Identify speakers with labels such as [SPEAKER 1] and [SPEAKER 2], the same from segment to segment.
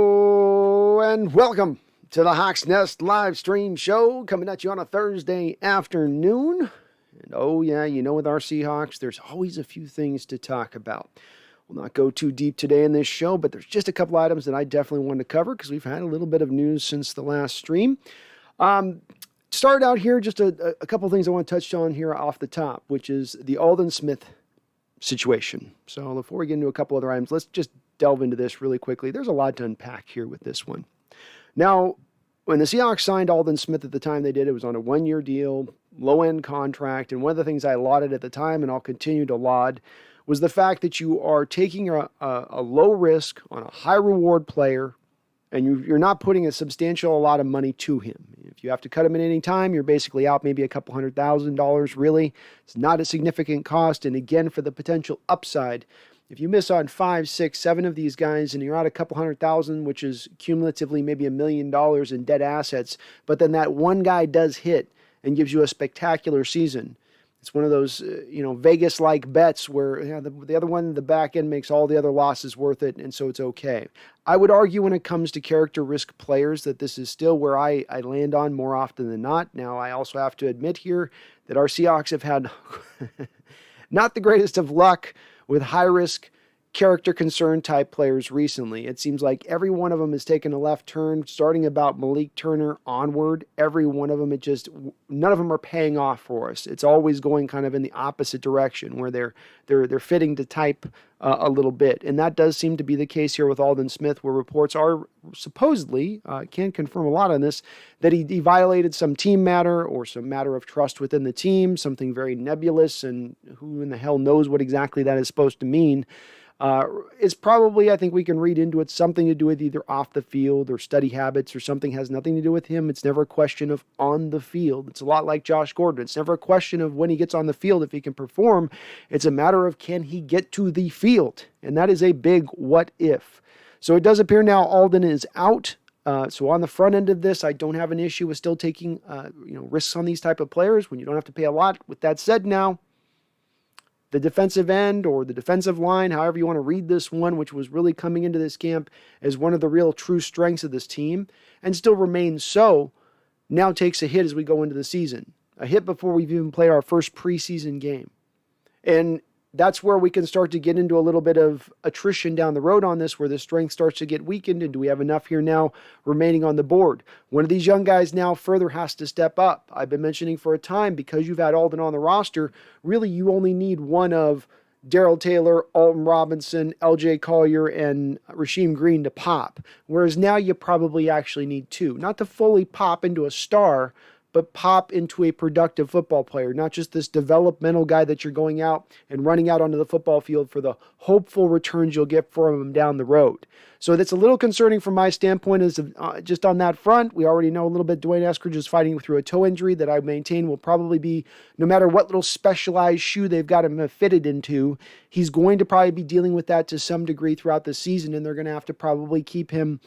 [SPEAKER 1] Hello and welcome to the Hawks Nest live stream show coming at you on a Thursday afternoon. And oh yeah, you know with our Seahawks, there's always a few things to talk about. We'll not go too deep today in this show, but there's just a couple items that I definitely want to cover because we've had a little bit of news since the last stream. Start out here, just a couple things I want to touch on here off the top, which is the Aldon Smith situation. So before we get into a couple other items, let's just delve into this really quickly. There's a lot to unpack here with this one. Now, when the Seahawks signed Aldon Smith at the time they did, it was on a one-year deal, low-end contract, and one of the things I lauded at the time, and I'll continue to laud, was the fact that you are taking a low risk on a high reward player, and you're not putting a lot of money to him. If you have to cut him at any time, you're basically out maybe a couple $100,000, really. It's not a significant cost, and again, for the potential upside, if you miss on 5, 6, 7 of these guys and you're out a couple $100,000, which is cumulatively maybe $1 million in dead assets, but then that one guy does hit and gives you a spectacular season. It's one of those, Vegas-like bets where the other one, the back end, makes all the other losses worth it, and so it's okay. I would argue when it comes to character risk players that this is still where I land on more often than not. Now, I also have to admit here that our Seahawks have had not the greatest of luck with high-risk, character concern type players recently. It seems like every one of them has taken a left turn, starting about Malik Turner onward. Every one of them, none of them are paying off for us. It's always going kind of in the opposite direction, where they're fitting to type a little bit. And that does seem to be the case here with Aldon Smith, where reports are supposedly, can't confirm a lot on this, that he violated some team matter or some matter of trust within the team, something very nebulous, and who in the hell knows what exactly that is supposed to mean. It's probably, I think we can read into it, something to do with either off the field or study habits, or something has nothing to do with him. It's never a question of on the field. It's a lot like Josh Gordon. It's never a question of when he gets on the field if he can perform. It's a matter of can he get to the field? And that is a big what if. So it does appear now Aldon is out. So on the front end of this, I don't have an issue with still taking risks on these type of players when you don't have to pay a lot. With that said now, the defensive end or the defensive line, however you want to read this one, which was really coming into this camp as one of the real true strengths of this team and still remains so, now takes a hit as we go into the season. A hit before we've even played our first preseason game. And that's where we can start to get into a little bit of attrition down the road on this, where the strength starts to get weakened. And do we have enough here now remaining on the board? One of these young guys now further has to step up. I've been mentioning for a time, because you've had Aldon on the roster, really you only need one of Darrell Taylor, Alton Robinson, LJ Collier, and Rasheem Green to pop. Whereas now you probably actually need two. Not to fully pop into a star, but pop into a productive football player, not just this developmental guy that you're going out and running out onto the football field for the hopeful returns you'll get from him down the road. So that's a little concerning from my standpoint, is just on that front. We already know a little bit Dwayne Eskridge is fighting through a toe injury that I maintain will probably be, no matter what little specialized shoe they've got him fitted into, he's going to probably be dealing with that to some degree throughout the season, and they're going to have to probably keep him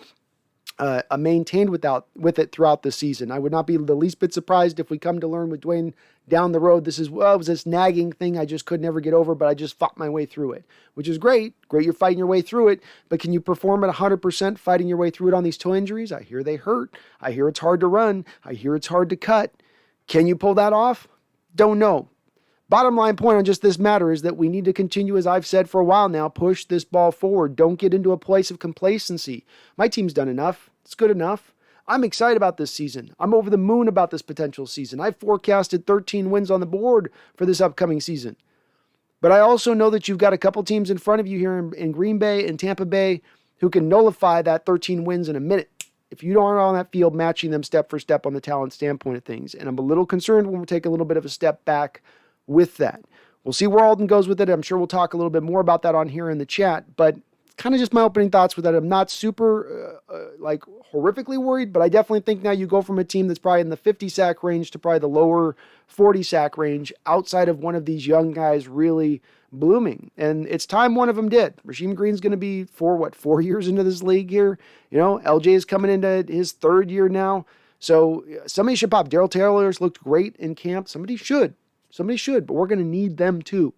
[SPEAKER 1] maintained with it throughout the season. I would not be the least bit surprised if we come to learn with Dwayne down the road, it was this nagging thing I just could never get over, but I just fought my way through it, which is great. Great, you're fighting your way through it, but can you perform at 100% fighting your way through it on these toe injuries? I hear they hurt. I hear it's hard to run. I hear it's hard to cut. Can you pull that off? Don't know. Bottom line point on just this matter is that we need to continue, as I've said for a while now, push this ball forward. Don't get into a place of complacency. My team's done enough. It's good enough. I'm excited about this season. I'm over the moon about this potential season. I've forecasted 13 wins on the board for this upcoming season. But I also know that you've got a couple teams in front of you here in Green Bay and Tampa Bay who can nullify that 13 wins in a minute if you aren't on that field matching them step for step on the talent standpoint of things. And I'm a little concerned when we take a little bit of a step back with that. We'll see where Aldon goes with it. I'm sure we'll talk a little bit more about that on here in the chat, but kind of just my opening thoughts with that. I'm not super horrifically worried, but I definitely think now you go from a team that's probably in the 50 sack range to probably the lower 40 sack range outside of one of these young guys really blooming. And it's time one of them did. Rasheem Green's going to be 4 years into this league here. LJ is coming into his third year now. So somebody should pop. Darrell Taylor's looked great in camp. Somebody should, but we're going to need them too.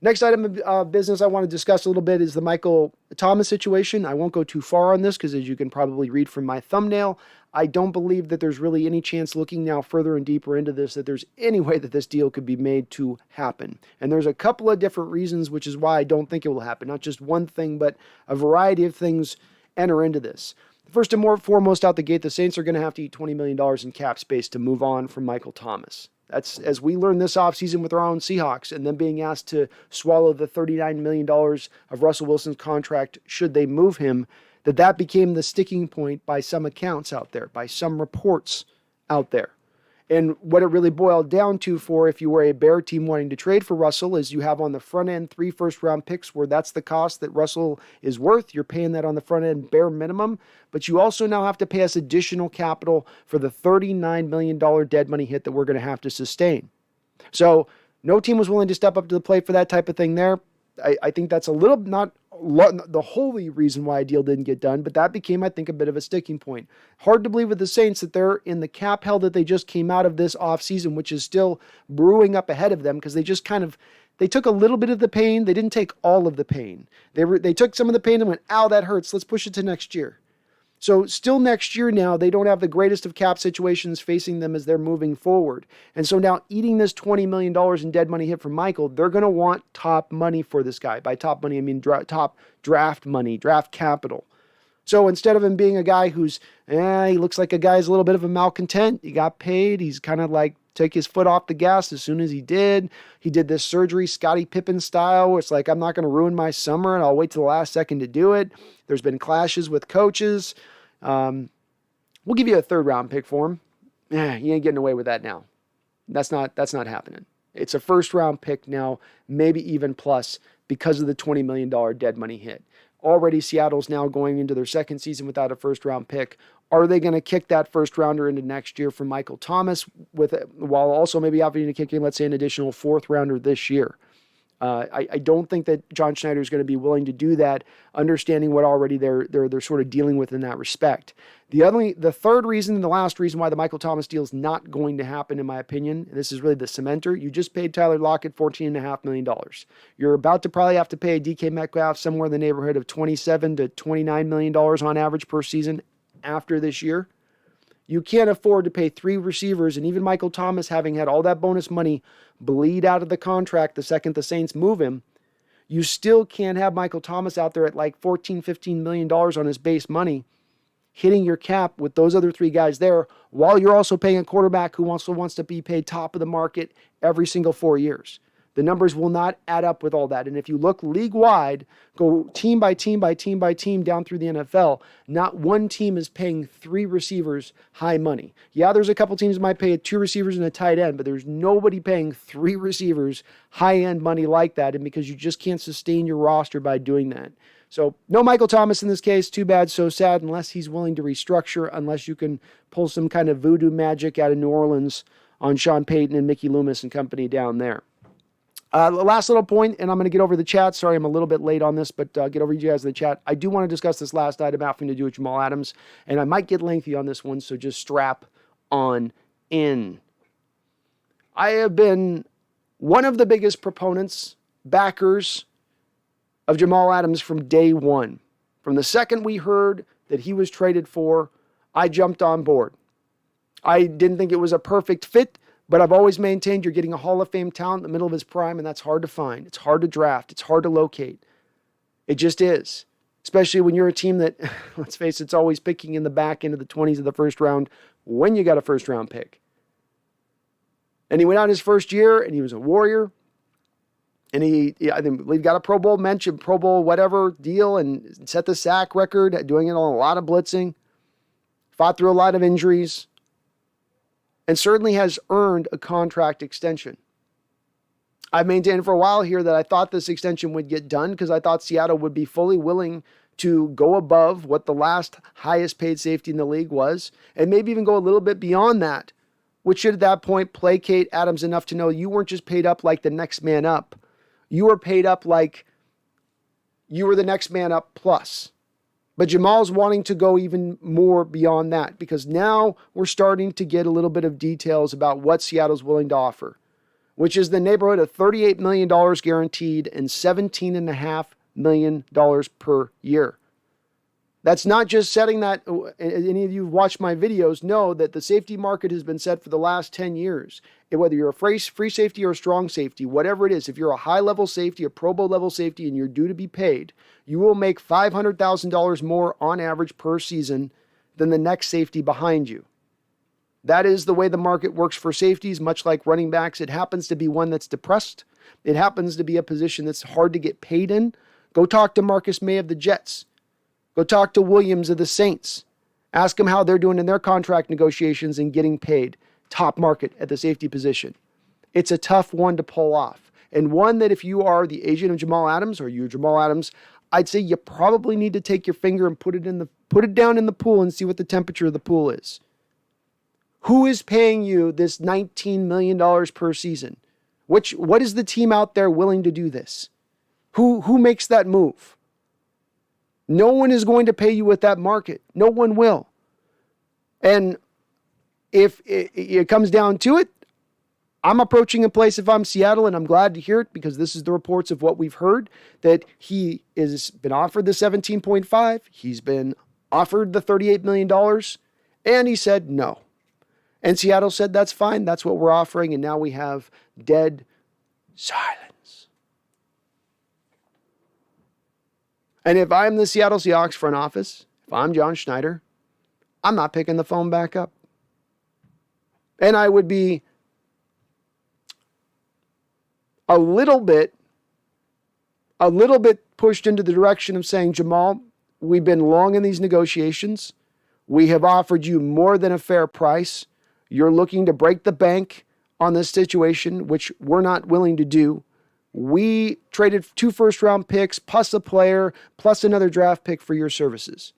[SPEAKER 1] Next item of business I want to discuss a little bit is the Michael Thomas situation. I won't go too far on this because, as you can probably read from my thumbnail, I don't believe that there's really any chance, looking now further and deeper into this, that there's any way that this deal could be made to happen. And there's a couple of different reasons, which is why I don't think it will happen. Not just one thing, but a variety of things enter into this. First and foremost out the gate, the Saints are going to have to eat $20 million in cap space to move on from Michael Thomas. That's, as we learned this offseason with our own Seahawks, and then being asked to swallow the $39 million of Russell Wilson's contract should they move him, that became the sticking point by some accounts out there, by some reports out there. And what it really boiled down to, for if you were a Bear team wanting to trade for Russell, is you have on the front end 3 first-round picks, where that's the cost that Russell is worth. You're paying that on the front end bare minimum, but you also now have to pay us additional capital for the $39 million dead money hit that we're going to have to sustain. So no team was willing to step up to the plate for that type of thing there. I think that's a little, not the wholly reason why a deal didn't get done, but that became, I think, a bit of a sticking point. Hard to believe with the Saints that they're in the cap hell that they just came out of this offseason, which is still brewing up ahead of them, because they just they took a little bit of the pain. They didn't take all of the pain. They took some of the pain and went, ow, that hurts. Let's push it to next year. So still next year now, they don't have the greatest of cap situations facing them as they're moving forward. And so now, eating this $20 million in dead money hit from Michael, they're going to want top money for this guy. By top money, I mean top draft money, draft capital. So instead of him being a guy who's, he looks like a guy's a little bit of a malcontent. He got paid. He's kind of like took his foot off the gas as soon as he did. He did this surgery, Scottie Pippen style, where it's like, I'm not going to ruin my summer and I'll wait till the last second to do it. There's been clashes with coaches. We'll give you a 3rd round pick for him. You ain't getting away with that now. That's not happening. It's a 1st round pick now, maybe even plus, because of the $20 million dead money hit. Already Seattle's now going into their 2nd season without a 1st round pick. Are they going to kick that 1st rounder into next year for Michael Thomas, while also maybe having to kick in, let's say, an additional 4th rounder this year? I don't think that John Schneider is going to be willing to do that, understanding what already they're sort of dealing with in that respect. The 3rd reason and the last reason why the Michael Thomas deal is not going to happen, in my opinion, and this is really the cementer, you just paid Tyler Lockett $14.5 million. You're about to probably have to pay DK Metcalf somewhere in the neighborhood of $27 to $29 million on average per season after this year. You can't afford to pay 3 receivers, and even Michael Thomas, having had all that bonus money bleed out of the contract the second the Saints move him, you still can't have Michael Thomas out there at like $14, $15 million on his base money, hitting your cap with those other 3 guys there, while you're also paying a quarterback who also wants to be paid top of the market every single 4 years. The numbers will not add up with all that. And if you look league-wide, go team by team by team by team down through the NFL, not one team is paying 3 receivers high money. Yeah, there's a couple teams that might pay 2 receivers and a tight end, but there's nobody paying 3 receivers high-end money like that, and because you just can't sustain your roster by doing that. So no Michael Thomas in this case. Too bad, so sad, unless he's willing to restructure, unless you can pull some kind of voodoo magic out of New Orleans on Sean Payton and Mickey Loomis and company down there. The last little point, and I'm going to get over the chat. Sorry, I'm a little bit late on this, but get over to you guys in the chat. I do want to discuss this last item having to do with Jamal Adams, and I might get lengthy on this one, so just strap on in. I have been one of the biggest proponents, backers of Jamal Adams from day one. From the second we heard that he was traded for, I jumped on board. I didn't think it was a perfect fit, but I've always maintained you're getting a Hall of Fame talent in the middle of his prime, and that's hard to find. It's hard to draft. It's hard to locate. It just is. Especially when you're a team that, let's face it, it's always picking in the back end of the 20s of the 1st round when you got a 1st round pick. And he went out his 1st year, and he was a warrior. And I think we've got a Pro Bowl mention, Pro Bowl whatever deal, and set the sack record, doing it on a lot of blitzing. Fought through a lot of injuries. And certainly has earned a contract extension. I've maintained for a while here that I thought this extension would get done because I thought Seattle would be fully willing to go above what the last highest paid safety in the league was, and maybe even go a little bit beyond that, which should at that point placate Adams enough to know you weren't just paid up like the next man up. You were paid up like you were the next man up plus. But Jamal's wanting to go even more beyond that, because now we're starting to get a little bit of details about what Seattle's willing to offer. which is the neighborhood of $38 million guaranteed and $17.5 million per year. That's not just setting that. Any of you who've watched my videos know that the safety market has been set for the last 10 years. And whether you're a free safety or a strong safety, whatever it is, if you're a high-level safety, a Pro Bowl level safety, and you're due to be paid, you will make $500,000 more on average per season than the next safety behind you. That is the way the market works for safeties, much like running backs. It happens to be one that's depressed. It happens to be a position that's hard to get paid in. Go talk to Marcus May of the Jets. Go talk to Williams of the Saints. Ask them how they're doing in their contract negotiations and getting paid. Top market at the safety position. It's a tough one to pull off. And one that if you are the agent of Jamal Adams or you're Jamal Adams, I'd say you probably need to take your finger and put it down in the pool and see what the temperature of the pool is. Who is paying you this $19 million per season? What is the team out there willing to do this? Who makes that move? No one is going to pay you with that market. No one will. And if it comes down to it, I'm approaching a place if I'm Seattle, and I'm glad to hear it because this is the reports of what we've heard, that he has been offered the 17.5. He's been offered the $38 million, and he said no. And Seattle said, that's fine. That's what we're offering. And now we have dead silence. And if I'm the Seattle Seahawks front office, if I'm John Schneider, I'm not picking the phone back up. And I would be a little bit pushed into the direction of saying, Jamal, we've been long in these negotiations. We have offered you more than a fair price. You're looking to break the bank on this situation, which we're not willing to do. We traded 2 first-round picks, plus a player, plus another draft pick for your services.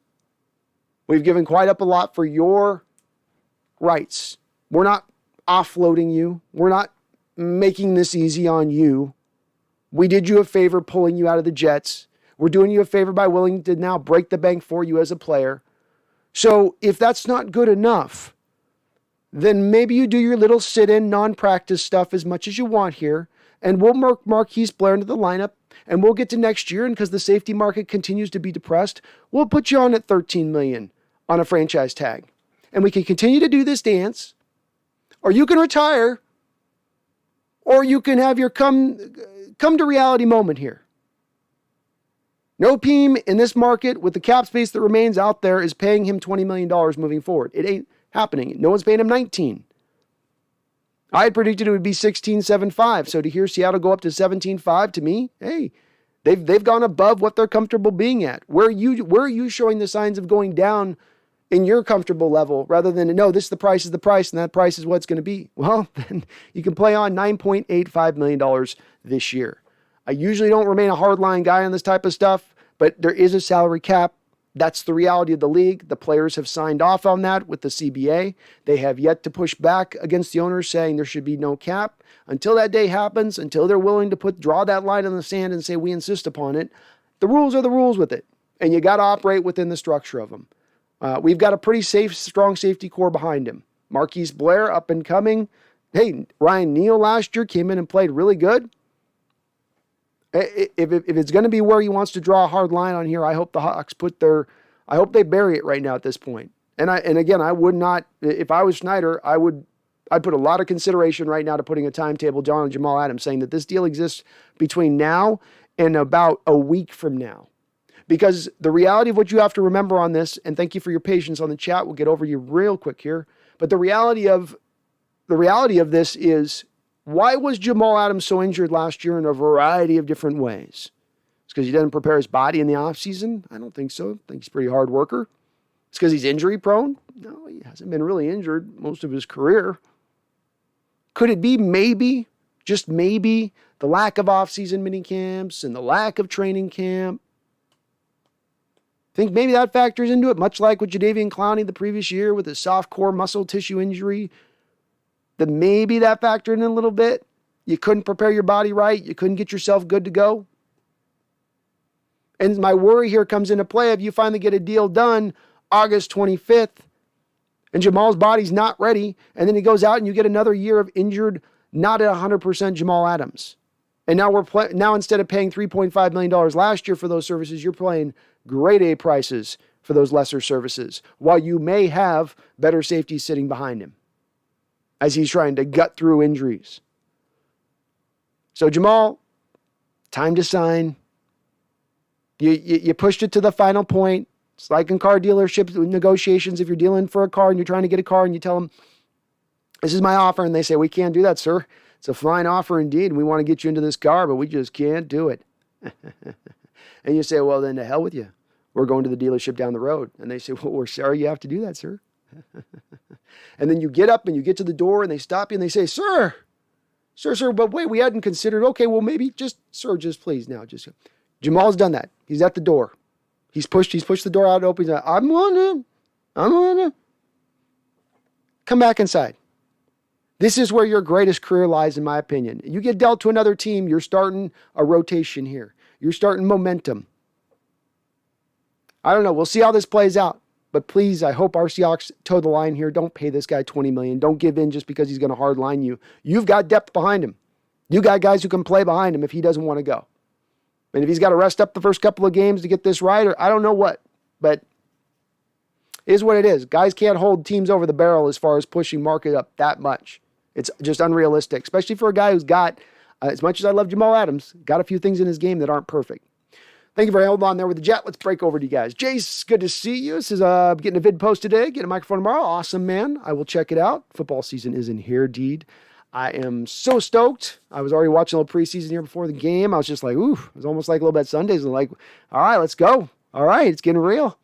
[SPEAKER 1] We've given quite up a lot for your rights. We're not offloading you. We're not making this easy on you. We did you a favor pulling you out of the Jets. We're doing you a favor by willing to now break the bank for you as a player. So if that's not good enough, then maybe you do your little sit-in, non-practice stuff as much as you want here, and we'll mark Marquise Blair into the lineup, and we'll get to next year, and because the safety market continues to be depressed, we'll put you on at $13 million on a franchise tag. And we can continue to do this dance, or you can retire, or you can have your come to reality moment here. No team in this market with the cap space that remains out there is paying him $20 million moving forward. It ain't happening. No one's paying him 19. I had predicted it would be 16.75. So to hear Seattle go up to 17.5, to me, hey, they've gone above what they're comfortable being at. Where are you showing the signs of going down in your comfortable level rather than, no, this is the price, and that price is what's going to be? Well, then you can play on $9.85 million this year. I usually don't remain a hardline guy on this type of stuff, but there is a salary cap. That's the reality of the league. The players have signed off on that with the CBA. They have yet to push back against the owners saying there should be no cap. Until that day happens, until they're willing to draw that line in the sand and say we insist upon it, the rules are the rules with it. And you got to operate within the structure of them. We've got a pretty strong safety core behind him. Marquise Blair, up and coming. Hey, Ryan Neal last year came in and played really good. If it's going to be where he wants to draw a hard line on here, I hope the Hawks I hope they bury it right now at this point. And again, I would not, if I was Schneider, I'd put a lot of consideration right now to putting a timetable down on Jamal Adams, saying that this deal exists between now and about a week from now. Because the reality of what you have to remember on this, and thank you for your patience on the chat, we'll get over you real quick here. But the reality of this is, why was Jamal Adams so injured last year in a variety of different ways? It's because he doesn't prepare his body in the offseason? I don't think so. I think he's a pretty hard worker. It's because he's injury prone? No, he hasn't been really injured most of his career. Could it be maybe, just maybe, the lack of offseason mini camps and the lack of training camp? I think maybe that factors into it, much like with Jadeveon Clowney the previous year with his soft core muscle tissue injury. That maybe that factored in a little bit. You couldn't prepare your body right. You couldn't get yourself good to go. And my worry here comes into play if you finally get a deal done August 25th and Jamal's body's not ready, and then he goes out and you get another year of injured, not at 100% Jamal Adams. And now now instead of paying $3.5 million last year for those services, you're paying grade A prices for those lesser services, while you may have better safety sitting behind him as he's trying to gut through injuries. So Jamal, time to sign. You pushed it to the final point. It's like in car dealerships negotiations. If you're dealing for a car and you're trying to get a car and you tell them, this is my offer, and they say, we can't do that, sir. It's a fine offer indeed, and we want to get you into this car, but we just can't do it. And you say, well, then to hell with you. We're going to the dealership down the road. And they say, well, we're sorry you have to do that, sir. And then you get up and you get to the door and they stop you and they say, sir, but wait, we hadn't considered. Okay, well, maybe just, sir, just please now. Just Jamal's done that. He's at the door. He's pushed the door out open. He's like, I'm on it. Come back inside. This is where your greatest career lies, in my opinion. You get dealt to another team, you're starting a rotation here. You're starting momentum. I don't know. We'll see how this plays out. But please, I hope our Seahawks toe the line here. Don't pay this guy $20 million. Don't give in just because he's going to hard line you. You've got depth behind him. You got guys who can play behind him if he doesn't want to go. And if he's got to rest up the first couple of games to get this right, or I don't know what. But it is what it is. Guys can't hold teams over the barrel as far as pushing market up that much. It's just unrealistic, especially for a guy who's got, as much as I love Jamal Adams, got a few things in his game that aren't perfect. Thank you for holding on there with the jet. Let's break over to you guys. Jace, good to see you. This is getting a vid post today, getting a microphone tomorrow. Awesome, man. I will check it out. Football season is in here, indeed. I am so stoked. I was already watching a little preseason here before the game. I was just like, ooh, it was almost like a little bit Sundays. And like, all right, let's go. All right, it's getting real.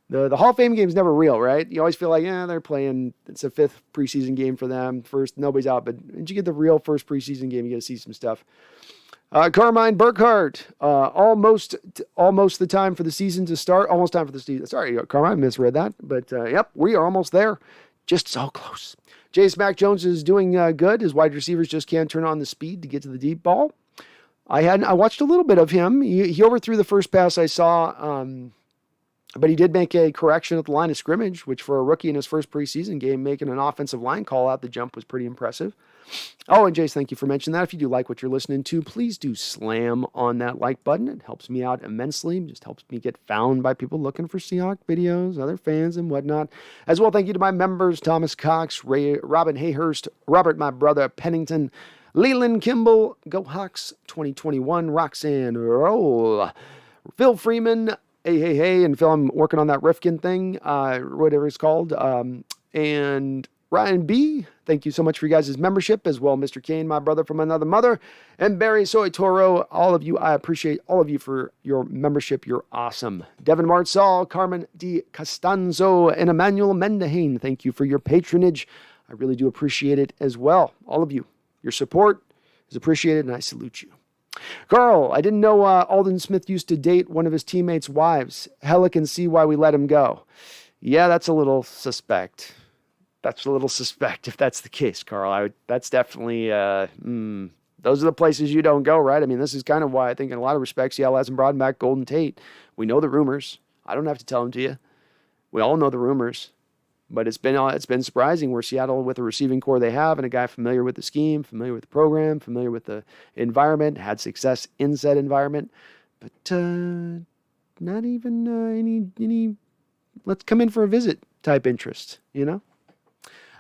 [SPEAKER 1] The Hall of Fame game is never real, right? You always feel like, they're playing. It's a fifth preseason game for them. First, nobody's out. But once you get the real first preseason game, you get to see some stuff. Carmine Burkhart, almost the time for the season to start. Almost time for the season. Sorry, Carmine, I misread that. But, yep, we are almost there. Just so close. Jace Mac Jones is doing good. His wide receivers just can't turn on the speed to get to the deep ball. I watched a little bit of him. He overthrew the first pass I saw, but he did make a correction at the line of scrimmage, which for a rookie in his first preseason game, making an offensive line call out the jump was pretty impressive. Oh, and Jace, thank you for mentioning that. If you do like what you're listening to, please do slam on that like button. It helps me out immensely. It just helps me get found by people looking for Seahawk videos, other fans and whatnot. As well, thank you to my members, Thomas Cox, Robin Hayhurst, Robert, my brother, Pennington, Leland Kimball, Go Hawks 2021, Roxanne Roll, Phil Freeman, hey, and Phil, I'm working on that Rifkin thing, whatever it's called, and Ryan B., thank you so much for you guys' membership, as well Mr. Kane, my brother from another mother, and Barry Soitoro, all of you, I appreciate all of you for your membership. You're awesome. Devin Martzall, Carmen D. Costanzo, and Emmanuel Mendahane, thank you for your patronage. I really do appreciate it as well. All of you, your support is appreciated, and I salute you. Carl, I didn't know Aldon Smith used to date one of his teammates' wives. Hella can see why we let him go. Yeah, that's a little suspect. If that's the case, Carl. That's definitely, those are the places you don't go, right? I mean, this is kind of why I think in a lot of respects, Seattle hasn't brought back Golden Tate. We know the rumors. I don't have to tell them to you. We all know the rumors. But it's been surprising where Seattle, with the receiving core they have and a guy familiar with the scheme, familiar with the program, familiar with the environment, had success in said environment, but not even any let's come in for a visit type interest,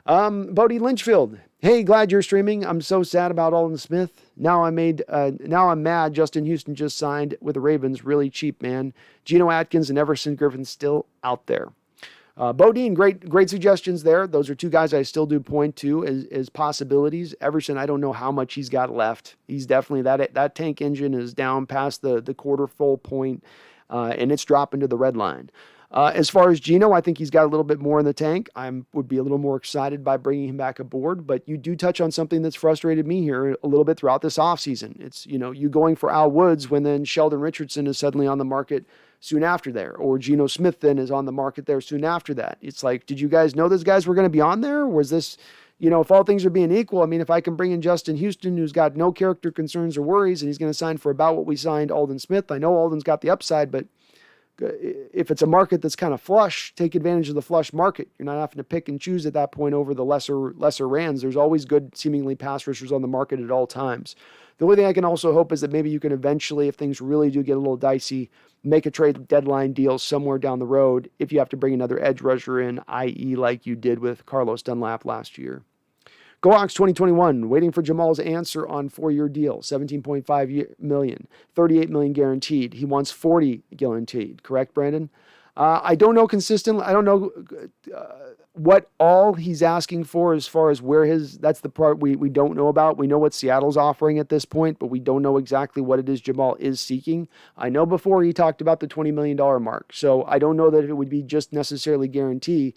[SPEAKER 1] Bodie Lynchfield. Hey, glad you're streaming. I'm so sad about Aldon Smith. Now I'm mad. Justin Houston just signed with the Ravens, really cheap, man. Geno Atkins and Everson Griffin still out there. Bodine, great suggestions there. Those are two guys I still do point to as possibilities. Everson, I don't know how much he's got left. He's definitely, that tank engine is down past the quarter full point, and it's dropping to the red line. As far as Geno, I think he's got a little bit more in the tank. I would be a little more excited by bringing him back aboard, but you do touch on something that's frustrated me here a little bit throughout this offseason. It's, you going for Al Woods when then Sheldon Richardson is suddenly on the market soon after there, or Geno Smith then is on the market there soon after that. It's like, did you guys know those guys were going to be on there? Or was this, if all things are being equal, I mean, if I can bring in Justin Houston, who's got no character concerns or worries, and he's going to sign for about what we signed Aldon Smith, I know Aldon's got the upside, but if it's a market that's kind of flush, take advantage of the flush market. You're not having to pick and choose at that point over the lesser rands. There's always good seemingly pass rushers on the market at all times. The only thing I can also hope is that maybe you can eventually, if things really do get a little dicey, make a trade deadline deal somewhere down the road if you have to bring another edge rusher in, i.e. like you did with Carlos Dunlap last year. Go Hawks 2021, waiting for Jamal's answer on 4-year deal, $17.5 million, $38 million guaranteed. He wants $40 guaranteed, correct, Brandon? I don't know consistently. I don't know what all he's asking for as far as where that's the part we don't know about. We know what Seattle's offering at this point, but we don't know exactly what it is Jamal is seeking. I know before he talked about the $20 million mark, so I don't know that it would be just necessarily guarantee.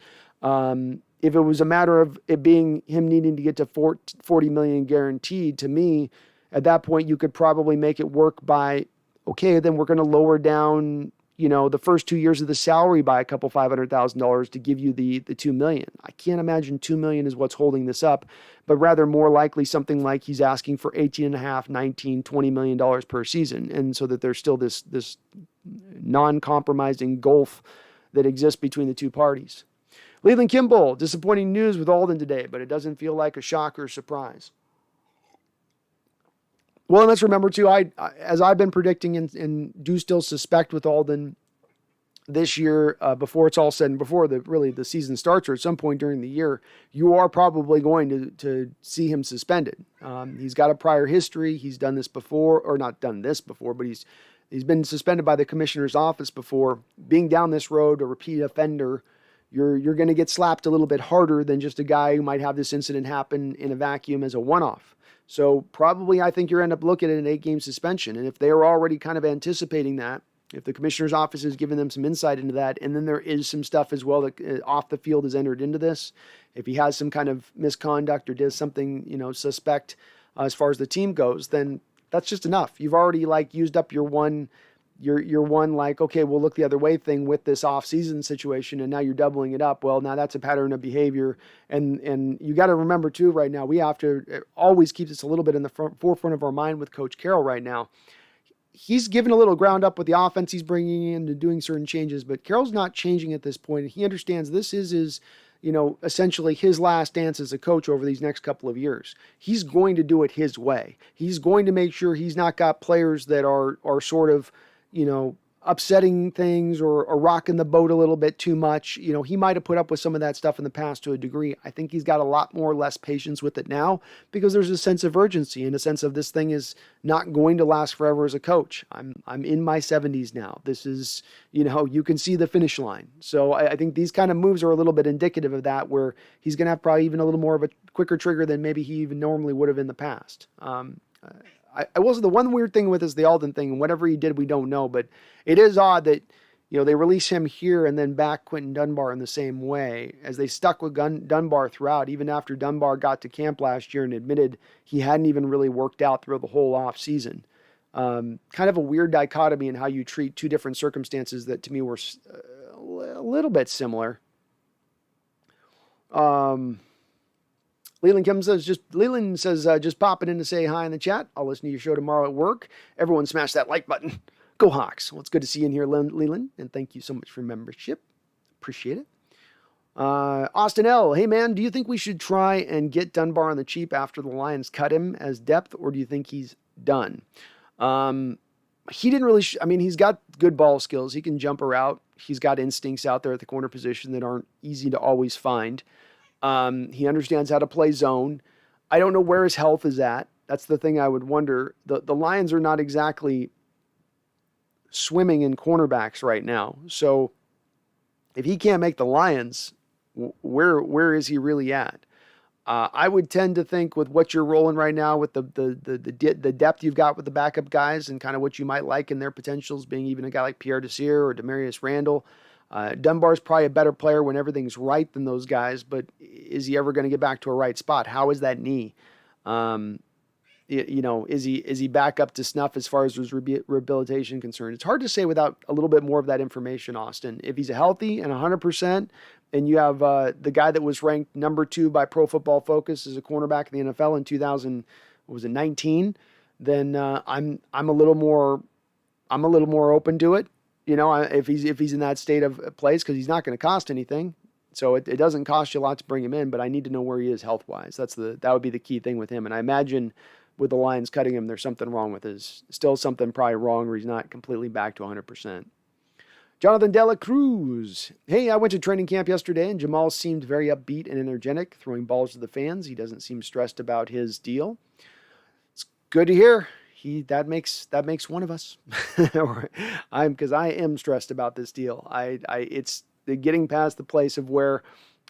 [SPEAKER 1] If it was a matter of it being him needing to get to $40 million guaranteed, to me, at that point, you could probably make it work by, okay, then we're going to lower down, the first 2 years of the salary by a couple $500,000 to give you the $2 million. I can't imagine $2 million is what's holding this up, but rather more likely something like he's asking for $18.5, $19, $20 million per season. And so that there's still this non-compromising gulf that exists between the two parties. Leland Kimball, disappointing news with Aldon today, but it doesn't feel like a shock or surprise. Well, and let's remember too, as I've been predicting and do still suspect with Aldon this year, before it's all said and before the season starts or at some point during the year, you are probably going to see him suspended. He's got a prior history. He's done this before, or not done this before, but he's been suspended by the commissioner's office before. Being down this road, a repeat offender, you're going to get slapped a little bit harder than just a guy who might have this incident happen in a vacuum as a one-off. So probably I think you're end up looking at an 8-game suspension. And if they are already kind of anticipating that, if the commissioner's office has given them some insight into that, and then there is some stuff as well that off the field has entered into this, if he has some kind of misconduct or does something, suspect as far as the team goes, then that's just enough. You've already used up your one okay, we'll look the other way thing with this off-season situation, and now you're doubling it up. Well, now that's a pattern of behavior, and you got to remember too, right now, we have to always keep this a little bit in the forefront of our mind with Coach Carroll right now. He's given a little ground up with the offense he's bringing in and doing certain changes, but Carroll's not changing at this point. He understands this is his, essentially his last dance as a coach over these next couple of years. He's going to do it his way. He's going to make sure he's not got players that are sort of, upsetting things or rocking the boat a little bit too much. He might have put up with some of that stuff in the past to a degree. I think he's got a lot more less patience with it now because there's a sense of urgency and a sense of this thing is not going to last forever as a coach. I'm in my 70s now. This is, you can see the finish line. So I think these kind of moves are a little bit indicative of that, where he's going to have probably even a little more of a quicker trigger than maybe he even normally would have in the past. I will say the one weird thing with is the Aldon thing, and whatever he did, we don't know, but it is odd that, they release him here and then back Quentin Dunbar in the same way, as they stuck with Dunbar throughout, even after Dunbar got to camp last year and admitted he hadn't even really worked out throughout the whole off season. Kind of a weird dichotomy in how you treat two different circumstances that to me were a little bit similar. Leland says, just popping in to say hi in the chat. I'll listen to your show tomorrow at work. Everyone smash that like button. Go Hawks. Well, it's good to see you in here, Leland, and thank you so much for membership. Appreciate it. Austin L. Hey, man, do you think we should try and get Dunbar on the cheap after the Lions cut him as depth, or do you think he's done? He didn't really, he's got good ball skills. He can jump a route. He's got instincts out there at the corner position that aren't easy to always find. He understands how to play zone. I don't know where his health is at. That's the thing I would wonder. The Lions are not exactly swimming in cornerbacks right now. So if he can't make the Lions, where is he really at? I would tend to think with what you're rolling right now with the depth you've got with the backup guys and kind of what you might like in their potentials, being even a guy like Pierre Desir or Demarius Randall. Dunbar's probably a better player when everything's right than those guys, but is he ever going to get back to a right spot? How is that knee? Is he back up to snuff as far as his rehabilitation concerned? It's hard to say without a little bit more of that information, Austin. If he's healthy and 100%, and you have the guy that was ranked number 2 by Pro Football Focus as a cornerback in the NFL in 2019, then I'm a little more open to it. if he's in that state of place, because he's not going to cost anything. So it doesn't cost you a lot to bring him in, but I need to know where he is health-wise. That would be the key thing with him. And I imagine with the Lions cutting him, there's something wrong with still something probably wrong where he's not completely back to 100%. Jonathan Dela Cruz. Hey, I went to training camp yesterday, and Jamal seemed very upbeat and energetic, throwing balls to the fans. He doesn't seem stressed about his deal. It's good to hear. That makes one of us. Because I am stressed about this deal. It's getting past the place of where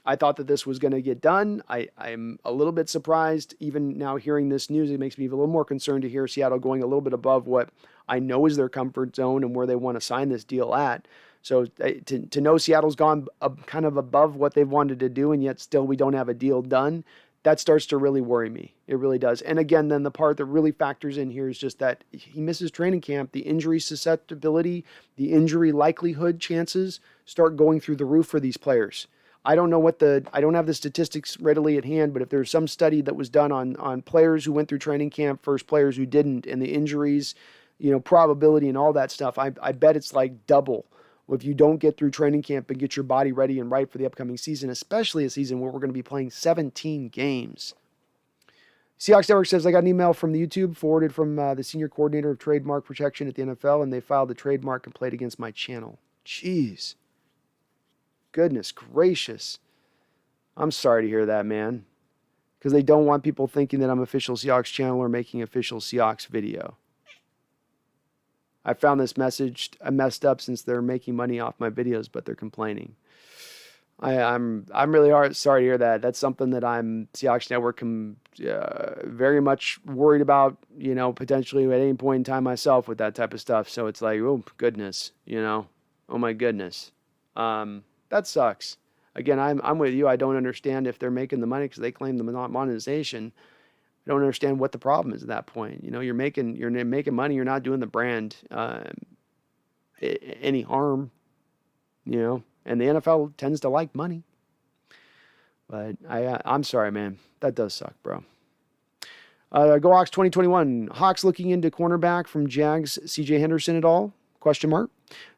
[SPEAKER 1] I thought that this was going to get done. I'm a little bit surprised. Even now hearing this news, it makes me a little more concerned to hear Seattle going a little bit above what I know is their comfort zone and where they want to sign this deal at. So to know Seattle's gone kind of above what they've wanted to do, and yet still we don't have a deal done, that starts to really worry me. It really does. And again, then the part that really factors in here is just that he misses training camp. The injury susceptibility, the injury likelihood chances start going through the roof for these players. I don't have the statistics readily at hand, but if there's some study that was done on players who went through training camp versus players who didn't, and the injuries, probability and all that stuff, I bet it's like double if you don't get through training camp and get your body ready and right for the upcoming season, especially a season where we're going to be playing 17 games. Seahawks Network says, I got an email from the YouTube forwarded from the senior coordinator of trademark protection at the NFL, and they filed a trademark complaint against my channel. Jeez. Goodness gracious. I'm sorry to hear that, man. Because they don't want people thinking that I'm official Seahawks channel or making official Seahawks video. I found this message messed up since they're making money off my videos, but they're complaining. I'm really sorry to hear that. That's something that I'm Seahawks Network very much worried about, potentially at any point in time myself with that type of stuff. So it's like, oh goodness, oh my goodness. That sucks. Again, I'm with you. I don't understand if they're making the money because they claim the monetization. I don't understand what the problem is at that point. You're making money. You're not doing the brand any harm. And the NFL tends to like money. But I'm sorry, man. That does suck, bro. Go Hawks 2021. Hawks looking into cornerback from Jags. C.J. Henderson at all? ?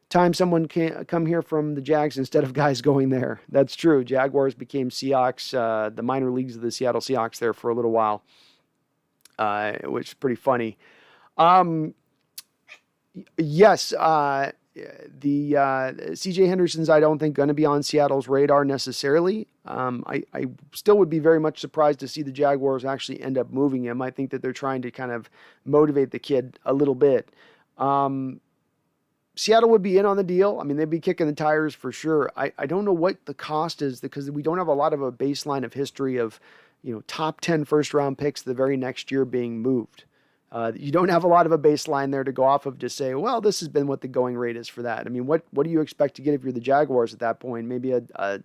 [SPEAKER 1] Time someone can come here from the Jags instead of guys going there. That's true. Jaguars became Seahawks, the minor leagues of the Seattle Seahawks there for a little while, which is pretty funny. Yes, the C.J. Henderson's I don't think going to be on Seattle's radar necessarily. I still would be very much surprised to see the Jaguars actually end up moving him. I think that they're trying to kind of motivate the kid a little bit. Seattle would be in on the deal. I mean, they'd be kicking the tires for sure. I don't know what the cost is because we don't have a lot of a baseline of history of, top 10 first-round picks the very next year being moved. You don't have a lot of a baseline there to go off of to say, well, this has been what the going rate is for that. I mean, what do you expect to get if you're the Jaguars at that point? Maybe a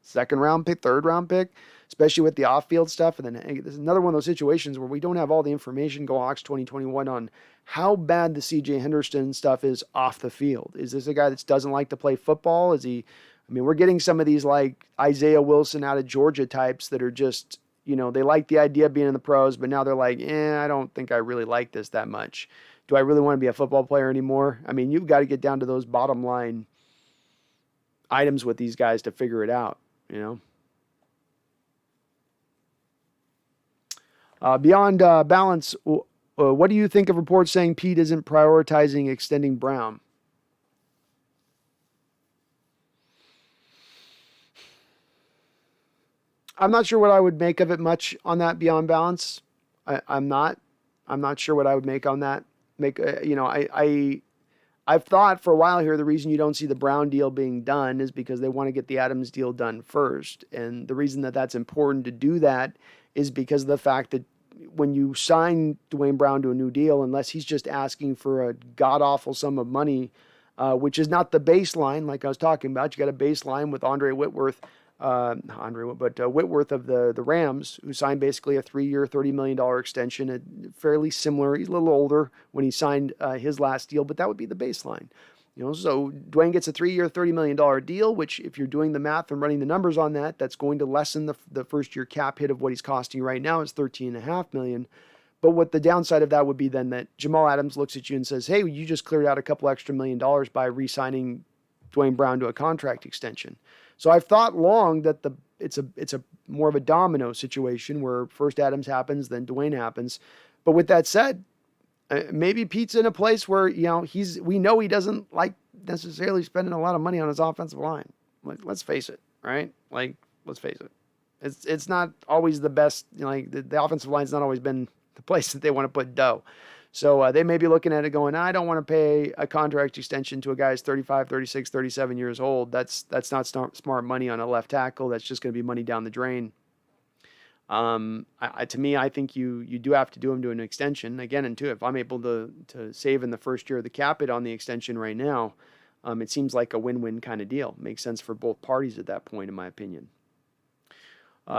[SPEAKER 1] second-round pick, third-round pick, especially with the off-field stuff. And then there's another one of those situations where we don't have all the information, Go Hawks 2021, on how bad the C.J. Henderson stuff is off the field. Is this a guy that doesn't like to play football? We're getting some of these like Isaiah Wilson out of Georgia types that are just, they like the idea of being in the pros, but now they're like, I don't think I really like this that much. Do I really want to be a football player anymore? I mean, you've got to get down to those bottom line items with these guys to figure it out, Beyond balance, what do you think of reports saying Pete isn't prioritizing extending Brown? I'm not sure what I would make of it much on that beyond balance. I'm not sure what I would make on that. I've thought for a while here the reason you don't see the Brown deal being done is because they want to get the Adams deal done first. And the reason that that's important to do that is because of the fact that when you sign Duane Brown to a new deal, unless he's just asking for a god-awful sum of money, which is not the baseline like I was talking about. You got a baseline with Whitworth of the Rams, who signed basically a 3-year, $30 million extension, fairly similar. He's a little older when he signed his last deal, but that would be the baseline. So Duane gets a 3-year, $30 million deal, which if you're doing the math and running the numbers on that, that's going to lessen the first year cap hit of what he's costing right now. It's $13.5 million. But what the downside of that would be then that Jamal Adams looks at you and says, hey, you just cleared out a couple extra $1 million by re-signing Duane Brown to a contract extension. So I've thought long that it's a more of a domino situation where first Adams happens, then Duane happens. But with that said, maybe Pete's in a place where, we know he doesn't like necessarily spending a lot of money on his offensive line. Like, let's face it, right? Like, let's face it. It's not always the best, the offensive line's not always been the place that they want to put dough. So they may be looking at it going, I don't want to pay a contract extension to a guy who's 35, 36, 37 years old. That's not smart money on a left tackle. That's just going to be money down the drain. To me, I think you do have to do him to an extension. Again, and two, if I'm able to save in the first year of the cap hit on the extension right now, it seems like a win-win kind of deal. Makes sense for both parties at that point, in my opinion.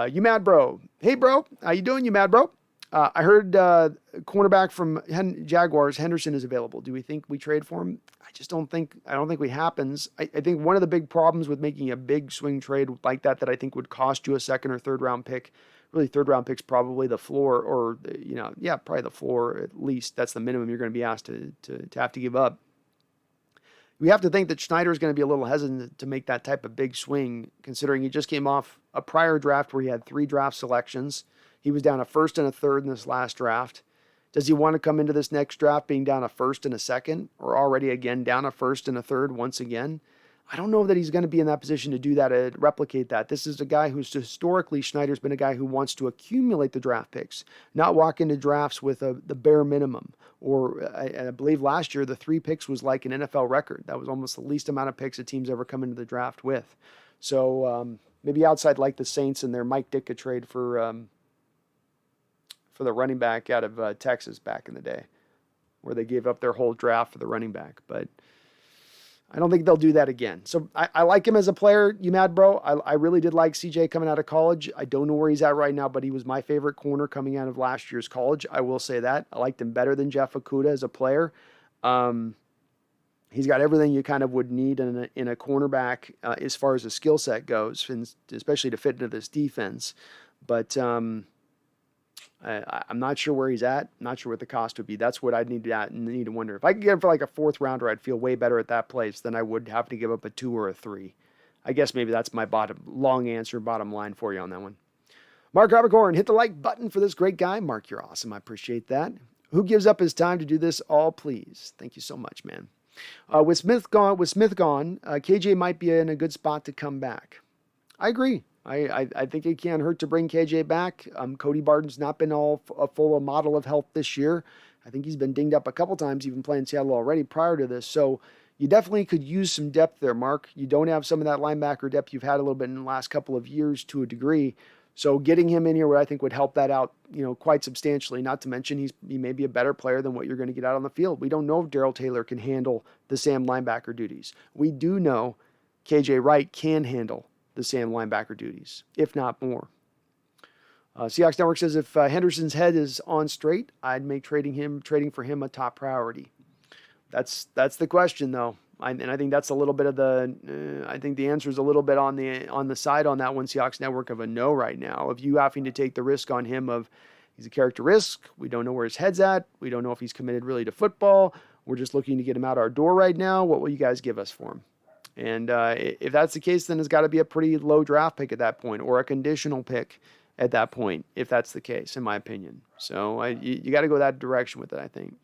[SPEAKER 1] You mad bro? Hey bro, how you doing? You mad bro? I heard cornerback from Jaguars, Henderson, is available. Do we think we trade for him? I don't think it happens. I think one of the big problems with making a big swing trade like that I think would cost you a second or third round pick. Really, third round pick's probably the floor, or probably the floor at least. That's the minimum you're going to be asked to have to give up. We have to think that Schneider is going to be a little hesitant to make that type of big swing, considering he just came off a prior draft where he had 3 draft selections. He was down a first and a third in this last draft. Does he want to come into this next draft being down a first and a second, or already again down a first and a third once again? I don't know that he's going to be in that position to do that, to replicate that. This is a guy who's historically, Schneider's been a guy who wants to accumulate the draft picks, not walk into drafts with the bare minimum. Or I believe last year, the 3 picks was like an NFL record. That was almost the least amount of picks a team's ever come into the draft with. So maybe outside like the Saints and their Mike Ditka trade for the running back out of Texas back in the day, where they gave up their whole draft for the running back. But I don't think they'll do that again. So I like him as a player. You mad, bro? I really did like CJ coming out of college. I don't know where he's at right now, but he was my favorite corner coming out of last year's college. I will say that. I liked him better than Jeff Okudah as a player. He's got everything you kind of would need in a cornerback as far as the skill set goes, and especially to fit into this defense. But I'm not sure where he's at. Not sure what the cost would be. That's what I'd need to wonder. If I could get him for like a 4th rounder, I'd feel way better at that place than I would have to give up a 2 or a 3. I guess maybe that's my bottom line for you on that one. Mark Habercorn, hit the like button for this great guy. Mark, you're awesome. I appreciate that. Who gives up his time to do this all, please? Thank you so much, man. With Smith gone, KJ might be in a good spot to come back. I agree. I think it can't hurt to bring KJ back. Cody Barton's not been a full model of health this year. I think he's been dinged up a couple times, even playing Seattle already prior to this. So you definitely could use some depth there, Mark. You don't have some of that linebacker depth you've had a little bit in the last couple of years to a degree. So getting him in here, I think, would help that out, quite substantially. Not to mention he may be a better player than what you're going to get out on the field. We don't know if Darrell Taylor can handle the Sam linebacker duties. We do know KJ Wright can handle the Sam linebacker duties, if not more. Seahawks Network says if Henderson's head is on straight, I'd make trading for him a top priority. That's the question, though. And I think that's a little bit of I think the answer is a little bit on the side on that one, Seahawks Network, of a no right now. Of you having to take the risk on him of he's a character risk. We don't know where his head's at. We don't know if he's committed really to football. We're just looking to get him out our door right now. What will you guys give us for him? And if that's the case, then it's got to be a pretty low draft pick at that point, or a conditional pick at that point, if that's the case, in my opinion. So you got to go that direction with it, I think.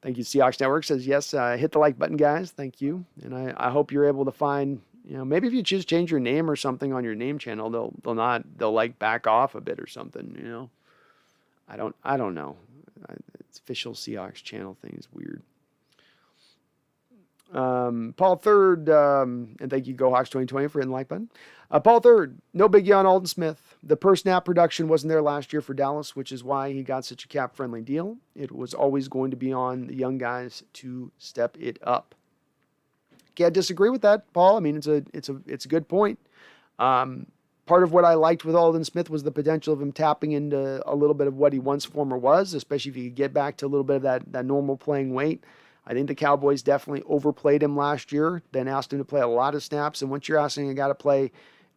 [SPEAKER 1] Thank you. Seahawks Network says, yes, hit the like button, guys. Thank you. And I hope you're able to find, maybe if you just change your name or something on your name channel, they'll like back off a bit or something, I don't know. It's official Seahawks channel thing is weird. Paul Third, and thank you, GoHawks 2020 for hitting the like button. Paul Third, no biggie on Aldon Smith. The per snap production wasn't there last year for Dallas, which is why he got such a cap-friendly deal. It was always going to be on the young guys to step it up. Can't disagree with that, Paul. I mean, it's a good point. Part of what I liked with Aldon Smith was the potential of him tapping into a little bit of what he once former was, especially if he could get back to a little bit of that normal playing weight. I think the Cowboys definitely overplayed him last year, then asked him to play a lot of snaps. And once you're asking a guy to play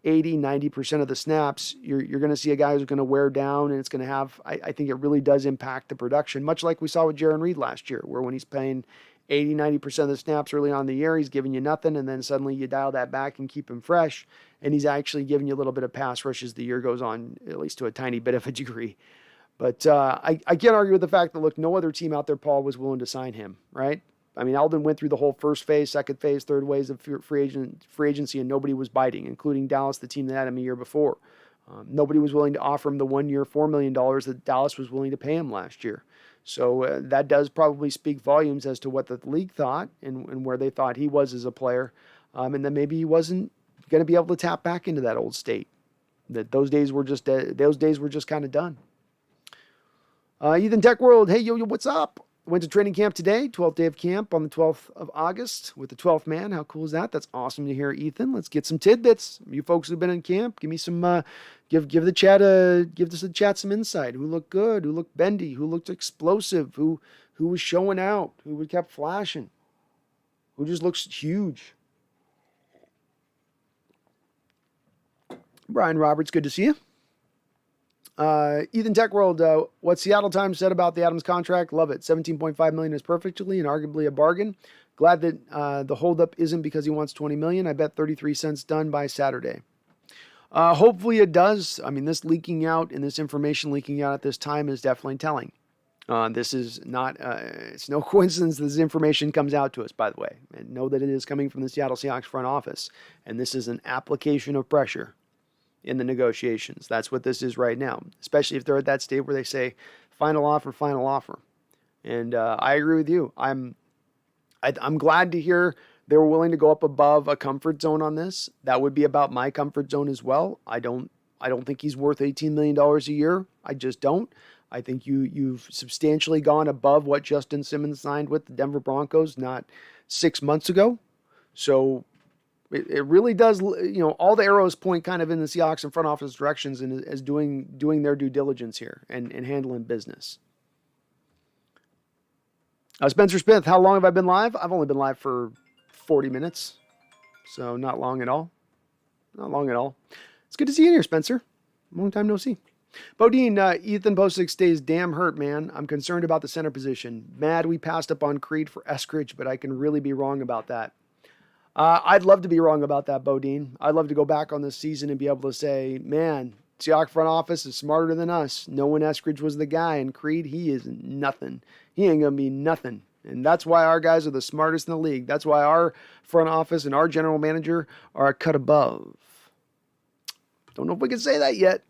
[SPEAKER 1] 80, 90% of the snaps, you're going to see a guy who's going to wear down, and it's going to have, I think it really does impact the production, much like we saw with Jaron Reed last year, where when he's playing 80, 90% of the snaps early on in the year, he's giving you nothing, and then suddenly you dial that back and keep him fresh, and he's actually giving you a little bit of pass rush as the year goes on, at least to a tiny bit of a degree. But I can't argue with the fact that, look, no other team out there, Paul, was willing to sign him, right? I mean, Aldon went through the whole first phase, second phase, third phase of free agency, and nobody was biting, including Dallas, the team that had him a year before. Nobody was willing to offer him the 1 year, $4 million that Dallas was willing to pay him last year. So that does probably speak volumes as to what the league thought and where they thought he was as a player. And then maybe he wasn't going to be able to tap back into that old state. That those days were just kind of done. Ethan Tech World, hey, yo, what's up? Went to training camp today, 12th day of camp on the 12th of August with the 12th man. How cool is that? That's awesome to hear, Ethan. Let's get some tidbits. You folks who've been in camp, give me some, give the chat some insight. Who looked good? Who looked bendy? Who looked explosive? Who was showing out? Who kept flashing? Who just looks huge? Brian Roberts, good to see you. Ethan Tech World, what Seattle Times said about the Adams contract, love it. $17.5 million is perfectly and arguably a bargain. Glad that the holdup isn't because he wants $20 million. I bet 33 cents done by Saturday. Hopefully it does. I mean, this leaking out and this information leaking out at this time is definitely telling. This is not, it's no coincidence this information comes out to us, by the way. And know that it is coming from the Seattle Seahawks front office. And this is an application of pressure in the negotiations. That's what this is right now, especially if they're at that state where they say final offer. And I agree with you. I'm glad to hear they were willing to go up above a comfort zone on this. That would be about my comfort zone as well. I don't think he's worth $18 million a year. I just don't. I think you've substantially gone above what Justin Simmons signed with the Denver Broncos not 6 months ago. So it really does, all the arrows point kind of in the Seahawks and front office directions and as doing their due diligence here and handling business. Spencer Smith, how long have I been live? I've only been live for 40 minutes, so not long at all. Not long at all. It's good to see you here, Spencer. Long time no see. Bodine, Ethan Posick stays damn hurt, man. I'm concerned about the center position. Mad we passed up on Creed for Eskridge, but I can really be wrong about that. I'd love to be wrong about that, Bodine. I'd love to go back on this season and be able to say, man, Seahawks front office is smarter than us. Knowing Eskridge was the guy, and Creed, he is nothing. He ain't going to be nothing. And that's why our guys are the smartest in the league. That's why our front office and our general manager are a cut above. Don't know if we can say that yet.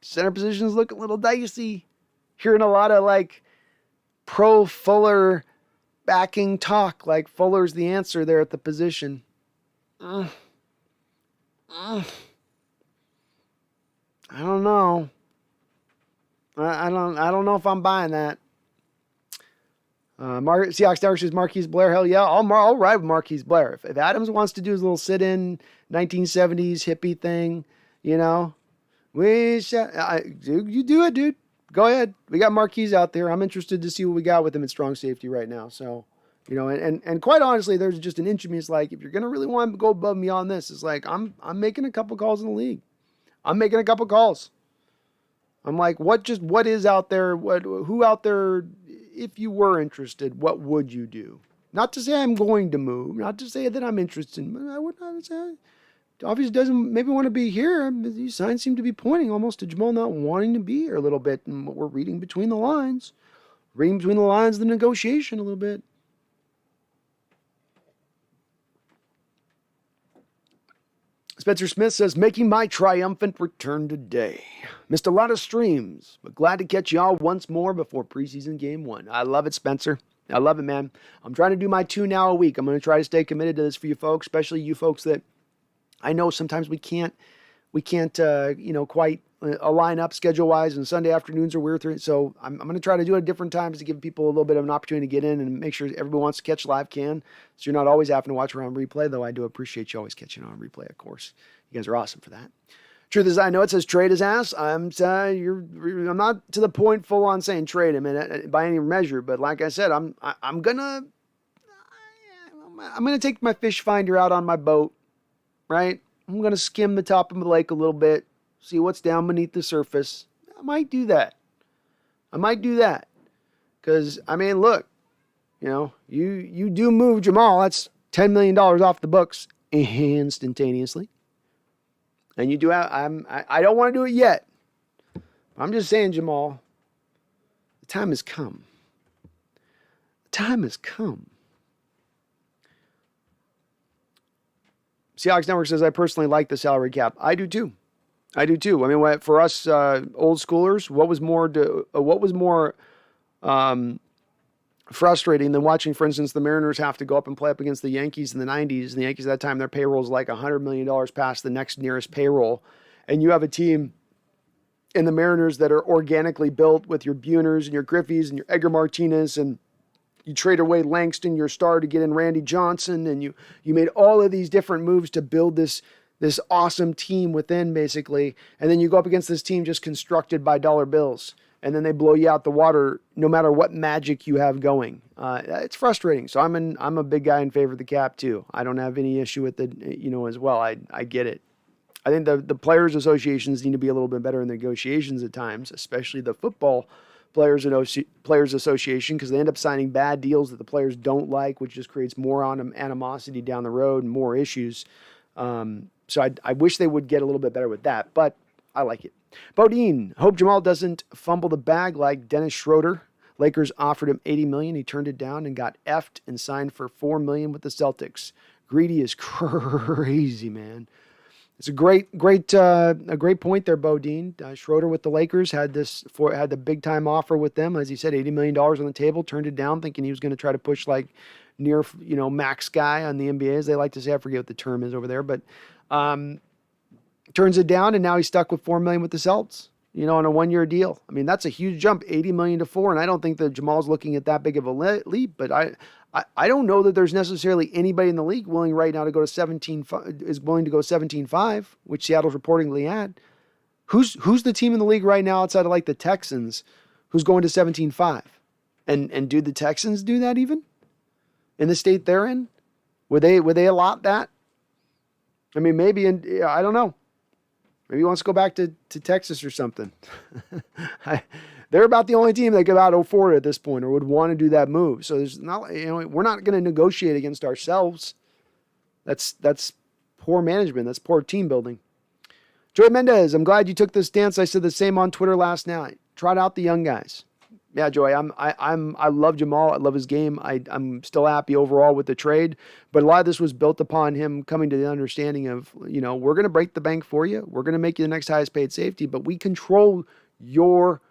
[SPEAKER 1] Center positions look a little dicey. Hearing a lot of pro Fuller backing talk, like Fuller's the answer there at the position. I don't know. I don't know if I'm buying that. Seahawks Dark says Marquise Blair. Hell yeah, I'll ride with Marquise Blair. If Adams wants to do his little sit-in 1970s hippie thing, you do it, dude. Go ahead. We got Marquise out there. I'm interested to see what we got with him at strong safety right now. So, and quite honestly, there's just an inch of me. It's like, if you're going to really want to go above and beyond this, it's like, I'm making a couple calls in the league. I'm making a couple calls. I'm like, what is out there? Who out there, if you were interested, what would you do? Not to say I'm going to move, not to say that I'm interested, but I would not say, obviously doesn't maybe want to be here. These signs seem to be pointing almost to Jamal not wanting to be here a little bit, and what we're reading between the lines. Reading between the lines of the negotiation a little bit. Spencer Smith says, making my triumphant return today. Missed a lot of streams, but glad to catch y'all once more before preseason game 1. I love it, Spencer. I love it, man. I'm trying to do my 2 now a week. I'm going to try to stay committed to this for you folks, especially you folks that I know sometimes we can't quite align up schedule-wise, and Sunday afternoons are weird. So I'm going to try to do it at different times to give people a little bit of an opportunity to get in and make sure everybody wants to catch live can. So you're not always having to watch around replay, though I do appreciate you always catching on replay, of course. You guys are awesome for that. Truth is, I know it says trade his ass. I'm not to the point full on saying trade him by any measure, but like I said, I'm gonna take my fish finder out on my boat, right? I'm going to skim the top of the lake a little bit, see what's down beneath the surface. I might do that. Because, I mean, look, you do move Jamal. That's $10 million off the books instantaneously. And you do have, I don't want to do it yet. I'm just saying, Jamal, the time has come. Seahawks Network says, I personally like the salary cap. I do too. I mean, for us old schoolers, what was more frustrating than watching, for instance, the Mariners have to go up and play up against the Yankees in the 90s. And the Yankees at that time, their payroll is like $100 million past the next nearest payroll. And you have a team in the Mariners that are organically built with your Buners and your Griffeys and your Edgar Martinez, and you trade away Langston, your star, to get in Randy Johnson, and you made all of these different moves to build this awesome team within, basically. And then you go up against this team just constructed by dollar bills, and then they blow you out the water no matter what magic you have going. It's frustrating. So I'm a big guy in favor of the cap too. I don't have any issue with it, as well. I get it. I think the players' associations need to be a little bit better in negotiations at times, especially the football players association, because they end up signing bad deals that the players don't like, which just creates more animosity down the road and more issues. So I wish they would get a little bit better with that, but I like it. Bodine, hope Jamal doesn't fumble the bag like Dennis Schroeder. Lakers offered him $80 million. He turned it down and got effed and signed for $4 million with the Celtics. Greedy is crazy, man. It's a great point there, Bodine. Schroeder with the Lakers had the big time offer with them, as he said, $80 million on the table. Turned it down, thinking he was going to try to push like near max guy on the NBA, as they like to say. I forget what the term is over there, but turns it down, and now he's stuck with $4 million with the Celts. On a 1-year deal. I mean, that's a huge jump, $80 million to $4 million, and I don't think that Jamal's looking at that big of a leap. But I don't know that there's necessarily anybody in the league willing right now to go to 17.5, which Seattle's reportedly at. Who's the team in the league right now outside of like the Texans who's going to 17.5? And do the Texans do that even in the state they're in? Would they allot that? I mean, maybe I don't know. Maybe he wants to go back to Texas or something. They're about the only team that could about afford it at this point, or would want to do that move. So there's not, we're not going to negotiate against ourselves. That's poor management. That's poor team building. Joey Mendez, I'm glad you took this stance. I said the same on Twitter last night. Trot out the young guys. Yeah, Joey, I love Jamal. I love his game. I'm still happy overall with the trade, but a lot of this was built upon him coming to the understanding of, we're going to break the bank for you. We're going to make you the next highest paid safety, but we control your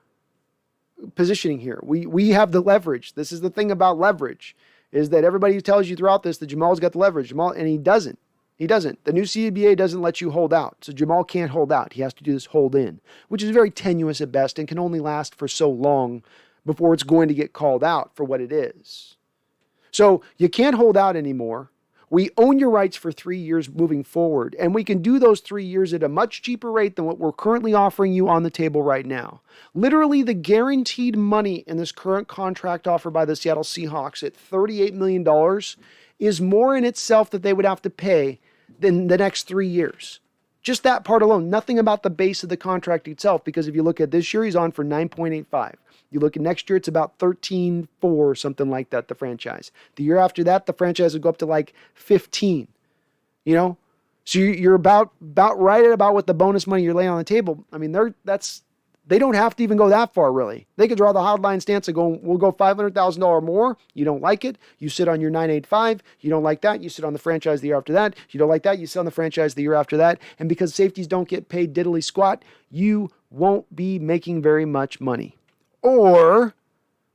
[SPEAKER 1] positioning here. We have the leverage. This is the thing about leverage, is that everybody tells you throughout this that Jamal's got the leverage. And he doesn't. The new CBA doesn't let you hold out. So Jamal can't hold out. He has to do this hold in, which is very tenuous at best and can only last for so long before it's going to get called out for what it is. So you can't hold out anymore. We own your rights for 3 years moving forward, and we can do those 3 years at a much cheaper rate than what we're currently offering you on the table right now. Literally, the guaranteed money in this current contract offer by the Seattle Seahawks at $38 million is more in itself that they would have to pay than the next 3 years. Just that part alone, nothing about the base of the contract itself, because if you look at this year, he's on for 9.85. You look at next year, it's about 13.4, something like that, the franchise. The year after that, the franchise would go up to like 15, So you're about right at about what the bonus money you're laying on the table. I mean, they don't have to even go that far, really. They could draw the hardline stance and go, we'll go $500,000 more. You don't like it, you sit on your 9.85. You don't like that, you sit on the franchise the year after that. You don't like that, you sit on the franchise the year after that. And because safeties don't get paid diddly squat, you won't be making very much money. Or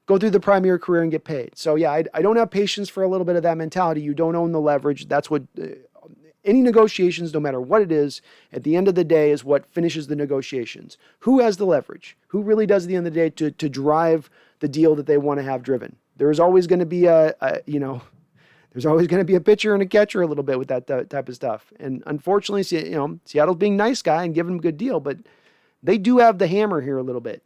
[SPEAKER 1] go through the prime of your career and get paid. So yeah, I don't have patience for a little bit of that mentality. You don't own the leverage. That's what any negotiations, no matter what it is, at the end of the day is what finishes the negotiations. Who has the leverage? Who really does at the end of the day to drive the deal that they want to have driven? There's always going to be there's always going to be a pitcher and a catcher a little bit with that type of stuff. And unfortunately, Seattle's being nice guy and giving him a good deal, but they do have the hammer here a little bit.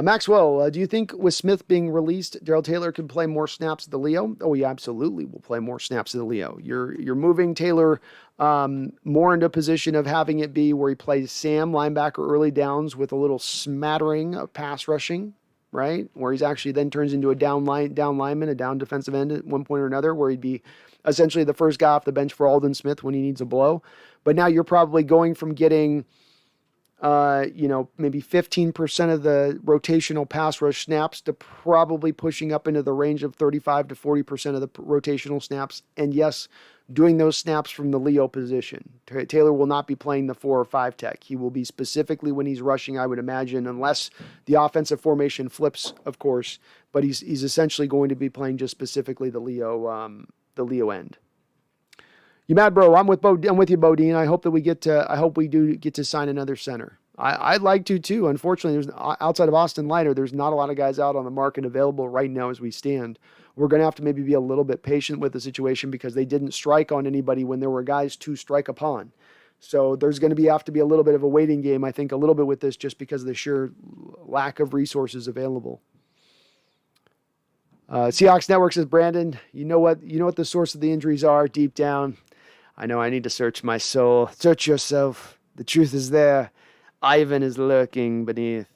[SPEAKER 1] Maxwell, do you think with Smith being released, Darrell Taylor can play more snaps at the Leo? Oh, he absolutely will play more snaps at the Leo. You're moving Taylor more into a position of having it be where he plays Sam linebacker early downs with a little smattering of pass rushing, right? Where he's actually then turns into a down lineman, a down defensive end at one point or another, where he'd be essentially the first guy off the bench for Aldon Smith when he needs a blow. But now you're probably going from getting maybe 15% of the rotational pass rush snaps to probably pushing up into the range of 35 to 40% of the rotational snaps. And yes, doing those snaps from the Leo position. Taylor will not be playing the 4 or 5 tech. He will be specifically when he's rushing, I would imagine, unless the offensive formation flips, of course, but he's essentially going to be playing just specifically the Leo end. You mad, bro? I'm with you, Bodine. I hope we do get to sign another center. I'd like to too. Unfortunately, there's outside of Austin Leiter, there's not a lot of guys out on the market available right now as we stand. We're going to have to maybe be a little bit patient with the situation because they didn't strike on anybody when there were guys to strike upon. So there's going to have to be a little bit of a waiting game, I think, a little bit with this just because of the sheer lack of resources available. Seahawks Network says, Brandon, you know what the source of the injuries are deep down. I know I need to search my soul. Search yourself. The truth is there. Ivan is lurking beneath.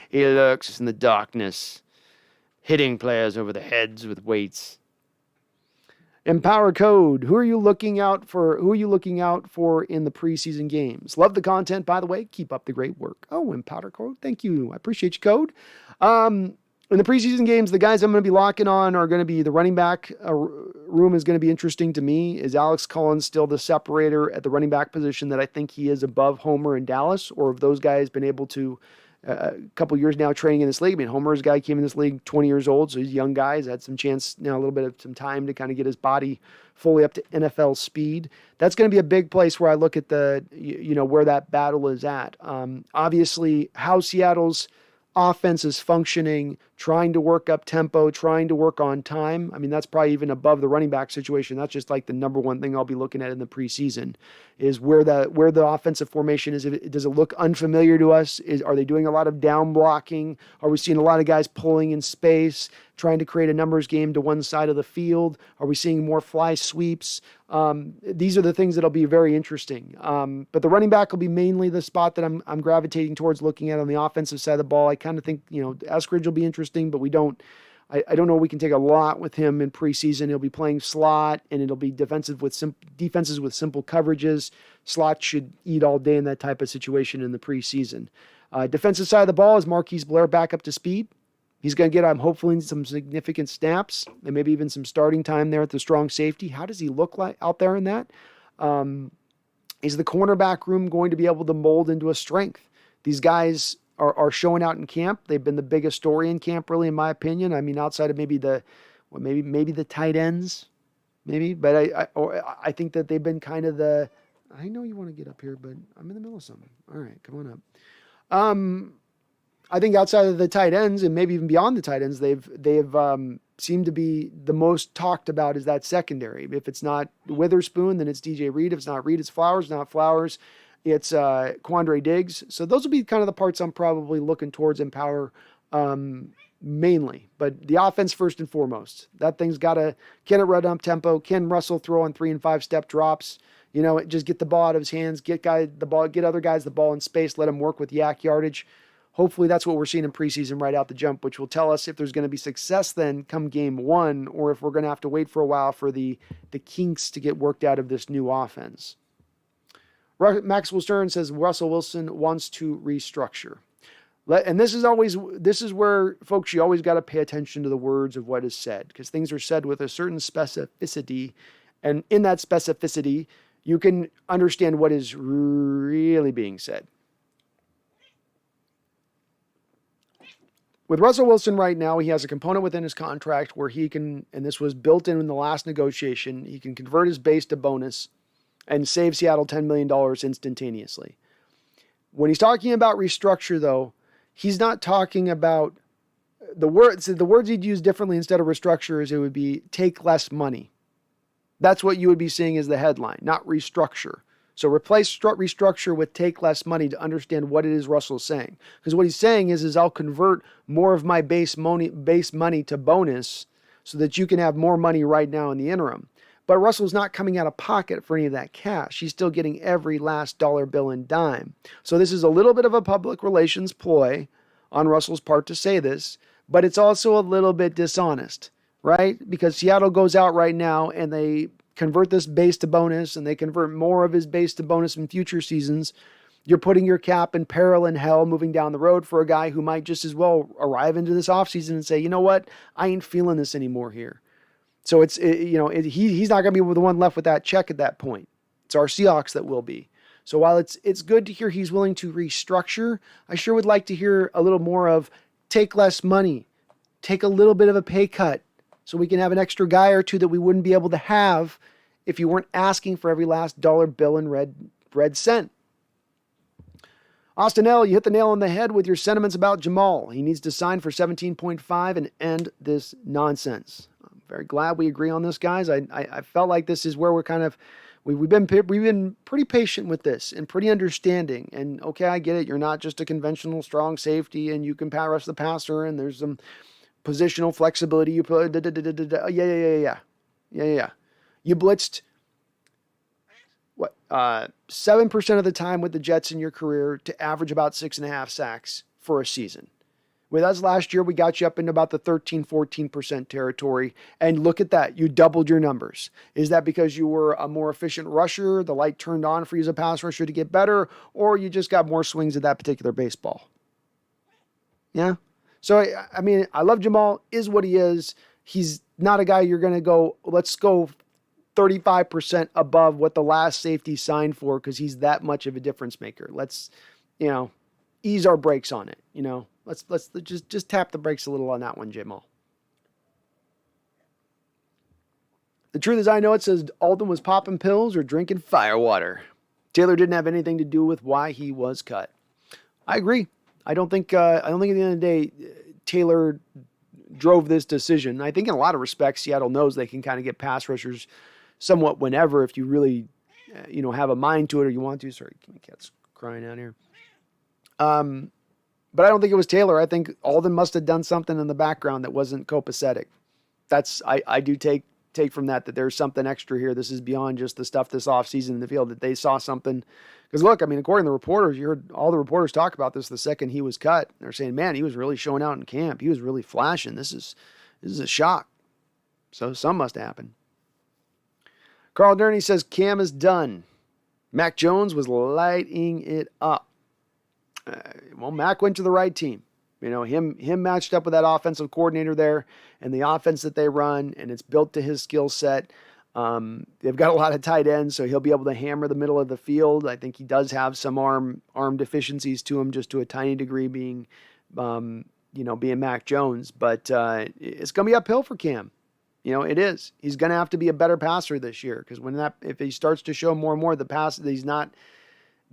[SPEAKER 1] He lurks in the darkness, hitting players over the heads with weights. Empower Code. Who are you looking out for in the preseason games? Love the content, by the way. Keep up the great work. Oh, Empower Code. Thank you. I appreciate you, Code. In the preseason games, the guys I'm going to be locking on are going to be the running back room is going to be interesting to me. Is Alex Collins still the separator at the running back position that I think he is above Homer and Dallas? Or have those guys been able to, a couple years now training in this league? I mean, Homer's guy came in this league 20 years old, so he's a young guy. He's had some chance now, a little bit of some time to kind of get his body fully up to NFL speed. That's going to be a big place where I look at where that battle is at. Obviously, how Seattle's offense is functioning, trying to work up tempo, trying to work on time. I mean, that's probably even above the running back situation. That's just like the number one thing I'll be looking at in the preseason is where the offensive formation is. Does it look unfamiliar to us? Are they doing a lot of down blocking? Are we seeing a lot of guys pulling in space, trying to create a numbers game to one side of the field? Are we seeing more fly sweeps? These are the things that'll be very interesting. But the running back will be mainly the spot that I'm gravitating towards looking at on the offensive side of the ball. I kind of think, Eskridge will be interesting, but I don't know we can take a lot with him in preseason. He'll be playing slot, and it'll be defenses with simple coverages. Slot should eat all day in that type of situation in the preseason. Defensive side of the ball is Marquise Blair back up to speed. He's going to get, I'm hopefully, some significant snaps and maybe even some starting time there at the strong safety. How does he look like out there in that? Is the cornerback room going to be able to mold into a strength? These guys are showing out in camp. They've been the biggest story in camp, really, in my opinion. I mean, outside of maybe the tight ends, maybe. But I think that they've been kind of the. I know you want to get up here, but I'm in the middle of something. All right, come on up. I think outside of the tight ends and maybe even beyond the tight ends, they've seemed to be the most talked about is that secondary. If it's not Witherspoon, then it's DJ Reed. If it's not Reed, it's Flowers. Not Flowers, it's Quandre Diggs. So those will be kind of the parts I'm probably looking towards Empower mainly. But the offense first and foremost. That thing's got to, can it run up tempo? Can Russell throw on 3 and 5 step drops? Just get the ball out of his hands, get other guys the ball in space, let him work with yak yardage. Hopefully that's what we're seeing in preseason right out the jump, which will tell us if there's going to be success then come game 1, or if we're going to have to wait for a while for the kinks to get worked out of this new offense. Maxwell Stern says Russell Wilson wants to restructure. And this is where, folks, you always got to pay attention to the words of what is said, because things are said with a certain specificity. And in that specificity, you can understand what is really being said. With Russell Wilson right now, he has a component within his contract where he can, and this was built in the last negotiation, he can convert his base to bonus and save Seattle $10 million instantaneously. When he's talking about restructure, though, he's not talking about the words he'd use differently instead of restructure is it would be take less money. That's what you would be seeing as the headline, not restructure. So restructure with take less money to understand what it is Russell's saying. Because what he's saying is I'll convert more of my base money to bonus so that you can have more money right now in the interim. But Russell's not coming out of pocket for any of that cash. He's still getting every last dollar, bill, and dime. So this is a little bit of a public relations ploy on Russell's part to say this, but it's also a little bit dishonest, right? Because Seattle goes out right now and they convert this base to bonus and they convert more of his base to bonus in future seasons. You're putting your cap in peril and hell moving down the road for a guy who might just as well arrive into this offseason and say, you know what, I ain't feeling this anymore here. So he's not going to be the one left with that check at that point. It's our Seahawks that will be. So while it's good to hear he's willing to restructure, I sure would like to hear a little more of take less money, take a little bit of a pay cut so we can have an extra guy or two that we wouldn't be able to have if you weren't asking for every last dollar, bill, and red cent. Austin L., you hit the nail on the head with your sentiments about Jamal. He needs to sign for 17.5 and end this nonsense. I'm very glad we agree on this, guys. I felt like this is where we're kind of we've been pretty patient with this and pretty understanding. And okay, I get it. You're not just a conventional strong safety, and you can rush the passer, and there's some positional flexibility. You put yeah. You blitzed 7% of the time with the Jets in your career to average about 6.5 sacks for a season. With us last year, we got you up into about the 13-14% territory. And look at that. You doubled your numbers. Is that because you were a more efficient rusher, the light turned on for you as a pass rusher to get better, or you just got more swings at that particular baseball? Yeah? So, I mean, I love Jamal, is what he is. He's not a guy you're going to go, let's go 35% above what the last safety signed for because he's that much of a difference maker. Let's, ease our brakes on it, Let's just tap the brakes a little on that one, Jamal. The truth is, I know it says Aldon was popping pills or drinking firewater. Taylor didn't have anything to do with why he was cut. I agree. I don't think at the end of the day, Taylor drove this decision. I think in a lot of respects, Seattle knows they can kind of get pass rushers somewhat whenever if you really, have a mind to it or you want to. Sorry, my cat's crying out here. But I don't think it was Taylor. I think Aldon must have done something in the background that wasn't copacetic. I do take from that there's something extra here. This is beyond just the stuff this offseason in the field, that they saw something. Because look, I mean, according to the reporters, you heard all the reporters talk about this the second he was cut. They're saying, man, he was really showing out in camp. He was really flashing. This is a shock. So something must have happened. Carl Durney says Cam is done. Mac Jones was lighting it up. Mac went to the right team. Him matched up with that offensive coordinator there and the offense that they run, and it's built to his skill set. They've got a lot of tight ends, so he'll be able to hammer the middle of the field. I think he does have some arm deficiencies to him, just to a tiny degree, being Mac Jones. But it's going to be uphill for Cam. It is. He's going to have to be a better passer this year because if he starts to show more and more the pass that he's not.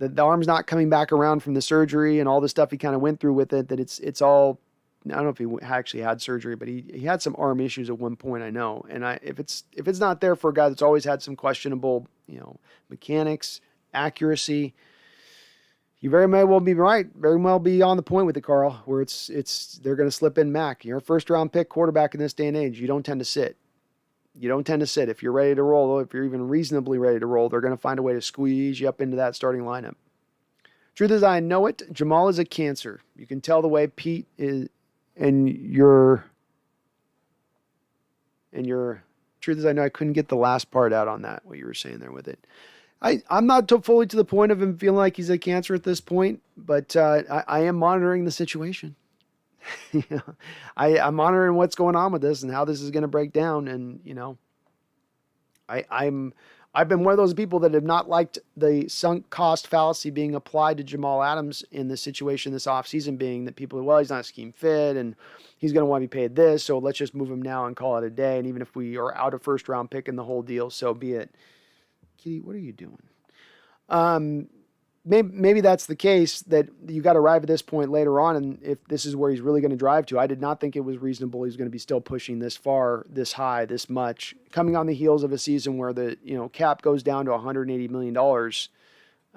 [SPEAKER 1] The arm's not coming back around from the surgery and all the stuff he kind of went through with it, that it's all, I don't know if he actually had surgery, but he had some arm issues at one point, I know. And if it's not there for a guy that's always had some questionable, mechanics, accuracy, you very well be right, very well be on the point with it, Carl, where they're going to slip in Mac. You're a first round pick quarterback in this day and age. You don't tend to sit. If you're ready to roll, if you're even reasonably ready to roll, they're going to find a way to squeeze you up into that starting lineup. Truth is, I know it. Jamal is a cancer. You can tell the way Pete is, and your truth is, I know I couldn't get the last part out on that, what you were saying there with it. I'm not fully to the point of him feeling like he's a cancer at this point, but I am monitoring the situation. I'm monitoring what's going on with this and how this is going to break down. And, I've been one of those people that have not liked the sunk cost fallacy being applied to Jamal Adams in this situation this offseason, being that people are, he's not a scheme fit and he's going to want to be paid this. So let's just move him now and call it a day. And even if we are out of first round pick in the whole deal, so be it. Kitty, what are you doing? Maybe that's the case, that you got to arrive at this point later on, and if this is where he's really going to drive to. I did not think it was reasonable he's going to be still pushing this far, this high, this much, coming on the heels of a season where the cap goes down to $180 million.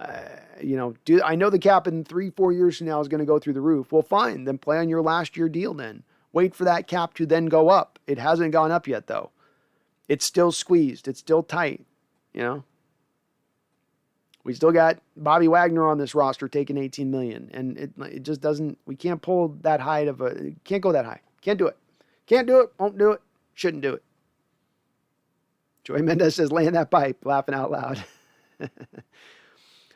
[SPEAKER 1] I know the cap in 3-4 years from now is going to go through the roof. Well, fine. Then play on your last year deal then. Wait for that cap to then go up. It hasn't gone up yet, though. It's still squeezed. It's still tight, We still got Bobby Wagner on this roster taking $18 million, and it just doesn't. We can't pull that high can't go that high. Can't do it. Can't do it. Won't do it. Shouldn't do it. Joey Mendez says, "Laying that pipe," laughing out loud.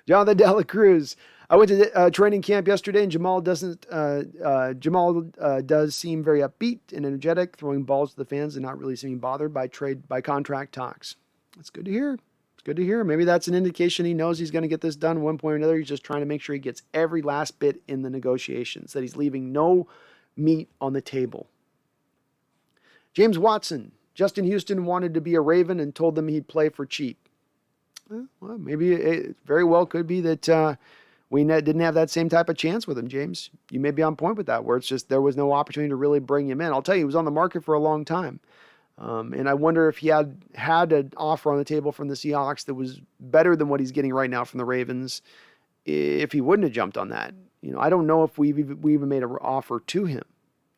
[SPEAKER 1] Jonathan Dela Cruz. I went to training camp yesterday, and Jamal does seem very upbeat and energetic, throwing balls to the fans and not really seeming bothered by contract talks. That's good to hear. Good to hear. Maybe that's an indication he knows he's going to get this done at one point or another. He's just trying to make sure he gets every last bit in the negotiations, that he's leaving no meat on the table. James Watson. Justin Houston wanted to be a Raven and told them he'd play for cheap. Well, maybe it very well could be that we didn't have that same type of chance with him, James. You may be on point with that, where it's just there was no opportunity to really bring him in. I'll tell you, he was on the market for a long time. And I wonder if he had an offer on the table from the Seahawks that was better than what he's getting right now from the Ravens, if he wouldn't have jumped on that. I don't know if we even made an offer to him.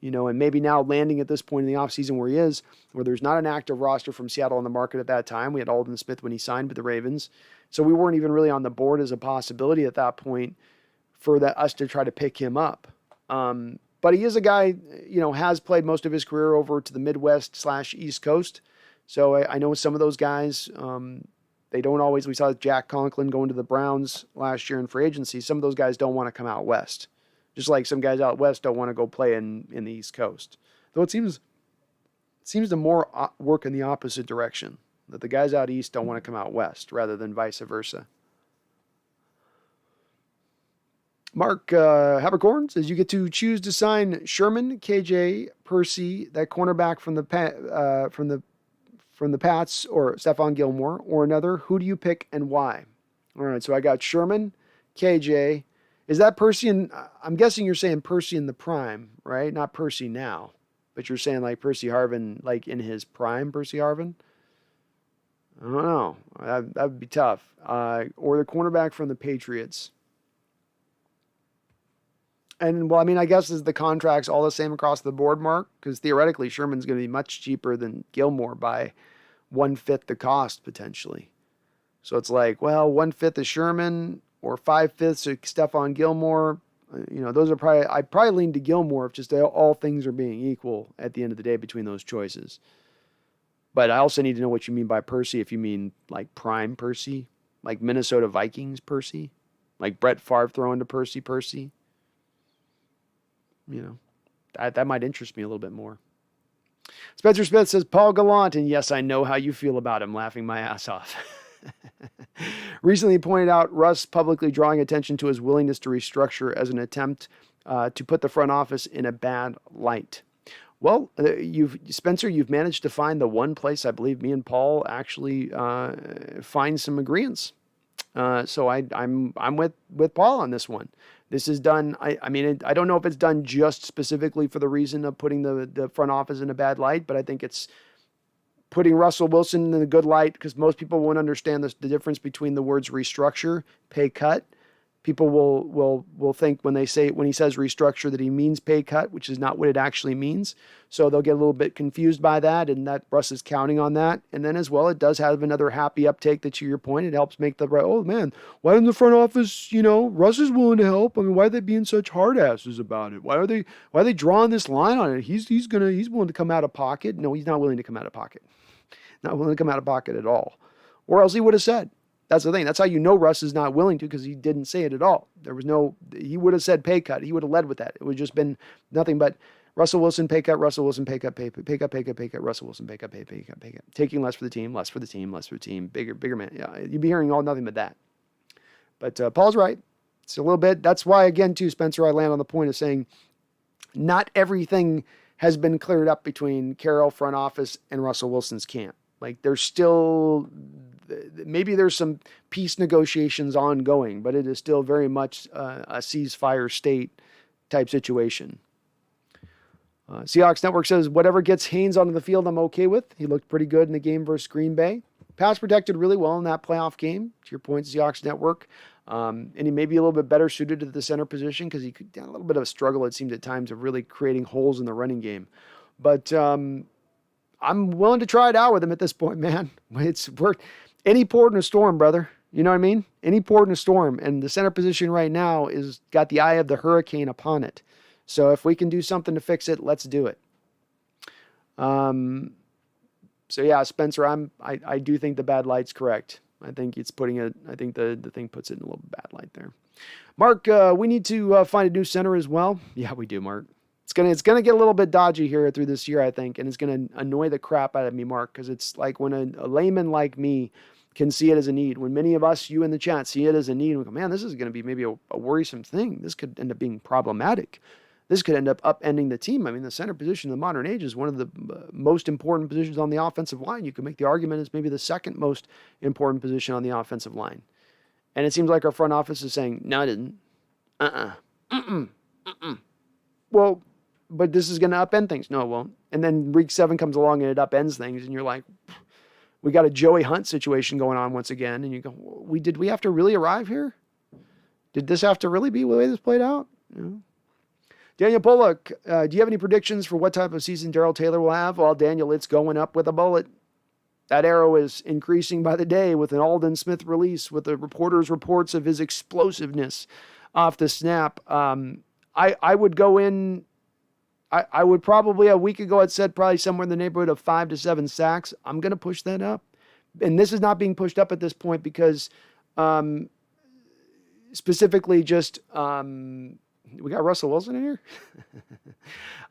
[SPEAKER 1] And maybe now landing at this point in the offseason where he is, where there's not an active roster from Seattle on the market at that time. We had Aldon Smith when he signed with the Ravens. So we weren't even really on the board as a possibility at that point for us to try to pick him up. But he is a guy, has played most of his career over to the Midwest/East Coast. So I know some of those guys, they don't always, we saw Jack Conklin going to the Browns last year in free agency. Some of those guys don't want to come out west. Just like some guys out west don't want to go play in the East Coast. Though it seems to more work in the opposite direction, that the guys out east don't want to come out west rather than vice versa. Mark Habercorn says you get to choose to sign Sherman, KJ, Percy, that cornerback from the Pats, or Stephon Gilmore, or another. Who do you pick and why? All right, so I got Sherman, KJ. Is that Percy? And I'm guessing you're saying Percy in the prime, right? Not Percy now, but you're saying like Percy Harvin, like in his prime, Percy Harvin. I don't know. That would be tough. Or the cornerback from the Patriots. And, well, I mean, I guess is the contracts all the same across the board, Mark? Because theoretically, Sherman's going to be much cheaper than Gilmore by 1/5 the cost, potentially. So it's like, well, 1/5 of Sherman or 5/5 of Stephon Gilmore. Those are I'd probably lean to Gilmore if just all things are being equal at the end of the day between those choices. But I also need to know what you mean by Percy, if you mean like prime Percy, like Minnesota Vikings Percy, like Brett Favre throwing to Percy. That might interest me a little bit more. Spencer Smith says, Paul Gallant, and yes, I know how you feel about him, laughing my ass off. Recently pointed out Russ publicly drawing attention to his willingness to restructure as an attempt to put the front office in a bad light. Well, Spencer, you've managed to find the one place I believe me and Paul actually find some agreements. So I'm with Paul on this one. This is done. I mean, I don't know if it's done just specifically for the reason of putting the front office in a bad light, but I think it's putting Russell Wilson in a good light, because most people won't understand the difference between the words restructure, pay cut. People will think when he says restructure that he means pay cut, which is not what it actually means. So they'll get a little bit confused by that, and that Russ is counting on that. And then as well, it does have another happy uptake that, to your point, it helps make oh man, why in the front office, Russ is willing to help. I mean, why are they being such hard asses about it? Why are they drawing this line on it? He's willing to come out of pocket. No, he's not willing to come out of pocket. Not willing to come out of pocket at all. Or else he would have said. That's the thing. That's how you know Russ is not willing to, because he didn't say it at all. He would have said pay cut. He would have led with that. It would have just been nothing but Russell Wilson, pay cut, Russell Wilson, pay cut, pay cut, Russell Wilson, pay cut, pay cut. Taking less for the team, bigger man. Yeah, you'd be hearing nothing but that. But Paul's right. It's a little bit. That's why, again, too, Spencer, I land on the point of saying not everything has been cleared up between Carroll front office and Russell Wilson's camp. Like, there's still, maybe there's some peace negotiations ongoing, but it is still very much a ceasefire state type situation. Seahawks Network says, whatever gets Haynes onto the field, I'm okay with. He looked pretty good in the game versus Green Bay. pass protected really well in that playoff game. To your point, Seahawks network. And he may be a little bit better suited to the center position because he could have a little bit of a struggle, it seemed at times, of really creating holes in the running game. But I'm willing to try it out with him at this point, man. It's worth any port in a storm, brother. You know what I mean? Any port in a storm. And the center position right now is got the eye of the hurricane upon it. So if we can do something to fix it, let's do it. So yeah, Spencer, I do think the bad light's correct. I think it's I think the thing puts it in a little bad light there. Mark, we need to find a new center as well. Yeah, we do, Mark. It's gonna get a little bit dodgy here through this year, I think, and it's gonna annoy the crap out of me, Mark, because it's like when a layman like me can see it as a need. When many of us, you in the chat, see it as a need, we go, man, this is gonna be maybe a worrisome thing. This could end up being problematic. This could end up upending the team. I mean, the center position in the modern age is one of the most important positions on the offensive line. You could make the argument it's maybe the second most important position on the offensive line. And it seems like our front office is saying, no, it isn't. Well, but this is going to upend things. No, it won't. And then week 7 comes along and it upends things. And you're like, we got a Joey Hunt situation going on once again. And you go, did we have to really arrive here? Did this have to really be the way this played out? No. Daniel Pollock, do you have any predictions for what type of season Darrell Taylor will have? Well, Daniel, it's going up with a bullet. That arrow is increasing by the day with an Aldon Smith release, with the reporters' reports of his explosiveness off the snap. I would go in, I would probably, a week ago, I'd said probably somewhere in the neighborhood of 5 to 7 sacks. I'm going to push that up. And this is not being pushed up at this point because specifically just... we got Russell Wilson in here.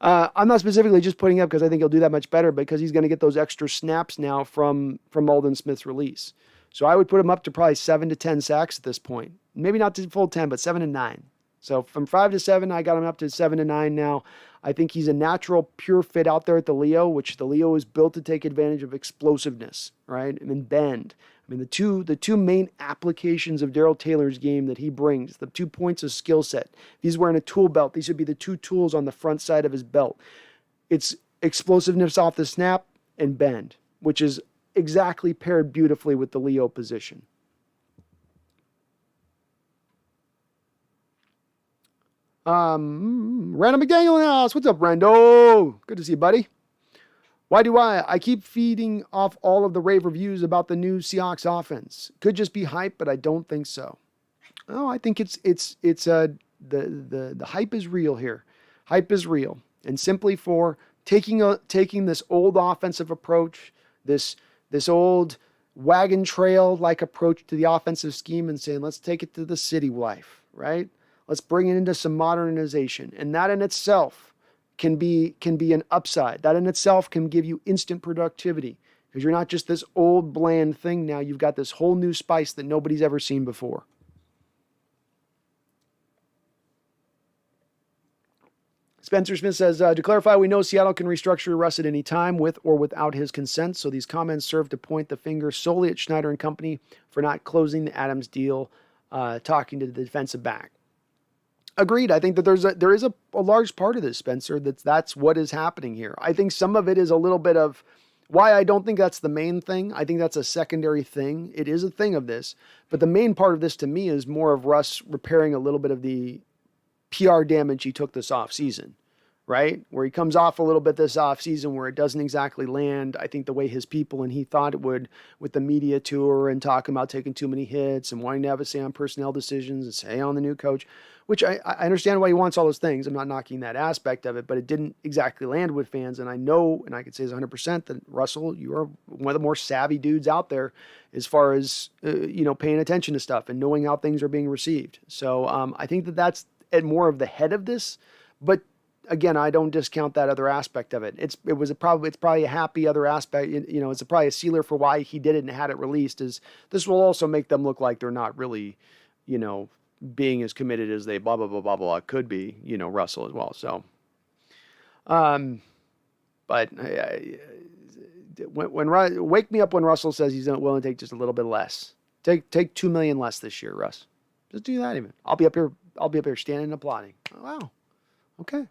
[SPEAKER 1] I'm not specifically just putting up because I think he'll do that much better, because he's going to get those extra snaps now from Aldon Smith's release. So I would put him up to probably 7 to 10 sacks at this point. Maybe not to full 10, but 7 to 9. So from 5 to 7, I got him up to 7 to 9 now. I think he's a natural, pure fit out there at the Leo, which the Leo is built to take advantage of explosiveness, right? And then bend. I mean, the two main applications of Darrell Taylor's game that he brings, the 2 points of skill set. If he's wearing a tool belt, these would be the 2 tools on the front side of his belt. It's explosiveness off the snap and bend, which is exactly paired beautifully with the Leo position. Randall McDaniel in the house. What's up, Rando? Good to see you, buddy. Why do I keep feeding off all of the rave reviews about the new Seahawks offense? Could just be hype, but I don't think so. Oh, I think it's the hype is real here. Hype is real, and simply for taking this old offensive approach, this old wagon trail like approach to the offensive scheme, and saying, let's take it to the city life, right? Let's bring it into some modernization, and that in itself can be an upside. That in itself can give you instant productivity, because you're not just this old bland thing now. You've got this whole new spice that nobody's ever seen before. Spencer Smith says, to clarify, we know Seattle can restructure Russ at any time with or without his consent, so these comments serve to point the finger solely at Schneider and company for not closing the Adams deal, talking to the defensive back. Agreed. I think that there is a large part of this, Spencer, that's what is happening here. I think some of it is a little bit of why I don't think that's the main thing. I think that's a secondary thing. It is a thing of this, but the main part of this to me is more of Russ repairing a little bit of the PR damage he took this offseason, right? Where he comes off a little bit this offseason where it doesn't exactly land, I think, the way his people and he thought it would, with the media tour and talking about taking too many hits and wanting to have a say on personnel decisions and say on the new coach, which I understand why he wants all those things. I'm not knocking that aspect of it, but it didn't exactly land with fans. And I know, and I could say 100% that Russell, you are one of the more savvy dudes out there as far as, paying attention to stuff and knowing how things are being received. So I think that that's at more of the head of this, but again, I don't discount that other aspect of it. It's probably a happy other aspect. It's probably a sealer for why he did it and had it released. Is this will also make them look like they're not really, being as committed as they blah blah blah blah blah could be. Russell as well. So, but when wake me up when Russell says he's not willing to take just a little bit less. Take $2 million less this year, Russ. Just do that even. I'll be up here standing and applauding. Oh, wow. Okay.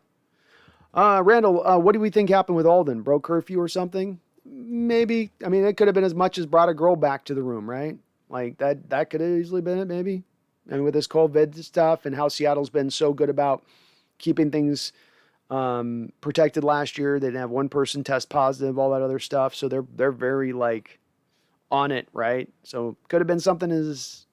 [SPEAKER 1] Randall, what do we think happened with Aldon? Broke curfew or something? maybe. I mean, it could have been as much as brought a girl back to the room, right? Like that could have easily been it, maybe. And with this COVID stuff and how Seattle's been so good about keeping things protected last year, they didn't have one person test positive, all that other stuff. So they're very like on it, right? So could have been something as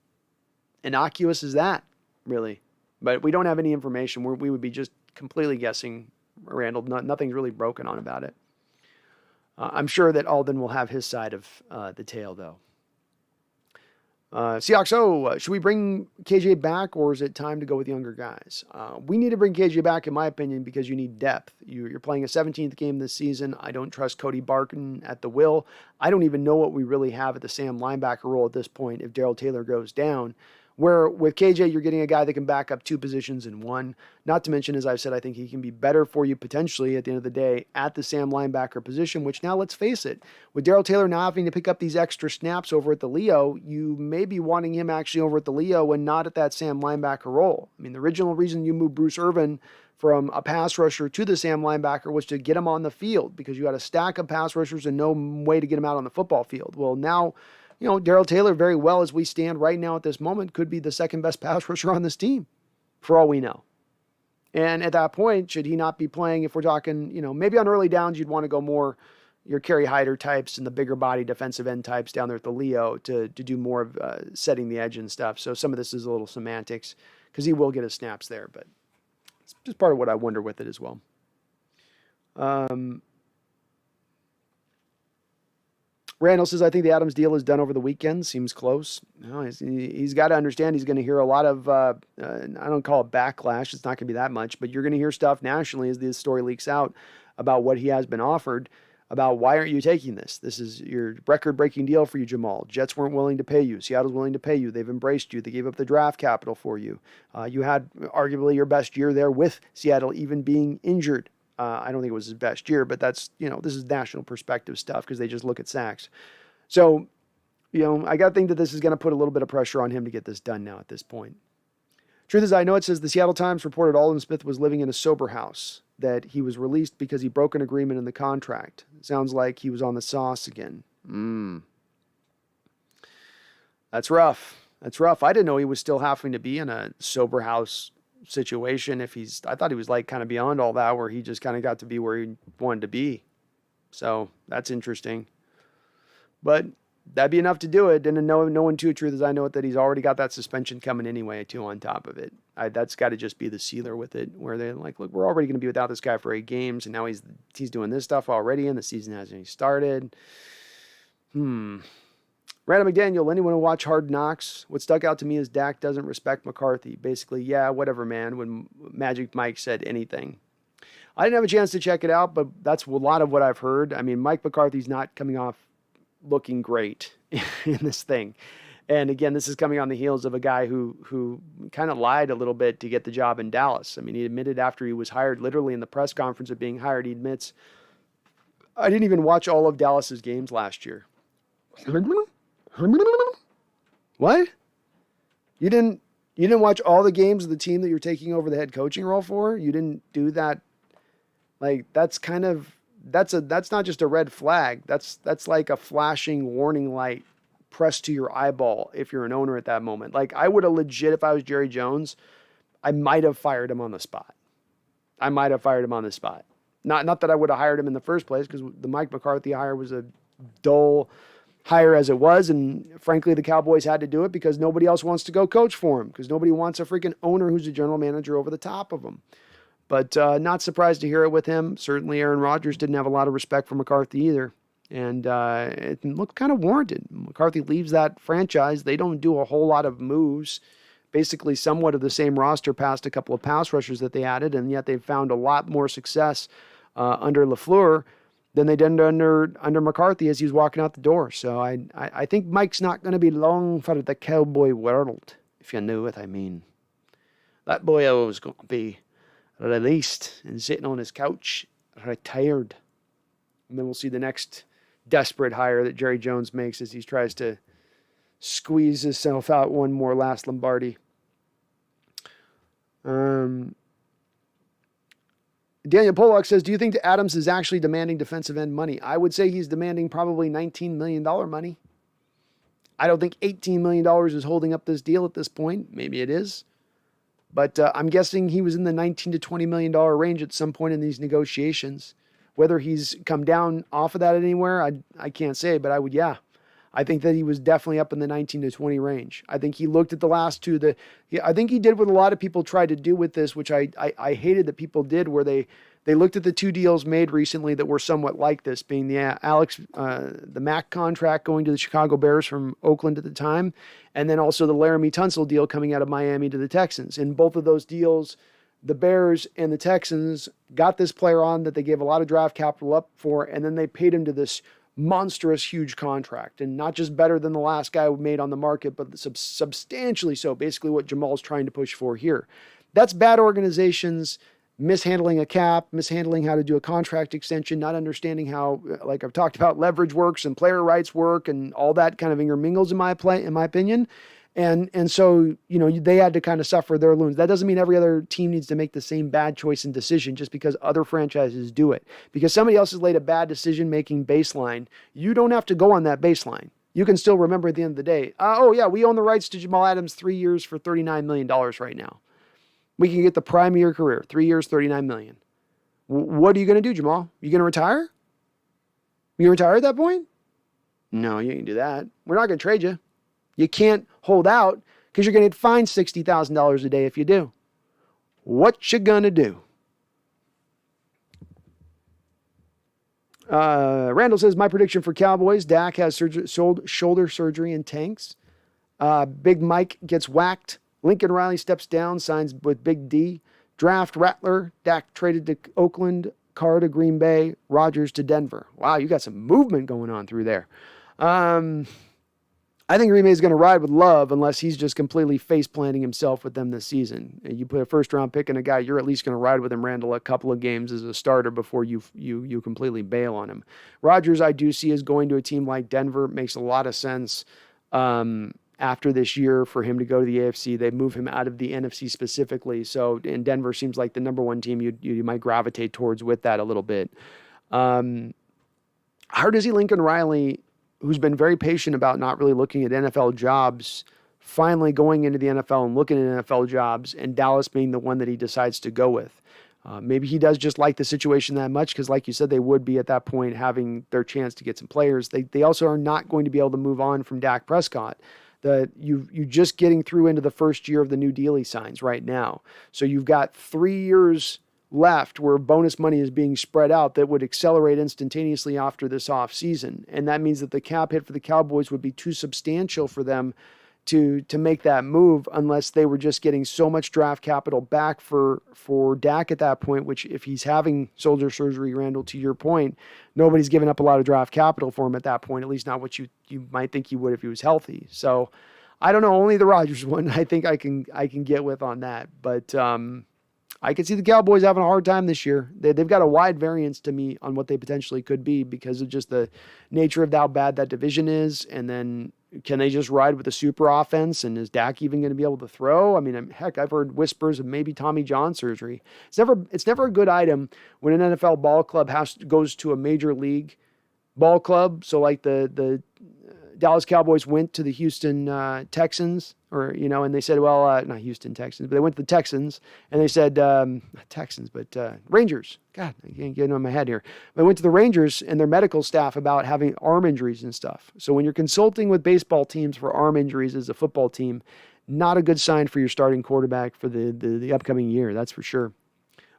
[SPEAKER 1] innocuous as that, really. But we don't have any information. We would be just completely guessing, Randall. Nothing's really broken on about it. I'm sure that Aldon will have his side of the tale, though. Seahawks, should we bring KJ back, or is it time to go with younger guys? We need to bring KJ back, in my opinion, because you need depth. You're playing a 17th game this season. I don't trust Cody Barkin at the will. I don't even know what we really have at the Sam linebacker role at this point if Darrell Taylor goes down. Where with KJ, you're getting a guy that can back up two positions in one. Not to mention, as I've said, I think he can be better for you potentially at the end of the day at the Sam linebacker position, which now, let's face it, with Darrell Taylor now having to pick up these extra snaps over at the Leo, you may be wanting him actually over at the Leo and not at that Sam linebacker role. I mean, the original reason you moved Bruce Irvin from a pass rusher to the Sam linebacker was to get him on the field because you had a stack of pass rushers and no way to get him out on the football field. Well, now, Darrell Taylor, very well as we stand right now at this moment, could be the second best pass rusher on this team, for all we know. And at that point, should he not be playing, if we're talking, maybe on early downs, you'd want to go more your Kerry Hyder types and the bigger body defensive end types down there at the Leo to do more of setting the edge and stuff. So some of this is a little semantics because he will get his snaps there, but it's just part of what I wonder with it as well. Randall says, I think the Adams deal is done over the weekend. Seems close. He's got to understand he's going to hear a lot of, I don't call it backlash. It's not going to be that much, but you're going to hear stuff nationally as this story leaks out about what he has been offered, about why aren't you taking this? This is your record-breaking deal for you, Jamal. Jets weren't willing to pay you. Seattle's willing to pay you. They've embraced you. They gave up the draft capital for you. You had arguably your best year there with Seattle even being injured. I don't think it was his best year, but that's, this is national perspective stuff because they just look at sacks. So, I got to think that this is going to put a little bit of pressure on him to get this done now at this point. Truth is, I know it says the Seattle Times reported Aldon Smith was living in a sober house, that he was released because he broke an agreement in the contract. Sounds like he was on the sauce again. That's rough. That's rough. I didn't know he was still having to be in a sober house situation. I thought he was like kind of beyond all that, where he just kind of got to be where he wanted to be. So that's interesting. But that'd be enough to do it. And no one too, truth is I know it, that he's already got that suspension coming anyway too on top of it. That's got to just be the sealer with it, where they're like, look, we're already going to be without this guy for 8 games, and now he's doing this stuff already, and the season hasn't even started. Randall McDaniel, anyone who watch Hard Knocks? What stuck out to me is Dak doesn't respect McCarthy. Basically, yeah, whatever, man, when Magic Mike said anything. I didn't have a chance to check it out, but that's a lot of what I've heard. I mean, Mike McCarthy's not coming off looking great in this thing. And again, this is coming on the heels of a guy who kind of lied a little bit to get the job in Dallas. I mean, he admitted after he was hired, literally in the press conference of being hired, he admits, I didn't even watch all of Dallas's games last year. What? You didn't watch all the games of the team that you're taking over the head coaching role for? You didn't do that? Like, that's not just a red flag. That's like a flashing warning light pressed to your eyeball if you're an owner at that moment. Like, I would have legit, if I was Jerry Jones, I might have fired him on the spot. Not that I would have hired him in the first place, because the Mike McCarthy hire was a dull hire as it was, and frankly, the Cowboys had to do it because nobody else wants to go coach for him, because nobody wants a freaking owner who's a general manager over the top of him. But not surprised to hear it with him. Certainly Aaron Rodgers didn't have a lot of respect for McCarthy either, and it looked kind of warranted. McCarthy leaves that franchise. They don't do a whole lot of moves, basically somewhat of the same roster past a couple of pass rushers that they added, and yet they've found a lot more success under LaFleur than they did under McCarthy as he's walking out the door. So I think Mike's not going to be long for the cowboy world, if you know what I mean. That boy was going to be released and sitting on his couch, retired. And then we'll see the next desperate hire that Jerry Jones makes as he tries to squeeze himself out one more last Lombardi. Daniel Pollock says, do you think that Adams is actually demanding defensive end money? I would say he's demanding probably $19 million money. I don't think $18 million is holding up this deal at this point. Maybe it is. But I'm guessing he was in the $19 to $20 million range at some point in these negotiations. Whether he's come down off of that anywhere, I can't say, but I think that he was definitely up in the 19 to 20 range. I think he looked at the last two. I think he did what a lot of people tried to do with this, which I hated that people did, where they looked at the two deals made recently that were somewhat like this, being the Mack contract going to the Chicago Bears from Oakland at the time, and then also the Laramie Tunsil deal coming out of Miami to the Texans. In both of those deals, the Bears and the Texans got this player on that they gave a lot of draft capital up for, and then they paid him to this monstrous, huge contract, and not just better than the last guy made on the market, but substantially so. Basically what Jamal's trying to push for here. That's bad organizations mishandling a cap, mishandling how to do a contract extension, not understanding how, like I've talked about, leverage works and player rights work and all that kind of intermingles in my opinion. And so, they had to kind of suffer their wounds. That doesn't mean every other team needs to make the same bad choice and decision just because other franchises do it. Because somebody else has laid a bad decision-making baseline, you don't have to go on that baseline. You can still remember at the end of the day, we own the rights to Jamal Adams 3 years for $39 million right now. We can get the prime of your career, 3 years, $39 million. What are you going to do, Jamal? You going to retire? You going to retire at that point? No, you ain't do that. We're not going to trade you. You can't hold out because you're going to get fined $60,000 a day if you do. What you going to do? Randall says, my prediction for Cowboys, Dak has shoulder surgery and tanks. Big Mike gets whacked. Lincoln Riley steps down, signs with Big D. Draft Rattler, Dak traded to Oakland, Carr to Green Bay, Rodgers to Denver. Wow, you got some movement going on through there. I think Green Bay is going to ride with Love unless he's just completely face-planting himself with them this season. You put a first-round pick in a guy, you're at least going to ride with him, Randall, a couple of games as a starter before you completely bail on him. Rodgers, I do see, is going to a team like Denver. It makes a lot of sense after this year for him to go to the AFC. They move him out of the NFC specifically. So, and Denver seems like the number one team you might gravitate towards with that a little bit. How does he Lincoln Riley, who's been very patient about not really looking at NFL jobs, finally going into the NFL and looking at NFL jobs, and Dallas being the one that he decides to go with? Maybe he does just like the situation that much because, like you said, they would be at that point having their chance to get some players. They also are not going to be able to move on from Dak Prescott. You just getting through into the first year of the new deal he signs right now. So you've got 3 years left where bonus money is being spread out that would accelerate instantaneously after this offseason. And that means that the cap hit for the Cowboys would be too substantial for them to make that move unless they were just getting so much draft capital back for Dak at that point, which if he's having shoulder surgery, Randall, to your point, nobody's giving up a lot of draft capital for him at that point, at least not what you might think he would if he was healthy. So I don't know, only the Rodgers one I think I can get with on that. But I could see the Cowboys having a hard time this year. They've got a wide variance to me on what they potentially could be because of just the nature of how bad that division is. And then can they just ride with the super offense? And is Dak even going to be able to throw? I mean, heck, I've heard whispers of maybe Tommy John surgery. It's never a good item when an NFL ball club goes to a major league ball club. So like the Dallas Cowboys went to the Houston Texans, and they said, not Houston Texans, but they went to the Texans, and they said, not Texans, but Rangers. God, I can't get it in my head here. They went to the Rangers and their medical staff about having arm injuries and stuff. So when you're consulting with baseball teams for arm injuries as a football team, not a good sign for your starting quarterback for the upcoming year, that's for sure.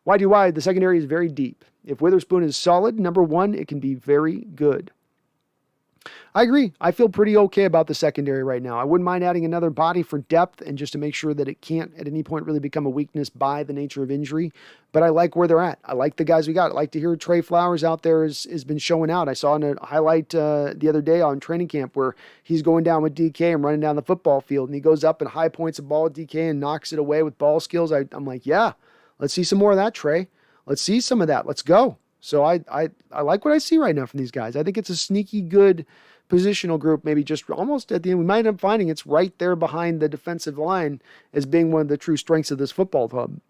[SPEAKER 1] Why? The secondary is very deep. If Witherspoon is solid, number one, it can be very good. I agree. I feel pretty okay about the secondary right now. I wouldn't mind adding another body for depth and just to make sure that it can't at any point really become a weakness by the nature of injury. But I like where they're at. I like the guys we got. I like to hear Trey Flowers out there has been showing out. I saw in a highlight the other day on training camp where he's going down with DK and running down the football field, and he goes up and high points a ball at DK and knocks it away with ball skills. I'm like, yeah, let's see some more of that, Trey. Let's see some of that. Let's go. So I like what I see right now from these guys. I think it's a sneaky good positional group, maybe just almost at the end. We might end up finding it's right there behind the defensive line as being one of the true strengths of this football club.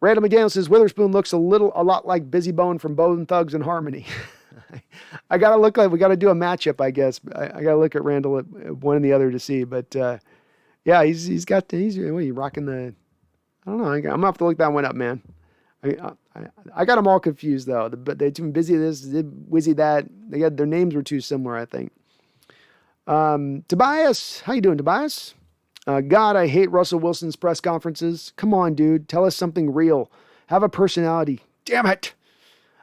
[SPEAKER 1] Randall McDaniel says Witherspoon looks a lot like Busy Bone from Bone Thugs and Harmony. we got to do a matchup, I guess. I got to look at Randall at one and the other to see. But yeah, he's rocking the. I don't know. I'm gonna have to look that one up, man. I got them all confused though. But they're too busy this, Wizzy that. They got their names were too similar, I think. Tobias, how you doing, Tobias? God, I hate Russell Wilson's press conferences. Come on, dude. Tell us something real. Have a personality. Damn it.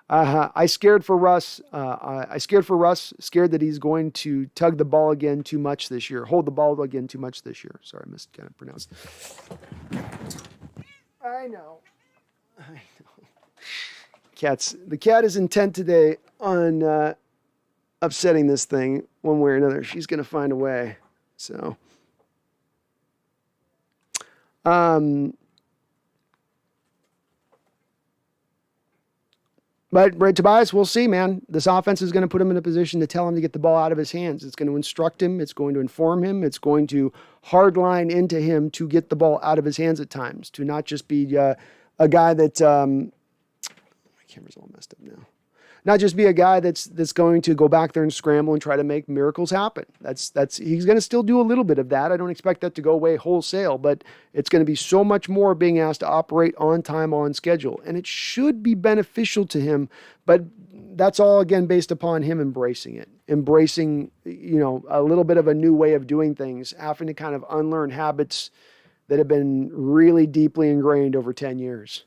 [SPEAKER 1] I scared for Russ. Scared that he's going to tug the ball again too much this year. Hold the ball again too much this year. Sorry, I mispronounced. I know. The cat is intent today on upsetting this thing one way or another. She's going to find a way. So, but Tobias, we'll see, man. This offense is going to put him in a position to tell him to get the ball out of his hands. It's going to instruct him. It's going to inform him. It's going to hardline into him to get the ball out of his hands at times, to not just be a guy that my camera's all messed up now. Not just be a guy that's going to go back there and scramble and try to make miracles happen. He's going to still do a little bit of that. I don't expect that to go away wholesale, but it's going to be so much more being asked to operate on time, on schedule. And it should be beneficial to him, but that's all again based upon him embracing it. Embracing, a little bit of a new way of doing things, having to kind of unlearn habits that have been really deeply ingrained over 10 years.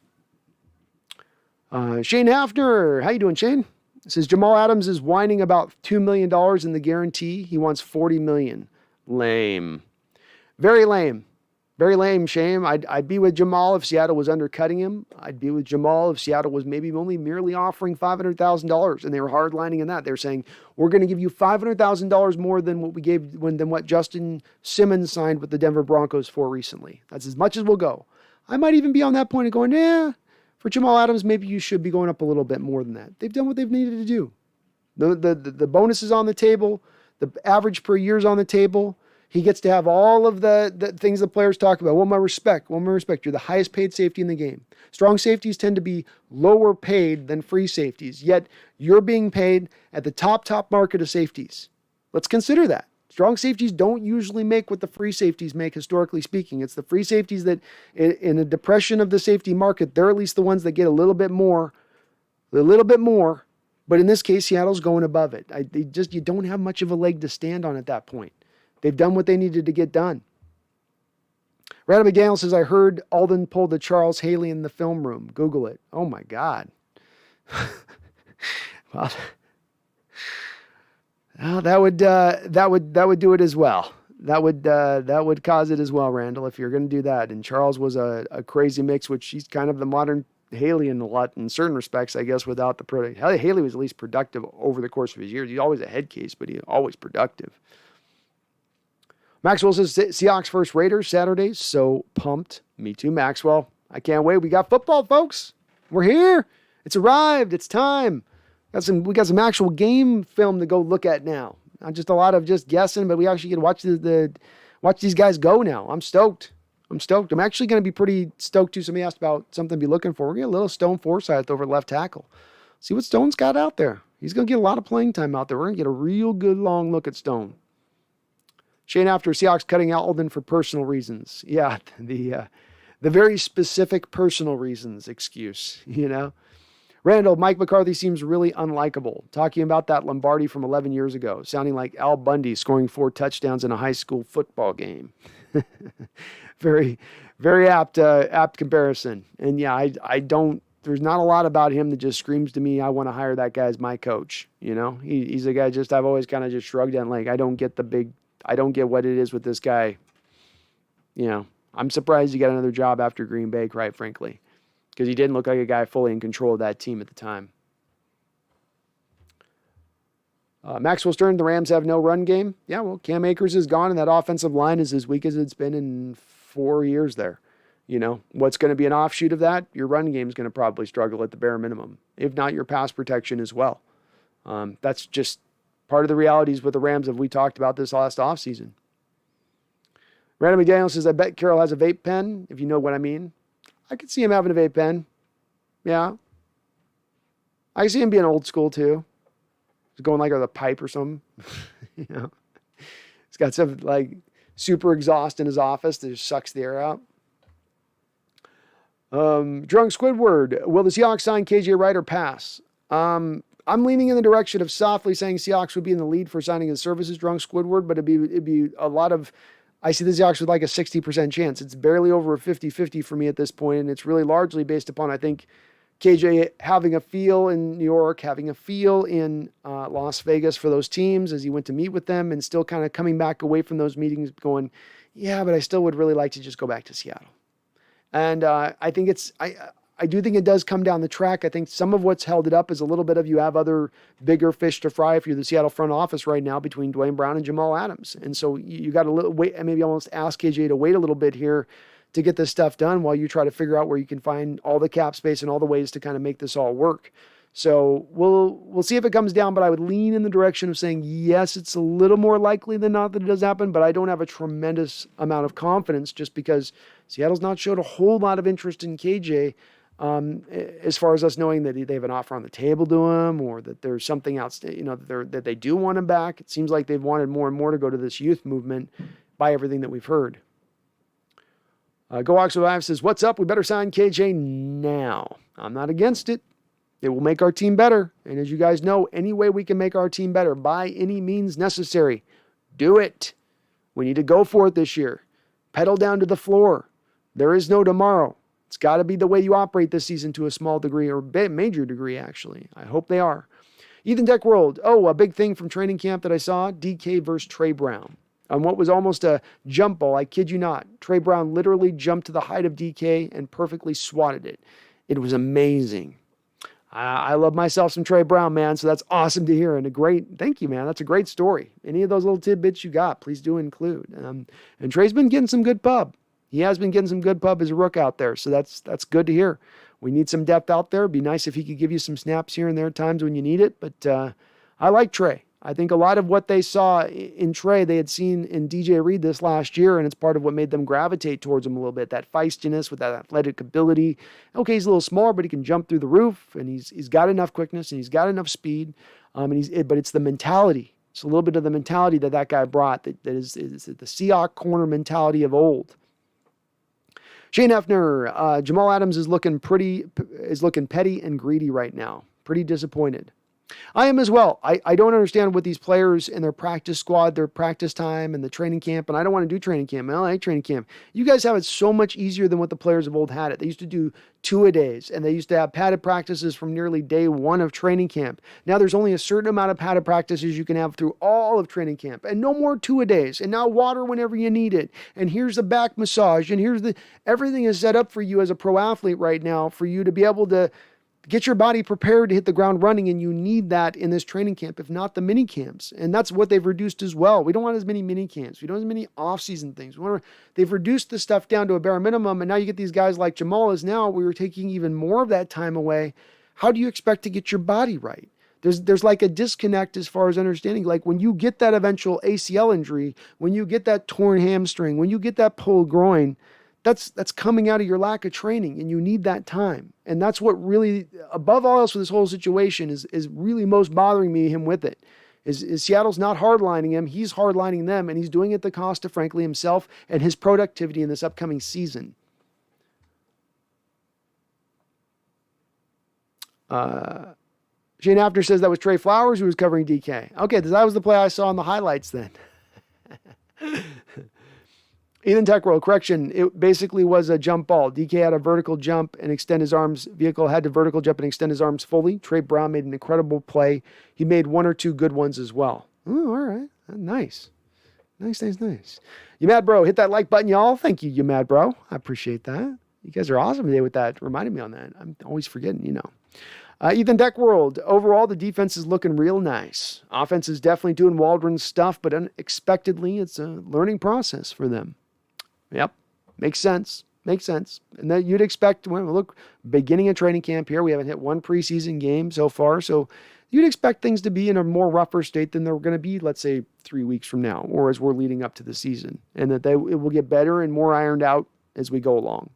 [SPEAKER 1] Shane Hafner, how you doing, Shane? It says Jamal Adams is whining about $2 million in the guarantee. He wants $40 million. Lame. Very lame. Very lame, Shane. I'd be with Jamal if Seattle was undercutting him. I'd be with Jamal if Seattle was maybe only merely offering $500,000, and they were hardlining in that. They were saying, we're going to give you $500,000 more than what we gave than what Justin Simmons signed with the Denver Broncos for recently. That's as much as we'll go. I might even be on that point of going, for Jamal Adams, maybe you should be going up a little bit more than that. They've done what they've needed to do. The bonus is on the table. The average per year is on the table. He gets to have all of the things the players talk about. One more respect. You're the highest paid safety in the game. Strong safeties tend to be lower paid than free safeties, yet you're being paid at the top market of safeties. Let's consider that. Strong safeties don't usually make what the free safeties make, historically speaking. It's the free safeties that, in a depression of the safety market, they're at least the ones that get a little bit more. But in this case, Seattle's going above it. You don't have much of a leg to stand on at that point. They've done what they needed to get done. Randall McDaniel says, I heard Aldon pulled the Charles Haley in the film room. Google it. Oh my God. Well, that would do it as well. That would cause it as well, Randall, if you're going to do that. And Charles was a crazy mix, which he's kind of the modern Haley in certain respects, I guess, without the product. Haley was at least productive over the course of his years. He's always a head case, but he's always productive. Maxwell says Seahawks versus Raiders Saturday. So pumped. Me too, Maxwell. I can't wait. We got football, folks. We're here. It's arrived. It's time. We got some actual game film to go look at now. Not just a lot of just guessing, but we actually get to watch these guys go now. I'm stoked. I'm actually going to be pretty stoked too. Somebody asked about something to be looking for. We're going to get a little Stone Forsythe over left tackle. See what Stone's got out there. He's going to get a lot of playing time out there. We're going to get a real good long look at Stone. Shane after Seahawks cutting out Aldon for personal reasons. Yeah, the very specific personal reasons excuse, Randall, Mike McCarthy seems really unlikable. Talking about that Lombardi from 11 years ago, sounding like Al Bundy scoring 4 touchdowns in a high school football game. Very, very apt comparison. And yeah, there's not a lot about him that just screams to me, I want to hire that guy as my coach. He's a guy I've always kind of just shrugged at, like, I don't get what it is with this guy. I'm surprised he got another job after Green Bay, quite frankly, because he didn't look like a guy fully in control of that team at the time. Maxwell Stern, the Rams have no run game. Yeah, well, Cam Akers is gone, and that offensive line is as weak as it's been in 4 years there. What's going to be an offshoot of that? Your run game is going to probably struggle at the bare minimum, if not your pass protection as well. That's just part of the realities with the Rams that we talked about this last offseason. Randall McDaniel says, I bet Carroll has a vape pen, if you know what I mean. I could see him having a vape pen. Yeah. I can see him being old school too. He's going like with a pipe or something. You know, he's got some like super exhaust in his office that just sucks the air out. Drunk Squidward, will the Seahawks sign KJ Wright or pass? I'm leaning in the direction of softly saying Seahawks would be in the lead for signing his services, Drunk Squidward, but it'd be a lot of, I see the Seahawks with like a 60% chance. It's barely over a 50-50 for me at this point, and it's really largely based upon, I think, KJ having a feel in New York, having a feel in Las Vegas for those teams as he went to meet with them, and still kind of coming back away from those meetings going, yeah, but I still would really like to just go back to Seattle. And I think I do think it does come down the track. I think some of what's held it up is a little bit of you have other bigger fish to fry if you're the Seattle front office right now between Duane Brown and Jamal Adams. And so you got to wait and maybe almost ask KJ to wait a little bit here to get this stuff done while you try to figure out where you can find all the cap space and all the ways to kind of make this all work. So we'll see if it comes down, but I would lean in the direction of saying, yes, it's a little more likely than not that it does happen, but I don't have a tremendous amount of confidence just because Seattle's not showed a whole lot of interest in KJ as far as us knowing that they have an offer on the table to him or that there's something else, that they do want him back. It seems like they've wanted more and more to go to this youth movement by everything that we've heard. Go Oxford Live says, what's up? We better sign KJ now. I'm not against it. It will make our team better. And as you guys know, any way we can make our team better by any means necessary, do it. We need to go for it this year. Pedal down to the floor. There is no tomorrow. It's got to be the way you operate this season to a small degree or major degree, actually. I hope they are. Ethan Tech World. Oh, a big thing from training camp that I saw, DK versus Trey Brown. On what was almost a jump ball, I kid you not. Trey Brown literally jumped to the height of DK and perfectly swatted it. It was amazing. I love myself some Trey Brown, man, so that's awesome to hear. And thank you, man. That's a great story. Any of those little tidbits you got, please do include. And Trey's been getting some good pub. He has been getting some good pub as a rook out there, so that's good to hear. We need some depth out there. It'd be nice if he could give you some snaps here and there at times when you need it, but I like Trey. I think a lot of what they saw in Trey, they had seen in DJ Reed this last year, and it's part of what made them gravitate towards him a little bit, that feistiness with that athletic ability. Okay, he's a little smaller, but he can jump through the roof, and he's got enough quickness, and he's got enough speed, but it's the mentality. It's a little bit of the mentality that guy brought that is the Seahawk corner mentality of old. Shane Effner, Jamal Adams is looking petty and greedy right now. Pretty disappointed. I am as well. I don't understand what these players and their practice squad, their practice time and the training camp, and I don't want to do training camp. I like training camp. You guys have it so much easier than what the players of old had it. They used to do 2-a-days, and they used to have padded practices from nearly day one of training camp. Now there's only a certain amount of padded practices you can have through all of training camp, and no more 2-a-days, and now water whenever you need it, and here's the back massage, and everything is set up for you as a pro athlete right now for you to be able to get your body prepared to hit the ground running, and you need that in this training camp, if not the mini camps. And that's what they've reduced as well. We don't want as many mini camps. We don't want as many off-season things. They've reduced the stuff down to a bare minimum, and now you get these guys like Jamal is now, we were taking even more of that time away. How do you expect to get your body right? There's like a disconnect as far as understanding. Like when you get that eventual ACL injury, when you get that torn hamstring, when you get that pulled groin, that's coming out of your lack of training, and you need that time. And that's what really, above all else with this whole situation, is really most bothering me, him with it. Is Seattle's not hardlining him, he's hardlining them, and he's doing it at the cost of, frankly, himself and his productivity in this upcoming season. Shane After says that was Trey Flowers who was covering DK. Okay, that was the play I saw in the highlights then. Ethan Techrow, correction, it basically was a jump ball. DK had a vertical jump and extend his arms. Vehicle had to vertical jump and extend his arms fully. Trey Brown made an incredible play. He made one or two good ones as well. Oh, all right. Nice. Nice. You mad bro, hit that like button, y'all. Thank you, mad bro. I appreciate that. You guys are awesome today with that. Reminding me on that. I'm always forgetting, Ethan Deck World, overall, the defense is looking real nice. Offense is definitely doing Waldron's stuff, but unexpectedly, it's a learning process for them. Yep. Makes sense. And then you'd expect, look, beginning of training camp here, we haven't hit one preseason game so far. So you'd expect things to be in a more rougher state than they're going to be, let's say, 3 weeks from now, or as we're leading up to the season. And that it will get better and more ironed out as we go along.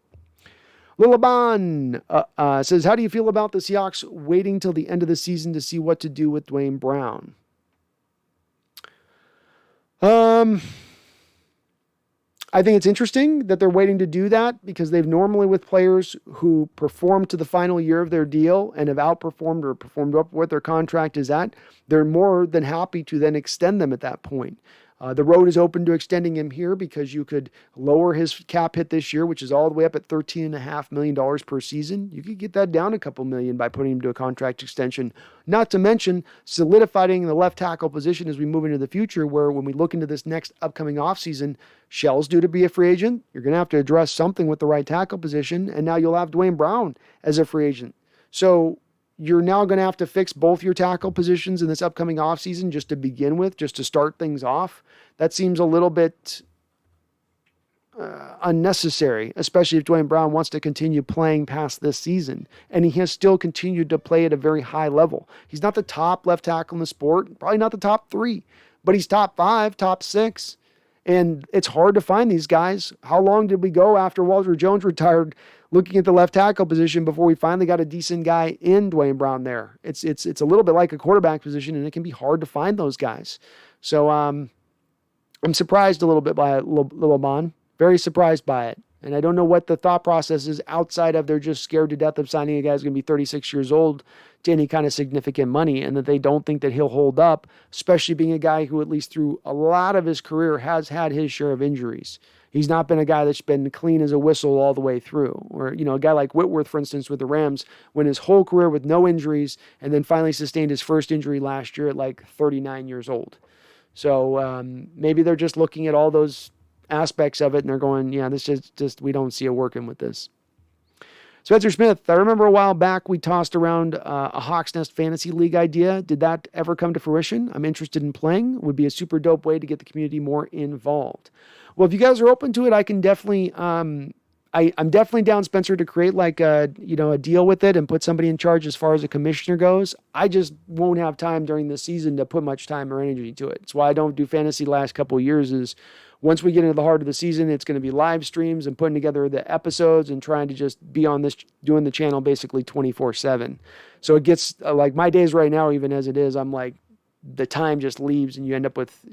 [SPEAKER 1] Lilaban says, how do you feel about the Seahawks waiting till the end of the season to see what to do with Duane Brown? I think it's interesting that they're waiting to do that because they've normally, with players who perform to the final year of their deal and have outperformed or performed up what their contract is at, they're more than happy to then extend them at that point. The road is open to extending him here because you could lower his cap hit this year, which is all the way up at $13.5 million per season. You could get that down a couple million by putting him to a contract extension. Not to mention solidifying the left tackle position as we move into the future, where when we look into this next upcoming offseason, Shell's due to be a free agent. You're going to have to address something with the right tackle position, and now you'll have Duane Brown as a free agent. So you're now going to have to fix both your tackle positions in this upcoming offseason just to begin with, just to start things off. That seems a little bit unnecessary, especially if Duane Brown wants to continue playing past this season. And he has still continued to play at a very high level. He's not the top left tackle in the sport, probably not the top 3, but he's top 5, top 6. And it's hard to find these guys. How long did we go after Walter Jones retired looking at the left tackle position before we finally got a decent guy in Duane Brown there? It's a little bit like a quarterback position, and it can be hard to find those guys. So I'm surprised a little bit by it, Little Mon. Very surprised by it. And I don't know what the thought process is outside of they're just scared to death of signing a guy who's going to be 36 years old to any kind of significant money, and that they don't think that he'll hold up, especially being a guy who at least through a lot of his career has had his share of injuries. He's not been a guy that's been clean as a whistle all the way through. Or, a guy like Whitworth, for instance, with the Rams, went his whole career with no injuries and then finally sustained his first injury last year at like 39 years old. So maybe they're just looking at all those aspects of it and they're going, yeah, this is just we don't see it working with this. Spencer Smith, I remember a while back we tossed around a Hawks Nest Fantasy League idea. Did that ever come to fruition? I'm interested in playing. It would be a super dope way to get the community more involved. Well, if you guys are open to it, I can definitely, I'm definitely down, Spencer, to create like a deal with it and put somebody in charge as far as a commissioner goes. I just won't have time during the season to put much time or energy to it. It's why I don't do fantasy the last couple of years is once we get into the heart of the season, it's going to be live streams and putting together the episodes and trying to just be on this, doing the channel basically 24/7. So it gets like my days right now, even as it is, I'm like, the time just leaves and you end up with,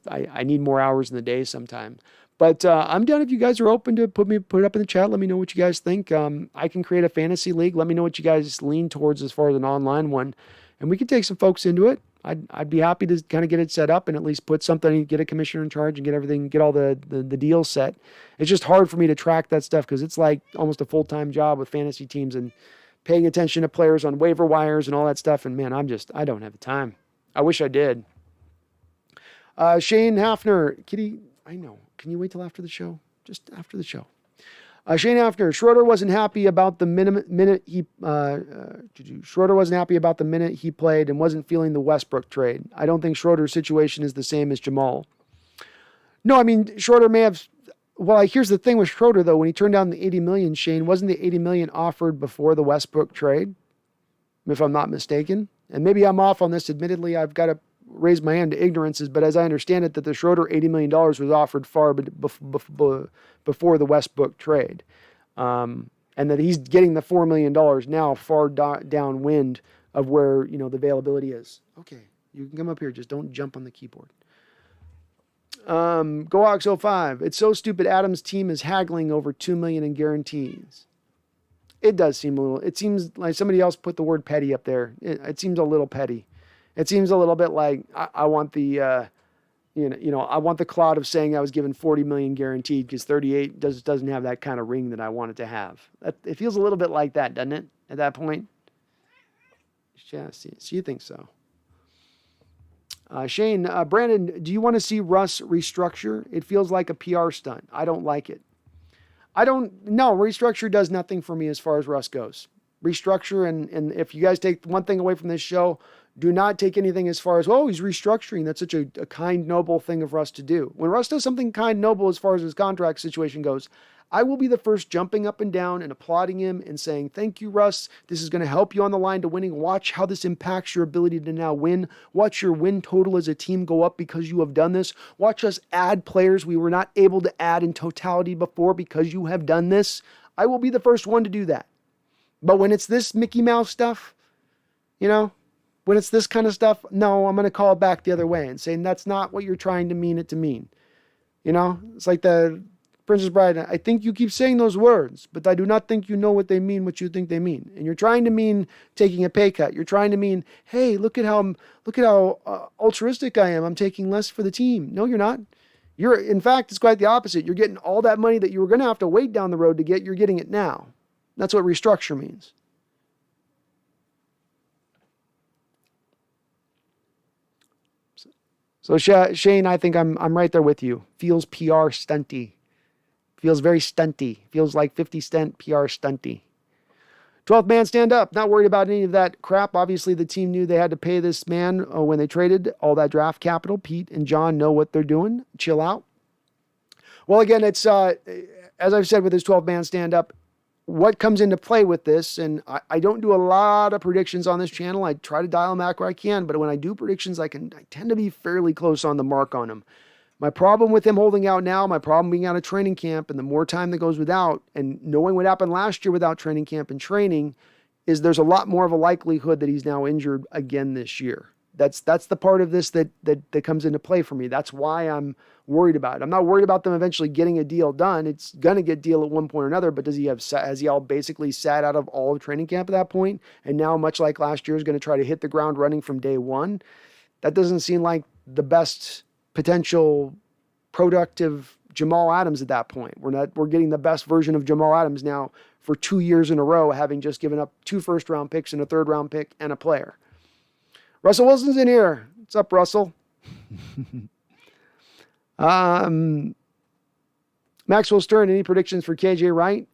[SPEAKER 1] I need more hours in the day sometimes. But I'm down if you guys are open to put it up in the chat. Let me know what you guys think. I can create a fantasy league. Let me know what you guys lean towards as far as an online one. And we can take some folks into it. I'd be happy to kind of get it set up and at least put something, get a commissioner in charge and get everything, get all the deals set. It's just hard for me to track that stuff because it's like almost a full-time job with fantasy teams and paying attention to players on waiver wires and all that stuff. And man, I don't have the time. I wish I did. Shane Hafner, Kitty, I know. Can you wait till after the show? Just after the show. Shane Hafner, Schroeder wasn't happy about the minute he played and wasn't feeling the Westbrook trade. I don't think Schroeder's situation is the same as Jamal. No, I mean, Schroeder may have. Well, here's the thing with Schroeder though. When he turned down the $80 million, Shane, wasn't the $80 million offered before the Westbrook trade? If I'm not mistaken. And maybe I'm off on this. Admittedly, I've got to raise my hand to ignorances, but as I understand it, that the Schroeder $80 million was offered far before the Westbrook trade. And that he's getting the $4 million now far downwind of where, the availability is. Okay, you can come up here. Just don't jump on the keyboard. GoHawks05. It's so stupid Adams' team is haggling over $2 million in guarantees. It does seem it seems like somebody else put the word petty up there. It seems a little petty. It seems a little bit like I want the, I want the clout of saying I was given $40 million guaranteed because 38 doesn't have that kind of ring that I want it to have. It feels a little bit like that, doesn't it? At that point. Yeah, so you think so. Shane, Brandon, do you want to see Russ restructure? It feels like a PR stunt. I don't like it. Restructure does nothing for me as far as Russ goes. Restructure, and if you guys take one thing away from this show, do not take anything as far as, he's restructuring. That's such a kind, noble thing of Russ to do. When Russ does something kind, noble as far as his contract situation goes, I will be the first jumping up and down and applauding him and saying, thank you, Russ. This is going to help you on the line to winning. Watch how this impacts your ability to now win. Watch your win total as a team go up because you have done this. Watch us add players we were not able to add in totality before because you have done this. I will be the first one to do that. But when it's this Mickey Mouse stuff, when it's this kind of stuff, no, I'm going to call it back the other way and say, that's not what you're trying to mean it to mean. It's like the Princess Bride. I think you keep saying those words, but I do not think you know what they mean, what you think they mean. And you're trying to mean taking a pay cut. You're trying to mean, hey, look at how altruistic I am. I'm taking less for the team. No, you're not. In fact, it's quite the opposite. You're getting all that money that you were going to have to wait down the road to get. You're getting it now. That's what restructure means. So Shane, I think I'm right there with you. Feels PR stunty. Feels very stunty. Feels like 50 Cent PR stunty. 12th man stand up. Not worried about any of that crap. Obviously, the team knew they had to pay this man when they traded all that draft capital. Pete and John know what they're doing. Chill out. Well, again, it's as I've said with this 12th man stand up, what comes into play with this, and I don't do a lot of predictions on this channel. I try to dial them back where I can, but when I do predictions, I tend to be fairly close on the mark on them. My problem with him holding out now, my problem being out of training camp, and the more time that goes without, and knowing what happened last year without training camp and training, is there's a lot more of a likelihood that he's now injured again this year. That's the part of this that comes into play for me. That's why I'm worried about it. I'm not worried about them eventually getting a deal done. It's going to get deal at one point or another, but has he all basically sat out of all of training camp at that point? And now, much like last year, is going to try to hit the ground running from day one? That doesn't seem like the best potential productive Jamal Adams at that point. We're getting the best version of Jamal Adams now for 2 years in a row, having just given up 2 first-round picks and a third-round pick and a player. Russell Wilson's in here. What's up, Russell? Maxwell Stern, any predictions for KJ Wright?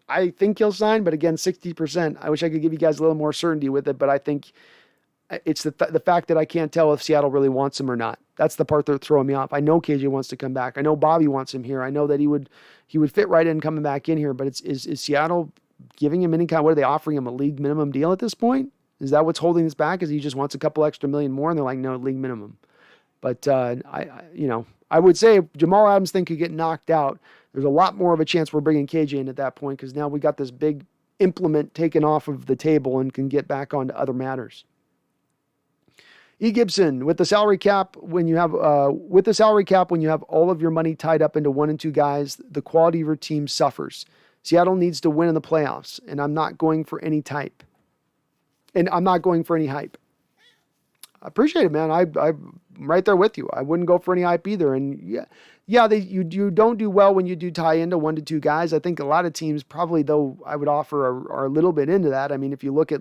[SPEAKER 1] I think he'll sign, but again, 60%. I wish I could give you guys a little more certainty with it, but I think it's the fact that I can't tell if Seattle really wants him or not. That's the part that's throwing me off. I know KJ wants to come back. I know Bobby wants him here. I know that he would fit right in coming back in here, but is Seattle giving him any kind? What are they offering him, a league minimum deal at this point? Is that what's holding this back? Is he just wants a couple extra million more, and they're like, no, league minimum. But I would say if Jamal Adams thing could get knocked out, there's a lot more of a chance we're bringing KJ in at that point, because now we got this big implement taken off of the table and can get back onto other matters. E. Gibson, with the salary cap, when you have all of your money tied up into 1 and 2 guys, the quality of your team suffers. Seattle needs to win in the playoffs, and I'm not going for any hype. I appreciate it, man. I'm right there with you. I wouldn't go for any hype either. And you don't do well when you do tie into 1 to 2 guys. I think a lot of teams probably, though, I would offer are a little bit into that. I mean, if you look at,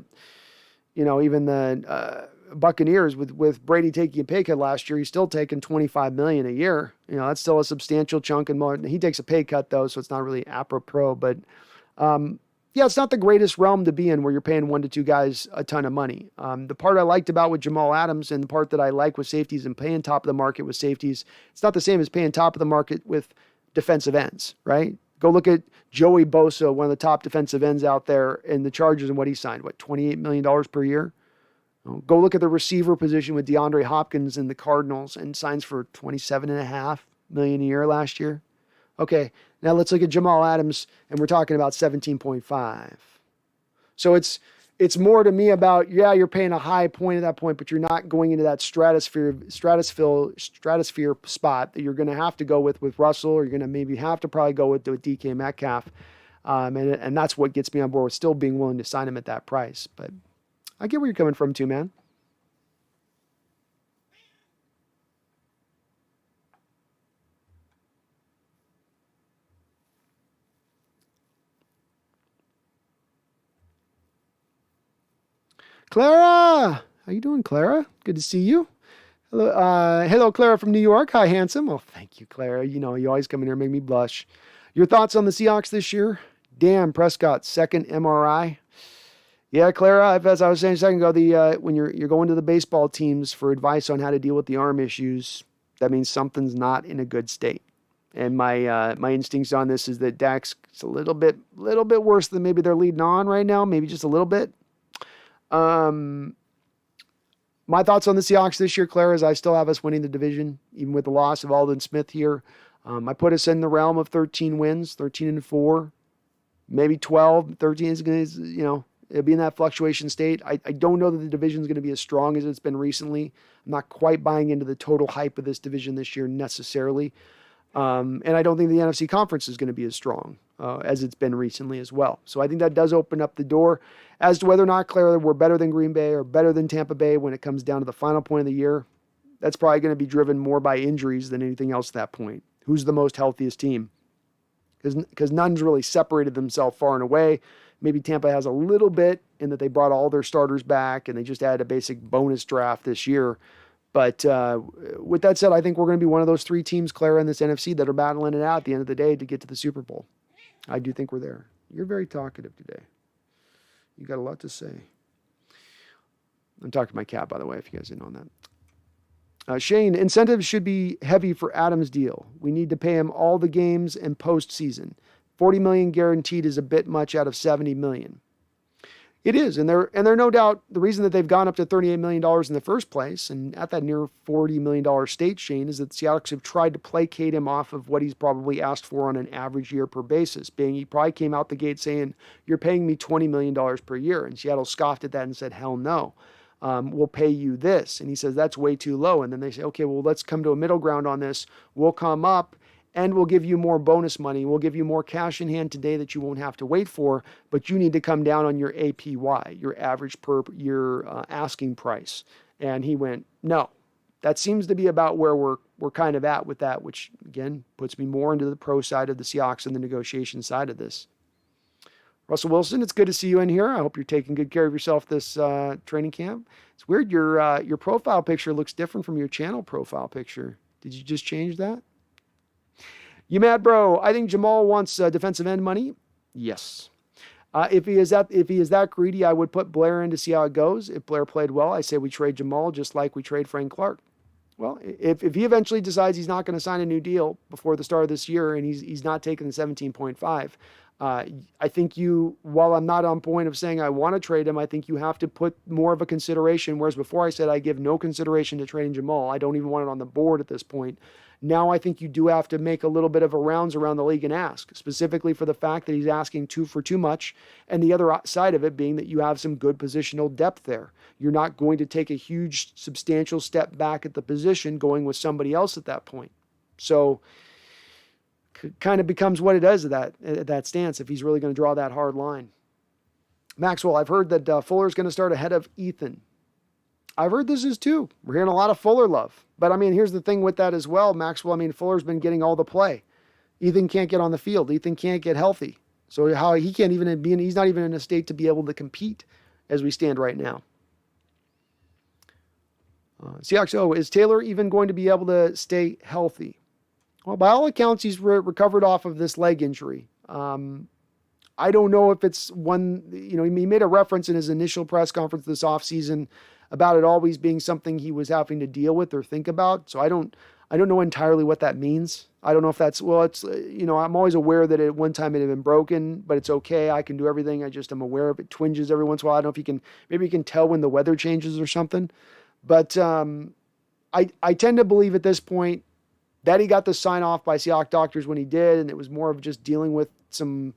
[SPEAKER 1] even the Buccaneers with Brady taking a pay cut last year, he's still taking $25 million a year. That's still a substantial chunk. And more. He takes a pay cut though, so it's not really apropos. But it's not the greatest realm to be in where you're paying 1 to 2 guys a ton of money. The part I liked about with Jamal Adams, and the part that I like with safeties and paying top of the market with safeties, it's not the same as paying top of the market with defensive ends, right? Go look at Joey Bosa, one of the top defensive ends out there in the Chargers, and what he signed, $28 million per year? Go look at the receiver position with DeAndre Hopkins in the Cardinals, and signs for $27.5 million a year last year. Okay, now let's look at Jamal Adams, and we're talking about 17.5. So it's more to me about, you're paying a high point at that point, but you're not going into that stratosphere spot that you're going to have to go with Russell, or you're going to maybe have to probably go with DK Metcalf. And that's what gets me on board with still being willing to sign him at that price. But I get where you're coming from too, man. Clara! How you doing, Clara? Good to see you. Hello, Clara from New York. Hi, handsome. Well, thank you, Clara. You always come in here and make me blush. Your thoughts on the Seahawks this year? Damn, Prescott, second MRI. Yeah, Clara, as I was saying a second ago, when you're going to the baseball teams for advice on how to deal with the arm issues, that means something's not in a good state. And my instincts on this is that Dak's a little bit worse than maybe they're leading on right now, maybe just a little bit. My thoughts on the Seahawks this year, Clara, is I still have us winning the division, even with the loss of Aldon Smith here. I put us in the realm of 13 wins, 13-4, maybe 12. 13 is going to, it'll be in that fluctuation state. I don't know that the division is going to be as strong as it's been recently. I'm not quite buying into the total hype of this division this year necessarily. And I don't think the NFC conference is going to be as strong as it's been recently as well. So I think that does open up the door as to whether or not, Claire, we're better than Green Bay or better than Tampa Bay when it comes down to the final point of the year. That's probably going to be driven more by injuries than anything else at that point. Who's the most healthiest team? Because none's really separated themselves far and away. Maybe Tampa has a little bit in that they brought all their starters back and they just added a basic bonus draft this year. But with that said, I think we're going to be one of those three teams, Clara, in this NFC that are battling it out at the end of the day to get to the Super Bowl. I do think we're there. You're very talkative today. You got a lot to say. I'm talking to my cat, by the way, if you guys didn't know that. Shane, incentives should be heavy for Adams' deal. We need to pay him all the games and postseason. $40 million guaranteed is a bit much out of $70 million. It is, and they're no doubt the reason that they've gone up to $38 million in the first place, and at that near $40 million state, Shane, is that the Seahawks have tried to placate him off of what he's probably asked for on an average year per basis, being he probably came out the gate saying, "You're paying me $20 million per year," and Seattle scoffed at that and said, "Hell no. We'll pay you this." And he says, "That's way too low." And then they say, "Okay, well, let's come to a middle ground on this. We'll come up and we'll give you more bonus money. We'll give you more cash in hand today that you won't have to wait for, but you need to come down on your APY, your average per year asking price." And he went, "No." That seems to be about where we're kind of at with that, which again puts me more into the pro side of the Seahawks and the negotiation side of this. Russell Wilson, it's good to see you in here. I hope you're taking good care of yourself this training camp. It's weird, your profile picture looks different from your channel profile picture. Did you just change that? You mad, bro? I think Jamal wants defensive end money. Yes. If he is that greedy, I would put Blair in to see how it goes. If Blair played well, I say we trade Jamal just like we trade Frank Clark. Well, if he eventually decides he's not going to sign a new deal before the start of this year and he's not taking the 17.5, I think while I'm not on point of saying I want to trade him, I think you have to put more of a consideration. Whereas before I said I give no consideration to trading Jamal, I don't even want it on the board at this point. Now I think you do have to make a little bit of a rounds around the league and ask, specifically for the fact that he's asking for too much, and the other side of it being that you have some good positional depth there. You're not going to take a huge, substantial step back at the position going with somebody else at that point. So kind of becomes what it is at that stance if he's really going to draw that hard line. Maxwell, I've heard that Fuller's going to start ahead of Ethan. I've heard this is too. We're hearing a lot of Fuller love. But, I mean, here's the thing with that as well, Maxwell. I mean, Fuller's been getting all the play. Ethan can't get on the field. Ethan can't get healthy. So how he can't even he's not even in a state to be able to compete as we stand right now. Seahawks, is Taylor even going to be able to stay healthy? Well, by all accounts, he's recovered off of this leg injury. I don't know if it's one, he made a reference in his initial press conference this offseason about it always being something he was having to deal with or think about. So I don't know entirely what that means. I don't know if that's, I'm always aware that at one time it had been broken, but it's okay. I can do everything. I just am aware of it. Twinges every once in a while. I don't know if maybe you can tell when the weather changes or something. But I tend to believe at this point that he got the sign off by Seahawks doctors when he did, and it was more of just dealing with some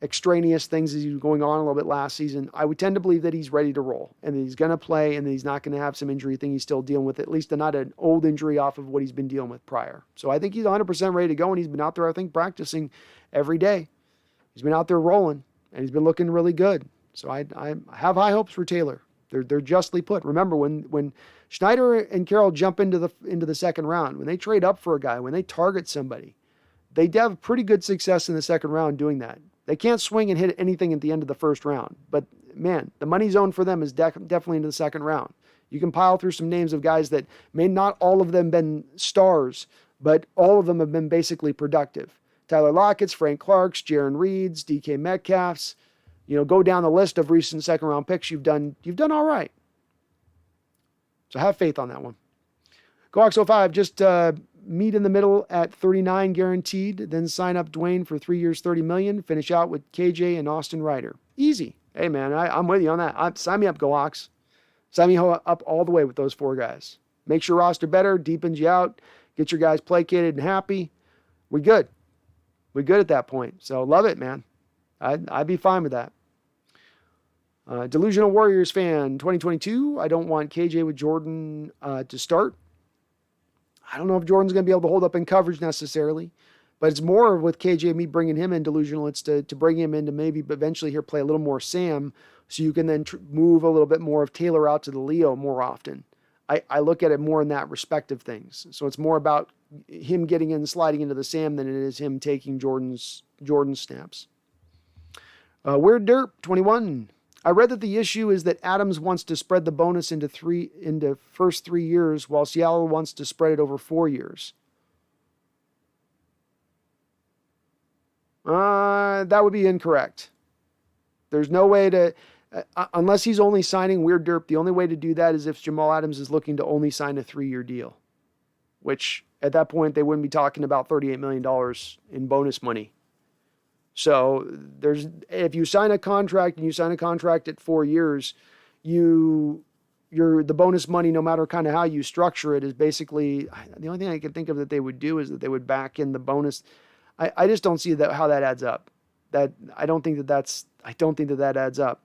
[SPEAKER 1] extraneous things as he was going on a little bit last season. I would tend to believe that he's ready to roll and that he's going to play and that he's not going to have some injury thing he's still dealing with, at least not an old injury off of what he's been dealing with prior. So I think he's 100% ready to go, and he's been out there, I think, practicing every day. He's been out there rolling, and he's been looking really good. So I have high hopes for Taylor. They're justly put. Remember, when Schneider and Carroll jump into the second round, when they trade up for a guy, when they target somebody, they have pretty good success in the second round doing that. They can't swing and hit anything at the end of the first round. But, man, the money zone for them is definitely into the second round. You can pile through some names of guys that may not all of them been stars, but all of them have been basically productive. Tyler Lockett's, Frank Clark's, Jaron Reed's, DK Metcalf's. Go down the list of recent second-round picks. You've done all right. So have faith on that one. Coax05, just meet in the middle at 39 guaranteed, then sign up Duane for 3 years, $30 million, finish out with KJ and Austin Ryder. Easy. Hey, man, I'm with you on that. Sign me up, Coax. Sign me up all the way with those four guys. Makes your roster better, deepens you out, get your guys placated and happy. we good. We good at that point. So love it, man. I'd be fine with that. Delusional Warriors fan, 2022. I don't want KJ with Jordan to start. I don't know if Jordan's going to be able to hold up in coverage necessarily, but it's more with KJ, me bringing him in delusional. It's to bring him in to maybe eventually here play a little more Sam, so you can then move a little bit more of Taylor out to the Leo more often. I look at it more in that respect of things. So it's more about him getting in and sliding into the Sam than it is him taking Jordan's snaps. Weird Derp, 21. I read that the issue is that Adams wants to spread the bonus into first 3 years, while Seattle wants to spread it over 4 years. That would be incorrect. There's no way to, unless he's only signing Weird Derp, the only way to do that is if Jamal Adams is looking to only sign a 3-year deal, which at that point they wouldn't be talking about $38 million in bonus money. So if you sign a contract and you sign a contract at 4 years, the bonus money, no matter kind of how you structure it, is basically the only thing I can think of that they would do is that they would back in the bonus. I just don't see how that adds up. I don't think that adds up.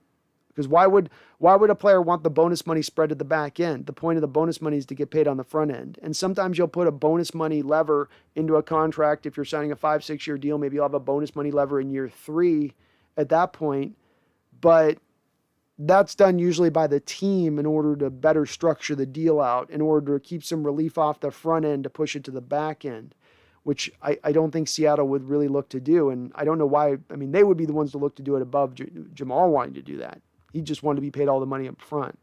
[SPEAKER 1] Because why would a player want the bonus money spread at the back end? The point of the bonus money is to get paid on the front end. And sometimes you'll put a bonus money lever into a contract. If you're signing a 5-6 year deal, maybe you'll have a bonus money lever in year 3 at that point. But that's done usually by the team in order to better structure the deal out, in order to keep some relief off the front end to push it to the back end, which I don't think Seattle would really look to do. And I don't know why. I mean, they would be the ones to look to do it above Jamal wanting to do that. He just wanted to be paid all the money up front.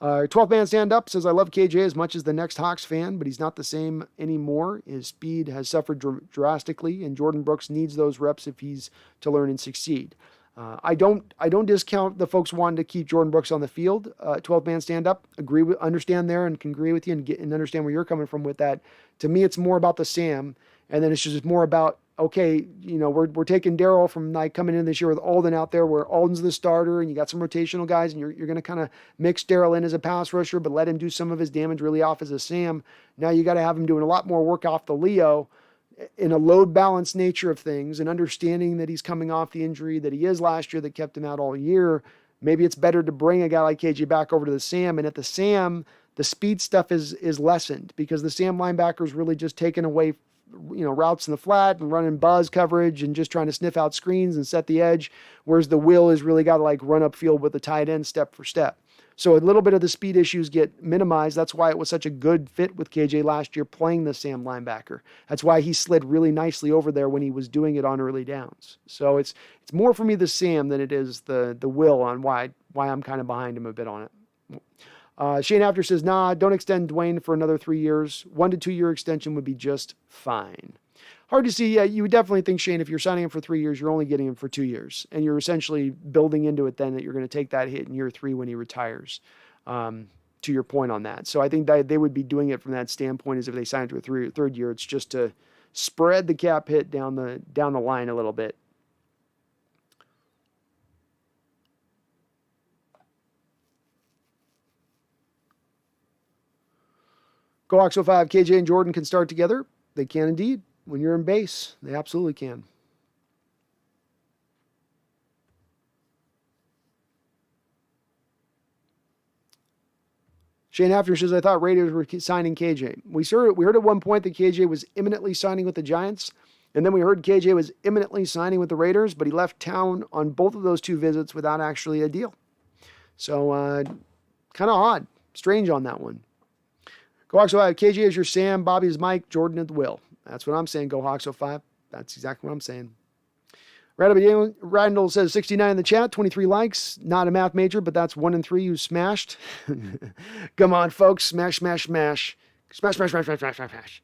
[SPEAKER 1] 12th man stand up says, I love KJ as much as the next Hawks fan, but he's not the same anymore. His speed has suffered drastically, and Jordan Brooks needs those reps if he's to learn and succeed. I don't discount the folks wanting to keep Jordan Brooks on the field. 12th man stand up, understand there, and can agree with you and understand where you're coming from with that. To me, it's more about the Sam, and then it's just more about, okay, we're taking Darryl from like coming in this year with Aldon out there, where Alden's the starter, and you got some rotational guys, and you're going to kind of mix Darryl in as a pass rusher, but let him do some of his damage really off as a Sam. Now you got to have him doing a lot more work off the Leo in a load balance nature of things, and understanding that he's coming off the injury that he is last year that kept him out all year. Maybe it's better to bring a guy like KJ back over to the Sam, and at the Sam, the speed stuff is lessened, because the Sam linebacker is really just taking away routes in the flat and running buzz coverage and just trying to sniff out screens and set the edge, whereas the Will has really got to like run up field with the tight end step for step. So a little bit of the speed issues get minimized. That's why it was such a good fit with KJ last year playing the Sam linebacker. That's why he slid really nicely over there when he was doing it on early downs. So it's more for me the Sam than it is the Will on why I'm kind of behind him a bit on it. Shane After says, nah, don't extend Duane for another 3 years. 1 to 2 year extension would be just fine. Hard to see. Yeah, you would definitely think, Shane, if you're signing him for 3 years, you're only getting him for 2 years. And you're essentially building into it then that you're going to take that hit in year 3 when he retires, to your point on that. So I think that they would be doing it from that standpoint, as if they signed to a third year. It's just to spread the cap hit down the line a little bit. Go Hawks 05, KJ and Jordan can start together. They can indeed. When you're in base, they absolutely can. Shane After says, I thought Raiders were signing KJ. We heard at one point that KJ was imminently signing with the Giants, and then we heard KJ was imminently signing with the Raiders, but he left town on both of those 2 visits without actually a deal. So, kind of odd. Strange on that one. Go Hawks 05, KJ is your Sam, Bobby is Mike, Jordan is Will. That's what I'm saying, Go Hawks 05. That's exactly what I'm saying. Randall says 69 in the chat, 23 likes. Not a math major, but that's 1 and 3 you smashed. Come on, folks. Smash, smash, smash. Smash, smash, smash, smash, smash, smash.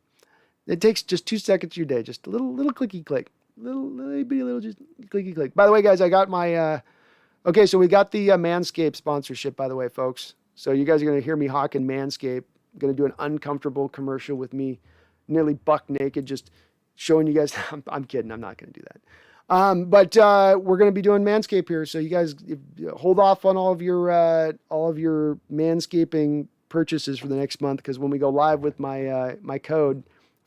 [SPEAKER 1] It takes just 2 seconds of your day. Just a little clicky click. Little just clicky click. By the way, guys, I got my... okay, so we got the Manscaped sponsorship, by the way, folks. So you guys are going to hear me hawking Manscaped. I'm going to do an uncomfortable commercial with me nearly buck naked, just showing you guys. I'm kidding. I'm not going to do that. But we're going to be doing Manscaped here. So you guys hold off on all of your manscaping purchases for the next month, because when we go live with my code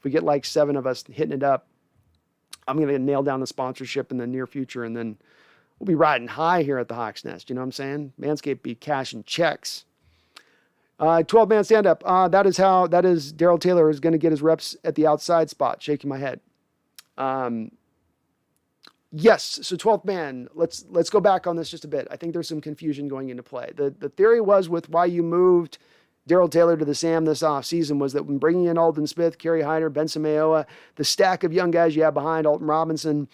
[SPEAKER 1] we get like 7 of us hitting it up, I'm going to nail down the sponsorship in the near future, and then we'll be riding high here at the Hawks Nest. You know what I'm saying? Manscaped be cashing checks. 12-man stand-up. That is Darrell Taylor is going to get his reps at the outside spot. Shaking my head. Yes, so 12th man, let's go back on this just a bit. I think there's some confusion going into play. The theory was with why you moved Darrell Taylor to the Sam this offseason was that when bringing in Aldon Smith, Kerry Hyder, Ben Samayoa, the stack of young guys you have behind, Alton Robinson,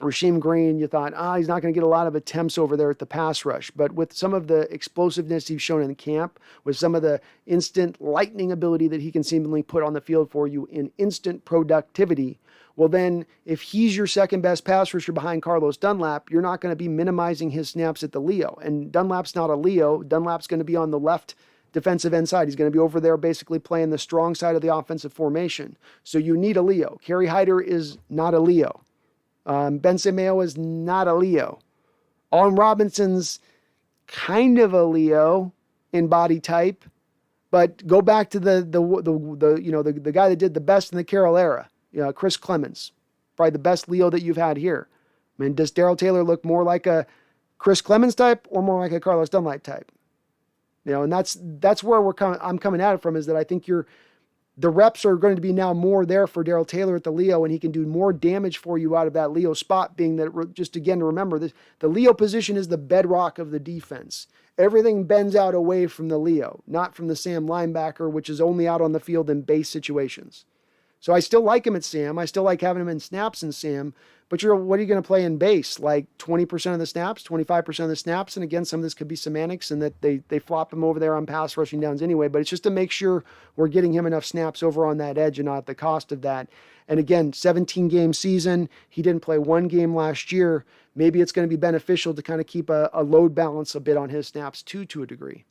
[SPEAKER 1] Rasheem Green, you thought, he's not going to get a lot of attempts over there at the pass rush. But with some of the explosiveness he's shown in camp, with some of the instant lightning ability that he can seemingly put on the field for you in instant productivity, well then, if he's your second best pass rusher behind Carlos Dunlap, you're not going to be minimizing his snaps at the Leo. And Dunlap's not a Leo. Dunlap's going to be on the left defensive end side. He's going to be over there basically playing the strong side of the offensive formation. So you need a Leo. Kerry Hyder is not a Leo. Ben Samayoa is not a Leo. Alton Robinson's kind of a Leo in body type, but go back to the guy that did the best in the Carroll era. Chris Clemens, probably the best Leo that you've had here. I mean, does Darrell Taylor look more like a Chris Clemens type or more like a Carlos Dunlap type? And that's where I'm coming at it from, is that I think the reps are going to be now more there for Darrell Taylor at the Leo, and he can do more damage for you out of that Leo spot, being that, just again to remember, the Leo position is the bedrock of the defense. Everything bends out away from the Leo, not from the Sam linebacker, which is only out on the field in base situations. So I still like him at Sam. I still like having him in snaps in Sam. But what are you going to play in base? Like 20% of the snaps, 25% of the snaps? And again, some of this could be semantics and that they flop him over there on pass rushing downs anyway. But it's just to make sure we're getting him enough snaps over on that edge and not at the cost of that. And again, 17-game season. He didn't play 1 game last year. Maybe it's going to be beneficial to kind of keep a load balance a bit on his snaps too, to a degree.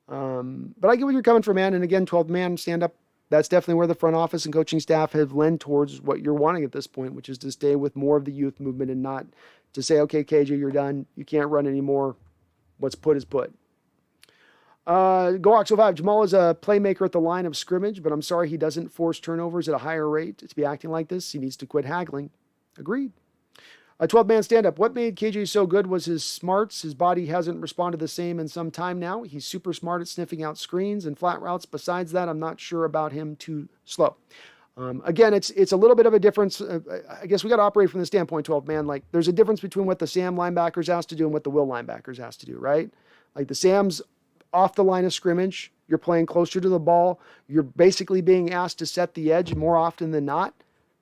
[SPEAKER 1] But I get where you're coming from, man. And again, 12-man stand-up. That's definitely where the front office and coaching staff have lent towards what you're wanting at this point, which is to stay with more of the youth movement and not to say, okay, KJ, you're done. You can't run anymore. What's put is put. Go Hawks 05. Jamal is a playmaker at the line of scrimmage, but I'm sorry he doesn't force turnovers at a higher rate. To be acting like this, he needs to quit haggling. Agreed. A 12-man stand-up. What made KJ so good was his smarts. His body hasn't responded the same in some time now. He's super smart at sniffing out screens and flat routes. Besides that, I'm not sure about him too slow. Again, it's a little bit of a difference. I guess we got to operate from the standpoint, 12-man. Like, there's a difference between what the Sam linebackers has to do and what the Will linebackers has to do, right? Like, the Sam's off the line of scrimmage. You're playing closer to the ball. You're basically being asked to set the edge more often than not.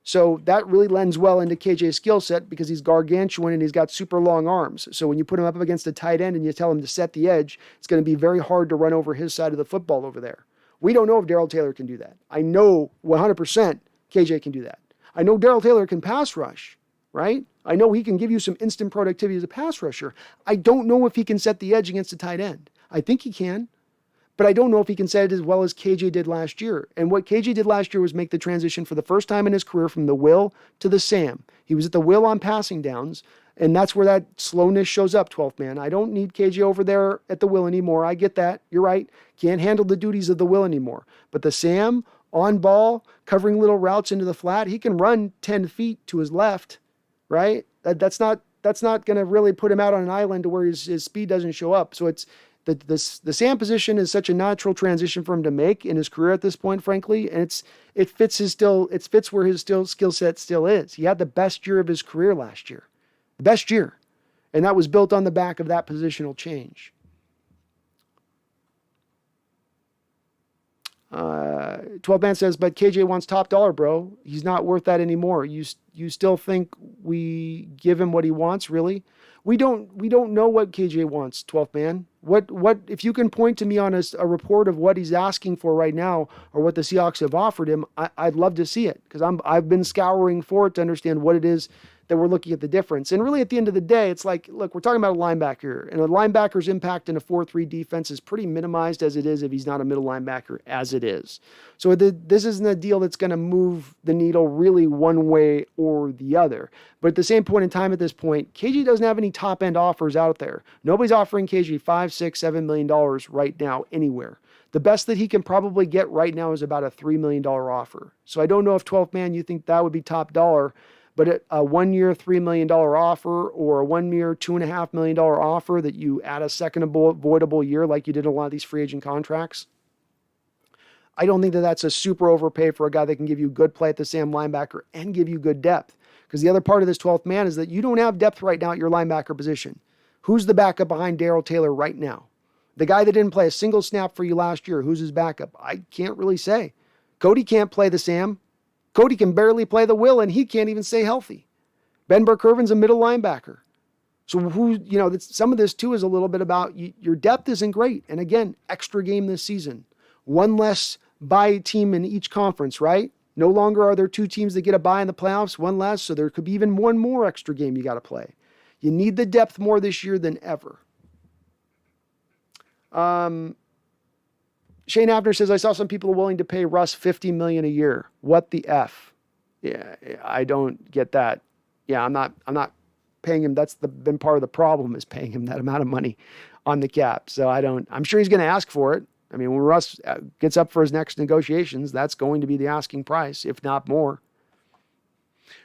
[SPEAKER 1] So that really lends well into KJ's skill set because he's gargantuan and he's got super long arms. So when you put him up against a tight end and you tell him to set the edge, it's going to be very hard to run over his side of the football over there. We don't know if Darrell Taylor can do that. I know 100% KJ can do that. I know Darrell Taylor can pass rush, right? I know he can give you some instant productivity as a pass rusher. I don't know if he can set the edge against a tight end. I think he can. But I don't know if he can set it as well as KJ did last year. And what KJ did last year was make the transition for the first time in his career from the Will to the Sam. He was at the Will on passing downs, and that's where that slowness shows up, 12th man. I don't need KJ over there at the Will anymore. I get that. You're right. Can't handle the duties of the Will anymore. But the Sam, on ball, covering little routes into the flat, he can run 10 feet to his left, right? That's not going to really put him out on an island to where his speed doesn't show up. So it's the Sam position is such a natural transition for him to make in his career at this point, frankly, and it fits where his skill set still is. He had the best year of his career last year, the best year, and that was built on the back of that positional change. 12-man says, but KJ wants top dollar, bro. He's not worth that anymore. You still think we give him what he wants, really? We don't know what KJ wants, 12th man. What if you can point to me on a report of what he's asking for right now or what the Seahawks have offered him, I'd love to see it because I've been scouring for it to understand what it is that we're looking at the difference. And really at the end of the day, it's like, look, we're talking about a linebacker, and a linebacker's impact in a 4-3 defense is pretty minimized as it is if he's not a middle linebacker as it is. So this isn't a deal that's going to move the needle really one way or the other. But at the same point in time at this point, KJ doesn't have any top-end offers out there. Nobody's offering KJ $5, $6, $7 million right now anywhere. The best that he can probably get right now is about a $3 million offer. So I don't know if 12th man, you think that would be top dollar, but a 1 year, $3 million offer or a 1 year, $2.5 million offer that you add a second avoidable year like you did in a lot of these free agent contracts. I don't think that that's a super overpay for a guy that can give you good play at the Sam linebacker and give you good depth. Because the other part of this 12th man is that you don't have depth right now at your linebacker position. Who's the backup behind Darrell Taylor right now? The guy that didn't play a single snap for you last year, who's his backup? I can't really say. Cody can't play the Sam. Cody can barely play the Will, and he can't even stay healthy. Ben Burke-Irvin's a middle linebacker. So some of this too is a little bit about your depth isn't great. And again, extra game this season. One less bye team in each conference, right? No longer are there two teams that get a bye in the playoffs, one less, so there could be even one more extra game you got to play. You need the depth more this year than ever. Shane Abner says, I saw some people willing to pay Russ $50 million a year. What the F? Yeah, I don't get that. Yeah, I'm not paying him. That's been part of the problem, is paying him that amount of money on the cap. So I'm sure he's going to ask for it. I mean, when Russ gets up for his next negotiations, that's going to be the asking price, if not more.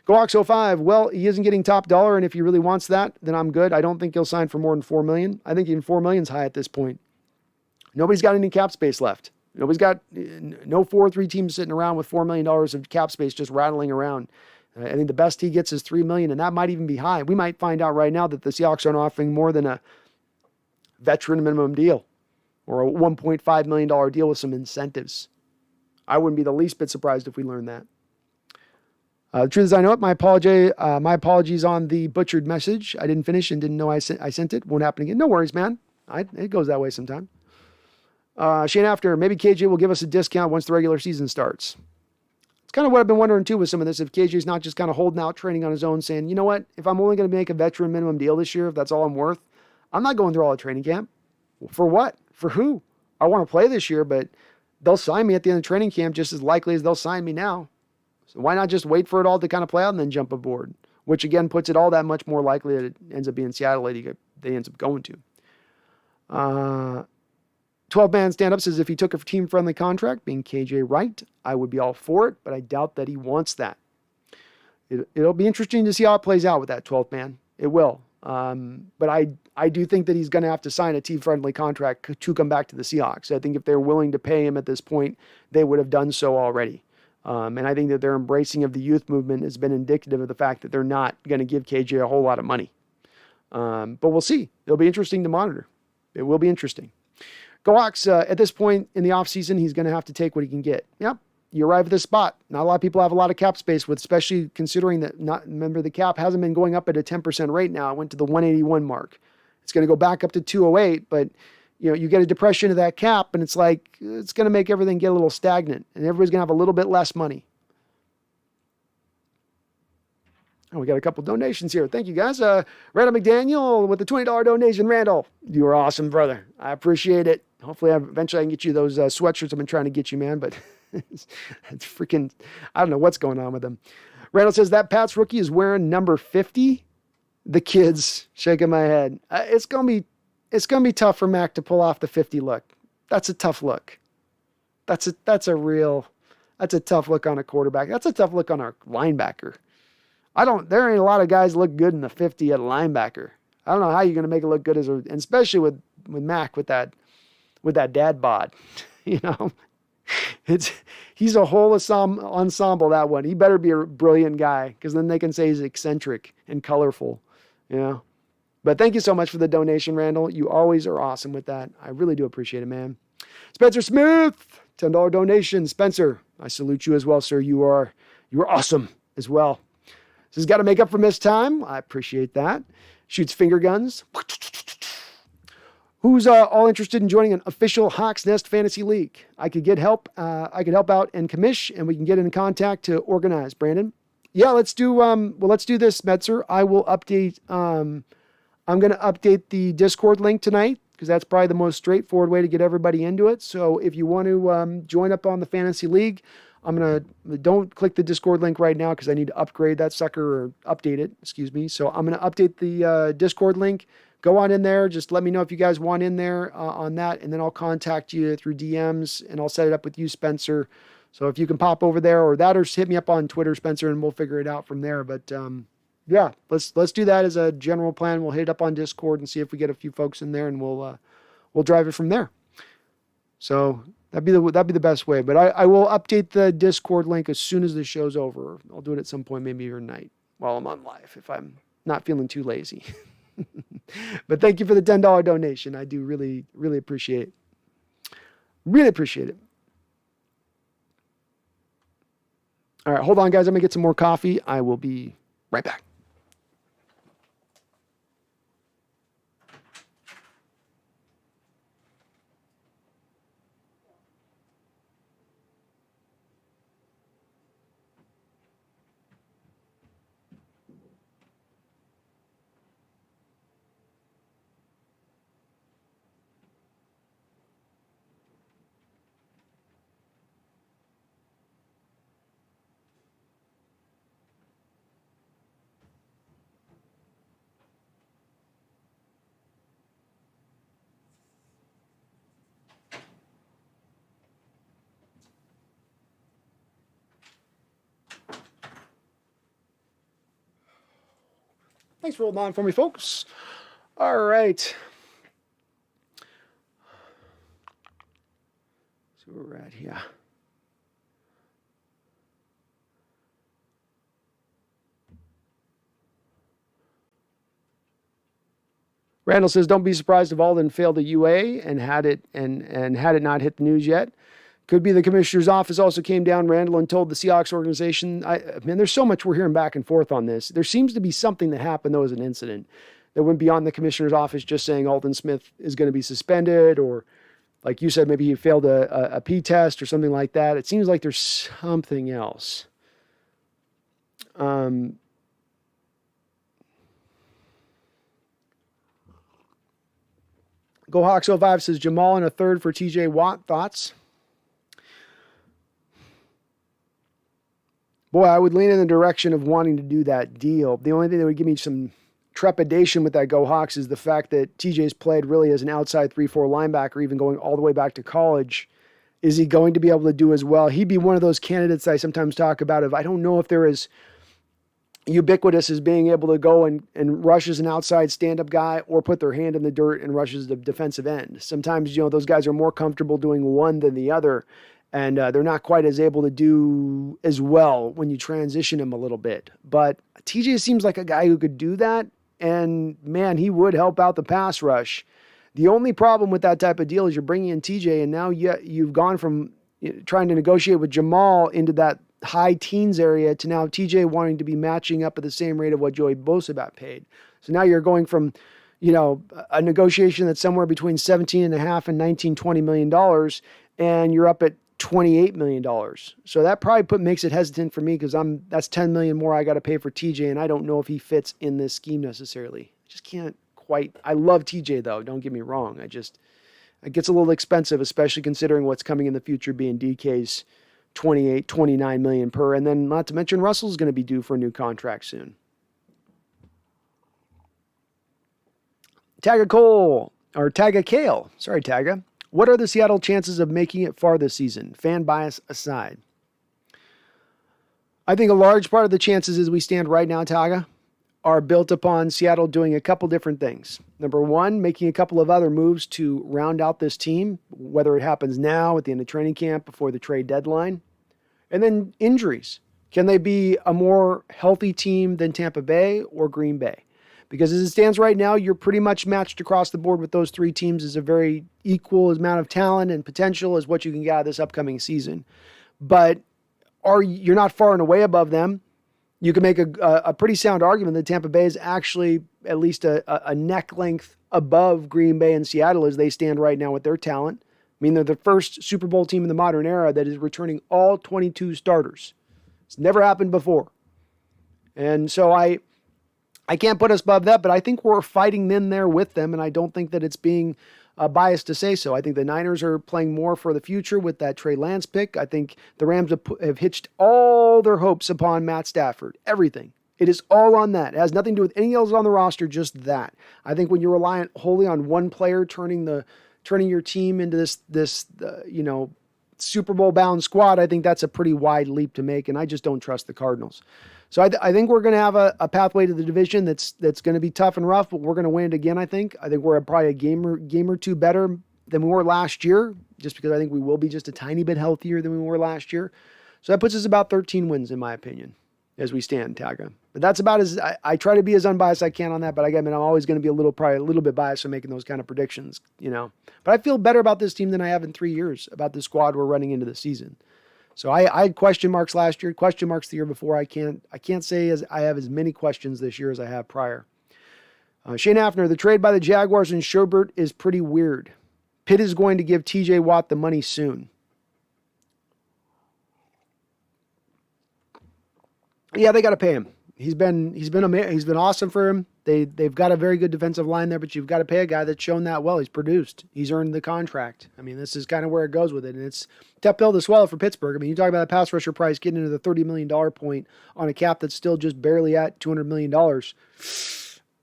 [SPEAKER 1] GoOx05, well, he isn't getting top dollar, and if he really wants that, then I'm good. I don't think he'll sign for more than $4 million. I think even $4 million is high at this point. Nobody's got any cap space left. Nobody's got no 4-3 teams sitting around with $4 million of cap space just rattling around. I think the best he gets is $3 million, and that might even be high. We might find out right now that the Seahawks aren't offering more than a veteran minimum deal or a $1.5 million deal with some incentives. I wouldn't be the least bit surprised if we learned that. The truth is, I know it. My apologies on the butchered message. I didn't finish and didn't know I sent it. Won't happen again. No worries, man. It goes that way sometime. Shane After, maybe KJ will give us a discount once the regular season starts. It's kind of what I've been wondering too with some of this. If KJ's not just kind of holding out, training on his own, saying, you know what, if I'm only going to make a veteran minimum deal this year, if that's all I'm worth, I'm not going through all the training camp. For what? For who? I want to play this year, but they'll sign me at the end of training camp just as likely as they'll sign me now. So why not just wait for it all to kind of play out and then jump aboard? Which again puts it all that much more likely that it ends up being Seattle that they ends up going to. 12-man stand-up says if he took a team-friendly contract, being KJ Wright, I would be all for it, but I doubt that he wants that. It'll be interesting to see how it plays out with that 12th man. It will. But I do think that he's going to have to sign a team-friendly contract to come back to the Seahawks. I think if they're willing to pay him at this point, they would have done so already. And I think that their embracing of the youth movement has been indicative of the fact that they're not going to give KJ a whole lot of money. But we'll see. It'll be interesting to monitor. It will be interesting. Goax, at this point in the offseason, he's going to have to take what he can get. Yep, you arrive at this spot. Not a lot of people have a lot of cap space, with, especially considering that, remember, the cap hasn't been going up at a 10% rate now. It went to the 181 mark. It's going to go back up to 208, but you get a depression of that cap, and it's like, it's going to make everything get a little stagnant, and everybody's going to have a little bit less money. Oh, we got a couple donations here. Thank you, guys. Randall McDaniel with the $20 donation. Randall, you are awesome, brother. I appreciate it. Hopefully, eventually I can get you those sweatshirts I've been trying to get you, man, but it's freaking, I don't know what's going on with them. Randall says that Pats rookie is wearing number 50. The kids shaking my head. It's going to be tough for Mac to pull off the 50 look. That's a tough look. That's a tough look on a quarterback. That's a tough look on our linebacker. There ain't a lot of guys look good in the 50 at a linebacker. I don't know how you're going to make it look good and especially with Mac with that dad bod, he's a whole ensemble, that one. He better be a brilliant guy, because then they can say he's eccentric and colorful, But thank you so much for the donation, Randall. You always are awesome with that. I really do appreciate it, man. Spencer Smith, $10 donation. Spencer, I salute you as well, sir. You are awesome as well. This has got to make up for missed time. I appreciate that. Shoots finger guns. Who's all interested in joining an official Hawks Nest Fantasy League? I could help out and commish, and we can get in contact to organize. Brandon? Yeah, let's do this, Metzer. I will update, I'm going to update the Discord link tonight, because that's probably the most straightforward way to get everybody into it. So if you want to join up on the Fantasy League, don't click the Discord link right now, because I need to upgrade that sucker, or update it, excuse me. So I'm going to update the Discord link. go on in there. Just let me know if you guys want in there on that, and then I'll contact you through DMs, and I'll set it up with you, Spencer. So if you can pop over there or that, or just hit me up on Twitter, Spencer, and we'll figure it out from there. But yeah, let's do that as a general plan. We'll hit it up on Discord and see if we get a few folks in there, and we'll drive it from there. So that'd be the best way. But I will update the Discord link as soon as the show's over. I'll do it at some point, maybe your night while I'm on live, if I'm not feeling too lazy. But thank you for the $10 donation. I do really, really appreciate it. Really appreciate it. All right, hold on, guys. I'm going to get some more coffee. I will be right back. Thanks for holding on for me, folks. All right. So we're at here. Randall says, "Don't be surprised if Aldon failed a UA and had it not hit the news yet. Could be the commissioner's office also came down, Randall, and told the Seahawks organization." Man, there's so much we're hearing back and forth on this. There seems to be something that happened, though, as an incident that went beyond the commissioner's office just saying Aldon Smith is going to be suspended, or like you said, maybe he failed a P test or something like that. It seems like there's something else. Go Hawks 05 says, Jamal in a third for TJ Watt. Thoughts? Boy, I would lean in the direction of wanting to do that deal. The only thing that would give me some trepidation with that Go Hawks is the fact that TJ's played really as an outside 3-4 linebacker, even going all the way back to college. Is he going to be able to do as well? He'd be one of those candidates I sometimes talk about of, I don't know if they're as ubiquitous as being able to go and rush as an outside stand-up guy or put their hand in the dirt and rush as the defensive end. Sometimes, those guys are more comfortable doing one than the other. And they're not quite as able to do as well when you transition him a little bit. But TJ seems like a guy who could do that. And, man, he would help out the pass rush. The only problem with that type of deal is you're bringing in TJ, and now you've gone from trying to negotiate with Jamal into that high teens area to now TJ wanting to be matching up at the same rate of what Joey Bosa got paid. So now you're going from, a negotiation that's somewhere between $17.5 and $19-20 million, and you're up at $28 million. So that probably makes it hesitant for me because that's $10 million more I got to pay for TJ, and I don't know if he fits in this scheme necessarily. I just can't quite. I love TJ though. Don't get me wrong. It gets a little expensive, especially considering what's coming in the future being DK's 28, 29 million per, and then not to mention Russell's going to be due for a new contract soon. Tagga Kale. Sorry, Tagga. What are the Seattle chances of making it far this season, fan bias aside? I think a large part of the chances as we stand right now, Tagga, are built upon Seattle doing a couple different things. Number one, making a couple of other moves to round out this team, whether it happens now at the end of training camp, before the trade deadline. And then injuries. Can they be a more healthy team than Tampa Bay or Green Bay? Because as it stands right now, you're pretty much matched across the board with those three teams as a very equal amount of talent and potential as what you can get out of this upcoming season. But you're not far and away above them. You can make a pretty sound argument that Tampa Bay is actually at least a neck length above Green Bay and Seattle as they stand right now with their talent. I mean, they're the first Super Bowl team in the modern era that is returning all 22 starters. It's never happened before. And so I can't put us above that, but I think we're fighting in there with them, and I don't think that it's being biased to say so. I think the Niners are playing more for the future with that Trey Lance pick. I think the Rams have hitched all their hopes upon Matt Stafford. Everything. It is all on that. It has nothing to do with anything else on the roster, just that. I think when you're reliant wholly on one player turning your team into this Super Bowl bound squad, I think that's a pretty wide leap to make, and I just don't trust the Cardinals. So I think we're going to have a pathway to the division that's going to be tough and rough, but we're going to win it again, I think. I think we're probably a game or two better than we were last year, just because I think we will be just a tiny bit healthier than we were last year. So that puts us about 13 wins, in my opinion, as we stand, Taga. But that's about as I try to be as unbiased as I can on that, but I'm always going to be probably a little bit biased for making those kind of predictions, But I feel better about this team than I have in 3 years, about the squad we're running into the season. So I had question marks last year, question marks the year before. I can't say as I have as many questions this year as I have prior. Shane Hafner, the trade by the Jaguars and Sherbert is pretty weird. Pitt is going to give TJ Watt the money soon. Yeah, they got to pay him. He's been awesome for him. They've got a very good defensive line there, but you've got to pay a guy that's shown that well. He's produced. He's earned the contract. This is kind of where it goes with it, and it's a tough pill to swallow for Pittsburgh. You talk about a pass rusher price getting into the $30 million point on a cap that's still just barely at $200 million.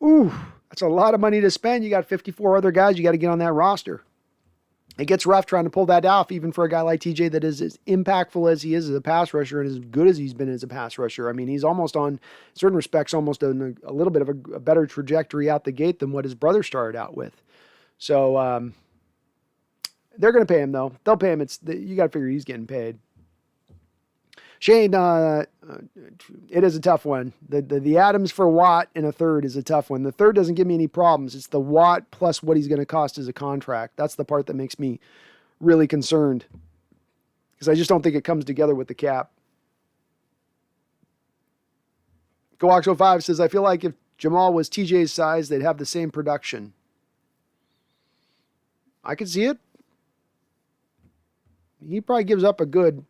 [SPEAKER 1] Ooh, that's a lot of money to spend. You got 54 other guys you got to get on that roster. It gets rough trying to pull that off, even for a guy like TJ that is as impactful as he is as a pass rusher and as good as he's been as a pass rusher. He's almost on, in certain respects, almost on a little bit of a better trajectory out the gate than what his brother started out with. So they're going to pay him, though. They'll pay him. You got to figure he's getting paid. Shane, it is a tough one. The Adams for Watt in a third is a tough one. The third doesn't give me any problems. It's the Watt plus what he's going to cost as a contract. That's the part that makes me really concerned, because I just don't think it comes together with the cap. Goax05 says, I feel like if Jamal was TJ's size, they'd have the same production. I could see it. He probably gives up a good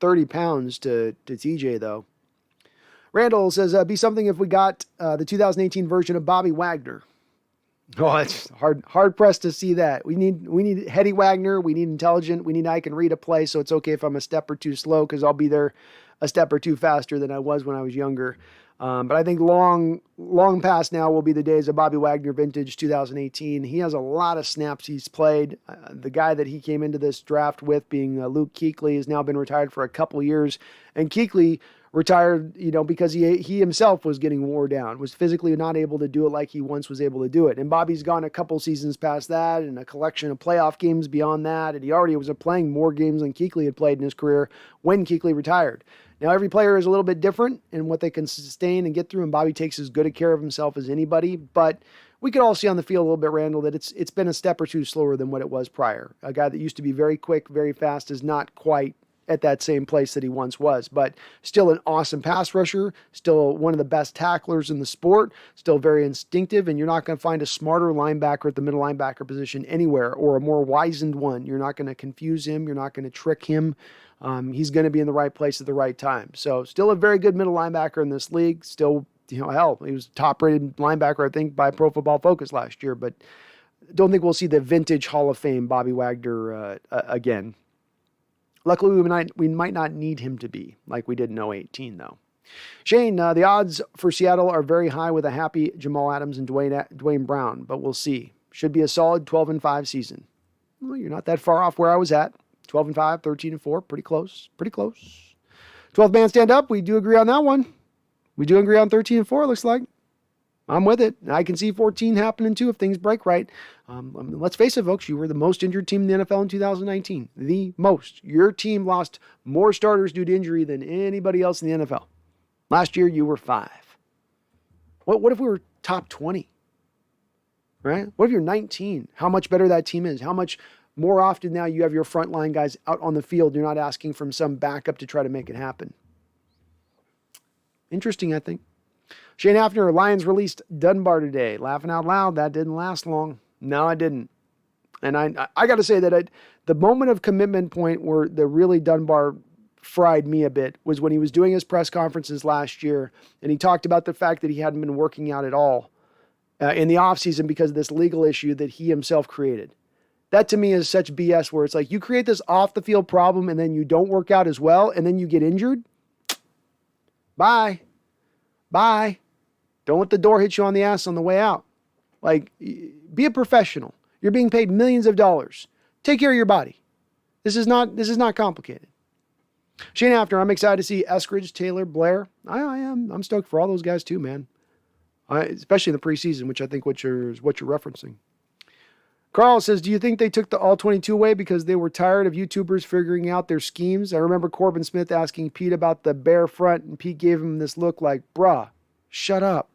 [SPEAKER 1] 30 pounds to TJ, though. Randall says, be something if we got the 2018 version of Bobby Wagner. Oh, it's hard pressed to see that. We need Hetty Wagner. We need intelligent. We need I can read a play, so it's okay if I'm a step or two slow, because I'll be there a step or two faster than I was when I was younger. But I think long past now will be the days of Bobby Wagner vintage 2018. He has a lot of snaps he's played. The guy that he came into this draft with, being Luke Kuechly, has now been retired for a couple years. And Kuechly retired, because he himself was getting wore down, was physically not able to do it like he once was able to do it. And Bobby's gone a couple seasons past that and a collection of playoff games beyond that. And he already was playing more games than Kuechly had played in his career when Kuechly retired. Now, every player is a little bit different in what they can sustain and get through, and Bobby takes as good a care of himself as anybody. But we could all see on the field a little bit, Randall, that it's been a step or two slower than what it was prior. A guy that used to be very quick, very fast is not quite at that same place that he once was, but still an awesome pass rusher, still one of the best tacklers in the sport, still very instinctive, and you're not going to find a smarter linebacker at the middle linebacker position anywhere, or a more wizened one. You're not going to confuse him. You're not going to trick him. He's going to be in the right place at the right time. So still a very good middle linebacker in this league. Still, hell, he was top-rated linebacker, I think, by Pro Football Focus last year, but don't think we'll see the vintage Hall of Fame Bobby Wagner again. Luckily, we might not need him to be like we did in 2018, though. Shane, the odds for Seattle are very high with a happy Jamal Adams and Duane Brown, but we'll see. Should be a solid 12-5 season. Well, you're not that far off where I was at. 12-5, 13-4, pretty close. 12th man stand up. We do agree on that one. We do agree on 13-4, looks like. I'm with it. I can see 14 happening too if things break right. Let's face it, folks, you were the most injured team in the NFL in 2019. The most. Your team lost more starters due to injury than anybody else in the NFL. Last year, you were 5. What if we were top 20? Right? What if you're 19? How much better that team is? How much more often now you have your frontline guys out on the field. You're not asking from some backup to try to make it happen. Interesting, I think. Shane Hafner, Lions released Dunbar today. Laughing out loud, that didn't last long. No, it didn't. And I got to say that the moment of commitment point where the really Dunbar fried me a bit was when he was doing his press conferences last year, and he talked about the fact that he hadn't been working out at all in the offseason because of this legal issue that he himself created. That to me is such BS, where it's like you create this off the field problem and then you don't work out as well and then you get injured. Bye. Bye. Don't let the door hit you on the ass on the way out. Like, be a professional. You're being paid millions of dollars. Take care of your body. This is not complicated. Shane After, I'm excited to see Eskridge, Taylor, Blair. I am. I'm stoked for all those guys too, man. Especially in the preseason, which I think what you're referencing. Carl says, do you think they took the all-22 away because they were tired of YouTubers figuring out their schemes? I remember Corbin Smith asking Pete about the bare front, and Pete gave him this look like, bruh, shut up.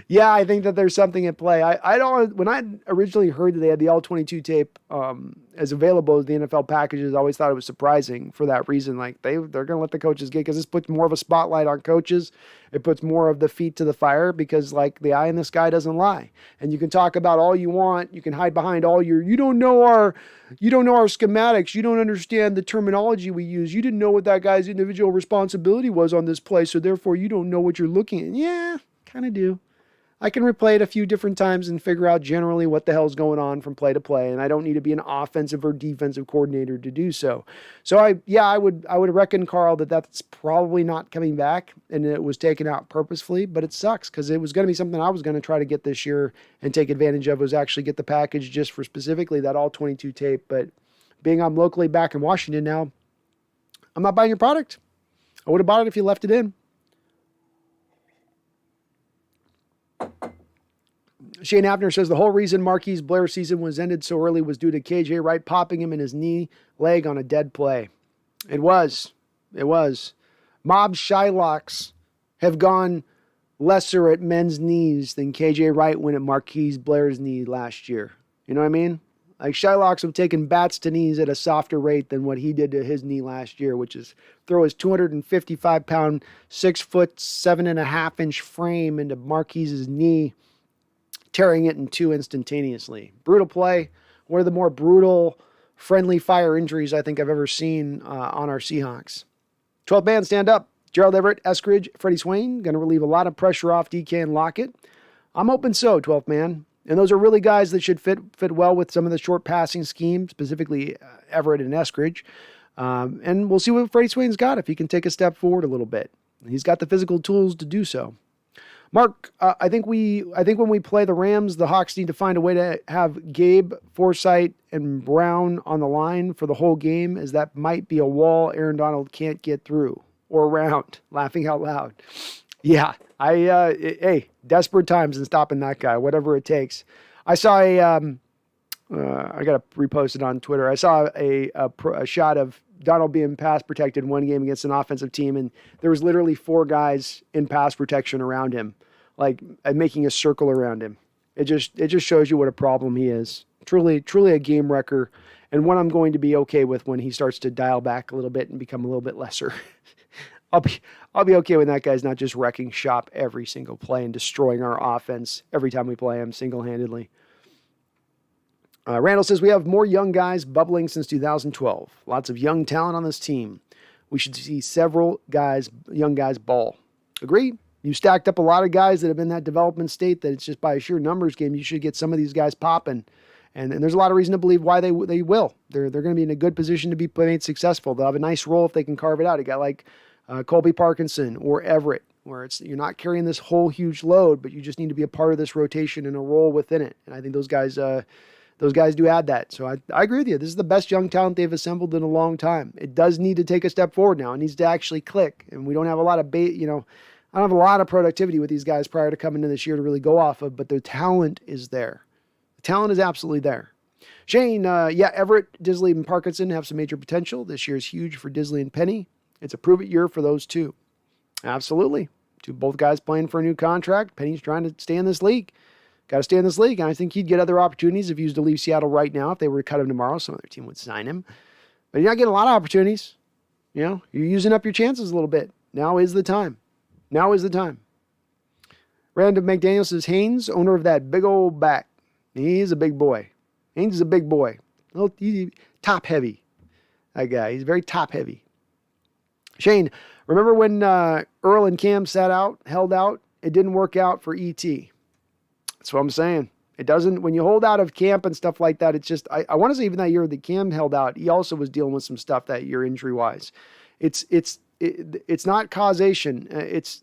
[SPEAKER 1] Yeah, I think that there's something at play. When I originally heard that they had the all-22 tape as available as the NFL packages, I always thought it was surprising for that reason. Like they're going to let the coaches get, because this puts more of a spotlight on coaches. It puts more of the feet to the fire, because like the eye in the sky doesn't lie. And you can talk about all you want. You can hide behind all you don't know our schematics. You don't understand the terminology we use. You didn't know what that guy's individual responsibility was on this play, so therefore you don't know what you're looking at. Yeah, kind of do. I can replay it a few different times and figure out generally what the hell's going on from play to play, and I don't need to be an offensive or defensive coordinator to do so. So I would reckon, Carl, that that's probably not coming back, and it was taken out purposefully, but it sucks because it was going to be something I was going to try to get this year and take advantage of, was actually get the package just for specifically that all-22 tape. But being I'm locally back in Washington now, I'm not buying your product. I would have bought it if you left it in. Shane Abner says the whole reason Marquise Blair's season was ended so early was due to KJ Wright popping him in his knee leg on a dead play. It was. Mob Shylocks have gone lesser at men's knees than KJ Wright went at Marquise Blair's knee last year. You know what I mean? Like Shylocks have taken bats to knees at a softer rate than what he did to his knee last year, which is throw his 255-pound, 6-foot, 7.5-inch frame into Marquise's knee, tearing it in two instantaneously. Brutal play. One of the more brutal, friendly fire injuries I think I've ever seen on our Seahawks. 12th man, stand up. Gerald Everett, Eskridge, Freddie Swain, going to relieve a lot of pressure off DK and Lockett. I'm hoping so, 12th man. And those are really guys that should fit well with some of the short passing schemes, specifically Everett and Eskridge. And we'll see what Freddie Swain's got, if he can take a step forward a little bit. He's got the physical tools to do so. Mark, I think when we play the Rams, the Hawks need to find a way to have Gabe, Forsythe, and Brown on the line for the whole game, as that might be a wall Aaron Donald can't get through or around. Laughing out loud. Yeah, hey, desperate times and stopping that guy, whatever it takes. I saw I got to repost it on Twitter. I saw a shot of Donald being pass protected one game against an offensive team, and there was literally 4 guys in pass protection around him, like making a circle around him. It just shows you what a problem he is. Truly a game wrecker, and one I'm going to be okay with when he starts to dial back a little bit and become a little bit lesser. I'll be okay when that guy's not just wrecking shop every single play and destroying our offense every time we play him single-handedly. Randall says we have more young guys bubbling since 2012. Lots of young talent on this team. We should see several young guys ball. Agree? You stacked up a lot of guys that have been in that development state that it's just by a sheer numbers game. You should get some of these guys popping. And there's a lot of reason to believe why they will. They're going to be in a good position to be made successful. They'll have a nice role if they can carve it out. A guy like Colby Parkinson or Everett, where you're not carrying this whole huge load, but you just need to be a part of this rotation and a role within it. And I think those guys do add that. So I agree with you. This is the best young talent they've assembled in a long time. It does need to take a step forward now. It needs to actually click. And we don't have a lot of I don't have a lot of productivity with these guys prior to coming into this year to really go off of, but their talent is there. The talent is absolutely there. Shane, Everett, Disley, and Parkinson have some major potential. This year is huge for Disley and Penny. It's a prove-it year for those two. Absolutely. Both guys playing for a new contract. Penny's trying to stay in this league. Got to stay in this league. And I think he'd get other opportunities if he was to leave Seattle right now. If they were to cut him tomorrow, some other team would sign him. But you're not getting a lot of opportunities. You're using up your chances a little bit. Now is the time. Random McDaniel says, Haynes, owner of that big old back. He's a big boy. Haynes is a big boy. He's top heavy. That guy. He's very top heavy. Shane, remember when Earl and Cam held out? It didn't work out for ET. That's what I'm saying. It doesn't, when you hold out of camp and stuff like that, it's just, I want to say even that year that Cam held out, he also was dealing with some stuff that year injury-wise. It's it's not causation.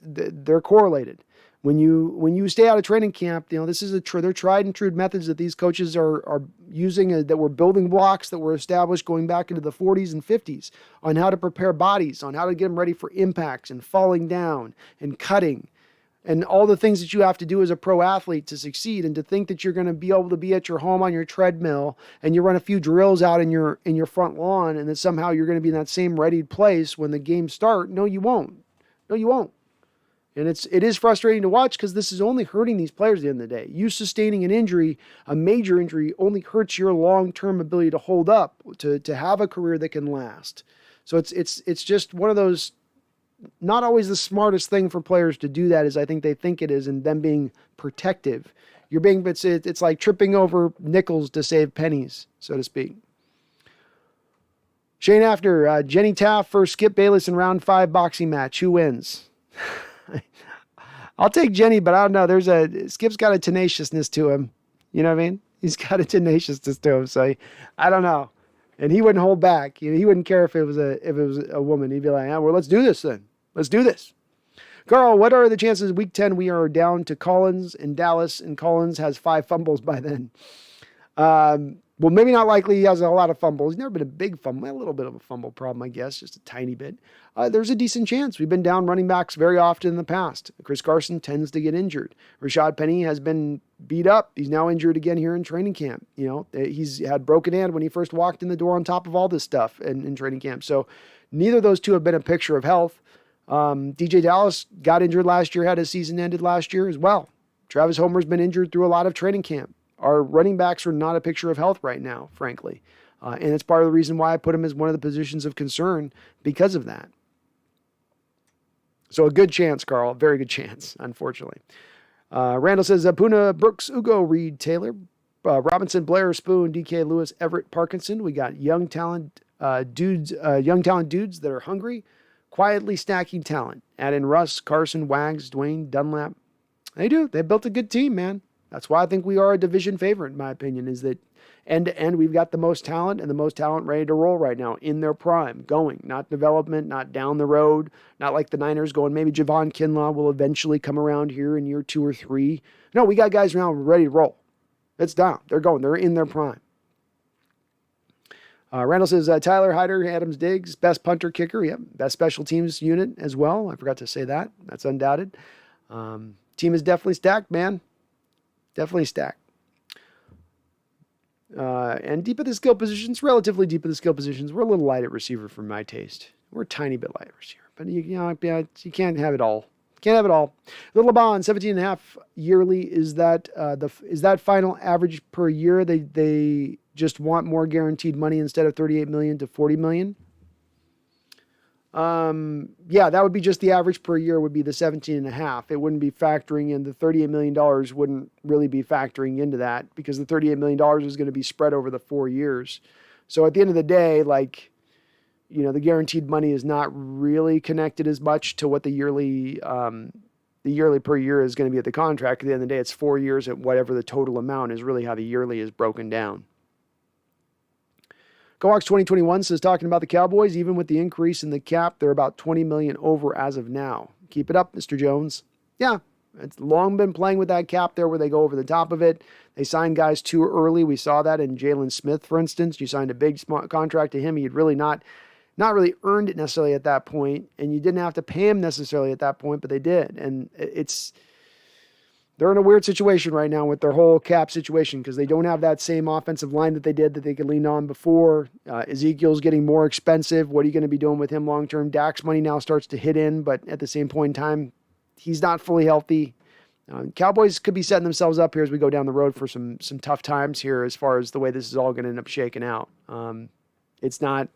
[SPEAKER 1] They're correlated. When you stay out of training camp, this is they're tried and true methods that these coaches are using, that were building blocks that were established going back into the 40s and 50s on how to prepare bodies, on how to get them ready for impacts and falling down and cutting and all the things that you have to do as a pro athlete to succeed. And to think that you're going to be able to be at your home on your treadmill and you run a few drills out in your front lawn and that somehow you're going to be in that same readied place when the games start. No, you won't. No, you won't. And it is frustrating to watch because this is only hurting these players at the end of the day. You sustaining an injury, a major injury, only hurts your long-term ability to hold up, to have a career that can last. So it's just one of those, not always the smartest thing for players to do that as I think they think it is, and them being protective. It's like tripping over nickels to save pennies, so to speak. Shane After, Jenny Taft versus Skip Bayless in round 5 boxing match. Who wins? I'll take Jenny, but I don't know. Skip's got a tenaciousness to him. You know what I mean? He's got a tenaciousness to him. So I don't know. And he wouldn't hold back. He wouldn't care if it was a woman. He'd be like, well, let's do this then. Let's do this. Carl, what are the chances week 10 we are down to Collins in Dallas, and Collins has 5 fumbles by then? Well, maybe not likely. He has a lot of fumbles. He's never been a big fumble, a little bit of a fumble problem, I guess, just a tiny bit. There's a decent chance. We've been down running backs very often in the past. Chris Carson tends to get injured. Rashad Penny has been beat up. He's now injured again here in training camp. He's had broken hand when he first walked in the door on top of all this stuff in training camp. So neither of those two have been a picture of health. DJ Dallas got injured last year, had his season ended last year as well. Travis Homer's been injured through a lot of training camp. Our running backs are not a picture of health right now, frankly. And it's part of the reason why I put him as one of the positions of concern because of that. So a good chance, Carl. Very good chance, unfortunately. Randall says, Puna, Brooks, Ugo, Reed, Taylor, Robinson, Blair, Spoon, DK, Lewis, Everett, Parkinson. We got young talent dudes that are hungry, quietly stacking talent. Add in Russ, Carson, Wags, Duane, Dunlap. They do. They built a good team, man. That's why I think we are a division favorite, in my opinion, is that end to end, we've got the most talent and the most talent ready to roll right now in their prime, going, not development, not down the road, not like the Niners going, maybe Javon Kinlaw will eventually come around here in year 2 or 3. No, we got guys now ready to roll. It's down. They're going. They're in their prime. Randall says, Tyler Hyder, Adams Diggs, best punter kicker. Yep. Best special teams unit as well. I forgot to say that. That's undoubted. Team is definitely stacked, man. Definitely stacked. And deep at the skill positions, relatively deep at the skill positions. We're a little light at receiver for my taste. We're a tiny bit light at receiver. But you can't have it all. Can't have it all. Little LeBron, 17.5 yearly. Is that final average per year? They just want more guaranteed money instead of $38 million to $40 million. Yeah, that would be just the average per year would be the 17.5. It wouldn't be factoring in the $38 million wouldn't really be factoring into that because the $38 million is going to be spread over the 4 years. So at the end of the day, the guaranteed money is not really connected as much to what the yearly per year is going to be at the contract. At the end of the day, it's 4 years at whatever the total amount is really how the yearly is broken down. Coax 2021 says, talking about the Cowboys, even with the increase in the cap, they're about $20 million over as of now. Keep it up, Mr. Jones. Yeah, it's long been playing with that cap there where they go over the top of it. They signed guys too early. We saw that in Jalen Smith, for instance. You signed a big contract to him. He had really not really earned it necessarily at that point, and you didn't have to pay him necessarily at that point, but they did. And they're in a weird situation right now with their whole cap situation because they don't have that same offensive line that they did that they could lean on before. Ezekiel's getting more expensive. What are you going to be doing with him long term? Dak's money now starts to hit in, but at the same point in time, he's not fully healthy. Cowboys could be setting themselves up here as we go down the road for some tough times here as far as the way this is all going to end up shaking out. It's not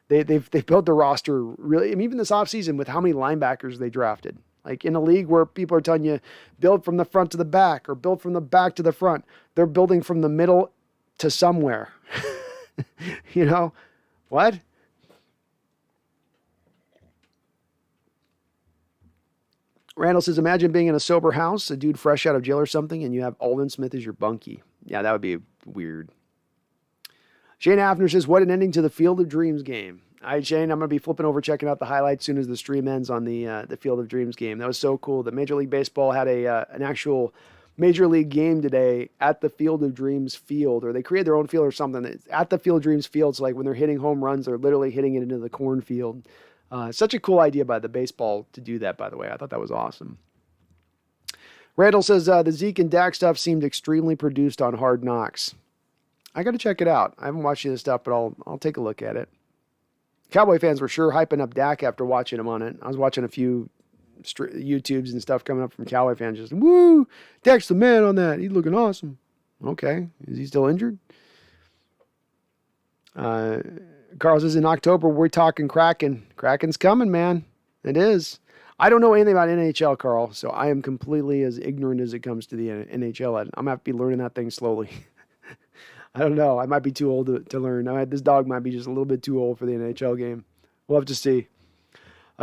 [SPEAKER 1] they've built the roster really. I mean, even this offseason with how many linebackers they drafted. Like in a league where people are telling you build from the front to the back or build from the back to the front, they're building from the middle to somewhere. What? Randall says, imagine being in a sober house, a dude fresh out of jail or something, and you have Aldon Smith as your bunkie. Yeah, that would be weird. Shane Hafner says, what an ending to the Field of Dreams game. All right, Shane, I'm going to be flipping over, checking out the highlights as soon as the stream ends on the Field of Dreams game. That was so cool. The Major League Baseball had an actual Major League game today at the Field of Dreams field, or they created their own field or something. It's at the Field of Dreams field, so like when they're hitting home runs, they're literally hitting it into the cornfield. Such a cool idea by the baseball to do that, by the way. I thought that was awesome. Randall says, the Zeke and Dak stuff seemed extremely produced on Hard Knocks. I got to check it out. I haven't watched any of this stuff, but I'll take a look at it. Cowboy fans were sure hyping up Dak after watching him on it. I was watching a few YouTubes and stuff coming up from Cowboy fans. Just, woo, Dak's the man on that. He's looking awesome. Okay. Is he still injured? Carl says, in October, we're talking Kraken. Kraken's coming, man. It is. I don't know anything about NHL, Carl, so I am completely as ignorant as it comes to the NHL. I'm going to have to be learning that thing slowly. I don't know. I might be too old to learn. This dog might be just a little bit too old for the NHL game. We'll have to see.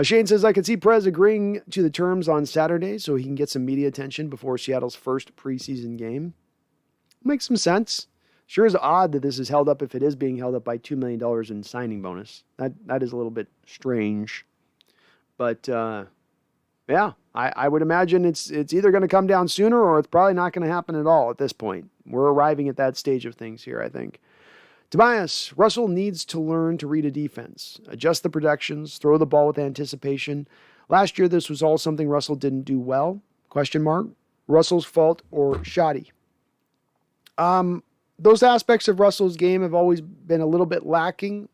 [SPEAKER 1] Shane says, I can see Perez agreeing to the terms on Saturday so he can get some media attention before Seattle's first preseason game. Makes some sense. Sure is odd that this is held up if it is being held up by $2 million in signing bonus. That is a little bit strange. But, yeah, I would imagine it's either going to come down sooner or it's probably not going to happen at all at this point. We're arriving at that stage of things here, I think. Tobias, Russell needs to learn to read a defense, adjust the protections, throw the ball with anticipation. Last year, this was all something Russell didn't do well. Question mark. Russell's fault or shoddy? Those aspects of Russell's game have always been a little bit lacking.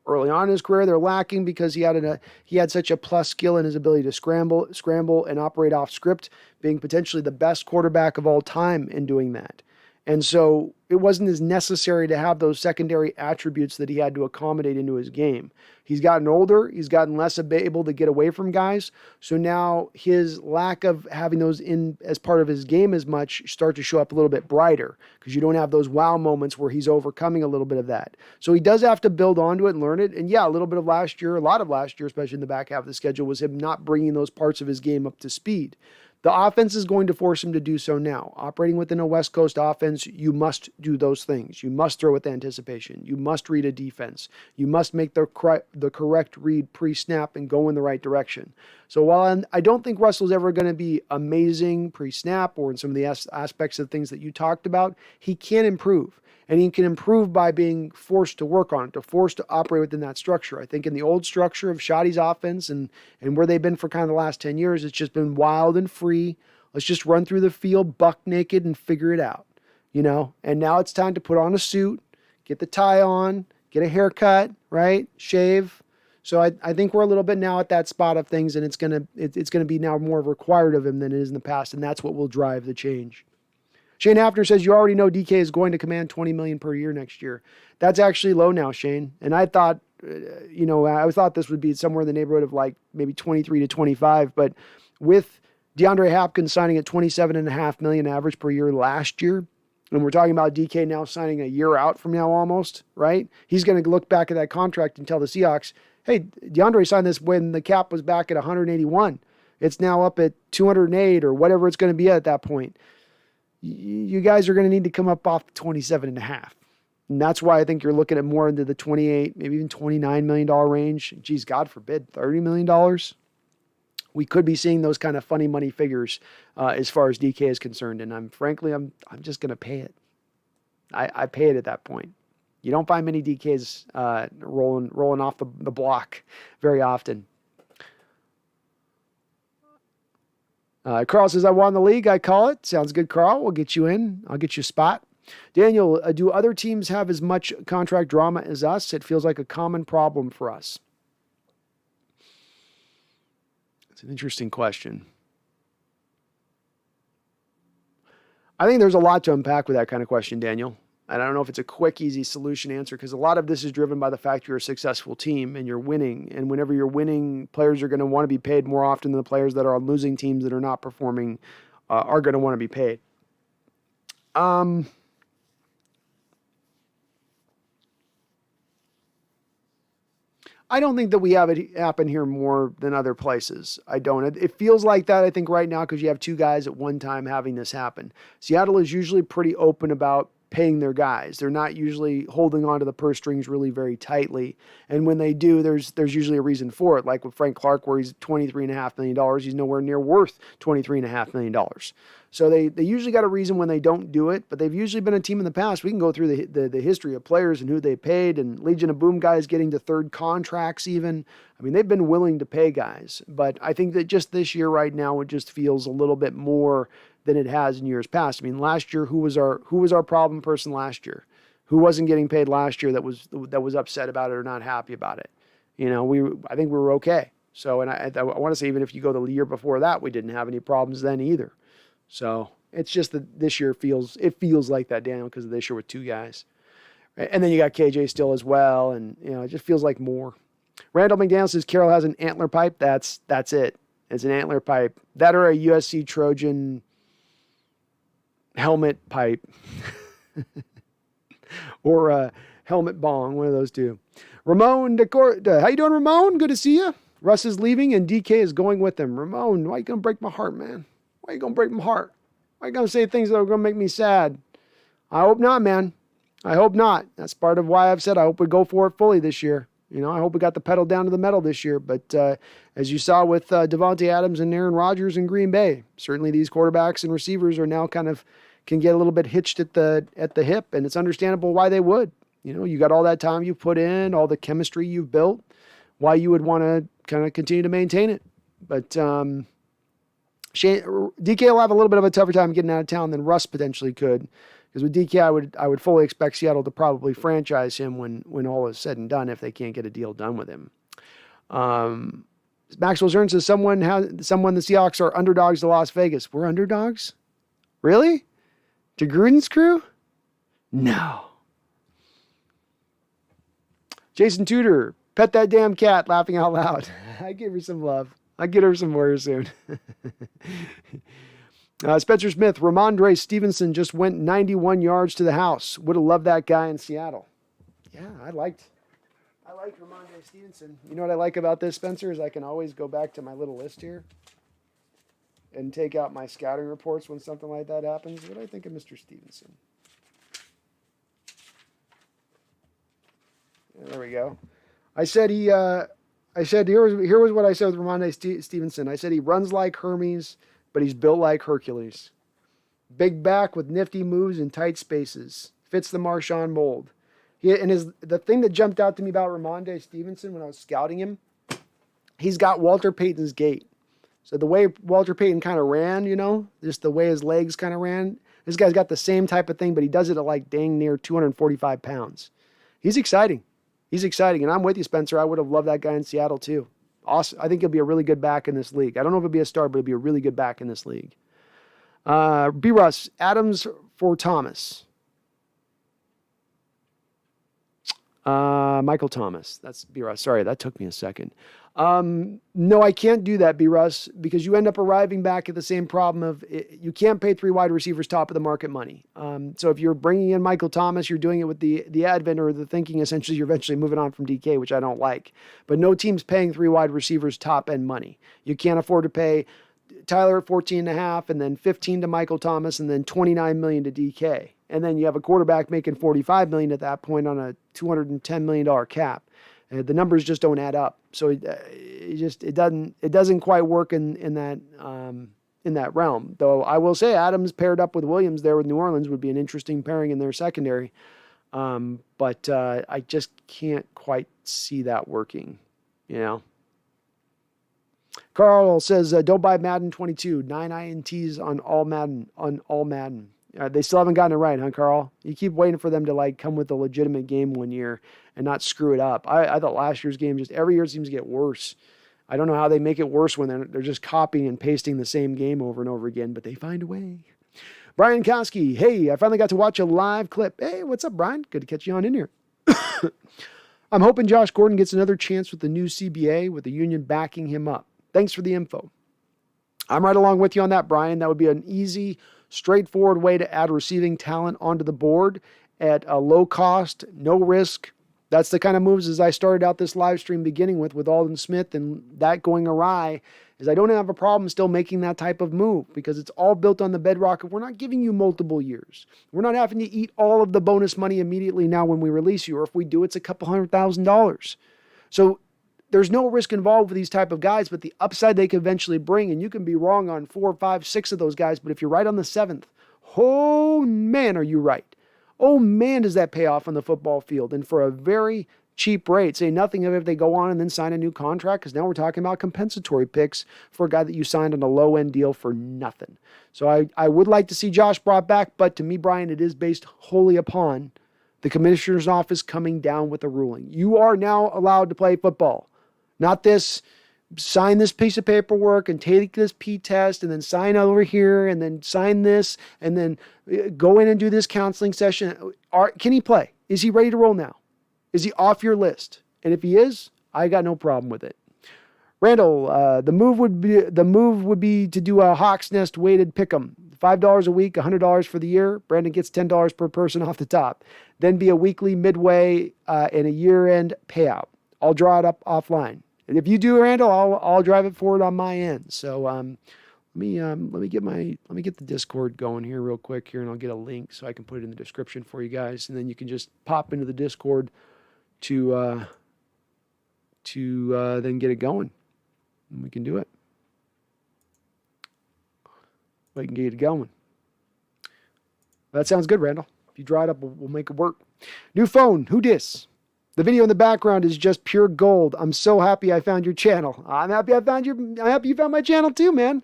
[SPEAKER 1] Early on in his career, they're lacking because he had such a plus skill in his ability to scramble and operate off script, being potentially the best quarterback of all time in doing that. And so it wasn't as necessary to have those secondary attributes that he had to accommodate into his game. He's gotten older. He's gotten less able to get away from guys. So now his lack of having those in as part of his game as much start to show up a little bit brighter because you don't have those wow moments where he's overcoming a little bit of that. So he does have to build onto it and learn it. And yeah, a lot of last year, especially in the back half of the schedule, was him not bringing those parts of his game up to speed. The offense is going to force him to do so now. Operating within a West Coast offense, you must do those things. You must throw with anticipation. You must read a defense. You must make the correct read pre-snap and go in the right direction. So while I don't think Russell's ever going to be amazing pre-snap or in some of the aspects of things that you talked about, he can improve. And he can improve by being forced to work on it, forced to operate within that structure. I think in the old structure of Shoddy's offense and where they've been for kind of the last 10 years, it's just been wild and free. Let's just run through the field buck naked and figure it out, And now it's time to put on a suit, get the tie on, get a haircut, right? Shave. So I think we're a little bit now at that spot of things, and it's gonna be now more required of him than it is in the past, and that's what will drive the change. Shane Hafner says, you already know DK is going to command $20 million per year next year. That's actually low now, Shane. And I thought, I thought this would be somewhere in the neighborhood of like maybe 23 to 25. But with DeAndre Hopkins signing at $27.5 million average per year last year, and we're talking about DK now signing a year out from now almost, right? He's going to look back at that contract and tell the Seahawks, hey, DeAndre signed this when the cap was back at 181. It's now up at 208 or whatever it's going to be at that point. You guys are going to need to come up off the 27.5. And that's why I think you're looking at more into the 28, maybe even $29 million range. Geez, God forbid, $30 million. We could be seeing those kind of funny money figures as far as DK is concerned. And I'm just going to pay it. I pay it at that point. You don't find many DKs rolling off the block very often. Carl says, I won the league. I call it. Sounds good, Carl. We'll get you in. I'll get you a spot. Daniel, do other teams have as much contract drama as us? It feels like a common problem for us. It's an interesting question. I think there's a lot to unpack with that kind of question, Daniel. And I don't know if it's a quick, easy solution answer because a lot of this is driven by the fact you're a successful team and you're winning. And whenever you're winning, players are going to want to be paid more often than the players that are on losing teams that are not performing are going to want to be paid. I don't think that we have it happen here more than other places. I don't. It feels like that, I think, right now because you have two guys at one time having this happen. Seattle is usually pretty open about paying their guys. They're not usually holding on to the purse strings really very tightly. And when they do, there's usually a reason for it. Like with Frank Clark, where he's $23.5 million, he's nowhere near worth $23.5 million. So they usually got a reason when they don't do it, but they've usually been a team in the past. We can go through the history of players and who they paid, and Legion of Boom guys getting to third contracts even. I mean, they've been willing to pay guys, but I think that just this year right now, it just feels a little bit more than it has in years past. I mean, last year, who was our problem person last year? Who wasn't getting paid last year that was upset about it or not happy about it? I think we were okay. So, and I want to say, even if you go the year before that, we didn't have any problems then either. So it's just that this year feels like that, Daniel, because of this year with two guys. And then you got KJ still as well. And, it just feels like more. Randall McDaniel says Carroll has an antler pipe. That's it. It's an antler pipe. That or a USC Trojan helmet pipe. Or a helmet bong, one of those two. Ramon how you doing, Ramon? Good to see you. Russ is leaving and DK is going with him. Ramon, why you going to break my heart, man? Why are you going to break my heart? Why are you going to say things that are going to make me sad? I hope not, man. I hope not. That's part of why I've said I hope we go for it fully this year. I hope we got the pedal down to the metal this year. But as you saw with Davante Adams and Aaron Rodgers in Green Bay, certainly these quarterbacks and receivers are now can get a little bit hitched at the hip, and it's understandable why they would. You got all that time you've put in, all the chemistry you've built, why you would want to kind of continue to maintain it. But DK will have a little bit of a tougher time getting out of town than Russ potentially could, because with DK, I would fully expect Seattle to probably franchise him when all is said and done, if they can't get a deal done with him. Maxwell Zern says the Seahawks are underdogs to Las Vegas. We're underdogs? Really? To Gruden's crew? No. Jason Tudor, pet that damn cat, laughing out loud. I give her some love. I'll get her some more soon. Spencer Smith, Ramondre Stevenson just went 91 yards to the house. Would have loved that guy in Seattle. Yeah, I liked Ramondre Stevenson. You know what I like about this, Spencer, is I can always go back to my little list here and take out my scouting reports when something like that happens. What do I think of Mr. Stevenson? Yeah, there we go. I said here was what I said with Ramondre Stevenson. I said he runs like Hermes, but he's built like Hercules. Big back with nifty moves in tight spaces. Fits the Marshawn mold. The thing that jumped out to me about Ramondre Stevenson when I was scouting him, he's got Walter Payton's gait. So the way Walter Payton kind of ran, just the way his legs kind of ran, this guy's got the same type of thing, but he does it at like dang near 245 pounds. He's exciting. And I'm with you, Spencer. I would have loved that guy in Seattle too. Awesome. I think he'll be a really good back in this league. I don't know if he'll be a star, but he'll be a really good back in this league. B. Russ, Adams for Thomas. Michael Thomas. That's B. Russ. Sorry, that took me a second. No, I can't do that, B. Russ, because you end up arriving back at the same problem of you can't pay three wide receivers top of the market money. So if you're bringing in Michael Thomas, you're doing it with the advent or the thinking essentially you're eventually moving on from DK, which I don't like. But no team's paying three wide receivers top end money. You can't afford to pay Tyler at 14.5 and then 15 to Michael Thomas and then 29 million to DK. And then you have a quarterback making 45 million at that point on a $210 million cap. The numbers just don't add up. So it doesn't quite work in that realm. Though I will say Adams paired up with Williams there with New Orleans would be an interesting pairing in their secondary. But I just can't quite see that working, Carl says, don't buy Madden 22. 9 INTs on all Madden. They still haven't gotten it right, huh, Carl? You keep waiting for them to come with a legitimate game one year and not screw it up. I thought last year's game just every year seems to get worse. I don't know how they make it worse when they're just copying and pasting the same game over and over again, but they find a way. Brian Koski, hey, I finally got to watch a live clip. Hey, what's up, Brian? Good to catch you on in here. I'm hoping Josh Gordon gets another chance with the new CBA with the union backing him up. Thanks for the info. I'm right along with you on that, Brian. That would be an easy, straightforward way to add receiving talent onto the board at a low cost, no risk, That's the kind of moves as I started out this live stream beginning with Aldon Smith, and that going awry is I don't have a problem still making that type of move because it's all built on the bedrock of we're not giving you multiple years. We're not having to eat all of the bonus money immediately now when we release you, or if we do, it's a couple $100,000. So there's no risk involved with these type of guys, but the upside they can eventually bring, and you can be wrong on 4, 5, 6 of those guys, but if you're right on the 7th, oh man, are you right. Oh man, does that pay off on the football field, and for a very cheap rate. Say nothing of if they go on and then sign a new contract, because now we're talking about compensatory picks for a guy that you signed on a low-end deal for nothing. So I would like to see Josh brought back, but to me, Brian, it is based wholly upon the commissioner's office coming down with a ruling. You are now allowed to play football. Not this, sign this piece of paperwork and take this P-test and then sign over here and then sign this and then go in and do this counseling session. Can he play? Is he ready to roll now? Is he off your list? And if he is, I got no problem with it. Randall, the move would be to do a Hawks Nest weighted pick'em. $5 a week, $100 for the year. Brandon gets $10 per person off the top. Then be a weekly, midway, and a year-end payout. I'll draw it up offline. And if you do, Randall, I'll drive it forward on my end. So let me get the Discord going here real quick here, and I'll get a link so I can put it in the description for you guys, and then you can just pop into the Discord to then get it going, and we can do it. We can get it going. That sounds good, Randall. If you draw it up, we'll make it work. New phone. Who dis? The video in the background is just pure gold. I'm so happy I found your channel. I'm happy you found my channel too, man.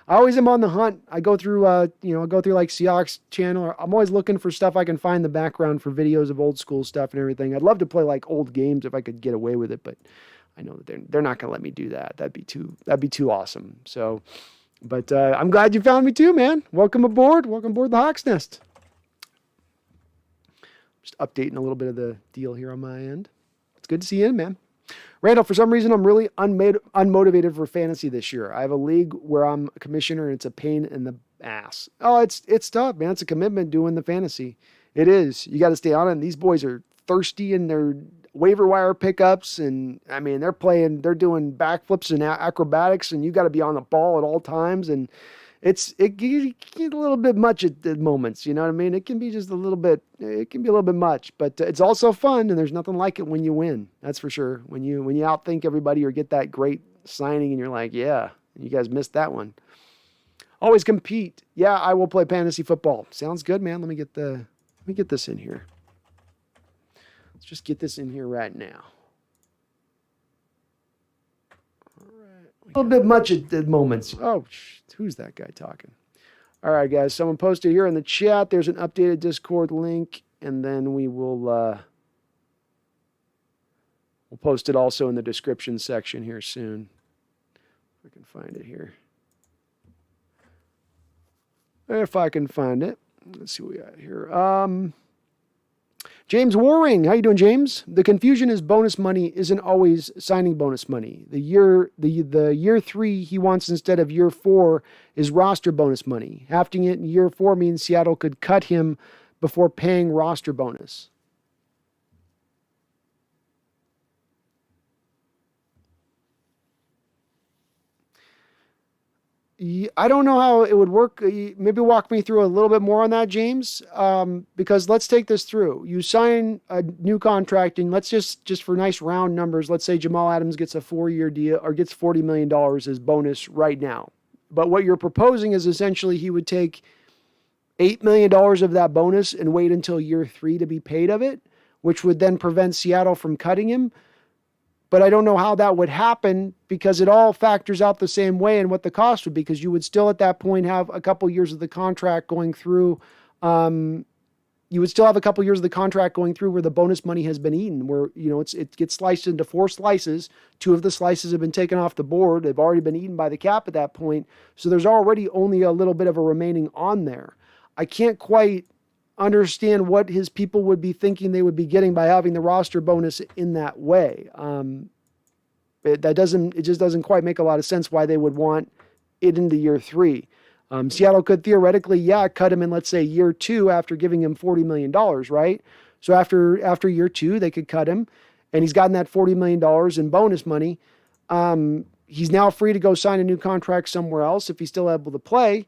[SPEAKER 1] I always am on the hunt. I go through, like Seahawks channel. I'm always looking for stuff I can find in the background for videos of old school stuff and everything. I'd love to play like old games if I could get away with it, but I know that they're not going to let me do that. That'd be too awesome. So, but I'm glad you found me too, man. Welcome aboard. Welcome aboard the Hawks Nest. Just updating a little bit of the deal here on my end. It's good to see you in, man. Randall, for some reason, I'm really unmotivated for fantasy this year. I have a league where I'm a commissioner, and it's a pain in the ass. Oh, it's tough, man. It's a commitment doing the fantasy. It is. You got to stay on it. And these boys are thirsty in their waiver wire pickups, and I mean, they're doing backflips and acrobatics, and you got to be on the ball at all times, and it can get a little bit much at the moments, you know what I mean? It can be just a little bit much, but it's also fun, and there's nothing like it when you win. That's for sure. When you outthink everybody or get that great signing and you're like, yeah, you guys missed that one. Always compete. Yeah, I will play fantasy football. Sounds good, man. Let me get this in here. Let's just get this in here right now. A little bit much at the moments. Oh, who's that guy talking? All right, guys. Someone posted here in the chat. There's an updated Discord link, and then we'll post it also in the description section here soon. If I can find it here. If I can find it. Let's see what we got here. James Waring, how you doing, James? The confusion is bonus money isn't always signing bonus money. The year 3 he wants instead of year 4 is roster bonus money. Hafting it in year 4 means Seattle could cut him before paying roster bonus. I don't know how it would work. Maybe walk me through a little bit more on that, James, because let's take this through. You sign a new contract, and let's just for nice round numbers, let's say Jamal Adams gets a 4-year deal or gets $40 million as bonus right now. But what you're proposing is essentially he would take $8 million of that bonus and wait until year 3 to be paid of it, which would then prevent Seattle from cutting him. But I don't know how that would happen because it all factors out the same way and what the cost would be, because you would still at that point have a couple years of the contract going through. You would still have a couple years of the contract going through where the bonus money has been eaten, where, it gets sliced into 4 slices. 2 of the slices have been taken off the board. They've already been eaten by the cap at that point. So there's already only a little bit of a remaining on there. I can't quite understand what his people would be thinking they would be getting by having the roster bonus in that way. It just doesn't quite make a lot of sense why they would want it into year 3. Seattle could theoretically, cut him in, let's say, year 2 after giving him $40 million, right? So after year 2, they could cut him, and he's gotten that $40 million in bonus money. He's now free to go sign a new contract somewhere else if he's still able to play.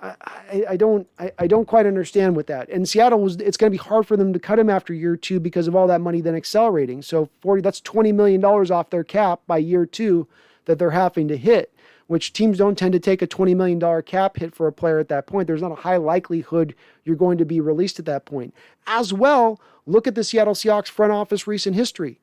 [SPEAKER 1] I don't quite understand with that. And Seattle it's going to be hard for them to cut him after year 2 because of all that money then accelerating. So that's $20 million off their cap by year 2 that they're having to hit, which teams don't tend to take a $20 million cap hit for a player at that point. There's not a high likelihood you're going to be released at that point. As well, look at the Seattle Seahawks front office recent history.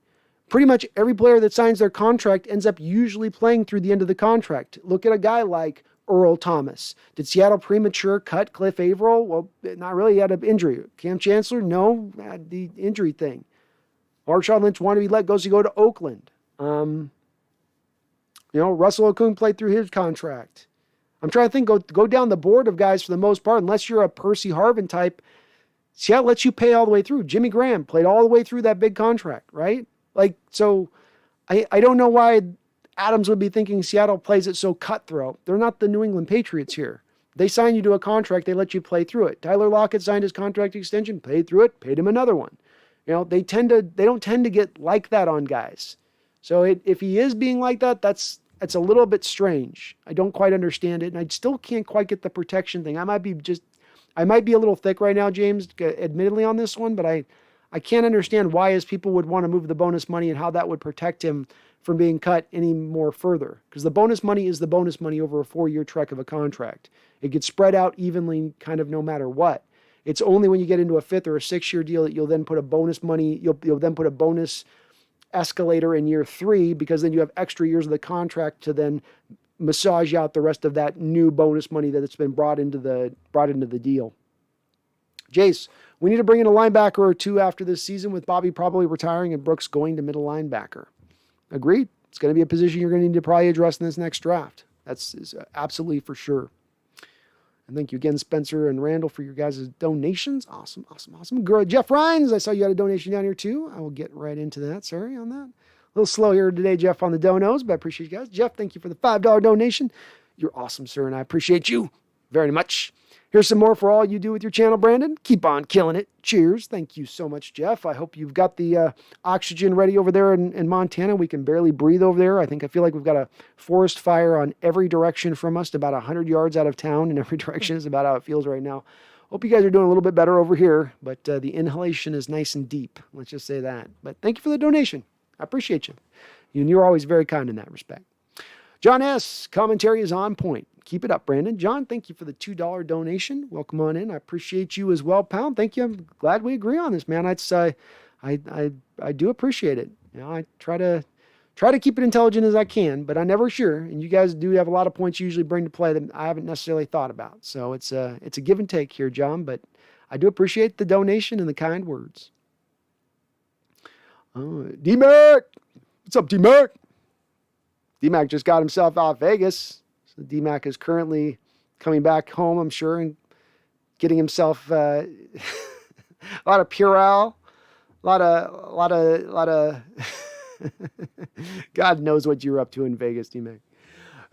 [SPEAKER 1] Pretty much every player that signs their contract ends up usually playing through the end of the contract. Look at a guy like Earl Thomas. Did Seattle premature cut Cliff Averill? Well, not really. He had an injury. Cam Chancellor? No, had the injury thing. Marshawn Lynch wanted to be let go, so he go to Oakland. Russell Okung played through his contract. I'm trying to think, go down the board of guys for the most part, unless you're a Percy Harvin type. Seattle lets you pay all the way through. Jimmy Graham played all the way through that big contract, right? So I don't know why Adams would be thinking Seattle plays it so cutthroat. They're not the New England Patriots here. They sign you to a contract, they let you play through it. Tyler Lockett signed his contract extension, paid through it, paid him another one. They don't tend to get like that on guys. So if he is being like that, that's a little bit strange. I don't quite understand it, and I still can't quite get the protection thing. I might be a little thick right now, James, admittedly on this one, but I can't understand why his people would want to move the bonus money and how that would protect him from being cut any more further. Because the bonus money is the bonus money over a 4-year trek of a contract. It gets spread out evenly kind of no matter what. It's only when you get into a 5th or a 6-year deal that you'll then put a bonus money, you'll then put a bonus escalator in year 3, because then you have extra years of the contract to then massage out the rest of that new bonus money that it's been brought into the deal. Jace, we need to bring in a linebacker or 2 after this season, with Bobby probably retiring and Brooks going to middle linebacker. Agreed. It's going to be a position you're going to need to probably address in this next draft. That's absolutely for sure. And thank you again, Spencer and Randall, for your guys' donations. Awesome. Good. Jeff Rhines, I saw you had a donation down here too. I will get right into that. Sorry on that. A little slow here today, Jeff, on the donos, but I appreciate you guys. Jeff, thank you for the $5 donation. You're awesome, sir, and I appreciate you very much. Here's some more for all you do with your channel, Brandon. Keep on killing it. Cheers. Thank you so much, Jeff. I hope you've got the oxygen ready over there in Montana. We can barely breathe over there. I feel like we've got a forest fire on every direction from us, about 100 yards out of town in every direction is about how it feels right now. Hope you guys are doing a little bit better over here, but the inhalation is nice and deep. Let's just say that. But thank you for the donation. I appreciate you. And you're always very kind in that respect. John S., commentary is on point. Keep it up, Brandon. John, thank you for the $2 donation. Welcome on in. I appreciate you as well, Pound. Thank you. I'm glad we agree on this, man. I do appreciate it. I try to keep it intelligent as I can, but I'm never sure. And you guys do have a lot of points you usually bring to play that I haven't necessarily thought about. So it's a give and take here, John, but I do appreciate the donation and the kind words. D-Mac. What's up, D-Mac? D-Mac just got himself out of Vegas. So D-Mac is currently coming back home, I'm sure, and getting himself a lot of Purell, a lot of God knows what you're up to in Vegas, D-Mac.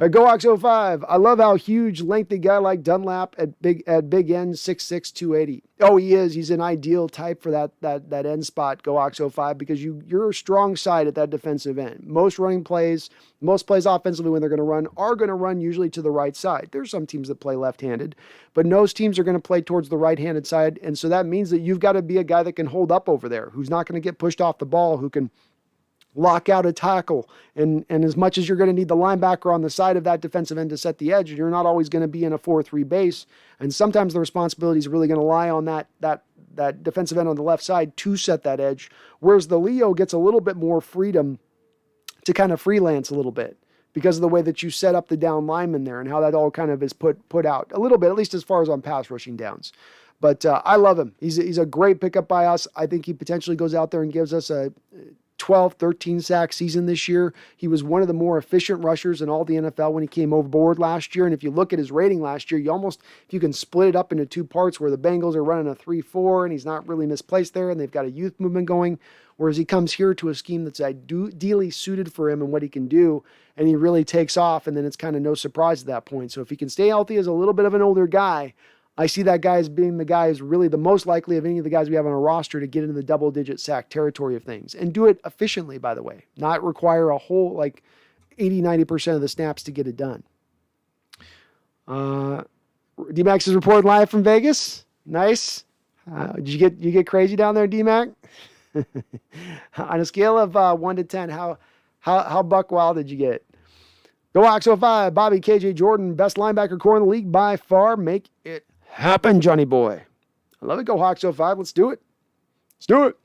[SPEAKER 1] GoOx05. I love how huge, lengthy guy like Dunlap at big end, 6'6", 280. Oh, he is. He's an ideal type for that end spot, GoOx05, because you're a strong side at that defensive end. Most plays offensively when they're going to run are going to run usually to the right side. There's some teams that play left-handed, but most teams are going to play towards the right-handed side, and so that means that you've got to be a guy that can hold up over there, who's not going to get pushed off the ball, who can lock out a tackle. And as much as you're going to need the linebacker on the side of that defensive end to set the edge, you're not always going to be in a 4-3 base. And sometimes the responsibility is really going to lie on that defensive end on the left side to set that edge. Whereas the Leo gets a little bit more freedom to kind of freelance a little bit because of the way that you set up the down lineman there and how that all kind of is put out a little bit, at least as far as on pass rushing downs. But I love him. He's a great pickup by us. I think he potentially goes out there and gives us a 12, 13 sack season this year. He was one of the more efficient rushers in all the NFL when he came overboard last year. And if you look at his rating last year, if you can split it up into 2 parts where the Bengals are running a 3-4 and he's not really misplaced there and they've got a youth movement going, whereas he comes here to a scheme that's ideally suited for him and what he can do, and he really takes off, and then it's kind of no surprise at that point. So if he can stay healthy as a little bit of an older guy, I see that guy as being the guy who's really the most likely of any of the guys we have on our roster to get into the double-digit sack territory of things and do it efficiently, by the way, not require a whole 80-90% of the snaps to get it done. D-Max is reporting live from Vegas. Nice. Did you get crazy down there, D-Mac? On a scale of 1 to 10, how buck wild did you get? Go Hawks 05, Bobby, KJ Jordan, best linebacker core in the league by far. Make it happen, Johnny boy. I love it. Go Hawks 05. Let's do it. Let's do it.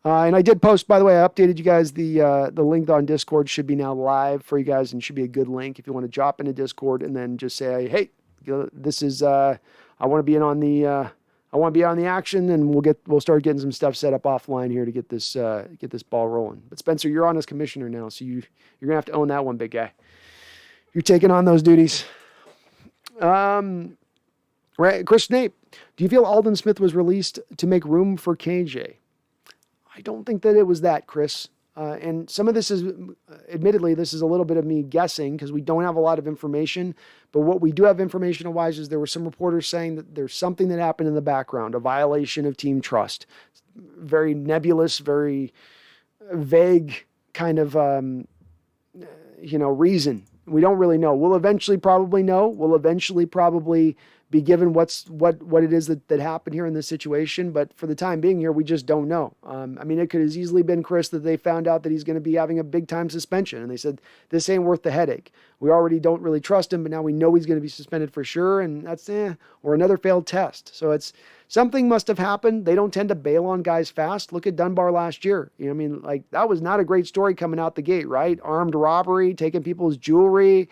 [SPEAKER 1] And I did post, by the way, I updated you guys. The link on Discord should be now live for you guys and should be a good link if you want to drop into Discord and then just say, hey, this is, I want to be in on the, action, and we'll start getting some stuff set up offline here to get this ball rolling. But Spencer, you're on as commissioner now, so you're gonna have to own that one, big guy. You're taking on those duties. Right, Chris Snape, do you feel Aldon Smith was released to make room for KJ? I don't think that it was that, Chris. And some of this is, admittedly, this is a little bit of me guessing because we don't have a lot of information. But what we do have information-wise is there were some reporters saying that there's something that happened in the background, a violation of team trust. Very nebulous, very vague kind of, reason. We don't really know. We'll eventually probably know. We'll eventually probably be given what it is that happened here in this situation. But for the time being here, we just don't know. It could have easily been, Chris, that they found out that he's going to be having a big time suspension. And they said, this ain't worth the headache. We already don't really trust him, but now we know he's going to be suspended for sure. And that's, or another failed test. So it's something must have happened. They don't tend to bail on guys fast. Look at Dunbar last year. That was not a great story coming out the gate, right? Armed robbery, taking people's jewelry,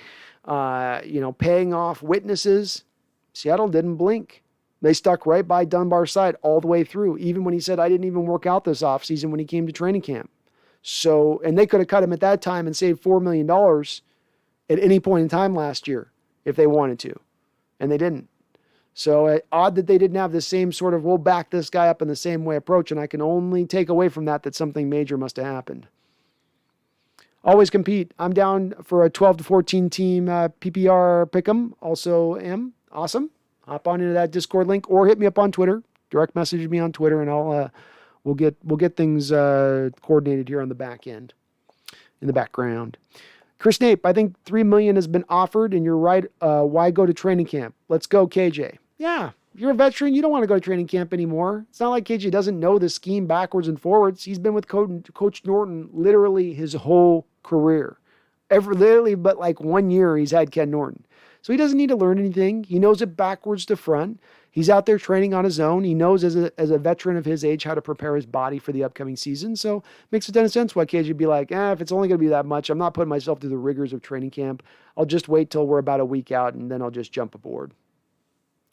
[SPEAKER 1] paying off witnesses. Seattle didn't blink. They stuck right by Dunbar's side all the way through, even when he said, I didn't even work out this offseason when he came to training camp. So, and they could have cut him at that time and saved $4 million at any point in time last year if they wanted to, and they didn't. So odd that they didn't have the same sort of, we'll back this guy up in the same way approach, and I can only take away from that something major must have happened. Always compete. I'm down for a 12 to 14 team PPR pick'em. Also am. Awesome. Hop on into that Discord link or hit me up on Twitter. Direct message me on Twitter, and we'll get things coordinated here on the back end, in the background. Chris Nape, I think $3 million has been offered, and you're right. Why go to training camp? Let's go, KJ. Yeah, you're a veteran. You don't want to go to training camp anymore. It's not like KJ doesn't know the scheme backwards and forwards. He's been with Coach Norton literally his whole career. Literally, but 1 year he's had Ken Norton. So he doesn't need to learn anything. He knows it backwards to front. He's out there training on his own. He knows as a veteran of his age how to prepare his body for the upcoming season. So it makes a ton of sense why KJ would be like, if it's only going to be that much, I'm not putting myself through the rigors of training camp. I'll just wait till we're about a week out, and then I'll just jump aboard.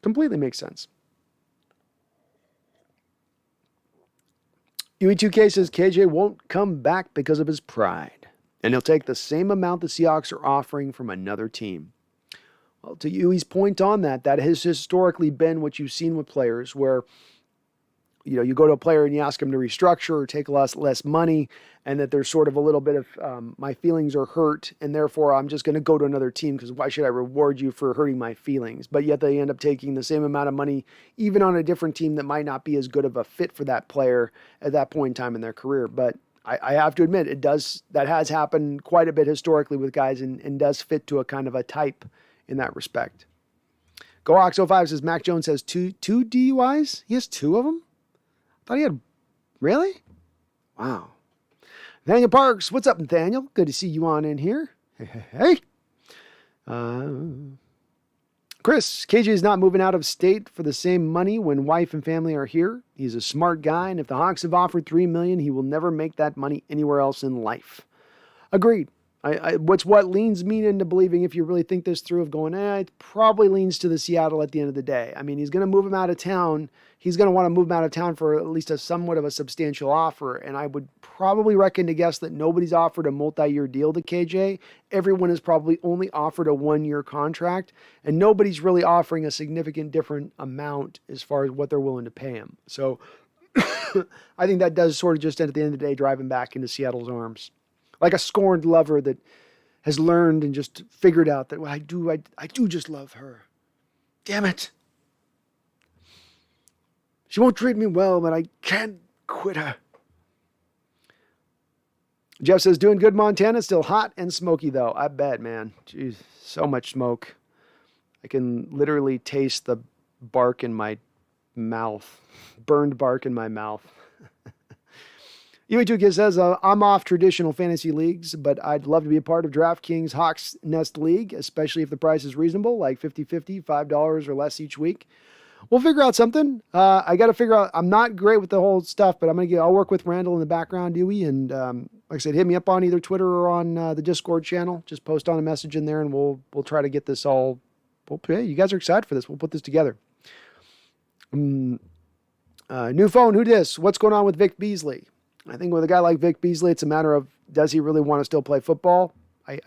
[SPEAKER 1] Completely makes sense. UE2K says KJ won't come back because of his pride, and he'll take the same amount the Seahawks are offering from another team. Well, to Huey's point on that has historically been what you've seen with players where, you go to a player and you ask him to restructure or take less money, and that there's sort of a little bit of my feelings are hurt, and therefore I'm just going to go to another team because why should I reward you for hurting my feelings? But yet they end up taking the same amount of money, even on a different team that might not be as good of a fit for that player at that point in time in their career. But I have to admit, that has happened quite a bit historically with guys and does fit to a kind of a type in that respect. GoHawks05 says Mac Jones has two DUIs. He has 2 of them? I thought he had... Really? Wow. Nathaniel Parks. What's up, Nathaniel? Good to see you on in here. Hey. Chris, KJ is not moving out of state for the same money when wife and family are here. He's a smart guy, and if the Hawks have offered $3 million, he will never make that money anywhere else in life. Agreed. What leans me into believing, if you really think this through, of going, it probably leans to the Seattle at the end of the day. He's going to move him out of town. He's going to want to move him out of town for at least somewhat of a substantial offer. And I would probably reckon to guess that nobody's offered a multi-year deal to KJ. Everyone has probably only offered a 1-year contract, and nobody's really offering a significant different amount as far as what they're willing to pay him. So I think that does sort of just at the end of the day drive him back into Seattle's arms. Like a scorned lover that has learned and just figured out that I do just love her. Damn it. She won't treat me well, but I can't quit her. Jeff says, doing good, Montana. Still hot and smoky, though. I bet, man. Jeez, so much smoke. I can literally taste the bark in my mouth. Burned bark in my mouth. UE2Kid says, I'm off traditional fantasy leagues, but I'd love to be a part of DraftKings Hawks Nest League, especially if the price is reasonable, like 50-50, $5 or less each week. We'll figure out something. I got to figure out, I'm not great with the whole stuff, but I'll work with Randall in the background, Dewey, and like I said, hit me up on either Twitter or on the Discord channel. Just post on a message in there, and we'll try to get this all. Hey, you guys are excited for this. We'll put this together. New phone, who dis? What's going on with Vic Beasley? I think with a guy like Vic Beasley, it's a matter of, does he really want to still play football?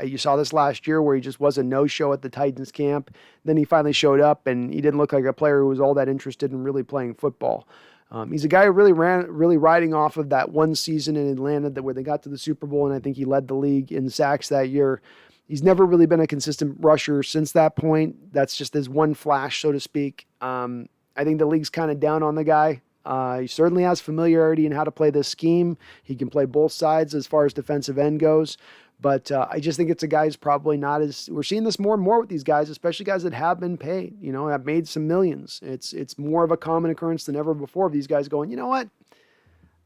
[SPEAKER 1] You saw this last year where he just was a no-show at the Titans camp. Then he finally showed up, and he didn't look like a player who was all that interested in really playing football. He's a guy who really riding off of that one season in Atlanta where they got to the Super Bowl, and I think he led the league in sacks that year. He's never really been a consistent rusher since that point. That's just his one flash, so to speak. I think the league's kind of down on the guy. He certainly has familiarity in how to play this scheme. He can play both sides as far as defensive end goes. But I just think it's a guy who's probably not as, we're seeing this more and more with these guys, especially guys that have been paid, have made some millions. It's more of a common occurrence than ever before of these guys going, you know what?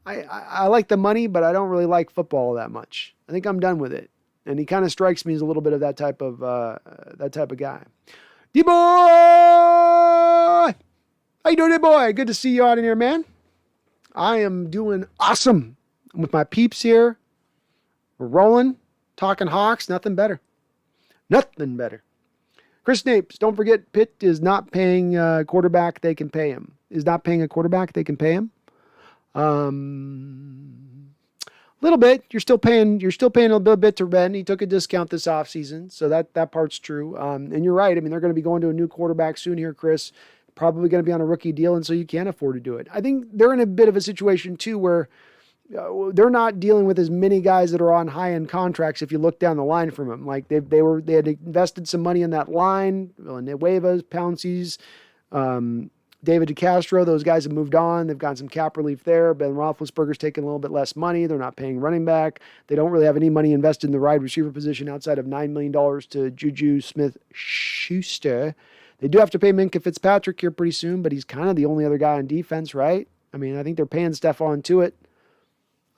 [SPEAKER 1] I like the money, but I don't really like football that much. I think I'm done with it. And he kind of strikes me as a little bit of that type of guy. D-boy! How you doing, D-boy? Good to see you out in here, man. I am doing awesome. I'm with my peeps here. We're rolling. Talking Hawks, nothing better. Nothing better. Chris Snapes, don't forget, Pitt is not paying a quarterback they can pay him. Is not paying a quarterback they can pay him. A little bit. You're still paying a little bit to Ben. He took a discount this offseason, so that part's true. And you're right. I mean, they're going to be going to a new quarterback soon here, Chris. Probably going to be on a rookie deal, and so you can't afford to do it. I think they're in a bit of a situation, too, where they're not dealing with as many guys that are on high-end contracts if you look down the line from them. Like they had invested some money in that line. Nuevas, Pouncies, David DeCastro, those guys have moved on. They've gotten some cap relief there. Ben Roethlisberger's taking a little bit less money. They're not paying running back. They don't really have any money invested in the wide receiver position outside of $9 million to Juju Smith-Schuster. They do have to pay Minkah Fitzpatrick here pretty soon, but he's kind of the only other guy on defense, right? I mean, I think they're paying Stephon Tuitt.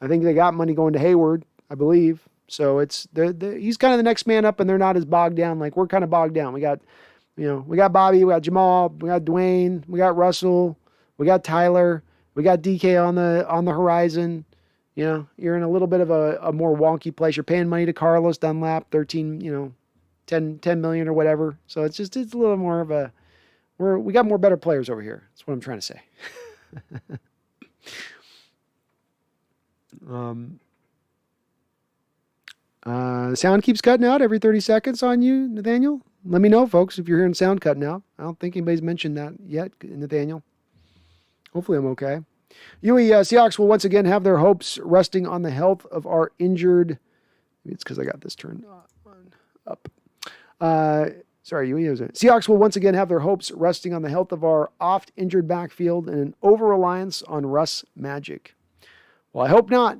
[SPEAKER 1] I think they got money going to Hayward, I believe. So he's kind of the next man up, and they're not as bogged down. Like we're kind of bogged down. We got Bobby, we got Jamal, we got Duane, we got Russell, we got Tyler, we got DK on the horizon. You're in a little bit of a more wonky place. You're paying money to Carlos Dunlap, 10 million or whatever. So it's a little more of we got more better players over here. That's what I'm trying to say. Sound keeps cutting out every 30 seconds on you, Nathaniel. Let me know, folks, if you're hearing sound cutting out. I don't think anybody's mentioned that yet, Nathaniel. Hopefully I'm okay. Seahawks will once again have their hopes resting on the health of our injured. Maybe it's because I got this turned up. Seahawks will once again have their hopes resting on the health of our oft-injured backfield and an over-reliance on Russ Magic. Well, I hope not.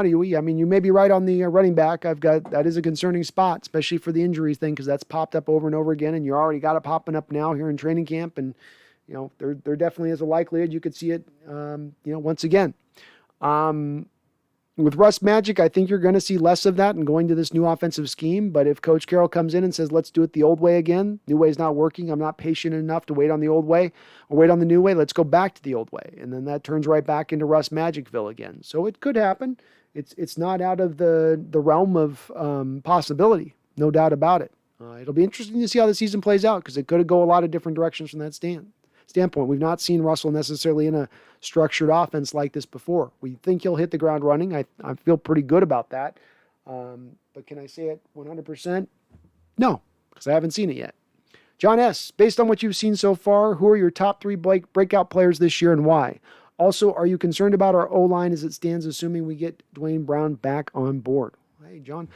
[SPEAKER 1] Huey. I mean, you may be right on the running back. That is a concerning spot, especially for the injuries thing, because that's popped up over and over again, and you already got it popping up now here in training camp, and there definitely is a likelihood you could see it, once again. With Russ Magic, I think you're going to see less of that and going to this new offensive scheme. But if Coach Carroll comes in and says, let's do it the old way again, new way's not working, I'm not patient enough to wait on the old way or wait on the new way, let's go back to the old way. And then that turns right back into Russ Magicville again. So it could happen. It's not out of the realm of possibility, no doubt about it. It'll be interesting to see how the season plays out because it could go a lot of different directions from that standpoint. We've not seen Russell necessarily in a structured offense like this before. We think he'll hit the ground running. I feel pretty good about that. But can I say it 100%? No, because I haven't seen it yet. John S., based on what you've seen so far, who are your top 3 breakout players this year and why? Also, are you concerned about our O-line as it stands, assuming we get Duane Brown back on board? Hey, John.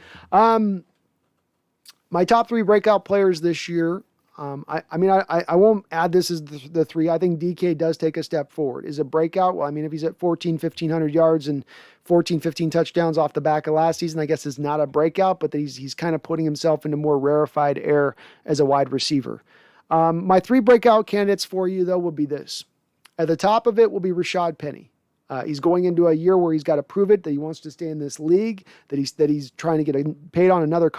[SPEAKER 1] My top 3 breakout players this year, I won't add this as the 3. I think DK does take a step forward. Is it breakout? Well, I mean, if he's at 1,500 yards and 15 touchdowns off the back of last season, I guess it's not a breakout, but he's kind of putting himself into more rarefied air as a wide receiver. My 3 breakout candidates for you, though, will be this. At the top of it will be Rashad Penny. He's going into a year where he's got to prove it, that he wants to stay in this league, that he's trying to get paid on another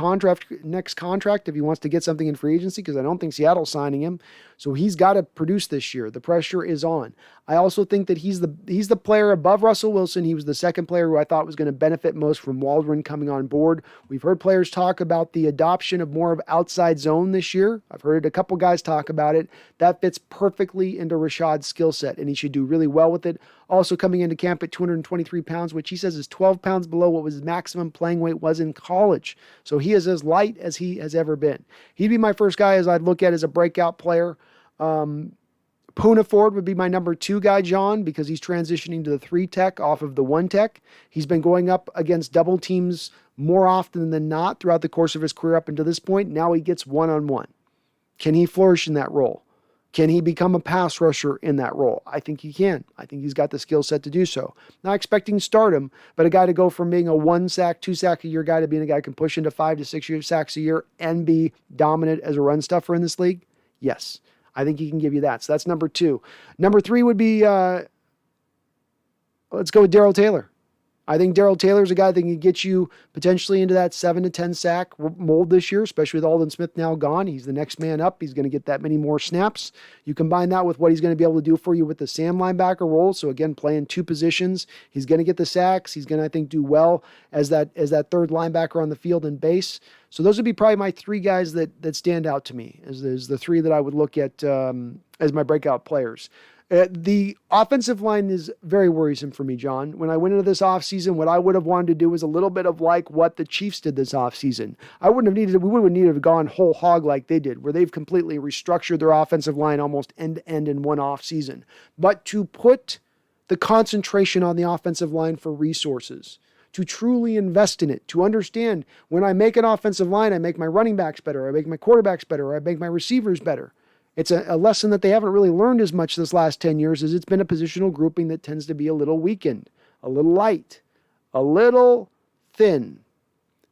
[SPEAKER 1] next contract if he wants to get something in free agency, because I don't think Seattle's signing him. So he's got to produce this year. The pressure is on. I also think that he's the player above Russell Wilson. He was the second player who I thought was going to benefit most from Waldron coming on board. We've heard players talk about the adoption of more of outside zone this year. I've heard a couple guys talk about it. That fits perfectly into Rashad's skill set, and he should do really well with it. Also coming into camp at 223 pounds, which he says is 12 pounds below what his maximum playing weight was in college. So he is as light as he has ever been. He'd be my first guy as I'd look at as a breakout player. Poona Ford would be my number 2 guy, John, because he's transitioning to the 3 tech off of the 1 tech. He's been going up against double teams more often than not throughout the course of his career up until this point. Now he gets one-on-one. Can he flourish in that role? Can he become a pass rusher in that role? I think he can. I think he's got the skill set to do so. Not expecting stardom, but a guy to go from being a 1 sack, 2 sack a year guy to being a guy who can push into 5 to 6 sacks a year and be dominant as a run stuffer in this league. Yes, I think he can give you that. So that's number 2. Number 3 would be, let's go with Darrell Taylor. I think Darrell Taylor's a guy that can get you potentially into that 7 to 10 sack mold this year, especially with Aldon Smith now gone. He's the next man up. He's going to get that many more snaps. You combine that with what he's going to be able to do for you with the Sam linebacker role. So again, playing 2 positions, he's going to get the sacks. He's going to, I think, do well as that third linebacker on the field and base. So those would be probably my 3 guys that stand out to me as the 3 that I would look at as my breakout players. The offensive line is very worrisome for me, John. When I went into this offseason, what I would have wanted to do was a little bit of like what the Chiefs did this offseason. We would have needed to have gone whole hog like they did, where they've completely restructured their offensive line almost end to end in one offseason. But to put the concentration on the offensive line for resources, to truly invest in it, to understand when I make an offensive line, I make my running backs better, I make my quarterbacks better, I make my receivers better. It's a lesson that they haven't really learned as much this last 10 years, as it's been a positional grouping that tends to be a little weakened, a little light, a little thin,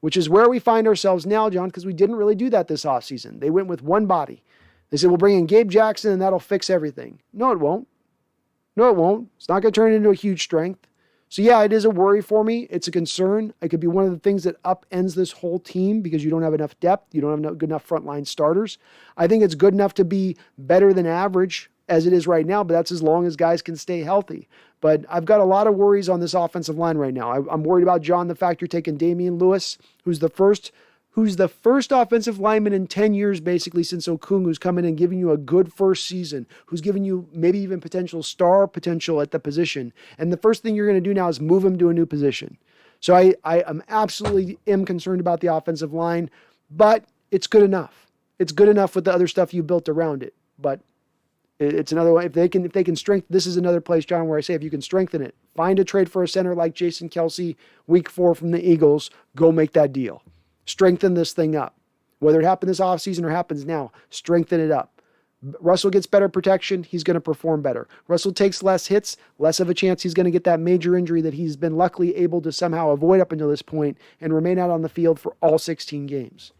[SPEAKER 1] which is where we find ourselves now, John, because we didn't really do that this offseason. They went with one body. They said, we'll bring in Gabe Jackson and that'll fix everything. No, it won't. No, it won't. It's not going to turn into a huge strength. So yeah, it is a worry for me. It's a concern. It could be one of the things that upends this whole team because you don't have enough depth. You don't have good enough frontline starters. I think it's good enough to be better than average as it is right now, but that's as long as guys can stay healthy. But I've got a lot of worries on this offensive line right now. I'm worried about, John, the fact you're taking Damian Lewis, who's the first offensive lineman in 10 years, basically, since Okung, who's come in and giving you a good first season, who's giving you maybe even star potential at the position. And the first thing you're going to do now is move him to a new position. So I am absolutely concerned about the offensive line, but it's good enough. It's good enough with the other stuff you built around it. But it's another way. If they can strengthen, this is another place, John, where I say if you can strengthen it, find a trade for a center like Jason Kelce, week 4 from the Eagles, go make that deal. Strengthen this thing up. Whether it happened this offseason or happens now, strengthen it up. Russell gets better protection, he's going to perform better. Russell takes less hits, less of a chance he's going to get that major injury that he's been luckily able to somehow avoid up until this point and remain out on the field for all 16 games.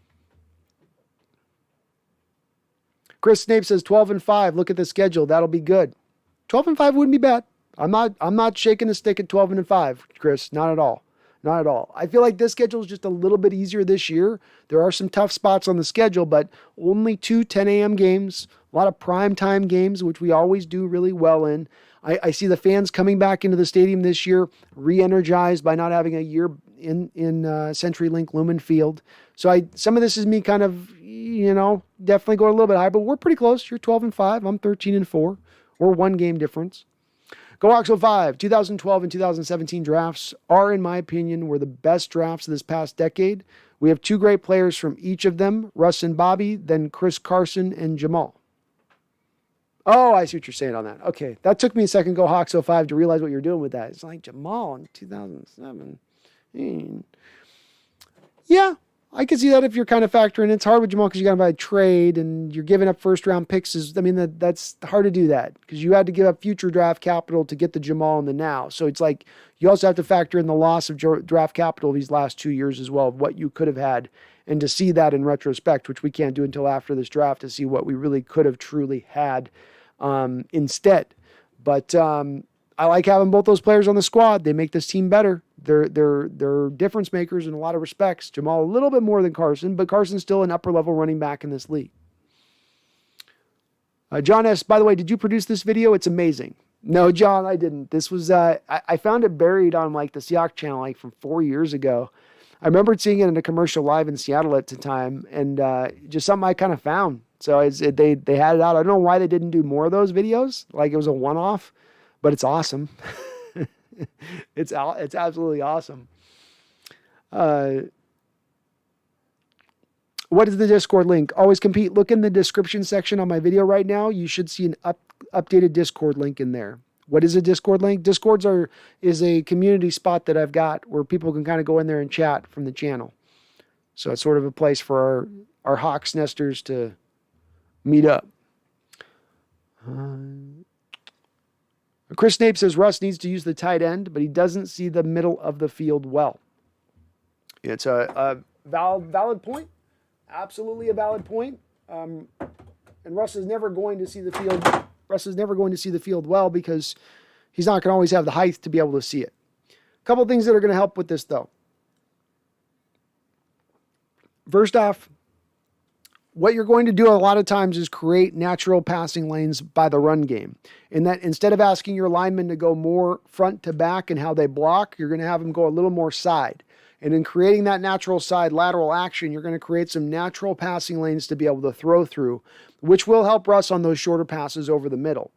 [SPEAKER 1] Chris Snape says 12-5. Look at the schedule. That'll be good. 12-5 wouldn't be bad. I'm not shaking the stick at 12-5, Chris. Not at all. Not at all. I feel like this schedule is just a little bit easier this year. There are some tough spots on the schedule, but only 2 10 a.m. games, a lot of prime-time games, which we always do really well in. I see the fans coming back into the stadium this year, re-energized by not having a year in CenturyLink Lumen Field. So some of this is me kind of, definitely going a little bit high, but we're pretty close. You're 12-5. I'm 13-4. We're 1 game difference. Go Hawks 05. 2012 and 2017 drafts are, in my opinion, were the best drafts of this past decade. We have 2 great players from each of them, Russ and Bobby, then Chris Carson and Jamal. Oh, I see what you're saying on that. Okay, that took me a second, Go Hawks 05, to realize what you're doing with that. It's like Jamal in 2007. Yeah, I can see that if you're kind of factoring. It's hard with Jamal because you got to buy a trade and you're giving up first round picks. That's hard to do that because you had to give up future draft capital to get the Jamal in the now. So it's like you also have to factor in the loss of draft capital these last 2 years as well, of what you could have had. And to see that in retrospect, which we can't do until after this draft, to see what we really could have truly had instead. But I like having both those players on the squad. They make this team better. They're difference makers in a lot of respects. Jamal a little bit more than Carson, but Carson's still an upper level running back in this league. John S., by the way, did you produce this video? It's amazing. No, John, I didn't. This was, I found it buried on like the Seahawks channel like from 4 years ago. I remember seeing it in a commercial live in Seattle at the time, and just something I kind of found. So they had it out. I don't know why they didn't do more of those videos. Like it was a one-off, but it's awesome. It's absolutely awesome. What is the Discord link? Always compete. Look in the description section on my video right now. You should see an updated Discord link in there. What is a Discord link? Discords is a community spot that I've got where people can kind of go in there and chat from the channel. So it's sort of a place for our Hawks nesters to meet up. Chris Snape says Russ needs to use the tight end, but he doesn't see the middle of the field well. It's a valid point. Absolutely a valid point. And Russ is never going to see the field. Russ is never going to see the field well because he's not going to always have the height to be able to see it. A couple of things that are going to help with this, though. First off, what you're going to do a lot of times is create natural passing lanes by the run game. In that instead of asking your linemen to go more front to back and how they block, you're going to have them go a little more side. And in creating that natural side lateral action, you're going to create some natural passing lanes to be able to throw through, which will help Russ on those shorter passes over the middle.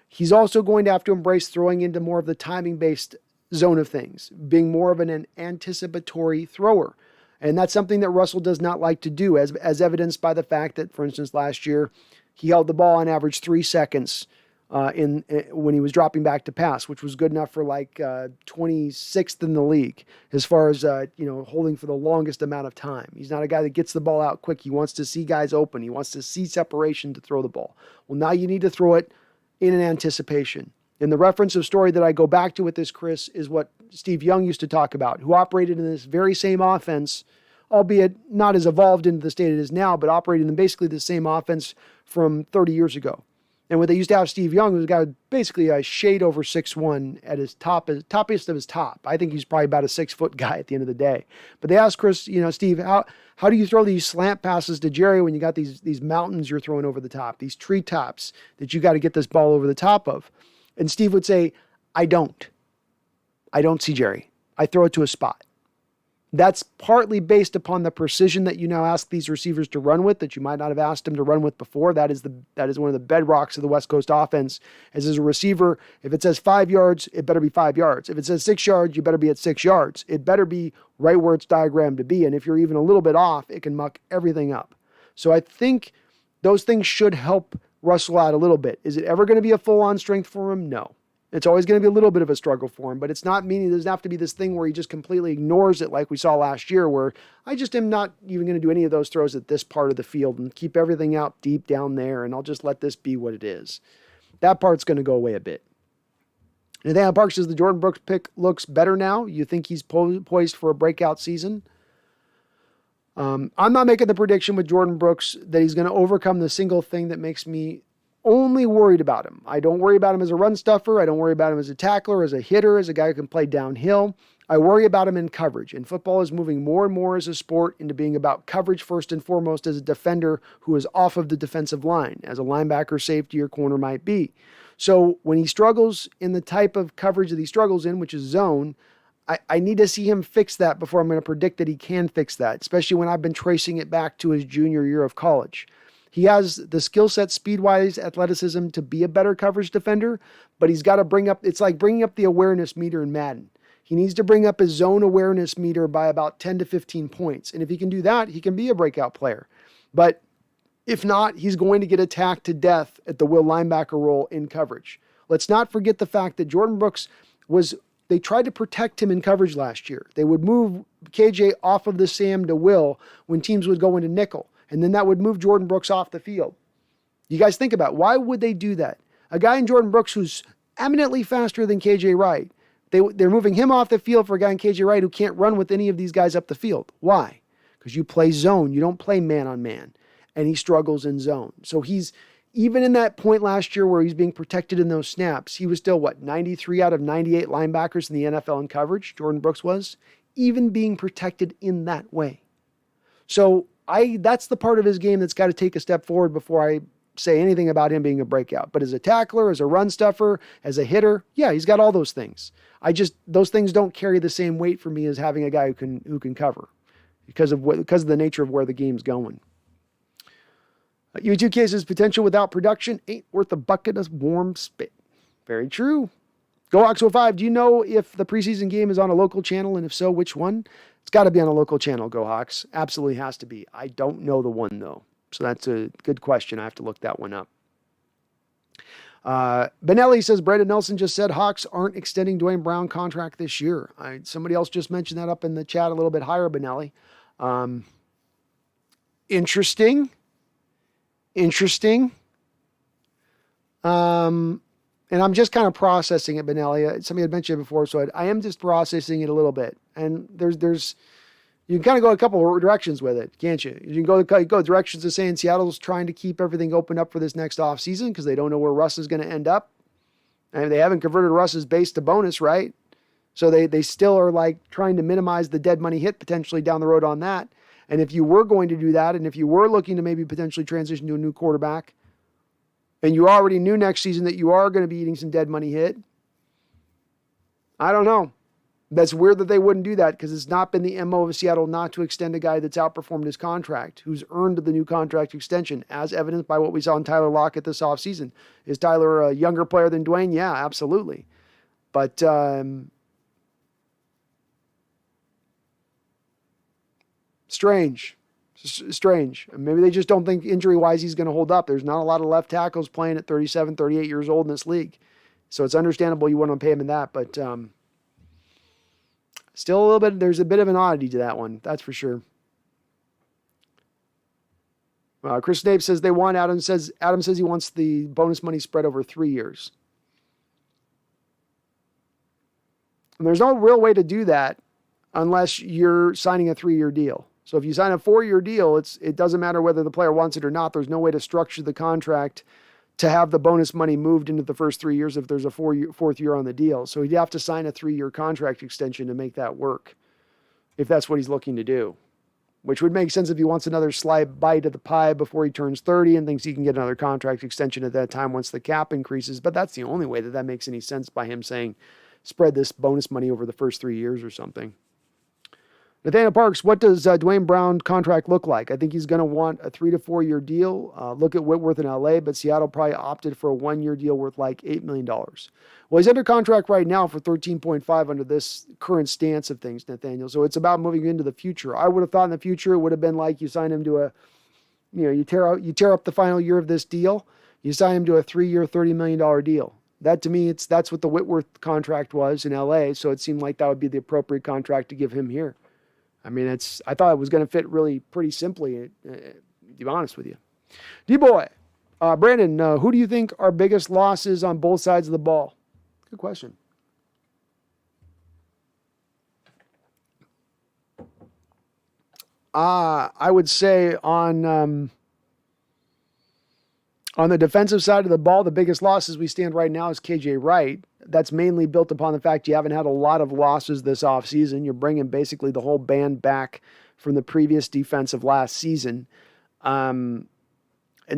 [SPEAKER 1] He's also going to have to embrace throwing into more of the timing-based zone of things, being more of an anticipatory thrower. And that's something that Russell does not like to do, as evidenced by the fact that, for instance, last year, he held the ball on average 3 seconds when he was dropping back to pass, which was good enough for like 26th in the league as far as holding for the longest amount of time. He's not a guy that gets the ball out quick. He wants to see guys open. He wants to see separation to throw the ball. Well, now you need to throw it in an anticipation. And the reference of story that I go back to with this, Chris, is what Steve Young used to talk about, who operated in this very same offense, albeit not as evolved into the state it is now, but operating in basically the same offense from 30 years ago. And what they used to have Steve Young was a guy basically a shade over 6'1" at his toppiest of his top. I think he's probably about a 6-foot guy at the end of the day. But they asked Chris, Steve, how do you throw these slant passes to Jerry when you got these mountains you're throwing over the top, these treetops that you got to get this ball over the top of? And Steve would say, I don't see Jerry. I throw it to a spot. That's partly based upon the precision that you now ask these receivers to run with that you might not have asked them to run with before. That is one of the bedrocks of the West Coast offense. As a receiver, if it says 5 yards, it better be 5 yards. If it says 6 yards, you better be at 6 yards. It better be right where it's diagrammed to be. And if you're even a little bit off, it can muck everything up. So I think those things should help Russell out a little bit. Is it ever going to be a full-on strength for him? No. It's always going to be a little bit of a struggle for him, but it's not meaning there doesn't have to be this thing where he just completely ignores it like we saw last year, where I just am not even going to do any of those throws at this part of the field and keep everything out deep down there, and I'll just let this be what it is. That part's going to go away a bit. Nathaniel Park says the Jordan Brooks pick looks better now. You think he's poised for a breakout season? I'm not making the prediction with Jordan Brooks that he's going to overcome the single thing that makes me only worried about him. I don't worry about him as a run stuffer. I don't worry about him as a tackler, as a hitter, as a guy who can play downhill. I worry about him in coverage. And football is moving more and more as a sport into being about coverage first and foremost as a defender who is off of the defensive line, as a linebacker, safety, or corner might be. So when he struggles in the type of coverage that he struggles in, which is zone, I need to see him fix that before I'm going to predict that he can fix that, especially when I've been tracing it back to his junior year of college. He has the skill set, speed-wise, athleticism to be a better coverage defender, but he's got to it's like bringing up the awareness meter in Madden. He needs to bring up his zone awareness meter by about 10 to 15 points. And if he can do that, he can be a breakout player. But if not, he's going to get attacked to death at the will linebacker role in coverage. Let's not forget the fact that Jordan Brooks was they tried to protect him in coverage last year. They would move KJ off of the Sam to Will when teams would go into nickel, and then that would move Jordan Brooks off the field. You guys think about why would they do that? A guy in Jordan Brooks who's eminently faster than KJ Wright, they're moving him off the field for a guy in KJ Wright who can't run with any of these guys up the field. Why? Because you play zone. You don't play man on man, and he struggles in zone. So he's, even in that point last year where he's being protected in those snaps, he was still, 93 out of 98 linebackers in the NFL in coverage, Jordan Brooks was, even being protected in that way. So that's the part of his game that's got to take a step forward before I say anything about him being a breakout. But as a tackler, as a run stuffer, as a hitter, yeah, he's got all those things. Those things don't carry the same weight for me as having a guy who can cover because of the nature of where the game's going. U2 cases potential without production ain't worth a bucket of warm spit. Very true. Go Ox 05. Do you know if the preseason game is on a local channel? And if so, which one? It's got to be on a local channel, Go Hawks. Absolutely has to be. I don't know the one, though. So that's a good question. I have to look that one up. Benelli says, Brandon Nelson just said Hawks aren't extending Duane Brown contract this year. Somebody else just mentioned that up in the chat a little bit higher, Benelli. Interesting. And I'm just kind of processing it, Benelli. Somebody had mentioned it before, so I am just processing it a little bit. And you can kind of go a couple of directions with it, can't you? You can go directions of saying Seattle's trying to keep everything open up for this next offseason because they don't know where Russ is going to end up. And they haven't converted Russ's base to bonus, right? So they still are like trying to minimize the dead money hit potentially down the road on that. And if you were going to do that, and if you were looking to maybe potentially transition to a new quarterback, and you already knew next season that you are going to be eating some dead money hit, I don't know. That's weird that they wouldn't do that because it's not been the MO of Seattle not to extend a guy that's outperformed his contract, who's earned the new contract extension, as evidenced by what we saw in Tyler Lockett this offseason. Is Tyler a younger player than Duane? Yeah, absolutely. But strange. Maybe they just don't think injury-wise he's going to hold up. There's not a lot of left tackles playing at 37, 38 years old in this league. So it's understandable you want to pay him in that, but still a little bit, there's a bit of an oddity to that one. That's for sure. Chris Snape says they want Adam says he wants the bonus money spread over 3 years. And there's no real way to do that unless you're signing a 3-year deal. So if you sign a 4-year deal, it doesn't matter whether the player wants it or not. There's no way to structure the contract to have the bonus money moved into the first 3 years if there's a fourth year on the deal. So he'd have to sign a 3-year contract extension to make that work, if that's what he's looking to do. Which would make sense if he wants another slight bite of the pie before he turns 30 and thinks he can get another contract extension at that time once the cap increases. But that's the only way that makes any sense, by him saying, spread this bonus money over the first 3 years or something. Nathaniel Parks, what does Duane Brown contract look like? I think he's going to want a 3 to 4 year deal. Look at Whitworth in LA, but Seattle probably opted for a 1 year deal worth like $8 million. Well, he's under contract right now for 13.5 under this current stance of things, Nathaniel. So it's about moving into the future. I would have thought in the future it would have been like you sign him to you tear up the final year of this deal. You sign him to a 3-year, $30 million deal. That to me, that's what the Whitworth contract was in LA. So it seemed like that would be the appropriate contract to give him here. I mean, I thought it was going to fit really pretty simply, to be honest with you. D-Boy, Brandon, who do you think are biggest losses on both sides of the ball? Good question. I would say on the defensive side of the ball, the biggest loss as we stand right now is KJ Wright. That's mainly built upon the fact you haven't had a lot of losses this offseason. You're bringing basically the whole band back from the previous defense of last season. And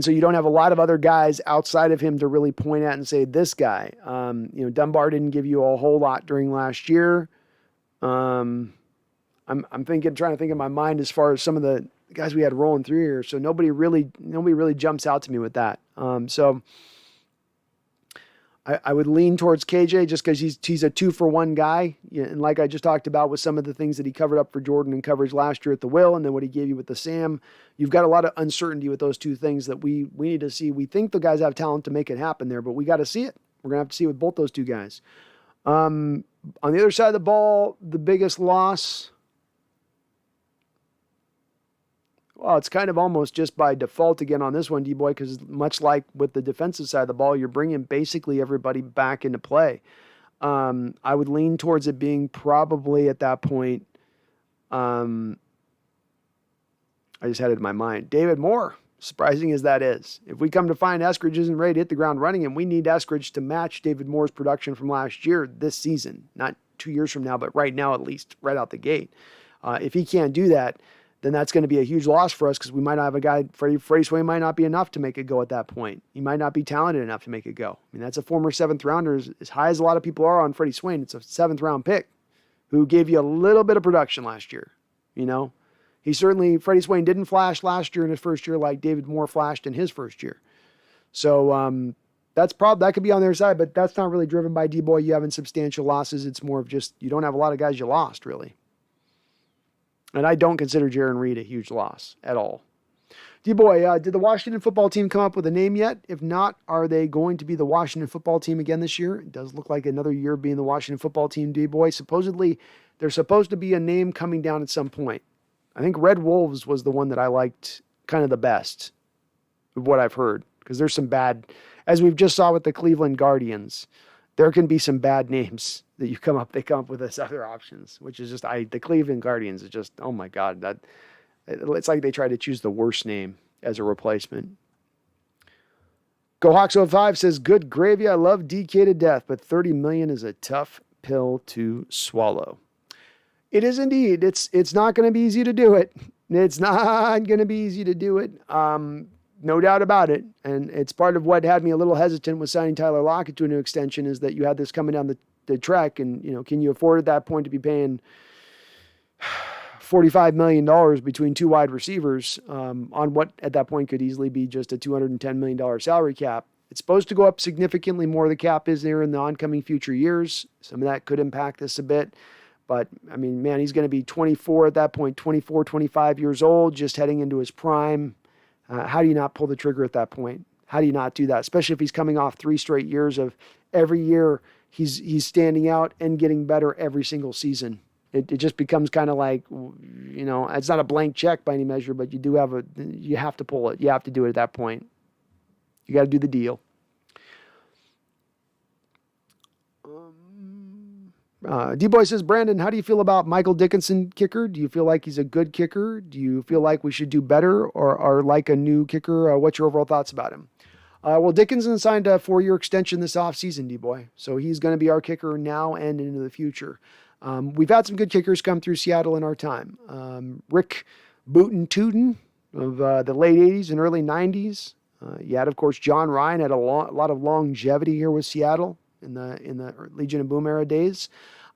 [SPEAKER 1] so you don't have a lot of other guys outside of him to really point at and say, this guy. Dunbar didn't give you a whole lot during last year. I'm trying to think in my mind as far as some of the guys we had rolling through here. So nobody really jumps out to me with that. So I would lean towards KJ just because he's a 2-for-1 guy. And like I just talked about with some of the things that he covered up for Jordan in coverage last year at the Will, and then what he gave you with the Sam, you've got a lot of uncertainty with those two things that we need to see. We think the guys have talent to make it happen there, but we got to see it. We're going to have to see it with both those two guys. On the other side of the ball, the biggest loss, well, it's kind of almost just by default again on this one, D-Boy, because much like with the defensive side of the ball, you're bringing basically everybody back into play. I would lean towards it being probably at that point, I just had it in my mind, David Moore, surprising as that is. If we come to find Eskridge isn't ready to hit the ground running, and we need Eskridge to match David Moore's production from last year this season, not 2 years from now, but right now at least, right out the gate. If he can't do that, then that's going to be a huge loss for us because we might not have a guy, Freddie Swain might not be enough to make it go at that point. He might not be talented enough to make it go. I mean, that's a former 7th rounder. As high as a lot of people are on Freddie Swain, it's a 7th round pick who gave you a little bit of production last year. You know, Freddie Swain didn't flash last year in his first year like David Moore flashed in his first year. So that could be on their side, but that's not really driven by D-Boy. You having substantial losses. It's more of just, you don't have a lot of guys you lost really. And I don't consider Jaron Reed a huge loss at all. D-Boy, did the Washington football team come up with a name yet? If not, are they going to be the Washington football team again this year? It does look like another year being the Washington football team, D-Boy. Supposedly, there's supposed to be a name coming down at some point. I think Red Wolves was the one that I liked kind of the best of what I've heard. Because there's some bad, as we've just saw with the Cleveland Guardians, there can be some bad names that they come up with as other options, which is just, the Cleveland Guardians is just, oh my God, it's like they try to choose the worst name as a replacement. GoHawks05 says, good gravy. I love DK to death, but $30 million is a tough pill to swallow. It is indeed. It's not going to be easy to do it. It's not going to be easy to do it. No doubt about it. And it's part of what had me a little hesitant with signing Tyler Lockett to a new extension is that you had this coming down the track and, you know, can you afford at that point to be paying $45 million between 2 wide receivers on what at that point could easily be just a $210 million salary cap. It's supposed to go up significantly more. The cap is there in the oncoming future years. Some of that could impact this a bit. But, I mean, man, he's going to be 24 at that point, 24, 25 years old, just heading into his prime. How do you not pull the trigger at that point? How do you not do that? Especially if he's coming off 3 straight years of every year he's standing out and getting better every single season. It just becomes kind of like, you know, it's not a blank check by any measure, but you have to pull it. You have to do it at that point. You got to do the deal. D-Boy says, Brandon, how do you feel about Michael Dickinson kicker? Do you feel like he's a good kicker? Do you feel like we should do better or like a new kicker? What's your overall thoughts about him? Well, Dickinson signed a 4-year extension this offseason, D-Boy. So he's going to be our kicker now and into the future. We've had some good kickers come through Seattle in our time. Rick Booten-Tooten of the late 80s and early 90s. You had, of course, John Ryan had a lot of longevity here with Seattle in the Legion of Boom era days.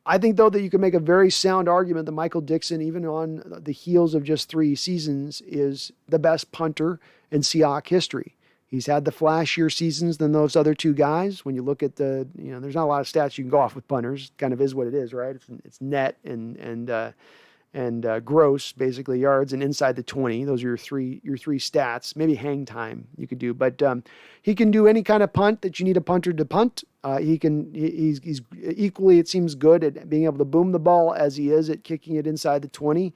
[SPEAKER 1] I think, though, that you can make a very sound argument that Michael Dixon, even on the heels of just 3 seasons, is the best punter in Seahawk history. He's had the flashier seasons than those other 2 guys. When you look at there's not a lot of stats you can go off with punters. It kind of is what it is, right? It's net and gross, basically yards and inside the 20. Those are your three stats. Maybe hang time you could do, but he can do any kind of punt that you need a punter to punt. He's equally, it seems, good at being able to boom the ball as he is at kicking it inside the 20.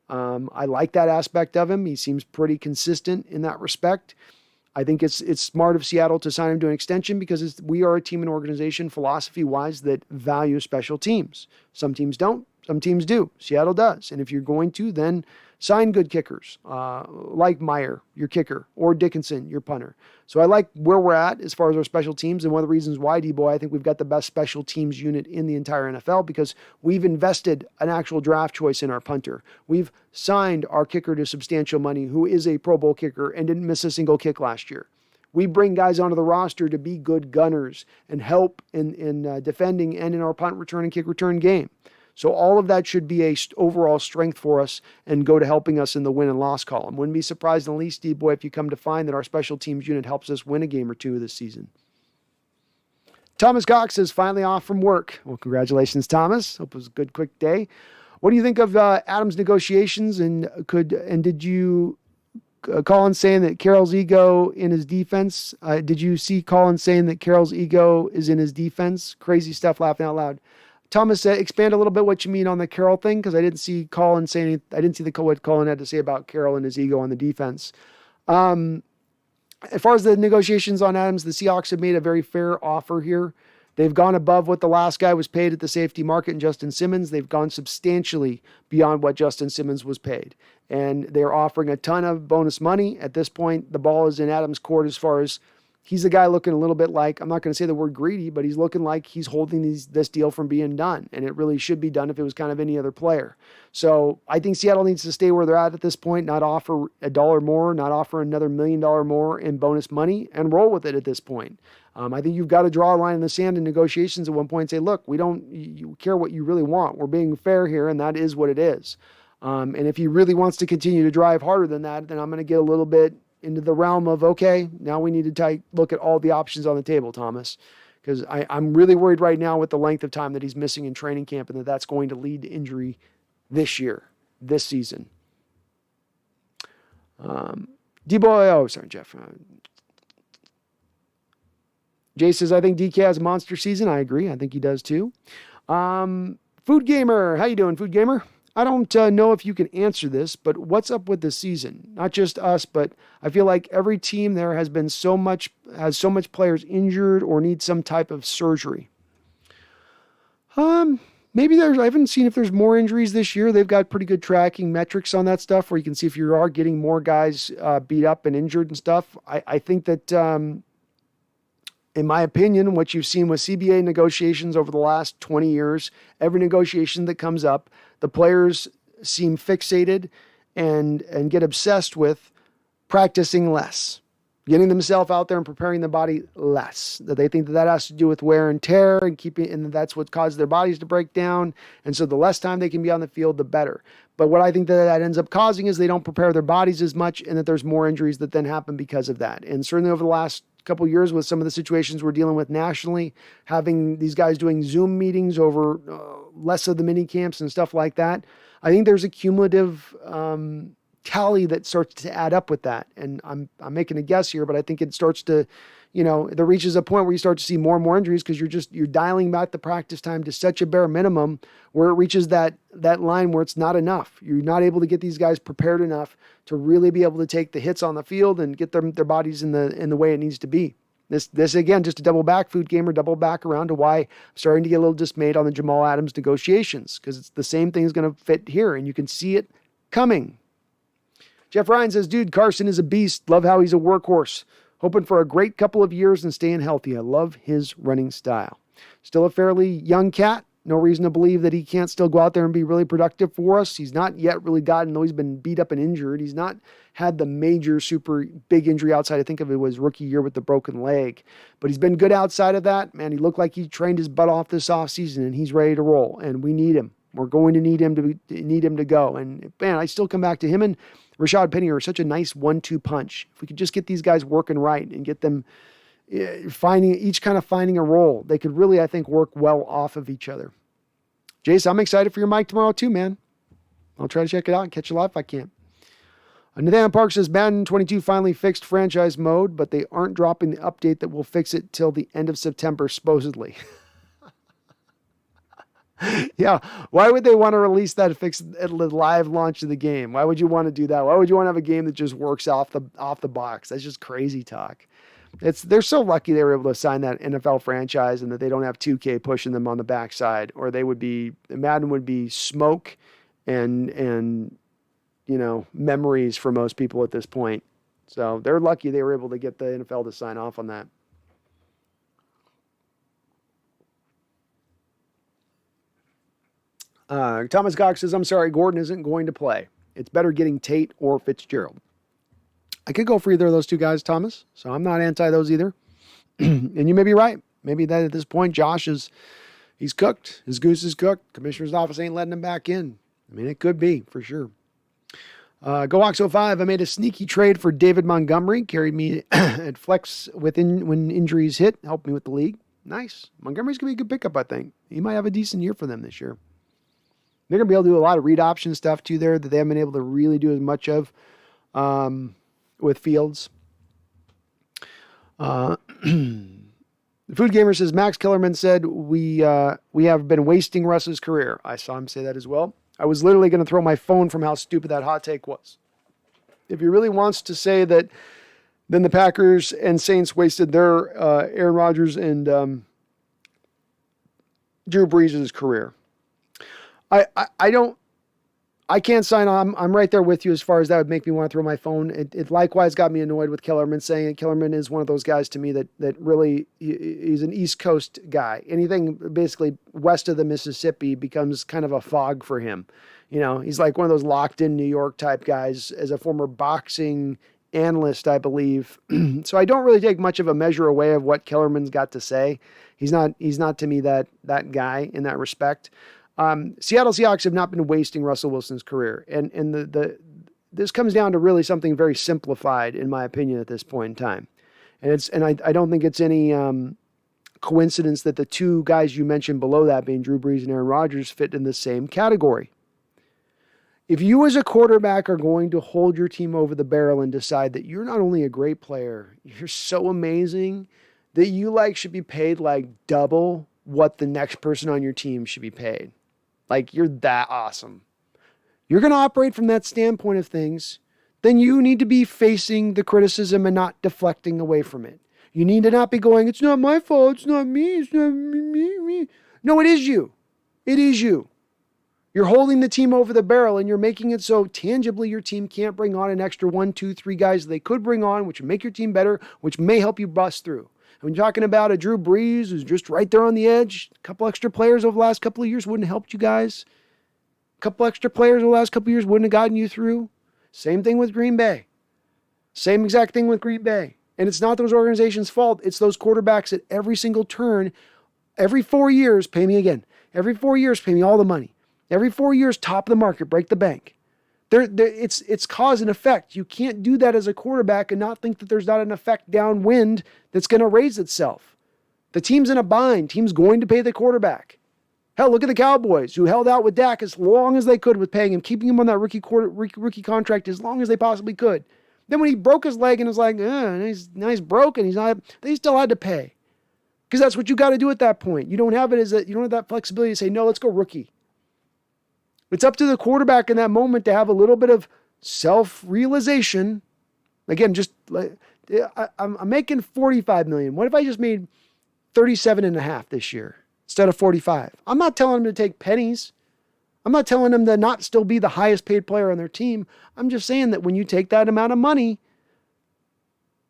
[SPEAKER 1] I like that aspect of him. He seems pretty consistent in that respect. I think it's smart of Seattle to sign him to an extension because we are a team and organization philosophy-wise that value special teams. Some teams don't. Some teams do. Seattle does. And if you're going to, then sign good kickers like Meyer, your kicker, or Dickinson, your punter. So I like where we're at as far as our special teams. And one of the reasons why, D-Boy, I think we've got the best special teams unit in the entire NFL because we've invested an actual draft choice in our punter. We've signed our kicker to substantial money who is a Pro Bowl kicker and didn't miss a single kick last year. We bring guys onto the roster to be good gunners and help in defending and in our punt return and kick return game. So all of that should be a overall strength for us and go to helping us in the win and loss column. Wouldn't be surprised in the least, D-Boy, if you come to find that our special teams unit helps us win a game or 2 this season. Thomas Cox is finally off from work. Well, congratulations, Thomas. Hope it was a good, quick day. What do you think of Adams' negotiations? And did you Colin saying that Carroll's ego in his defense. Did you see Colin saying that Carroll's ego is in his defense? Crazy stuff, laughing out loud. Thomas said, expand a little bit what you mean on the Carroll thing, because I didn't see Colin saying, I didn't see what Colin had to say about Carroll and his ego on the defense. As far as the negotiations on Adams, the Seahawks have made a very fair offer here. They've gone above what the last guy was paid at the safety market in Justin Simmons. They've gone substantially beyond what Justin Simmons was paid. And they're offering a ton of bonus money. At this point, the ball is in Adams' court as far as he's a guy looking a little bit like, I'm not going to say the word greedy, but he's looking like he's holding this deal from being done. And it really should be done if it was kind of any other player. So I think Seattle needs to stay where they're at this point, not offer $1 more, not offer another $1 million more in bonus money, and roll with it at this point. I think you've got to draw a line in the sand in negotiations at one point and say, look, you care what you really want. We're being fair here, and that is what it is. And if he really wants to continue to drive harder than that, then I'm going to get a little bit into the realm of, okay, now we need to look at all the options on the table, Thomas, because I'm really worried right now with the length of time that he's missing in training camp and that's going to lead to injury this season. Jeff. Jay says, I think DK has a monster season. I agree. I think he does too. Food Gamer. How you doing, Food Gamer? I don't know if you can answer this, but what's up with the season? Not just us, but I feel like every team there has so much players injured or need some type of surgery. Maybe I haven't seen if there's more injuries this year. They've got pretty good tracking metrics on that stuff where you can see if you are getting more guys beat up and injured and stuff. I think that, in my opinion, what you've seen with CBA negotiations over the last 20 years, every negotiation that comes up, the players seem fixated and get obsessed with practicing less, getting themselves out there and preparing the body less. That they think that has to do with wear and tear and that's what causes their bodies to break down. And so the less time they can be on the field, the better. But what I think that ends up causing is they don't prepare their bodies as much and that there's more injuries that then happen because of that. And certainly over the last couple of years with some of the situations we're dealing with nationally, having these guys doing Zoom meetings over less of the mini camps and stuff like that, I think there's a cumulative tally that starts to add up with that. And I'm making a guess here, but I think it starts to, there reaches a point where you start to see more and more injuries because you're dialing back the practice time to such a bare minimum where it reaches that line where it's not enough. You're not able to get these guys prepared enough to really be able to take the hits on the field and get their bodies in the way it needs to be. This again, just to double back around to why I'm starting to get a little dismayed on the Jamal Adams negotiations, because it's the same thing is going to fit here and you can see it coming. Jeff Ryan says, dude, Carson is a beast. Love how he's a workhorse. Hoping for a great couple of years and staying healthy. I love his running style. Still a fairly young cat. No reason to believe that he can't still go out there and be really productive for us. He's not yet really gotten, though he's been beat up and injured. He's not had the major super big injury outside. I think of it was rookie year with the broken leg. But he's been good outside of that. Man, he looked like he trained his butt off this offseason and he's ready to roll. And we need him. We're going to need him to go. And man, I still come back to him and Rashad Penny are such a nice 1-2 punch. If we could just get these guys working right and get them finding a role, they could really, I think, work well off of each other. Jason, I'm excited for your mic tomorrow too, man. I'll try to check it out and catch you live if I can. Nathaniel Park says Madden 22 finally fixed franchise mode, but they aren't dropping the update that will fix it till the end of September, supposedly. Yeah, why would they want to release that fix at the live launch of the game? Why would you want to do that? Why would you want to have a game that just works off the box? That's just crazy talk. They're so lucky they were able to sign that NFL franchise and that they don't have 2K pushing them on the backside, or Madden would be smoke and memories for most people at this point. So they're lucky they were able to get the NFL to sign off on that. Thomas Cox says, I'm sorry, Gordon isn't going to play. It's better getting Tate or Fitzgerald. I could go for either of those two guys, Thomas, so I'm not anti those either. And you may be right. Maybe that at this point, he's cooked. His goose is cooked. Commissioner's office ain't letting him back in. I mean, it could be, for sure. GoOx05, I made a sneaky trade for David Montgomery. Carried me at flex when injuries hit. Helped me with the league. Nice. Montgomery's going to be a good pickup, I think. He might have a decent year for them this year. They're going to be able to do a lot of read option stuff too there that they haven't been able to really do as much of. Fields. The Food Gamer says, Max Kellerman said, we have been wasting Russ's career. I saw him say that as well. I was literally going to throw my phone from how stupid that hot take was. If he really wants to say that, then the Packers and Saints wasted their Aaron Rodgers and Drew Brees' career. I can't sign on. I'm right there with you as far as that would make me want to throw my phone. It likewise got me annoyed with Kellerman saying it. Kellerman is one of those guys to me that really, he's an East Coast guy. Anything basically west of the Mississippi becomes kind of a fog for him. You know, he's like one of those locked in New York type guys as a former boxing analyst, I believe. So I don't really take much of a measure away of what Kellerman's got to say. He's not to me that guy in that respect. Seattle Seahawks have not been wasting Russell Wilson's career. And this comes down to really something very simplified, in my opinion, at this point in time. And I don't think it's any coincidence that the two guys you mentioned below that, being Drew Brees and Aaron Rodgers, fit in the same category. If you as a quarterback are going to hold your team over the barrel and decide that you're not only a great player, you're so amazing that you should be paid double what the next person on your team should be paid. You're that awesome. You're going to operate from that standpoint of things, then you need to be facing the criticism and not deflecting away from it. You need to not be going, it's not my fault, it's not me, it's not me. No, it is you. It is you. You're holding the team over the barrel and you're making it so tangibly your team can't bring on an extra 1, 2, 3 guys they could bring on, which would make your team better, which may help you bust through. When you're talking about a Drew Brees who's just right there on the edge, a couple extra players over the last couple of years wouldn't have helped you guys. A couple extra players over the last couple of years wouldn't have gotten you through. Same thing with Green Bay. Same exact thing with Green Bay. And it's not those organizations' fault. It's those quarterbacks at every single turn, every 4 years, pay me again. Every 4 years, pay me all the money. Every 4 years, top of the market, break the bank. It's cause and effect. You can't do that as a quarterback and not think that there's not an effect downwind that's going to raise itself. The team's in a bind. Team's going to pay the quarterback. Hell, look at the Cowboys, who held out with Dak as long as they could with paying him, keeping him on that rookie contract as long as they possibly could. Then when he broke his leg and was like, he's broken, they still had to pay. Because that's what you got to do at that point. You don't have that flexibility to say, no, let's go rookie. It's up to the quarterback in that moment to have a little bit of self-realization. Again, I'm making $45 million. What if I just made $37.5 this year instead of $45? I'm not telling them to take pennies. I'm not telling them to not still be the highest paid player on their team. I'm just saying that when you take that amount of money,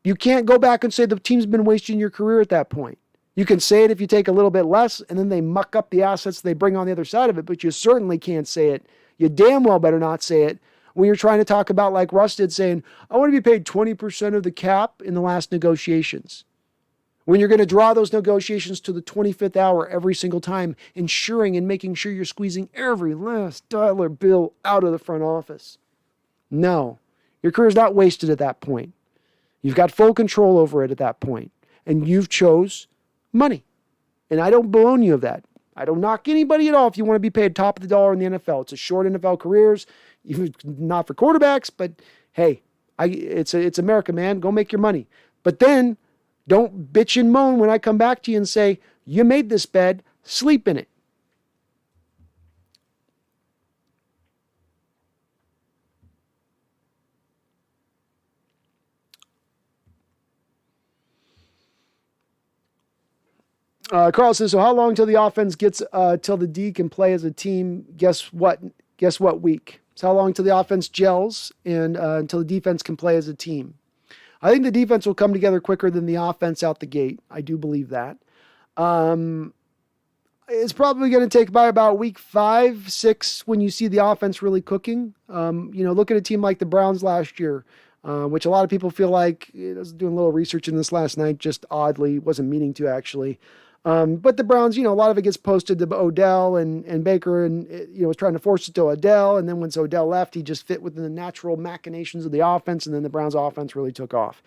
[SPEAKER 1] you can't go back and say the team's been wasting your career at that point. You can say it if you take a little bit less and then they muck up the assets they bring on the other side of it, but you certainly can't say it. You damn well better not say it when you're trying to talk about, like Russ did, saying, I want to be paid 20% of the cap in the last negotiations. When you're going to draw those negotiations to the 25th hour every single time, ensuring and making sure you're squeezing every last dollar bill out of the front office. No, your career's not wasted at that point. You've got full control over it at that point, and you've chose money. And I don't below you of that. I don't knock anybody at all if you want to be paid top of the dollar in the NFL. It's a short NFL careers, even not for quarterbacks, but hey, it's America, man. Go make your money. But then don't bitch and moan when I come back to you and say, you made this bed, sleep in it. Carl says, so how long till the offense gets, till the D can play as a team? Guess what week? So how long till the offense gels and until the defense can play as a team? I think the defense will come together quicker than the offense out the gate. I do believe that. It's probably going to take by about week 5, 6 when you see the offense really cooking. Look at a team like the Browns last year, which a lot of people feel like, I was doing a little research in this last night, just oddly, wasn't meaning to actually. But the Browns, a lot of it gets posted to Odell and Baker and, was trying to force it to Odell. And then once Odell left, he just fit within the natural machinations of the offense. And then the Browns offense really took off.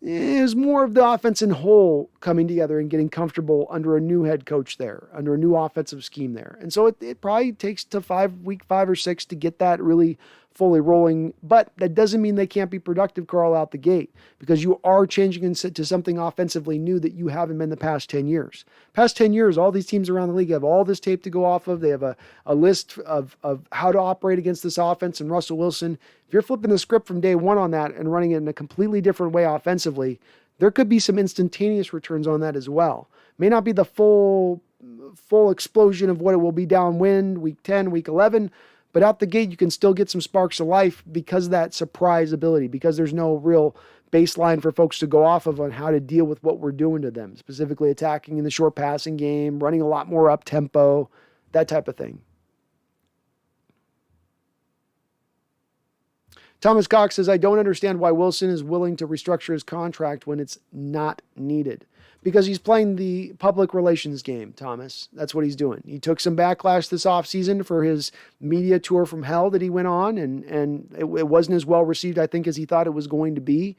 [SPEAKER 1] It was more of the offense in whole coming together and getting comfortable under a new head coach there, under a new offensive scheme there. And so it probably takes to week 5 or 6 to get that really fully rolling, but that doesn't mean they can't be productive, Carl, out the gate, because you are changing into something offensively new that you haven't been the past 10 years. Past 10 years, all these teams around the league have all this tape to go off of. They have a list of how to operate against this offense, and Russell Wilson, if you're flipping the script from day one on that and running it in a completely different way offensively, there could be some instantaneous returns on that as well. May not be the full explosion of what it will be downwind week 10, week 11, but out the gate, you can still get some sparks of life because of that surprise ability, because there's no real baseline for folks to go off of on how to deal with what we're doing to them, specifically attacking in the short passing game, running a lot more up tempo, that type of thing. Thomas Cox says, I don't understand why Wilson is willing to restructure his contract when it's not needed. Because he's playing the public relations game, Thomas. That's what he's doing. He took some backlash this offseason for his media tour from hell that he went on, and it wasn't as well received, I think, as he thought it was going to be.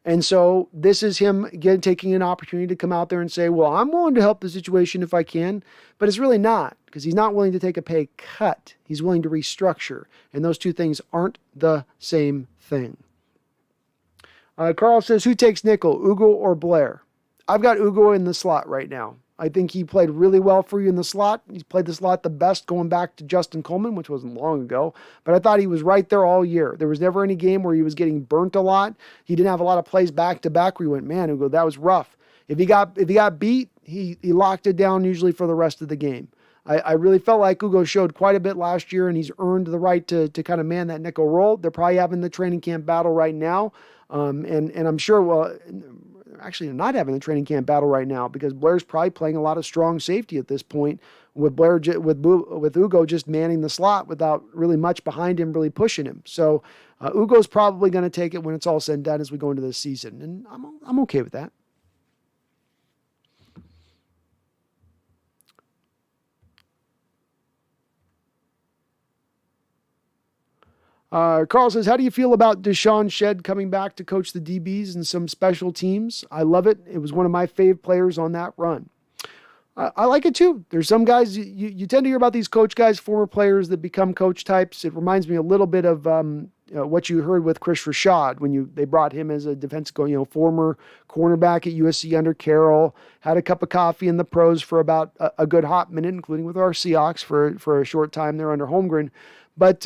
[SPEAKER 1] And so this is him, again, taking an opportunity to come out there and say, well, I'm willing to help the situation if I can, but it's really not, because he's not willing to take a pay cut. He's willing to restructure, and those two things aren't the same thing. Carl says, who takes nickel, Ugo or Blair? I've got Ugo in the slot right now. I think he played really well for you in the slot. He's played the slot the best going back to Justin Coleman, which wasn't long ago. But I thought he was right there all year. There was never any game where he was getting burnt a lot. He didn't have a lot of plays back to back where you went, man, Ugo, that was rough. If he got beat, he locked it down usually for the rest of the game. I really felt like Ugo showed quite a bit last year, and he's earned the right to kind of man that nickel role. They're probably having the training camp battle right now. And I'm sure, well, actually they're not having the training camp battle right now because Blair's probably playing a lot of strong safety at this point with Blair, with Ugo just manning the slot without really much behind him, really pushing him. So Ugo's probably going to take it when it's all said and done as we go into this season. And I'm okay with that. Carl says, how do you feel about Deshaun Shedd coming back to coach the DBs and some special teams? I love it. It was one of my fave players on that run. I like it too. There's some guys, you tend to hear about these coach guys, former players that become coach types. It reminds me a little bit of what you heard with Chris Rashad when they brought him as a defensive, former cornerback at USC under Carroll, had a cup of coffee in the pros for about a good hot minute, including with our Seahawks for a short time there under Holmgren. But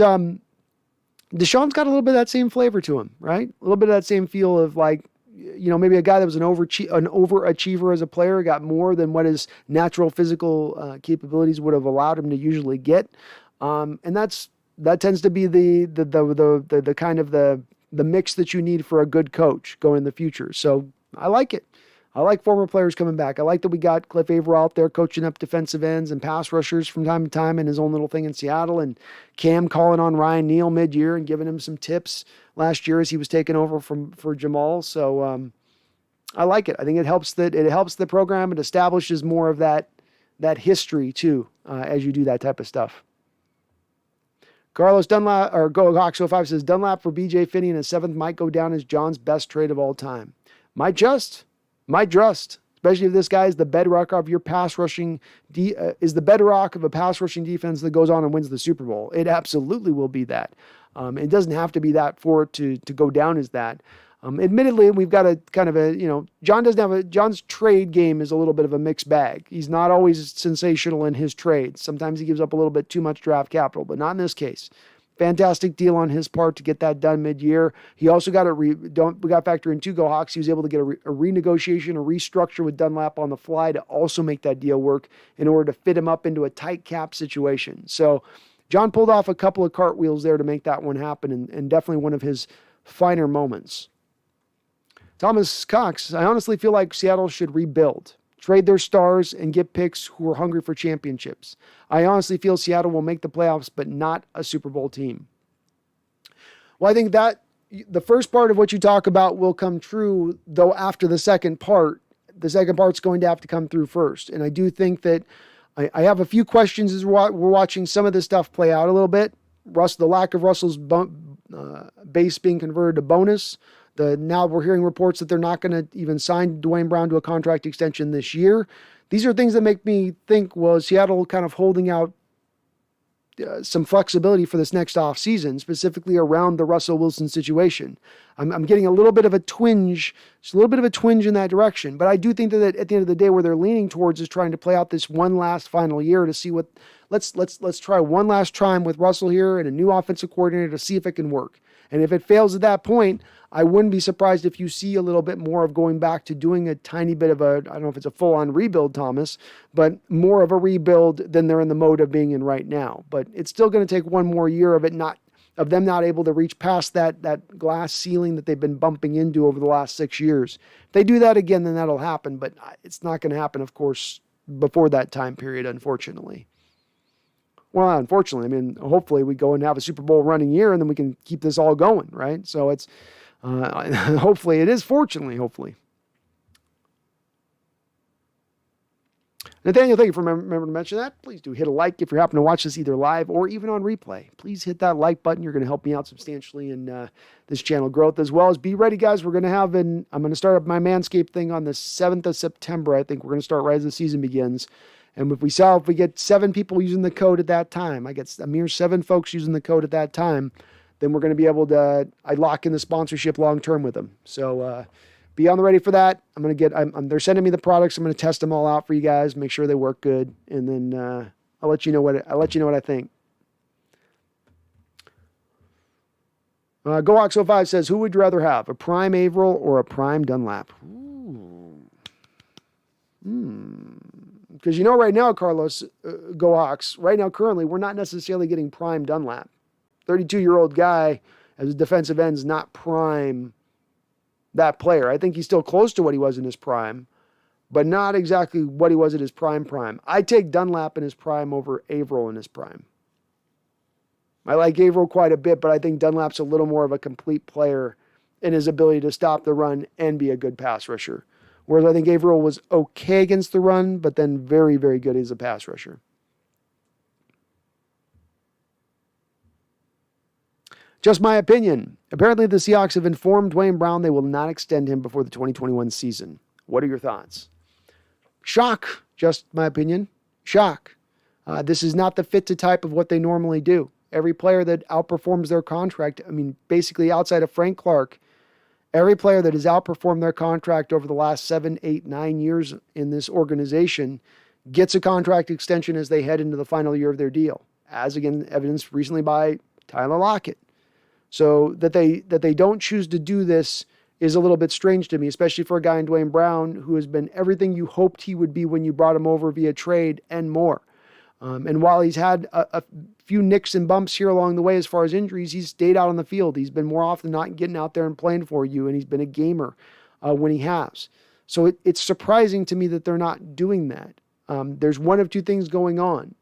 [SPEAKER 1] Deshaun's got a little bit of that same flavor to him, right? A little bit of that same feel of like, maybe a guy that was an overachiever as a player, got more than what his natural physical capabilities would have allowed him to usually get. And that tends to be the kind of the mix that you need for a good coach going in the future. So I like it. I like former players coming back. I like that we got Cliff Averill out there coaching up defensive ends and pass rushers from time to time in his own little thing in Seattle, and Cam calling on Ryan Neal mid-year and giving him some tips last year as he was taking over for Jamal. So I like it. I think it helps the program. It establishes more of that history too as you do that type of stuff. Carlos Dunlap, or GoHawks05 says, Dunlap for BJ Finney in a seventh might go down as John's best trade of all time. Might just, especially if this guy is the bedrock of your pass rushing, is the bedrock of a pass rushing defense that goes on and wins the Super Bowl. It absolutely will be that. It doesn't have to be that for it to go down as that. Admittedly, we've got a kind of John's trade game is a little bit of a mixed bag. He's not always sensational in his trades. Sometimes he gives up a little bit too much draft capital, but not in this case. Fantastic deal on his part to get that done mid-year. He also got we got to factor in two Go Hawks. He was able to get a renegotiation, a restructure with Dunlap on the fly to also make that deal work in order to fit him up into a tight cap situation. So John pulled off a couple of cartwheels there to make that one happen, and definitely one of his finer moments. Thomas Cox, I honestly feel like Seattle should rebuild, trade their stars, and get picks who are hungry for championships. I honestly feel Seattle will make the playoffs, but not a Super Bowl team. Well, I think that the first part of what you talk about will come true, though after the second part. The second part's going to have to come through first. And I do think that I have a few questions as we're watching some of this stuff play out a little bit. The lack of Russell's base being converted to bonus. Now we're hearing reports that they're not going to even sign Duane Brown to a contract extension this year. These are things that make me think, well, Seattle kind of holding out some flexibility for this next offseason, specifically around the Russell Wilson situation. I'm getting a little bit of a twinge, just a little bit of a twinge in that direction. But I do think that at the end of the day, where they're leaning towards is trying to play out this one last final year to see what. Let's try one last time with Russell here and a new offensive coordinator to see if it can work. And if it fails at that point, I wouldn't be surprised if you see a little bit more of going back to doing a tiny bit of I don't know if it's a full-on rebuild, Thomas, but more of a rebuild than they're in the mode of being in right now. But it's still going to take one more year of them not able to reach past that glass ceiling that they've been bumping into over the last 6 years. If they do that again, then that'll happen. But it's not going to happen, of course, before that time period, unfortunately. Well, unfortunately, I mean, hopefully we go and have a Super Bowl running year and then we can keep this all going, right? So it's, hopefully it is, fortunately, hopefully. Nathaniel, thank you for remember to mention that. Please do hit a like if you happen to watch this either live or even on replay. Please hit that like button. You're going to help me out substantially in this channel growth, as well as be ready, guys. We're going to have I'm going to start up my Manscaped thing on the 7th of September. I think we're going to start right as the season begins. And if we get 7 people using the code at that time, I get a mere 7 folks using the code at that time, then we're going to be able to, I lock in the sponsorship long-term with them. So be on the ready for that. They're sending me the products. I'm going to test them all out for you guys, make sure they work good. And then I'll let you know what I think. GoOx05 says, who would you rather have, a prime Averill or a prime Dunlap? Because right now, Carlos, GoOx, right now, currently, we're not necessarily getting prime Dunlap. 32-year-old guy as a defensive end is not prime that player. I think he's still close to what he was in his prime, but not exactly what he was at his prime. I take Dunlap in his prime over Averill in his prime. I like Averill quite a bit, but I think Dunlap's a little more of a complete player in his ability to stop the run and be a good pass rusher. Whereas I think Averill was okay against the run, but then very, very good as a pass rusher. Just my opinion. Apparently the Seahawks have informed Duane Brown they will not extend him before the 2021 season. What are your thoughts? Shock. Just my opinion. Shock. This is not the fit to type of what they normally do. Every player that outperforms their contract, basically outside of Frank Clark, every player that has outperformed their contract over the last 7, 8, 9 years in this organization gets a contract extension as they head into the final year of their deal, as again evidenced recently by Tyler Lockett. So that they don't choose to do this is a little bit strange to me, especially for a guy in Duane Brown who has been everything you hoped he would be when you brought him over via trade and more. And while he's had a few nicks and bumps here along the way as far as injuries, he's stayed out on the field. He's been more often than not getting out there and playing for you, and he's been a gamer when he has. So it's surprising to me that they're not doing that. There's one of two things going on.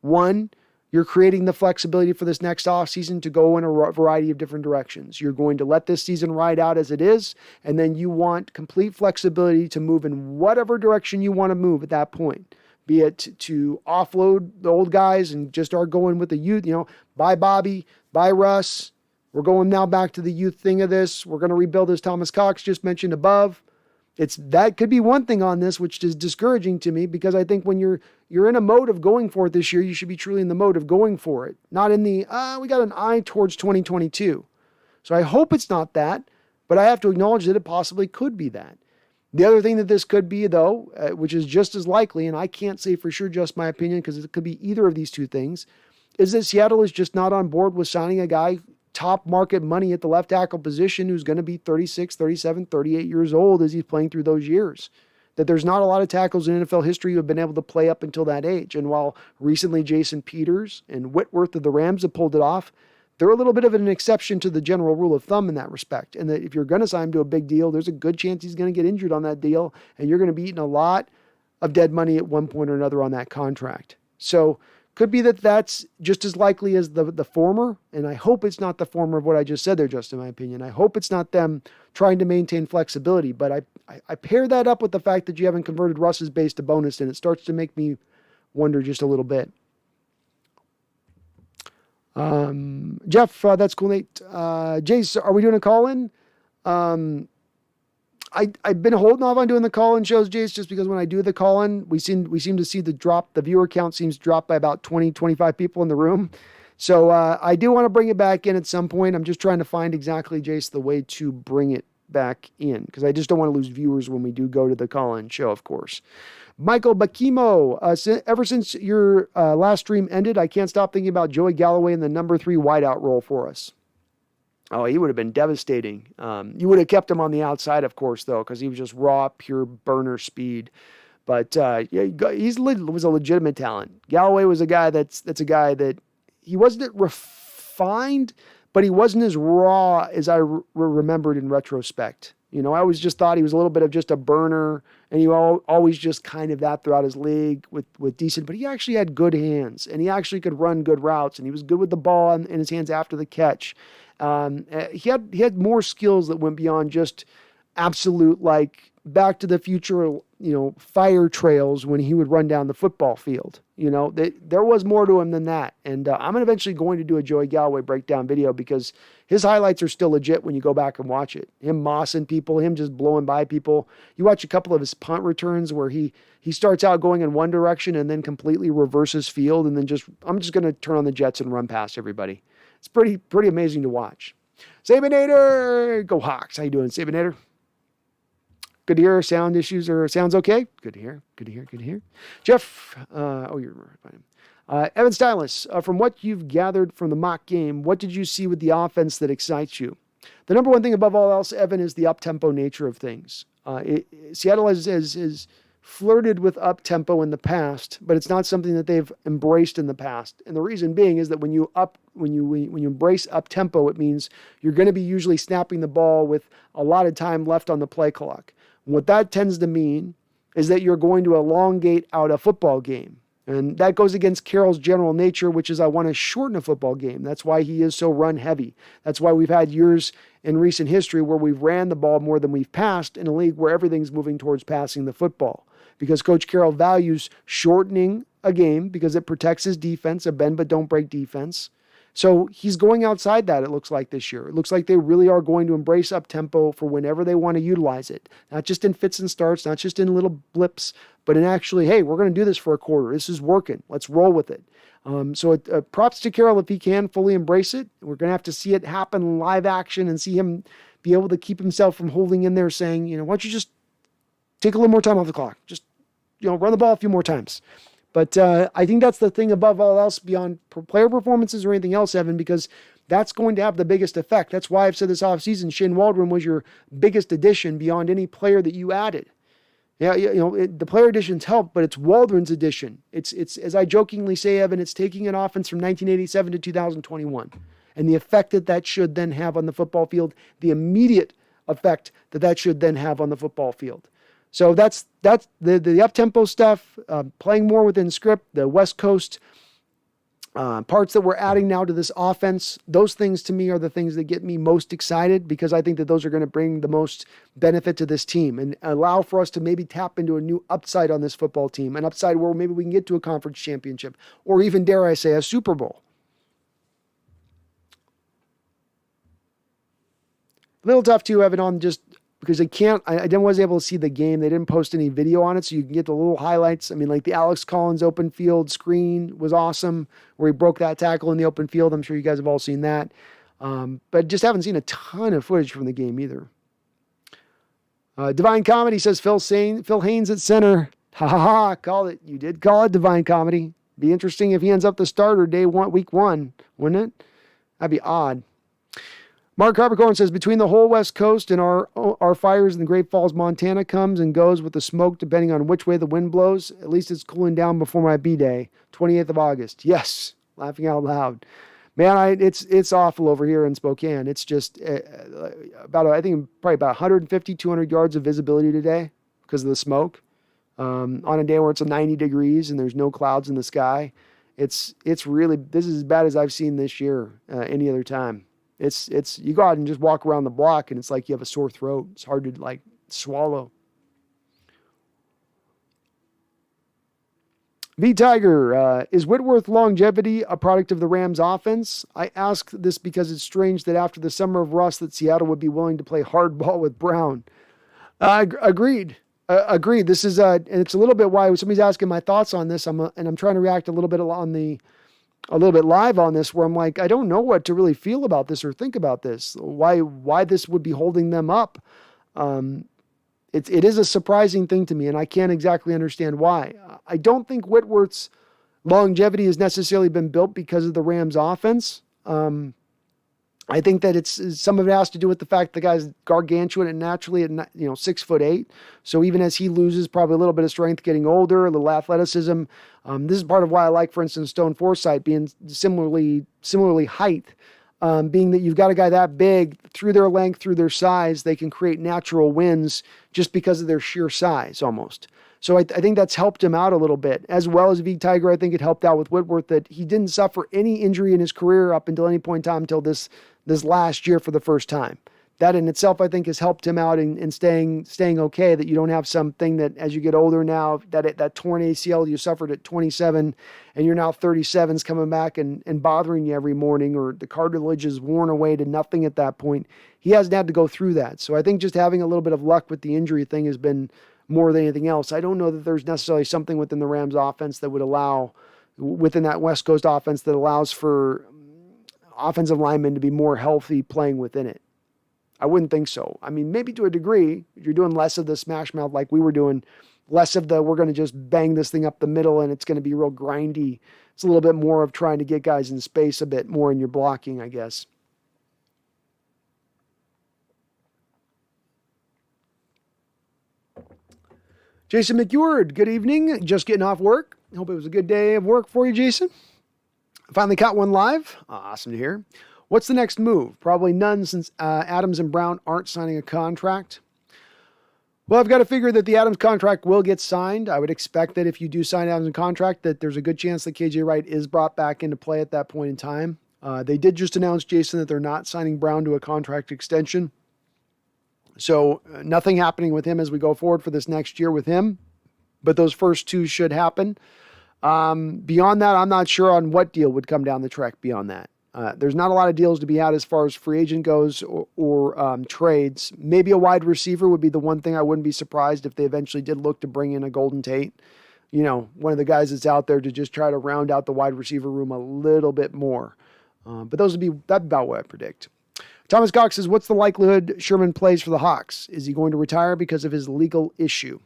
[SPEAKER 1] One, you're creating the flexibility for this next offseason to go in a variety of different directions. You're going to let this season ride out as it is, and then you want complete flexibility to move in whatever direction you want to move at that point. Be it to offload the old guys and just start going with the youth, buy Bobby, buy Russ. We're going now back to the youth thing of this. We're going to rebuild, as Thomas Cox just mentioned above. That could be one thing on this, which is discouraging to me, because I think when you're in a mode of going for it this year, you should be truly in the mode of going for it, not in the, we got an eye towards 2022. So I hope it's not that, but I have to acknowledge that it possibly could be that. The other thing that this could be, though, which is just as likely, and I can't say for sure just my opinion because it could be either of these two things, is that Seattle is just not on board with signing a guy top market money at the left tackle position who's going to be 36, 37, 38 years old as he's playing through those years. That there's not a lot of tackles in NFL history who have been able to play up until that age. And while recently Jason Peters and Whitworth of the Rams have pulled it off, they're a little bit of an exception to the general rule of thumb in that respect. And that if you're going to sign him to a big deal, there's a good chance he's going to get injured on that deal, and you're going to be eating a lot of dead money at one point or another on that contract. So could be that that's just as likely as the former, and I hope it's not the former of what I just said there, just in my opinion. I hope it's not them trying to maintain flexibility, but I pair that up with the fact that you haven't converted Russ's base to bonus, and it starts to make me wonder just a little bit. Jeff, that's cool, Nate. Jace, are we doing a call-in? I've been holding off on doing the call-in shows, Jace, just because when I do the call-in, we seem to see the viewer count seems to drop by about 20, 25 people in the room. So I do want to bring it back in at some point. I'm just trying to find exactly, Jace, the way to bring it back in, because I just don't want to lose viewers when we do go to the call-in show, of course. Michael Bakimo, ever since your last stream ended, I can't stop thinking about Joey Galloway in the number 3 wideout role for us. Oh, he would have been devastating. You would have kept him on the outside, of course, though, because he was just raw, pure burner speed. But he was a legitimate talent. Galloway was a guy that's a guy that he wasn't refined, but he wasn't as raw as I remembered in retrospect. I always just thought he was a little bit of just a burner, and he always just kind of that throughout his league with decent, but he actually had good hands, and he actually could run good routes, and he was good with the ball in his hands after the catch. He had more skills that went beyond just absolute, like, Back to the Future, fire trails when he would run down the football field. There was more to him than that. And I'm eventually going to do a Joey Galloway breakdown video because his highlights are still legit when you go back and watch it. Him mossing people, him just blowing by people. You watch a couple of his punt returns where he starts out going in one direction and then completely reverses field and then I'm just going to turn on the jets and run past everybody. It's pretty amazing to watch. Sabinator, go Hawks. How you doing, Sabinator? Good to hear. Sound issues or sounds okay? Good to hear. Jeff, you're fine. Evan Stylus, from what you've gathered from the mock game, what did you see with the offense that excites you? The number one thing above all else, Evan, is the up-tempo nature of things. Seattle has flirted with up-tempo in the past, but it's not something that they've embraced in the past. And the reason being is that when you embrace up-tempo, it means you're going to be usually snapping the ball with a lot of time left on the play clock. What that tends to mean is that you're going to elongate out a football game. And that goes against Carroll's general nature, which is I want to shorten a football game. That's why he is so run heavy. That's why we've had years in recent history where we've ran the ball more than we've passed in a league where everything's moving towards passing the football. Because Coach Carroll values shortening a game because it protects his defense, a bend but don't break defense. So he's going outside that, it looks like, this year. It looks like they really are going to embrace up-tempo for whenever they want to utilize it. Not just in fits and starts, not just in little blips, but in actually, hey, we're going to do this for a quarter. This is working. Let's roll with it. So props to Carroll if he can fully embrace it. We're going to have to see it happen live action and see him be able to keep himself from holding in there saying, why don't you just take a little more time off the clock? Just, run the ball a few more times. But I think that's the thing above all else beyond player performances or anything else, Evan, because that's going to have the biggest effect. That's why I've said this offseason, Shane Waldron was your biggest addition beyond any player that you added. Yeah, the player additions help, but it's Waldron's addition. It's as I jokingly say, Evan, it's taking an offense from 1987 to 2021. And the effect that should then have on the football field, the immediate effect that should then have on the football field. So that's the up-tempo stuff, playing more within script, the West Coast parts that we're adding now to this offense. Those things to me are the things that get me most excited because I think that those are going to bring the most benefit to this team and allow for us to maybe tap into a new upside on this football team, an upside where maybe we can get to a conference championship or even, dare I say, a Super Bowl. A little tough too, Evan, on just because I wasn't able to see the game. They didn't post any video on it, so you can get the little highlights. I mean, like the Alex Collins open field screen was awesome, where he broke that tackle in the open field. I'm sure you guys have all seen that. But just haven't seen a ton of footage from the game either. Divine Comedy says Phil Haynes at center. Ha ha ha, called it. You did call it Divine Comedy. Be interesting if he ends up the starter week one, wouldn't it? That'd be odd. Mark Harpercorn says, between the whole West Coast and our fires in the Great Falls, Montana comes and goes with the smoke depending on which way the wind blows. At least it's cooling down before my B-Day, 28th of August. Yes, laughing out loud. Man, it's awful over here in Spokane. It's just probably about 150, 200 yards of visibility today because of the smoke. On a day where it's 90 degrees and there's no clouds in the sky. It's really, this is as bad as I've seen this year any other time. It's you go out and just walk around the block and it's like you have a sore throat. It's hard to swallow. V Tiger, is Whitworth longevity a product of the Rams offense? I ask this because it's strange that after the summer of rust that Seattle would be willing to play hardball with Brown. Agreed. Agreed. This is and it's a little bit why somebody's asking my thoughts on this. And I'm trying to react a little bit a little bit live on this, where I'm like, I don't know what to really feel about this or think about this. Why this would be holding them up. It is a surprising thing to me, and I can't exactly understand why. I don't think Whitworth's longevity has necessarily been built because of the Rams offense. I think that some of it has to do with the fact the guy's gargantuan and naturally at 6'8". So even as he loses probably a little bit of strength getting older, a little athleticism, this is part of why I like, for instance, Stone Forsythe being similarly height, being that you've got a guy that big, through their length, through their size, they can create natural wins just because of their sheer size almost. So I think that's helped him out a little bit, as well as Vig Tiger. I think it helped out with Whitworth that he didn't suffer any injury in his career up until any point in time until this last year for the first time. That in itself, I think, has helped him out in staying okay, that you don't have something that as you get older now, that torn ACL you suffered at 27 and you're now 37 is coming back and bothering you every morning, or the cartilage is worn away to nothing at that point. He hasn't had to go through that. So I think just having a little bit of luck with the injury thing has been more than anything else. I don't know that there's necessarily something within the Rams offense that would allow, within that West Coast offense, that allows for offensive linemen to be more healthy playing within it. I wouldn't think so. I mean, maybe to a degree, if you're doing less of the smash mouth like we were doing, less of the we're going to just bang this thing up the middle and it's going to be real grindy. It's a little bit more of trying to get guys in space a bit more in your blocking, I guess. Jason McEward, good evening. Just getting off work. Hope it was a good day of work for you, Jason. Finally caught one live. Awesome to hear. What's the next move? Probably none, since Adams and Brown aren't signing a contract. Well, I've got to figure that the Adams contract will get signed. I would expect that if you do sign Adams' contract, that there's a good chance that KJ Wright is brought back into play at that point in time. They did just announce, Jason, that they're not signing Brown to a contract extension. So nothing happening with him as we go forward for this next year with him. But those first two should happen. Beyond that, I'm not sure on what deal would come down the track beyond that. There's not a lot of deals to be had as far as free agent goes or trades. Maybe a wide receiver would be the one thing I wouldn't be surprised if they eventually did look to bring in a Golden Tate. You know, one of the guys that's out there to just try to round out the wide receiver room a little bit more. But that's about what I predict. Thomas Cox says, what's the likelihood Sherman plays for the Hawks? Is he going to retire because of his legal issue?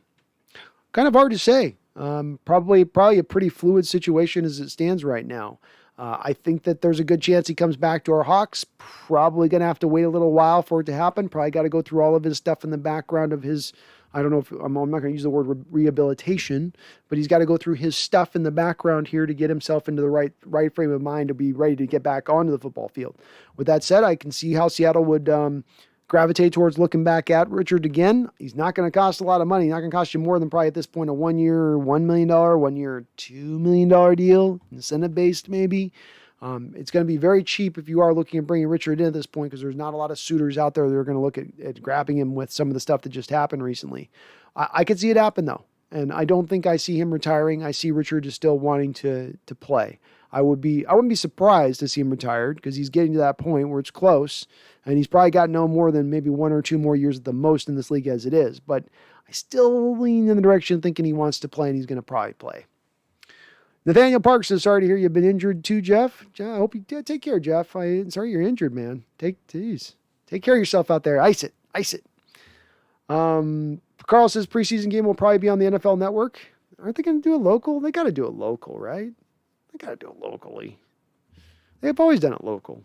[SPEAKER 1] Kind of hard to say. Probably a pretty fluid situation as it stands right now. I think that there's a good chance he comes back to our Hawks. Probably going to have to wait a little while for it to happen. Probably got to go through all of his stuff in the background of his, I don't know if, I'm not going to use the word rehabilitation, but he's got to go through his stuff in the background here to get himself into the right frame of mind to be ready to get back onto the football field. With that said, I can see how Seattle would gravitate towards looking back at Richard again. He's not going to cost a lot of money. He's not going to cost you more than probably at this point a 1 year, $1 million, 1 year, $2 million deal, incentive-based maybe. It's going to be very cheap if you are looking at bringing Richard in at this point, because there's not a lot of suitors out there that are going to look at grabbing him with some of the stuff that just happened recently. I could see it happen, though, and I don't think I see him retiring. I see Richard just still wanting to play. I wouldn't be surprised to see him retired, because he's getting to that point where it's close, and he's probably got no more than maybe 1 or 2 more years at the most in this league as it is. But I still lean in the direction thinking he wants to play, and he's going to probably play. Nathaniel Parks says, sorry to hear you've been injured too, Jeff. I hope you take care, Jeff. I'm sorry you're injured, man. Take care of yourself out there. Ice it. Carl says preseason game will probably be on the NFL Network. Aren't they going to do it local? They got to do it local, right? They got to do it locally. They've always done it local.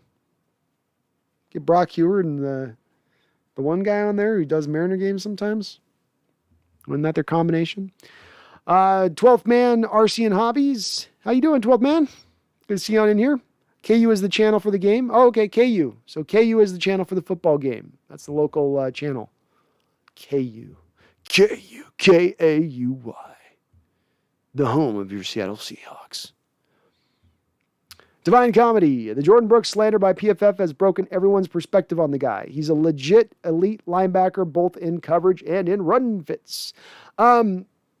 [SPEAKER 1] Get Brock Heward and the one guy on there who does Mariner games sometimes. Wasn't that their combination? 12th man, RC and Hobbies. How you doing, 12th man? Good to see you on in here. KU is the channel for the game. Oh, okay, KU. So KU is the channel for the football game. That's the local channel. KU. K-A-U-Y. The home of your Seattle Seahawks. Divine Comedy. The Jordan Brooks slander by PFF has broken everyone's perspective on the guy. He's a legit elite linebacker, both in coverage and in run fits.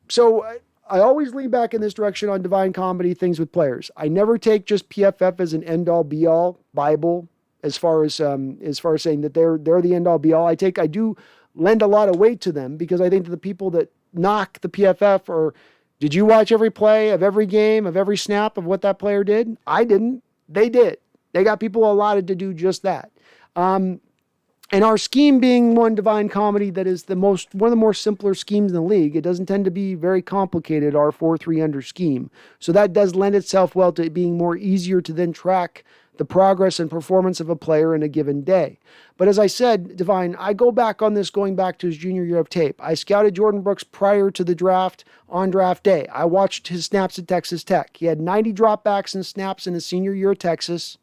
[SPEAKER 1] So I always lean back in this direction on Divine Comedy, things with players. I never take just PFF as an end-all, be-all Bible as far as saying that they're the end-all, be-all. I do lend a lot of weight to them, because I think that the people that knock the PFF are, did you watch every play of every game, of every snap of what that player did? I didn't. They did. They got people allotted to do just that. And our scheme being one Divine Comedy that is one of the more simpler schemes in the league, it doesn't tend to be very complicated, our 4-3 under scheme. So that does lend itself well to it being more easier to then track the progress and performance of a player in a given day. But as I said, Divine, I go back on this going back to his junior year of tape. I scouted Jordan Brooks prior to the draft on draft day. I watched his snaps at Texas Tech. He had 90 dropbacks and snaps in his senior year at Texas.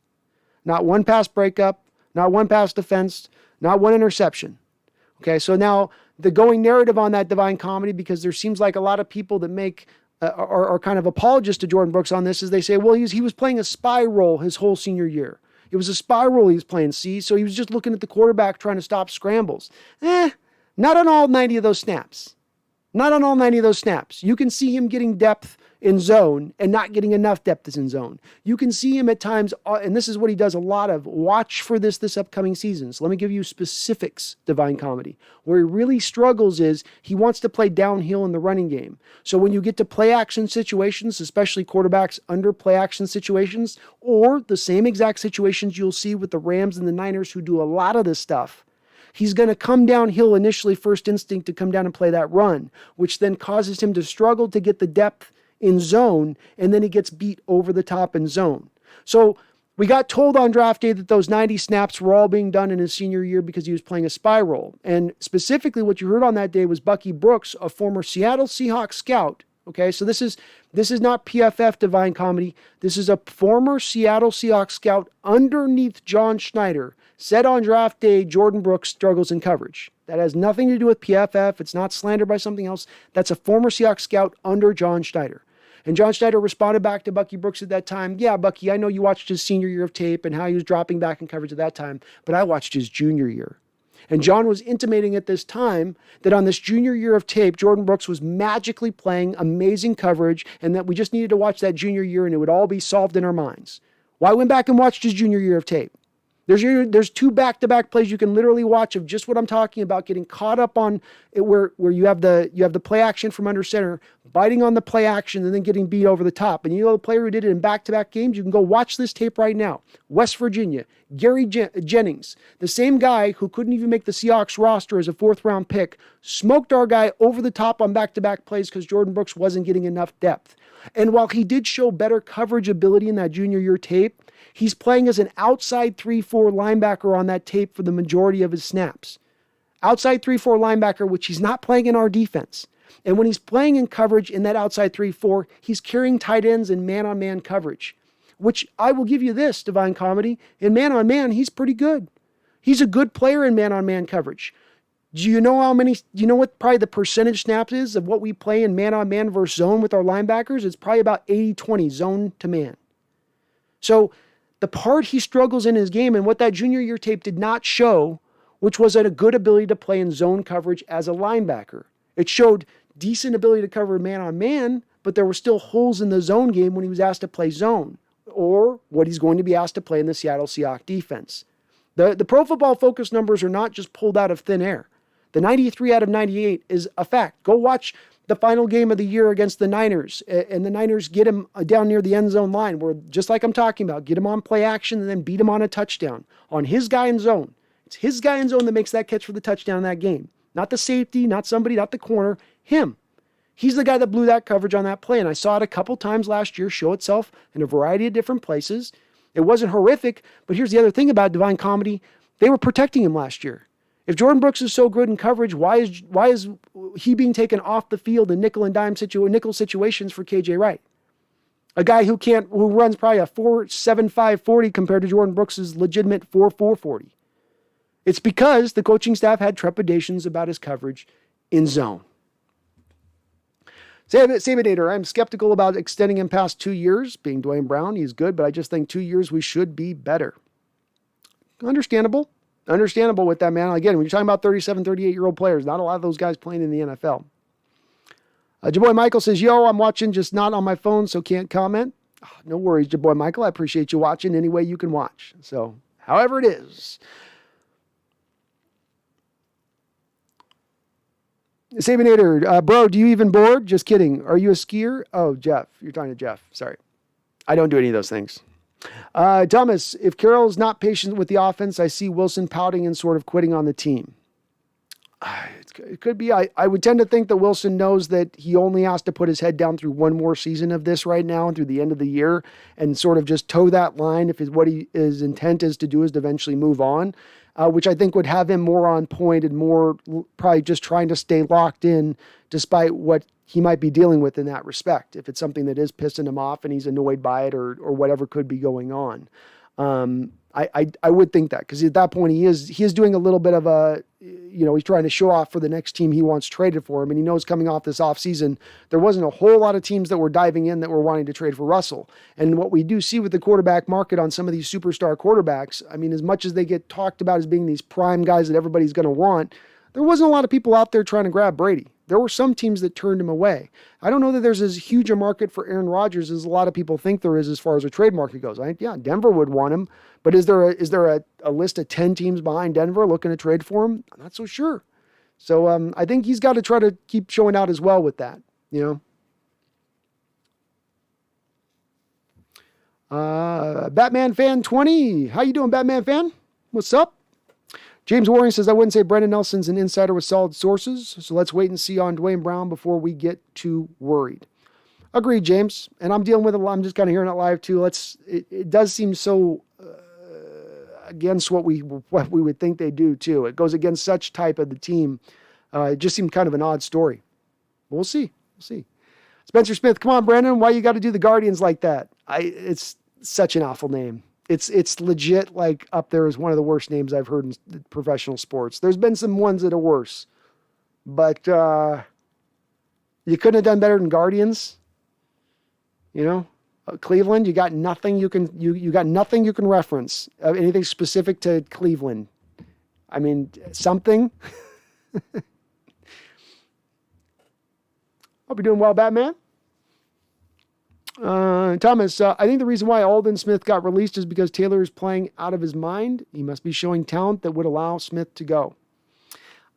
[SPEAKER 1] Not one pass breakup, not one pass defense, not one interception. Okay, so now the going narrative on that Divine Comedy, because there seems like a lot of people that make are kind of apologists to Jordan Brooks on this, is they say, well, he was playing a spy role his whole senior year. It was a spy role he was playing, see? So he was just looking at the quarterback trying to stop scrambles. Not on all 90 of those snaps. Not on all 90 of those snaps. You can see him getting depth in zone and not getting enough depth in zone. You can see him at times, and this is what he does a lot of. Watch for this upcoming season. So let me give you specifics, Divine Comedy. Where he really struggles is he wants to play downhill in the running game. So when you get to play action situations, especially quarterbacks under play action situations, or the same exact situations you'll see with the Rams and the Niners who do a lot of this stuff, he's going to come downhill initially, first instinct to come down and play that run, which then causes him to struggle to get the depth in zone, and then he gets beat over the top in zone. So we got told on draft day that those 90 snaps were all being done in his senior year because he was playing a spy role. And specifically what you heard on that day was Bucky Brooks, a former Seattle Seahawks scout. Okay, so this is not PFF Divine Comedy. This is a former Seattle Seahawks scout underneath John Schneider, said on draft day Jordan Brooks struggles in coverage. That has nothing to do with PFF. It's not slander by something else. That's a former Seahawks scout under John Schneider. And John Schneider responded back to Bucky Brooks at that time, yeah, Bucky, I know you watched his senior year of tape and how he was dropping back in coverage at that time, but I watched his junior year. And John was intimating at this time that on this junior year of tape, Jordan Brooks was magically playing amazing coverage and that we just needed to watch that junior year and it would all be solved in our minds. Well, I went back and watched his junior year of tape. There's two back-to-back plays you can literally watch of just what I'm talking about, getting caught up on it where you have the play action from under center, biting on the play action and then getting beat over the top. And you know the player who did it in back-to-back games? You can go watch this tape right now. West Virginia, Gary Jennings, the same guy who couldn't even make the Seahawks roster as a fourth-round pick, smoked our guy over the top on back-to-back plays because Jordan Brooks wasn't getting enough depth. And while he did show better coverage ability in that junior year tape, he's playing as an outside 3-4 linebacker on that tape for the majority of his snaps. Outside 3-4 linebacker, which he's not playing in our defense. And when he's playing in coverage in that outside 3-4, he's carrying tight ends in man-on-man coverage, which I will give you this, Divine Comedy. In man-on-man, he's pretty good. He's a good player in man-on-man coverage. Do you know what probably the percentage snaps is of what we play in man-on-man versus zone with our linebackers? It's probably about 80-20 zone to man. So the part he struggles in his game and what that junior year tape did not show, which was a good ability to play in zone coverage as a linebacker. It showed decent ability to cover man-on-man, but there were still holes in the zone game when he was asked to play zone, or what he's going to be asked to play in the Seattle Seahawks defense. The Pro Football Focus numbers are not just pulled out of thin air. The 93 out of 98 is a fact. Go watch the final game of the year against the Niners, and the Niners get him down near the end zone line, where, just like I'm talking about, get him on play action and then beat him on a touchdown on his guy in zone. It's his guy in zone that makes that catch for the touchdown in that game. Not the safety, not somebody, not the corner, him. He's the guy that blew that coverage on that play, and I saw it a couple times last year show itself in a variety of different places. It wasn't horrific, but here's the other thing about Divine Comedy. They were protecting him last year. If Jordan Brooks is so good in coverage, why is he being taken off the field in nickel and dime nickel situations for KJ Wright? A guy who runs probably a 4.75 40 compared to Jordan Brooks' legitimate 4.4 40. It's because the coaching staff had trepidations about his coverage in zone. Sabidator, I'm skeptical about extending him past 2 years. Being Duane Brown, he's good, but I just think 2 years we should be better. Understandable with that, man. Again, when you're talking about 37, 38-year-old players, not a lot of those guys playing in the NFL. Jaboy Michael says, yo, I'm watching, just not on my phone, so can't comment. Oh, no worries, Jaboy Michael. I appreciate you watching any way you can watch. So, however it is. Sabinator, bro, do you even board? Just kidding. Are you a skier? Oh, Jeff. You're talking to Jeff. Sorry. I don't do any of those things. Thomas, if Carroll's not patient with the offense, I see Wilson pouting and sort of quitting on the team. It could be. I would tend to think that Wilson knows that he only has to put his head down through one more season of this right now and through the end of the year and sort of just toe that line if his intent is to do is to eventually move on, which I think would have him more on point and more probably just trying to stay locked in despite what he might be dealing with in that respect. If it's something that is pissing him off and he's annoyed by it or whatever could be going on. I would think that because at that point he is doing a little bit of he's trying to show off for the next team he wants traded for him. And he knows coming off this offseason, there wasn't a whole lot of teams that were diving in that were wanting to trade for Russell. And what we do see with the quarterback market on some of these superstar quarterbacks, I mean, as much as they get talked about as being these prime guys that everybody's going to want, there wasn't a lot of people out there trying to grab Brady. There were some teams that turned him away. I don't know that there's as huge a market for Aaron Rodgers as a lot of people think there is as far as a trade market goes. Denver would want him, but is there a list of 10 teams behind Denver looking to trade for him? I'm not so sure. So I think he's got to try to keep showing out as well with that, Batman Fan 20. How you doing, Batman Fan? What's up? James Waring says, I wouldn't say Brendan Nelson's an insider with solid sources, so let's wait and see on Duane Brown before we get too worried. Agreed, James. And I'm dealing with it. I'm just kind of hearing it live too. It does seem so against what we would think they do too. It goes against such type of the team. It just seemed kind of an odd story. But we'll see. Spencer Smith, come on, Brandon. Why you got to do the Guardians like that? It's such an awful name. It's legit like up there as one of the worst names I've heard in professional sports. There's been some ones that are worse, but you couldn't have done better than Guardians. Cleveland, you got nothing you can you got nothing you can reference anything specific to Cleveland. I mean, something. Hope you're doing well, Batman. Thomas, I think the reason why Aldon Smith got released is because Taylor is playing out of his mind. He must be showing talent that would allow Smith to go.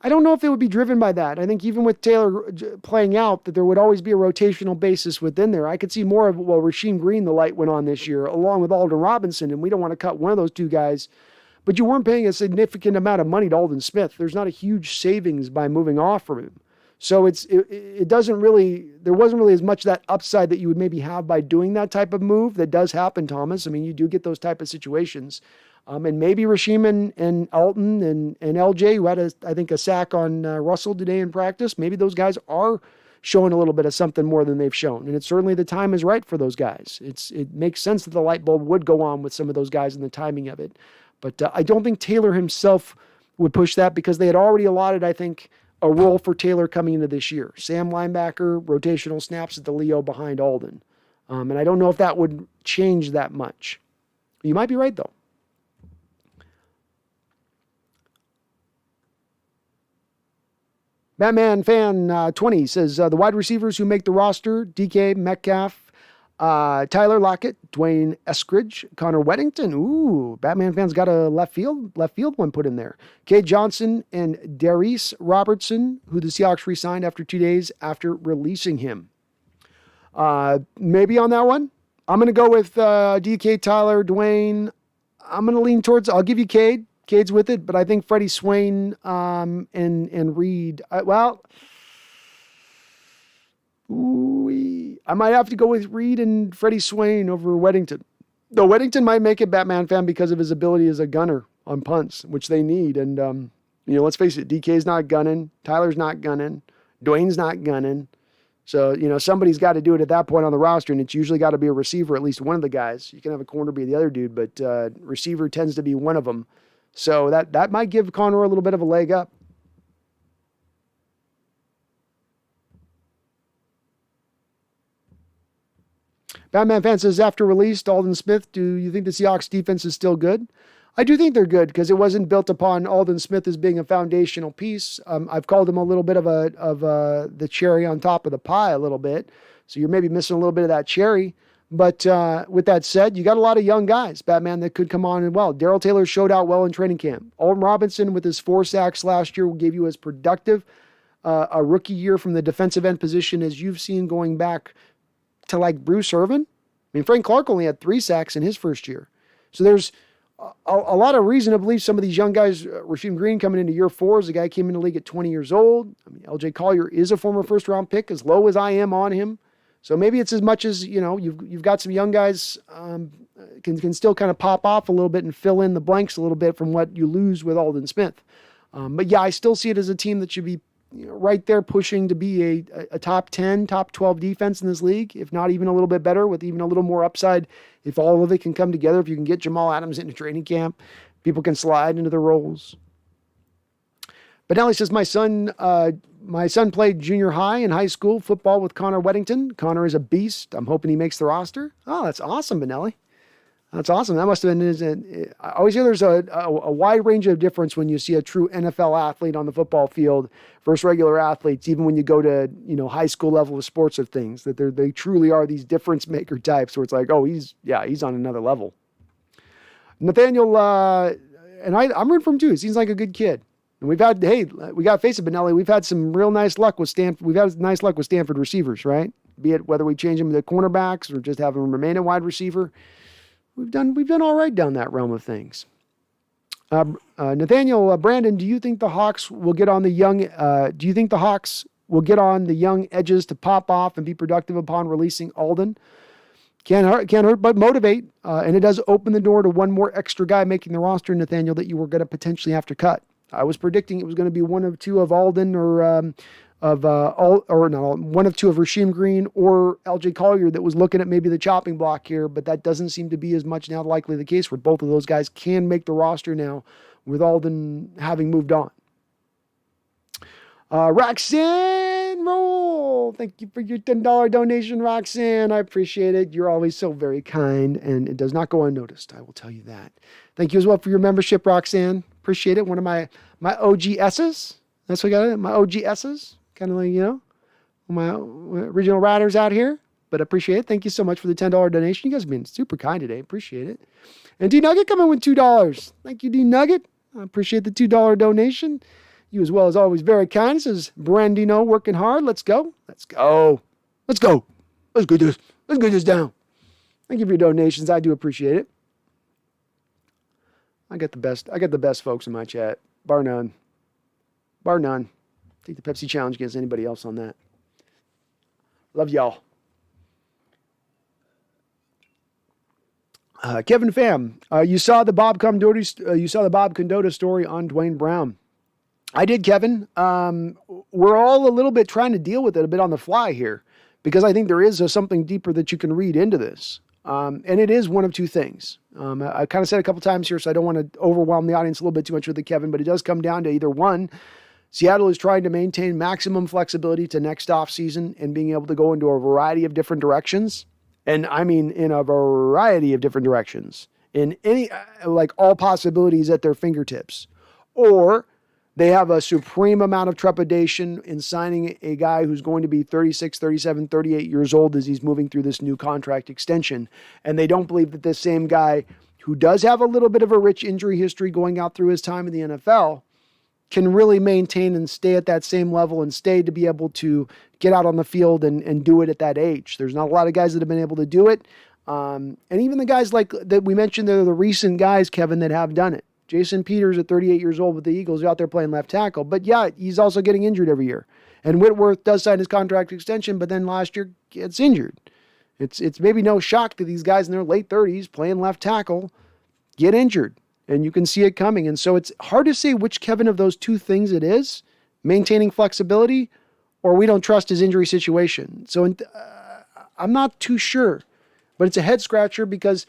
[SPEAKER 1] I don't know if they would be driven by that. I think even with Taylor playing out, that there would always be a rotational basis within there. I could see more of, Rasheem Green, the light went on this year, along with Alden Robinson, and we don't want to cut one of those two guys. But you weren't paying a significant amount of money to Aldon Smith. There's not a huge savings by moving off from him. So it doesn't really, there wasn't really as much that upside that you would maybe have by doing that type of move. That does happen, Thomas. I mean, you do get those type of situations. And maybe Rasheem and Alton and LJ, who had, I think, a sack on Russell today in practice, maybe those guys are showing a little bit of something more than they've shown. And it's certainly the time is right for those guys. It makes sense that the light bulb would go on with some of those guys and the timing of it. But I don't think Taylor himself would push that because they had already allotted, I think, a role for Taylor coming into this year. Sam linebacker, rotational snaps at the Leo behind Aldon. And I don't know if that would change that much. You might be right, though. Batman Fan 20 says, the wide receivers who make the roster, DK, Metcalf, Tyler Lockett, Dwayne Eskridge, Connor Weddington. Ooh, Batman Fan's got a left field one put in there. Cade Johnson and Darius Robertson, who the Seahawks re-signed after 2 days after releasing him. Maybe on that one. I'm going to go with DK, Tyler, Dwayne. I'm going to lean towards, I'll give you Cade. Cade's with it, but I think Freddie Swain and Reed, I might have to go with Reed and Freddie Swain over Weddington. Though Weddington might make it, Batman Fan, because of his ability as a gunner on punts, which they need. And, let's face it, DK's not gunning. Tyler's not gunning. Dwayne's not gunning. So, somebody's got to do it at that point on the roster, and it's usually got to be a receiver, at least one of the guys. You can have a corner be the other dude, but receiver tends to be one of them. So that might give Connor a little bit of a leg up. Batman Fan says, after released, Aldon Smith, do you think the Seahawks defense is still good? I do think they're good because it wasn't built upon Aldon Smith as being a foundational piece. I've called him a little bit of the cherry on top of the pie a little bit. So you're maybe missing a little bit of that cherry. But with that said, you got a lot of young guys, Batman, that could come on and well. Darrell Taylor showed out well in training camp. Alden Robinson with his 4 sacks last year gave you as productive a rookie year from the defensive end position as you've seen going back to like Bruce Irvin. I mean, Frank Clark only had 3 sacks in his first year. So there's a lot of reason to believe some of these young guys, Rasheem Green coming into year 4 as a guy came into the league at 20 years old. I mean, LJ Collier is a former first-round pick, as low as I am on him. So maybe it's as much as, you've got some young guys can still kind of pop off a little bit and fill in the blanks a little bit from what you lose with Aldon Smith. But yeah, I still see it as a team that should be right there pushing to be a top 10, top 12 defense in this league, if not even a little bit better, with even a little more upside. If all of it can come together, if you can get Jamal Adams into training camp, people can slide into the roles. But Nelly says, my son played junior high and high school football with Connor Weddington. Connor is a beast. I'm hoping he makes the roster. Oh, that's awesome, Benelli. That's awesome. That must have been, I always hear there's a wide range of difference when you see a true NFL athlete on the football field versus regular athletes, even when you go to, high school level of sports of things, that they truly are these difference maker types where it's like, oh, he's on another level. Nathaniel, and I'm rooting for him too. He seems like a good kid. And we got to face it, Benelli. We've had some real nice luck with Stanford. We've had nice luck with Stanford receivers, right? Be it whether we change them to cornerbacks or just have them remain a wide receiver. We've done all right down that realm of things. Nathaniel, Brandon, do you think the Hawks will get on the young? Do you think the Hawks will get on the young edges to pop off and be productive upon releasing Aldon? Can't hurt but motivate, and it does open the door to one more extra guy making the roster, Nathaniel, that you were going to potentially have to cut. I was predicting it was going to be one of two of Aldon one of two of Rasheem Green or LJ Collier that was looking at maybe the chopping block here, but that doesn't seem to be as much now likely the case where both of those guys can make the roster now with Aldon having moved on. Roxanne Roll, thank you for your $10 donation, Roxanne. I appreciate it. You're always so very kind, and it does not go unnoticed. I will tell you that. Thank you as well for your membership, Roxanne. Appreciate it. One of my OGSs. That's what I got it. My OGSs. Kind of like, my original riders out here, but appreciate it. Thank you so much for the $10 donation. You guys have been super kind today. Appreciate it. And D Nugget coming with $2. Thank you, D Nugget. I appreciate the $2 donation. You as well as always very kind. Says Brandino working hard. Let's go. Let's go. Let's go. Let's get this. Let's get this down. Thank you for your donations. I do appreciate it. I got the best folks in my chat. Bar none. Bar none. Take the Pepsi challenge against anybody else on that. Love y'all. Kevin Pham, you saw the Bob Condotta story on Duane Brown. I did, Kevin. We're all a little bit trying to deal with it a bit on the fly here because I think there is something deeper that you can read into this. And it is one of two things. I kind of said a couple times here, so I don't want to overwhelm the audience a little bit too much with it, Kevin, but it does come down to either one, Seattle is trying to maintain maximum flexibility to next offseason and being able to go into a variety of different directions. And I mean, in a variety of different directions, in any, like all possibilities at their fingertips. Or they have a supreme amount of trepidation in signing a guy who's going to be 36, 37, 38 years old as he's moving through this new contract extension. And they don't believe that this same guy, who does have a little bit of a rich injury history going out through his time in the NFL, can really maintain and stay at that same level and stay to be able to get out on the field and do it at that age. There's not a lot of guys that have been able to do it. And even the guys like that we mentioned, they're the recent guys, Kevin, that have done it. Jason Peters at 38 years old with the Eagles out there playing left tackle. But yeah, he's also getting injured every year. And Whitworth does sign his contract extension, but then last year gets injured. It's maybe no shock that these guys in their late 30s playing left tackle get injured. And you can see it coming. And so it's hard to say which Kevin of those two things it is, maintaining flexibility, or we don't trust his injury situation. So I'm not too sure, but it's a head scratcher because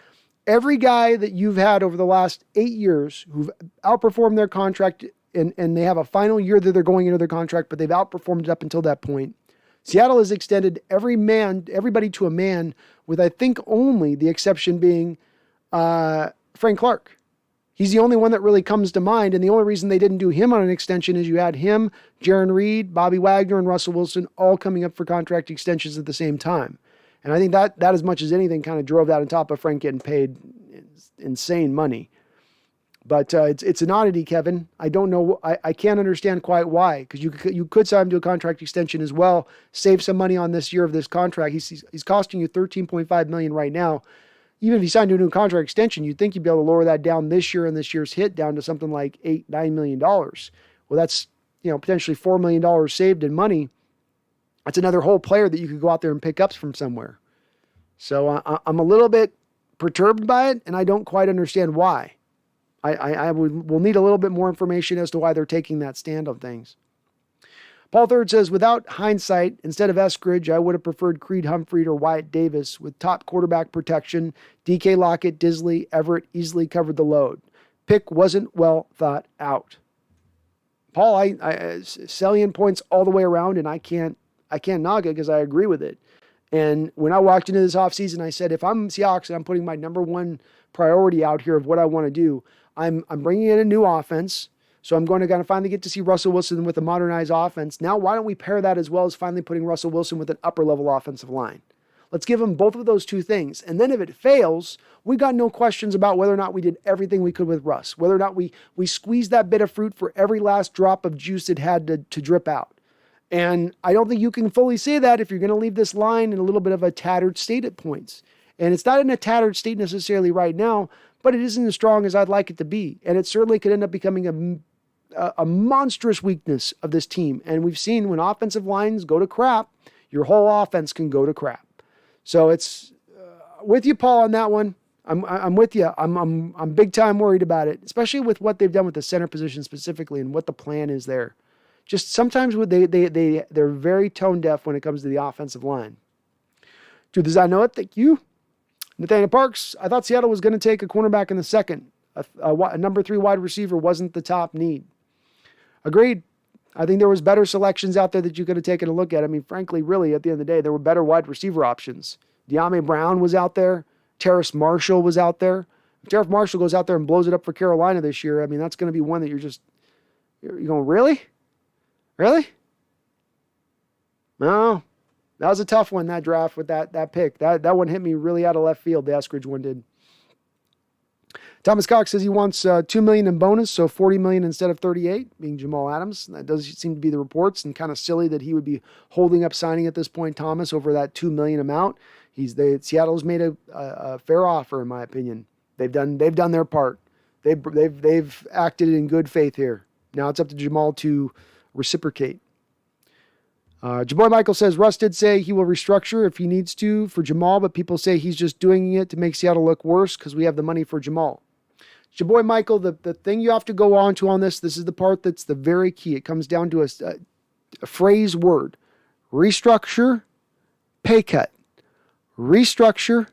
[SPEAKER 1] every guy that you've had over the last 8 years who've outperformed their contract and they have a final year that they're going into their contract, but they've outperformed it up until that point. Seattle has extended everybody to a man with, I think, only the exception being Frank Clark. He's the only one that really comes to mind, and the only reason they didn't do him on an extension is you had him, Jaron Reed, Bobby Wagner, and Russell Wilson all coming up for contract extensions at the same time. And I think that as much as anything kind of drove that on top of Frank getting paid insane money. But it's an oddity, Kevin. I don't know. I can't understand quite why, because you could sign him to a contract extension as well, save some money on this year of this contract. He's costing you $13.5 million right now. Even if you signed to a new contract extension, you'd think you'd be able to lower that down this year and this year's hit down to something like $8-9 million. Well, that's potentially $4 million saved in money. That's another whole player that you could go out there and pick up from somewhere. So I'm a little bit perturbed by it, and I don't quite understand why. We'll need a little bit more information as to why they're taking that stand on things. Paul Third says, without hindsight, instead of Eskridge, I would have preferred Creed Humphrey or Wyatt Davis with top quarterback protection. DK Lockett, Disley, Everett easily covered the load. Pick wasn't well thought out. Paul, I salient points all the way around, and I can't knock it because I agree with it. And when I walked into this offseason, I said, if I'm Seahawks and I'm putting my number one priority out here of what I want to do, I'm bringing in a new offense. So I'm going to finally get to see Russell Wilson with a modernized offense. Now, why don't we pair that as well as finally putting Russell Wilson with an upper level offensive line? Let's give him both of those two things. And then if it fails, we got no questions about whether or not we did everything we could with Russ, whether or not we squeezed that bit of fruit for every last drop of juice it had to drip out. And I don't think you can fully say that if you're going to leave this line in a little bit of a tattered state at points. And it's not in a tattered state necessarily right now, but it isn't as strong as I'd like it to be. And it certainly could end up becoming a monstrous weakness of this team. And we've seen when offensive lines go to crap, your whole offense can go to crap. So it's with you, Paul, on that one. I'm with you. I'm big time worried about it, especially with what they've done with the center position specifically and what the plan is there. Just sometimes they're very tone deaf when it comes to the offensive line. Truth is, I know it. Thank you. Nathaniel Parks, I thought Seattle was going to take a cornerback in the second. A number 3 wide receiver wasn't the top need. Agreed. I think there was better selections out there that you could have taken a look at. I mean, frankly, really, at the end of the day, there were better wide receiver options. Duane Brown was out there. Terrace Marshall was out there. If Terrace Marshall goes out there and blows it up for Carolina this year, I mean, that's going to be one that you're going, really? Really? No. That was a tough one, that draft with that pick. That one hit me really out of left field, the Eskridge one did. Thomas Cox says he wants $2 million in bonus, so $40 million instead of $38, being Jamal Adams. That does seem to be the reports, and kind of silly that he would be holding up signing at this point, Thomas, over that $2 million amount. Seattle's made a fair offer, in my opinion. They've done their part. They've acted in good faith here. Now it's up to Jamal to reciprocate. Jaboy Michael says Russ did say he will restructure if he needs to for Jamal, but people say he's just doing it to make Seattle look worse because we have the money for Jamal. Jaboy Michael, the thing you have to go on to on this is the part that's the very key. It comes down to a phrase word. Restructure, pay cut. Restructure,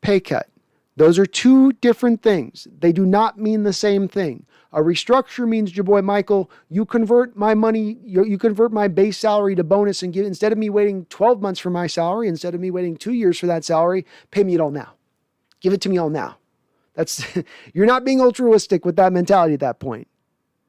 [SPEAKER 1] pay cut. Those are two different things. They do not mean the same thing. A restructure means, Jaboy Michael, you convert my money, you convert my base salary to bonus and instead of me waiting 12 months for my salary, instead of me waiting 2 years for that salary, pay me it all now. Give it to me all now. You're not being altruistic with that mentality at that point.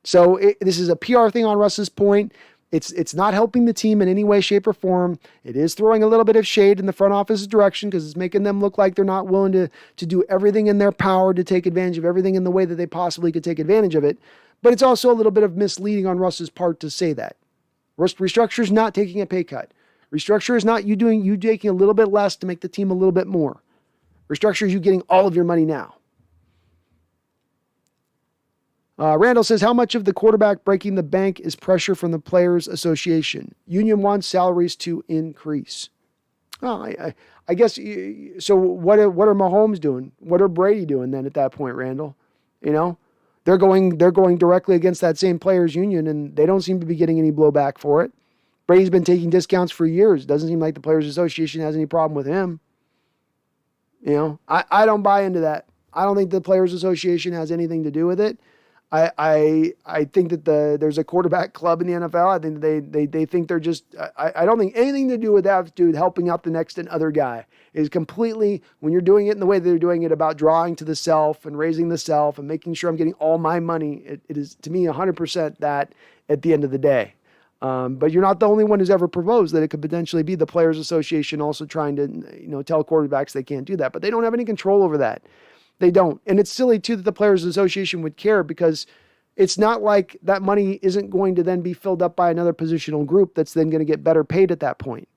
[SPEAKER 1] So this is a PR thing on Russ's point. It's not helping the team in any way, shape, or form. It is throwing a little bit of shade in the front office's direction because it's making them look like they're not willing to do everything in their power to take advantage of everything in the way that they possibly could take advantage of it. But it's also a little bit of misleading on Russ's part to say that. Restructure is not taking a pay cut. Restructure is not you taking a little bit less to make the team a little bit more. Restructure is you getting all of your money now. Randall says, how much of the quarterback breaking the bank is pressure from the Players Association? Union wants salaries to increase. Oh, I guess, so what are Mahomes doing? What are Brady doing then at that point, Randall? They're going directly against that same Players Union, and they don't seem to be getting any blowback for it. Brady's been taking discounts for years. Doesn't seem like the Players Association has any problem with him. I don't buy into that. I don't think the Players Association has anything to do with it. I think that there's a quarterback club in the NFL. I think they think they're just, I don't think anything to do with that, dude, helping out the next and other guy is completely, when you're doing it in the way that they're doing it about drawing to the self and raising the self and making sure I'm getting all my money. It is to me 100% that at the end of the day. But you're not the only one who's ever proposed that it could potentially be the Players Association also trying to, tell quarterbacks they can't do that, but they don't have any control over that. They don't. And it's silly, too, that the Players Association would care, because it's not like that money isn't going to then be filled up by another positional group that's then going to get better paid at that point.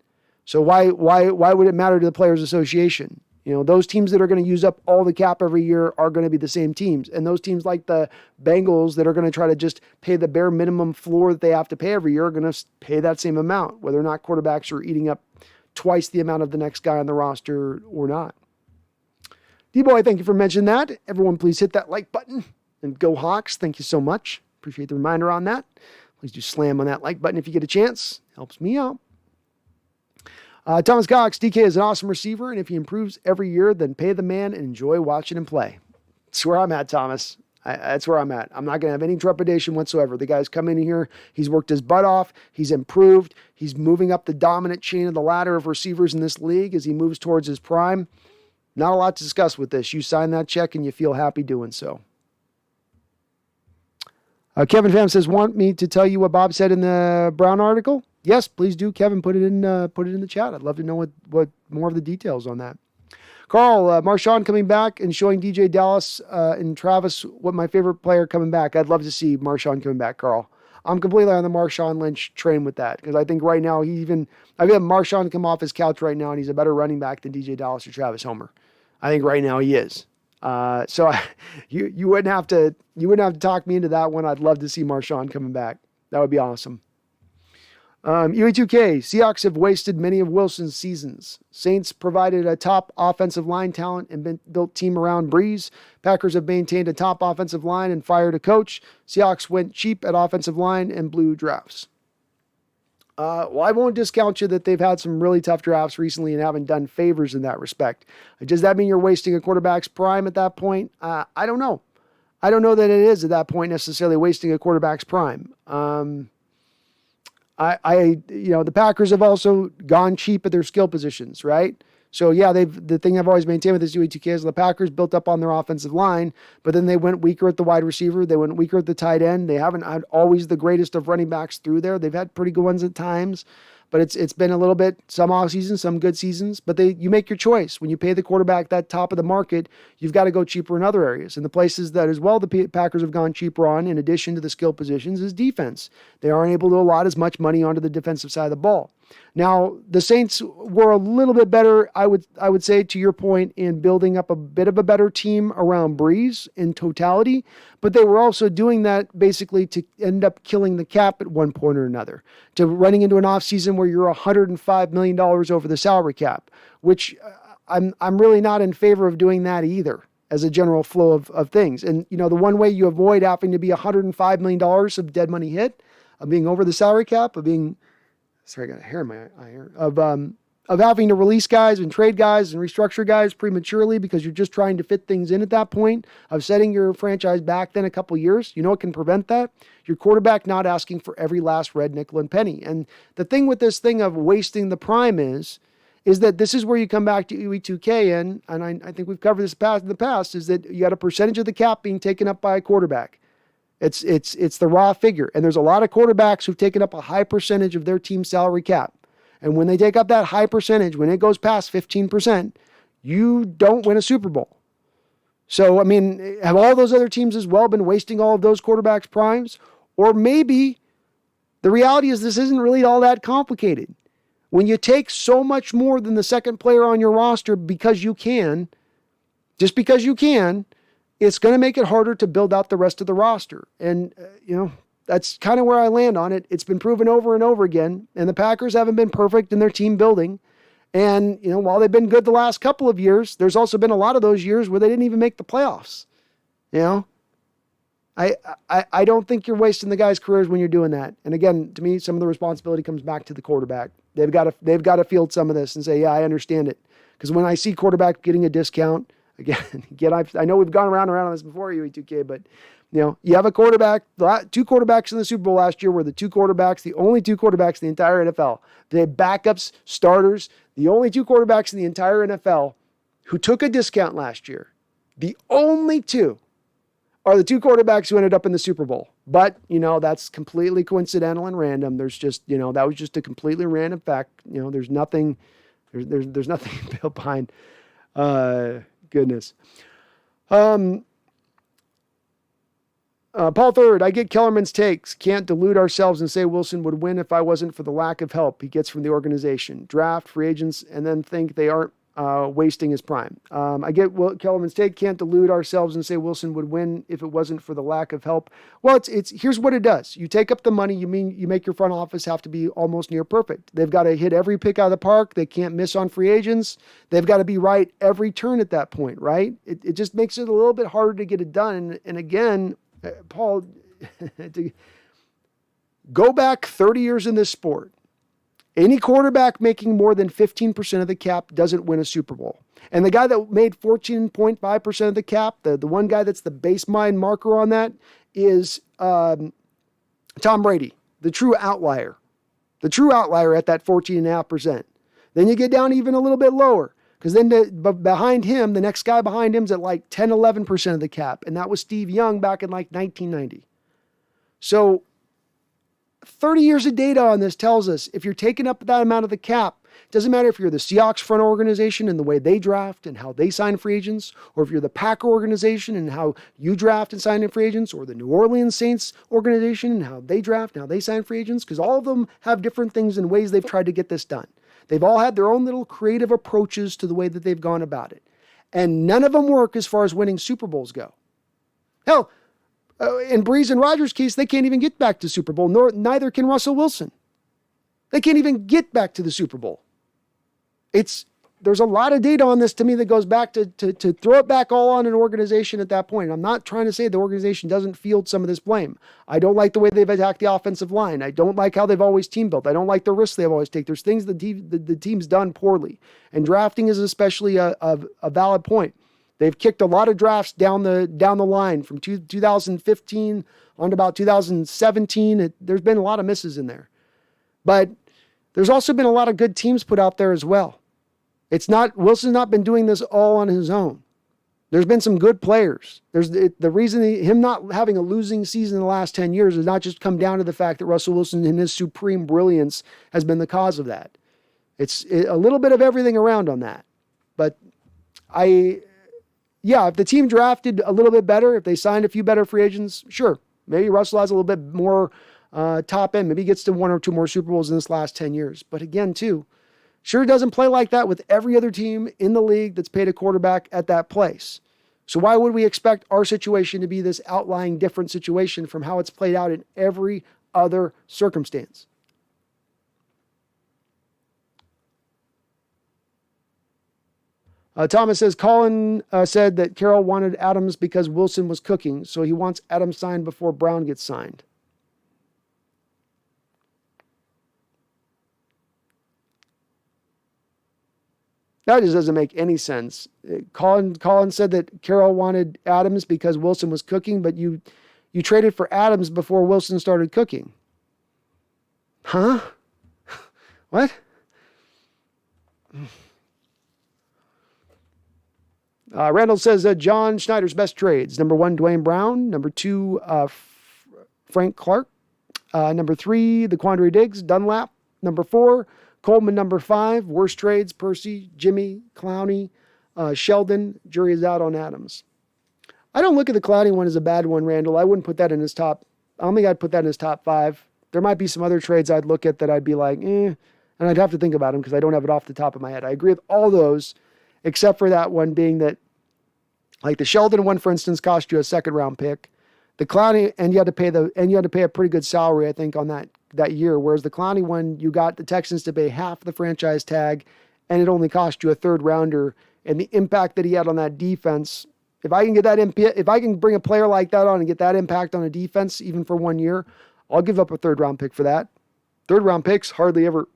[SPEAKER 1] So why would it matter to the Players Association? Those teams that are going to use up all the cap every year are going to be the same teams. And those teams like the Bengals that are going to try to just pay the bare minimum floor that they have to pay every year are going to pay that same amount, whether or not quarterbacks are eating up twice the amount of the next guy on the roster or not. D-Boy, thank you for mentioning that. Everyone, please hit that like button and go Hawks. Thank you so much. Appreciate the reminder on that. Please do slam on that like button if you get a chance. Helps me out. Thomas Cox, DK is an awesome receiver, and if he improves every year, then pay the man and enjoy watching him play. That's where I'm at, Thomas. That's where I'm at. I'm not going to have any trepidation whatsoever. The guy's come in here. He's worked his butt off. He's improved. He's moving up the dominant chain of the ladder of receivers in this league as he moves towards his prime. Not a lot to discuss with this. You sign that check and you feel happy doing so. Kevin Pham says, want me to tell you what Bob said in the Brown article? Yes, please do, Kevin. Put it in the chat. I'd love to know what more of the details on that. Carl, Marshawn coming back and showing DJ Dallas and Travis what my favorite player coming back. I'd love to see Marshawn coming back, Carl. I'm completely on the Marshawn Lynch train with that, because I think right now I've had Marshawn come off his couch right now, and he's a better running back than DJ Dallas or Travis Homer. I think right now he is. You wouldn't have to talk me into that one. I'd love to see Marshawn coming back. That would be awesome. UE2K, Seahawks have wasted many of Wilson's seasons. Saints provided a top offensive line talent and built team around Breeze. Packers have maintained a top offensive line and fired a coach. Seahawks went cheap at offensive line and blew drafts. Well, I won't discount you that they've had some really tough drafts recently and haven't done favors in that respect. Does that mean you're wasting a quarterback's prime at that point? I don't know. I don't know that it is at that point necessarily wasting a quarterback's prime. The Packers have also gone cheap at their skill positions, right? So yeah, the thing I've always maintained with this UE2K is the Packers built up on their offensive line, but then they went weaker at the wide receiver. They went weaker at the tight end. They haven't had always the greatest of running backs through there. They've had pretty good ones at times, but it's been a little bit, some off seasons, some good seasons, but you make your choice. When you pay the quarterback that top of the market, you've got to go cheaper in other areas. And the places that as well the Packers have gone cheaper on, in addition to the skill positions, is defense. They aren't able to allot as much money onto the defensive side of the ball. Now, the Saints were a little bit better, I would say, to your point, in building up a bit of a better team around Breeze in totality, but they were also doing that basically to end up killing the cap at one point or another, to running into an offseason where you're $105 million over the salary cap, which I'm really not in favor of doing that either as a general flow of things. And, the one way you avoid having to be $105 million of dead money hit, of being over the salary cap, of being... Sorry, I got a hair in my eye here. Of having to release guys and trade guys and restructure guys prematurely because you're just trying to fit things in at that point, of setting your franchise back then a couple years. You know what can prevent that? Your quarterback not asking for every last red nickel and penny. And the thing with this thing of wasting the prime is that this is where you come back to UE2K and I think we've covered this in the past, is that you got a percentage of the cap being taken up by a quarterback. It's the raw figure. And there's a lot of quarterbacks who've taken up a high percentage of their team salary cap. And when they take up that high percentage, when it goes past 15%, you don't win a Super Bowl. So, have all those other teams as well been wasting all of those quarterbacks' primes? Or maybe the reality is this isn't really all that complicated. When you take so much more than the second player on your roster because you can, just because you can, it's going to make it harder to build out the rest of the roster. And, that's kind of where I land on it. It's been proven over and over again. And the Packers haven't been perfect in their team building. And, while they've been good the last couple of years, there's also been a lot of those years where they didn't even make the playoffs. I don't think you're wasting the guys' careers when you're doing that. And again, to me, some of the responsibility comes back to the quarterback. They've got to field some of this and say, yeah, I understand it. Because when I see quarterback getting a discount, Again, I know we've gone around on this before, UE2K, but you have a quarterback. Two quarterbacks in the Super Bowl last year were the only two quarterbacks in the entire NFL. They had backups, starters, the only two quarterbacks in the entire NFL who took a discount last year. The only two are the two quarterbacks who ended up in the Super Bowl. But, that's completely coincidental and random. There's just, that was just a completely random fact. There's nothing built behind. Goodness. Paul Third, I get Kellerman's takes. Can't delude ourselves and say Wilson would win if I wasn't for the lack of help he gets from the organization. Draft, free agents, and then think they aren't wasting his prime. I get Kellerman's take. Can't delude ourselves and say Wilson would win if it wasn't for the lack of help. Well, it's here's what it does. You take up the money. You make your front office have to be almost near perfect. They've got to hit every pick out of the park. They can't miss on free agents. They've got to be right every turn at that point, right? It just makes it a little bit harder to get it done. And again, Paul, to go back 30 years in this sport, any quarterback making more than 15% of the cap doesn't win a Super Bowl. And the guy that made 14.5% of the cap, the one guy that's the baseline marker on that is Tom Brady, the true outlier. The true outlier at that 14.5%. Then you get down even a little bit lower. Because then behind him, the next guy behind him is at like 10, 11% of the cap. And that was Steve Young back in like 1990. So 30 years of data on this tells us if you're taking up that amount of the cap, it doesn't matter if you're the Seahawks front organization and the way they draft and how they sign free agents, or if you're the Packer organization and how you draft and sign in free agents, or the New Orleans Saints organization and how they draft and how they sign free agents, because all of them have different things and ways they've tried to get this done. They've all had their own little creative approaches to the way that they've gone about it. And none of them work as far as winning Super Bowls go. Hell, in Breeze and Rodgers' case, they can't even get back to Super Bowl, neither can Russell Wilson. They can't even get back to the Super Bowl. There's a lot of data on this to me that goes back to throw it back all on an organization at that point. I'm not trying to say the organization doesn't field some of this blame. I don't like the way they've attacked the offensive line. I don't like how they've always team built. I don't like the risks they've always taken. There's things the team's done poorly. And drafting is especially a valid point. They've kicked a lot of drafts down the line from 2015 on to about 2017. There's been a lot of misses in there. But there's also been a lot of good teams put out there as well. Wilson's not been doing this all on his own. There's been some good players. The reason him not having a losing season in the last 10 years has not just come down to the fact that Russell Wilson in his supreme brilliance has been the cause of that. It's a little bit of everything around on that. But if the team drafted a little bit better, if they signed a few better free agents, sure. Maybe Russell has a little bit more top end. Maybe he gets to one or two more Super Bowls in this last 10 years. But again, too, sure doesn't play like that with every other team in the league that's paid a quarterback at that place. So why would we expect our situation to be this outlying different situation from how it's played out in every other circumstance? Thomas says, Colin said that Carroll wanted Adams because Wilson was cooking, so he wants Adams signed before Brown gets signed. That just doesn't make any sense. Colin said that Carroll wanted Adams because Wilson was cooking, but you traded for Adams before Wilson started cooking. Huh? What? Randall says John Schneider's best trades. Number 1, Duane Brown. Number 2, Frank Clark. Number 3, the Quandary Diggs, Dunlap. Number 4, Coleman. Number 5, worst trades, Percy, Jimmy, Clowney, Sheldon. Jury is out on Adams. I don't look at the Clowney one as a bad one, Randall. I wouldn't put that in his top. I don't think I'd put that in his top 5. There might be some other trades I'd look at that I'd be like, and I'd have to think about them because I don't have it off the top of my head. I agree with all those, except for that one being that, like the Sheldon one, for instance, cost you a second-round pick. The Clowney, and you had to pay a pretty good salary, I think, on that year. Whereas the Clowney one, you got the Texans to pay half the franchise tag, and it only cost you a third-rounder. And the impact that he had on that defense, if I can bring a player like that on and get that impact on a defense, even for 1 year, I'll give up a third-round pick for that. Third-round picks hardly ever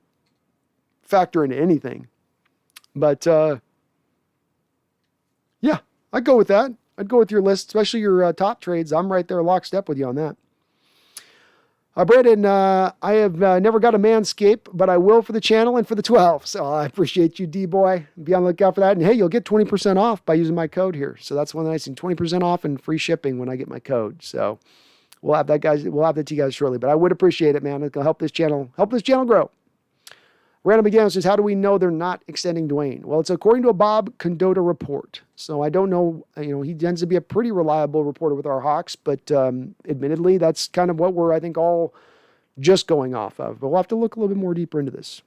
[SPEAKER 1] factor into anything. But yeah, I'd go with that. I'd go with your list, especially your top trades. I'm right there lockstep with you on that. Brandon, I have never got a Manscaped, but I will for the channel and for the 12. So I appreciate you, D-Boy. Be on the lookout for that. And hey, you'll get 20% off by using my code here. So that's one nice thing, 20% off and free shipping when I get my code. So we'll have that to you guys shortly, but I would appreciate it, man. It'll help this channel grow. Random McGann says, how do we know they're not extending Duane? Well, it's according to a Bob Condotta report. So I don't know, he tends to be a pretty reliable reporter with our Hawks, but admittedly, that's kind of what we're, I think, all just going off of. But we'll have to look a little bit more deeper into this.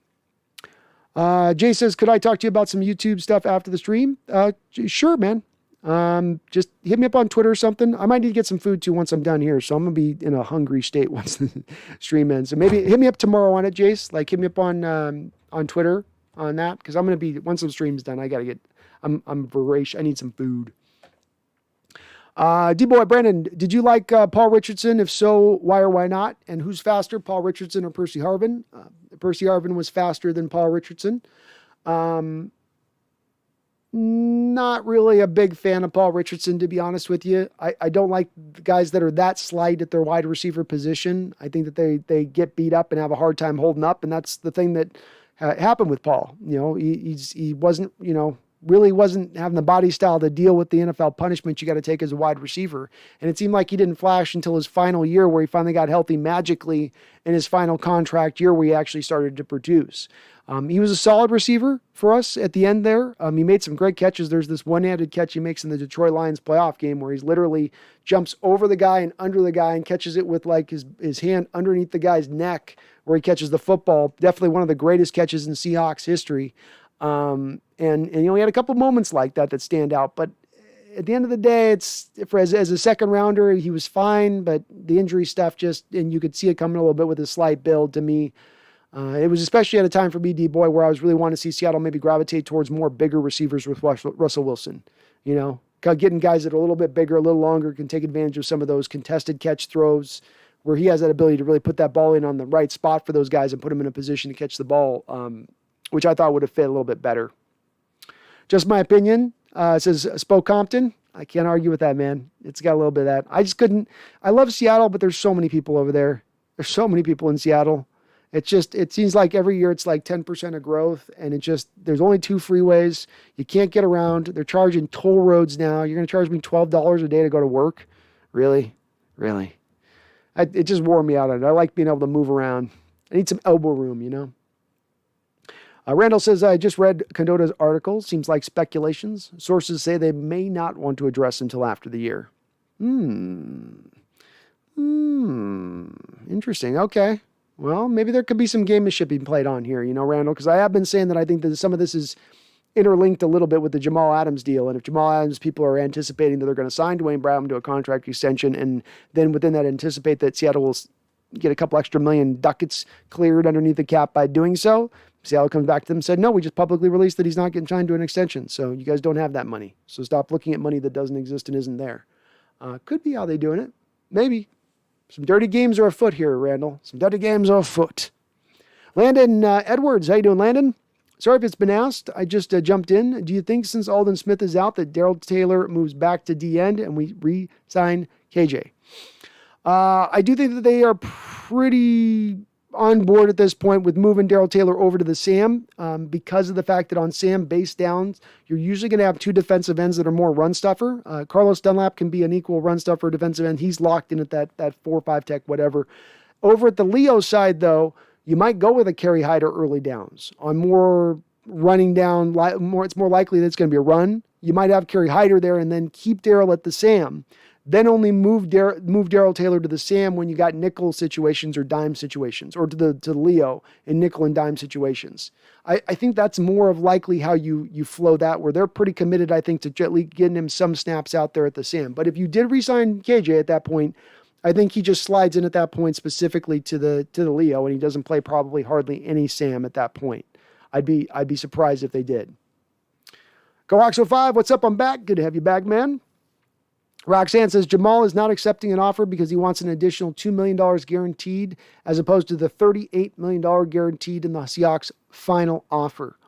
[SPEAKER 1] Jay says, could I talk to you about some YouTube stuff after the stream? Sure, man. Just hit me up on Twitter or something. I might need to get some food too once I'm done here. So I'm going to be in a hungry state once the stream ends. So maybe hit me up tomorrow on it, Jace. Like hit me up on Twitter on that. Cause I'm going to be, once the stream's done, I got to get, I'm voracious. I need some food. D-Boy Brandon, did you like Paul Richardson? If so, why or why not? And who's faster, Paul Richardson or Percy Harvin? Percy Harvin was faster than Paul Richardson. Not really a big fan of Paul Richardson, to be honest with you. I don't like guys that are that slight at their wide receiver position. I think that they get beat up and have a hard time holding up. And that's the thing that happened with Paul. He wasn't, really wasn't having the body style to deal with the NFL punishment you got to take as a wide receiver. And it seemed like he didn't flash until his final year, where he finally got healthy magically in his final contract year, where he actually started to produce. He was a solid receiver for us at the end there. He made some great catches. There's this one-handed catch he makes in the Detroit Lions playoff game where he's literally jumps over the guy and under the guy and catches it with like his hand underneath the guy's neck, where he catches the football. Definitely one of the greatest catches in Seahawks history. And he had a couple moments like that stand out, but at the end of the day, it's as a second rounder, he was fine, but the injury stuff and you could see it coming a little bit with his slight build to me. It was especially at a time for me, D-Boy, where I was really wanting to see Seattle maybe gravitate towards more bigger receivers with Russell Wilson, getting guys that are a little bit bigger, a little longer, can take advantage of some of those contested catch throws where he has that ability to really put that ball in on the right spot for those guys and put them in a position to catch the ball, which I thought would have fit a little bit better. Just my opinion. It says Spoke Compton. I can't argue with that, man. It's got a little bit of that. I love Seattle, but there's so many people over there. There's so many people in Seattle. It seems like every year it's like 10% of growth, and there's only 2 freeways. You can't get around. They're charging toll roads now. You're going to charge me $12 a day to go to work? Really? Really? It just wore me out. I like being able to move around. I need some elbow room, Randall says, I just read Condotta's article. Seems like speculations. Sources say they may not want to address until after the year. Interesting. Okay. Well, maybe there could be some gamemanship being played on here, Randall, because I have been saying that I think that some of this is interlinked a little bit with the Jamal Adams deal. And if Jamal Adams people are anticipating that they're going to sign Duane Brown to a contract extension, and then within that anticipate that Seattle will get a couple extra million ducats cleared underneath the cap by doing so, Seattle comes back to them and said, no, we just publicly released that he's not getting signed to an extension. So you guys don't have that money. So stop looking at money that doesn't exist and isn't there. Could be how they're doing it. Maybe. Some dirty games are afoot here, Randall. Some dirty games are afoot. Landon Edwards. How you doing, Landon? Sorry if it's been asked. I just jumped in. Do you think since Aldon Smith is out that Darrell Taylor moves back to D-end and we re-sign KJ? I do think that they are pretty on board at this point with moving Darrell Taylor over to the Sam because of the fact that on Sam base downs, you're usually going to have 2 defensive ends that are more run stuffer. Carlos Dunlap can be an equal run stuffer defensive end. He's locked in at that 4-5 tech, whatever. Over at the Leo side, though, you might go with a Kerry Hyder early downs. On more running down, it's more likely that it's going to be a run. You might have Kerry Hyder there and then keep Darrell at the Sam. Then only move Darrell Taylor to the Sam when you got nickel situations or dime situations, or to the Leo in nickel and dime situations. I think that's more of likely how you flow that, where they're pretty committed, I think, to getting him some snaps out there at the Sam. But if you did re-sign KJ at that point, I think he just slides in at that point specifically to the Leo, and he doesn't play probably hardly any Sam at that point. I'd be surprised if they did. Go Hawks 05, what's up? I'm back. Good to have you back, man. Roxanne says Jamal is not accepting an offer because he wants an additional $2 million guaranteed as opposed to the $38 million guaranteed in the Seahawks' final offer.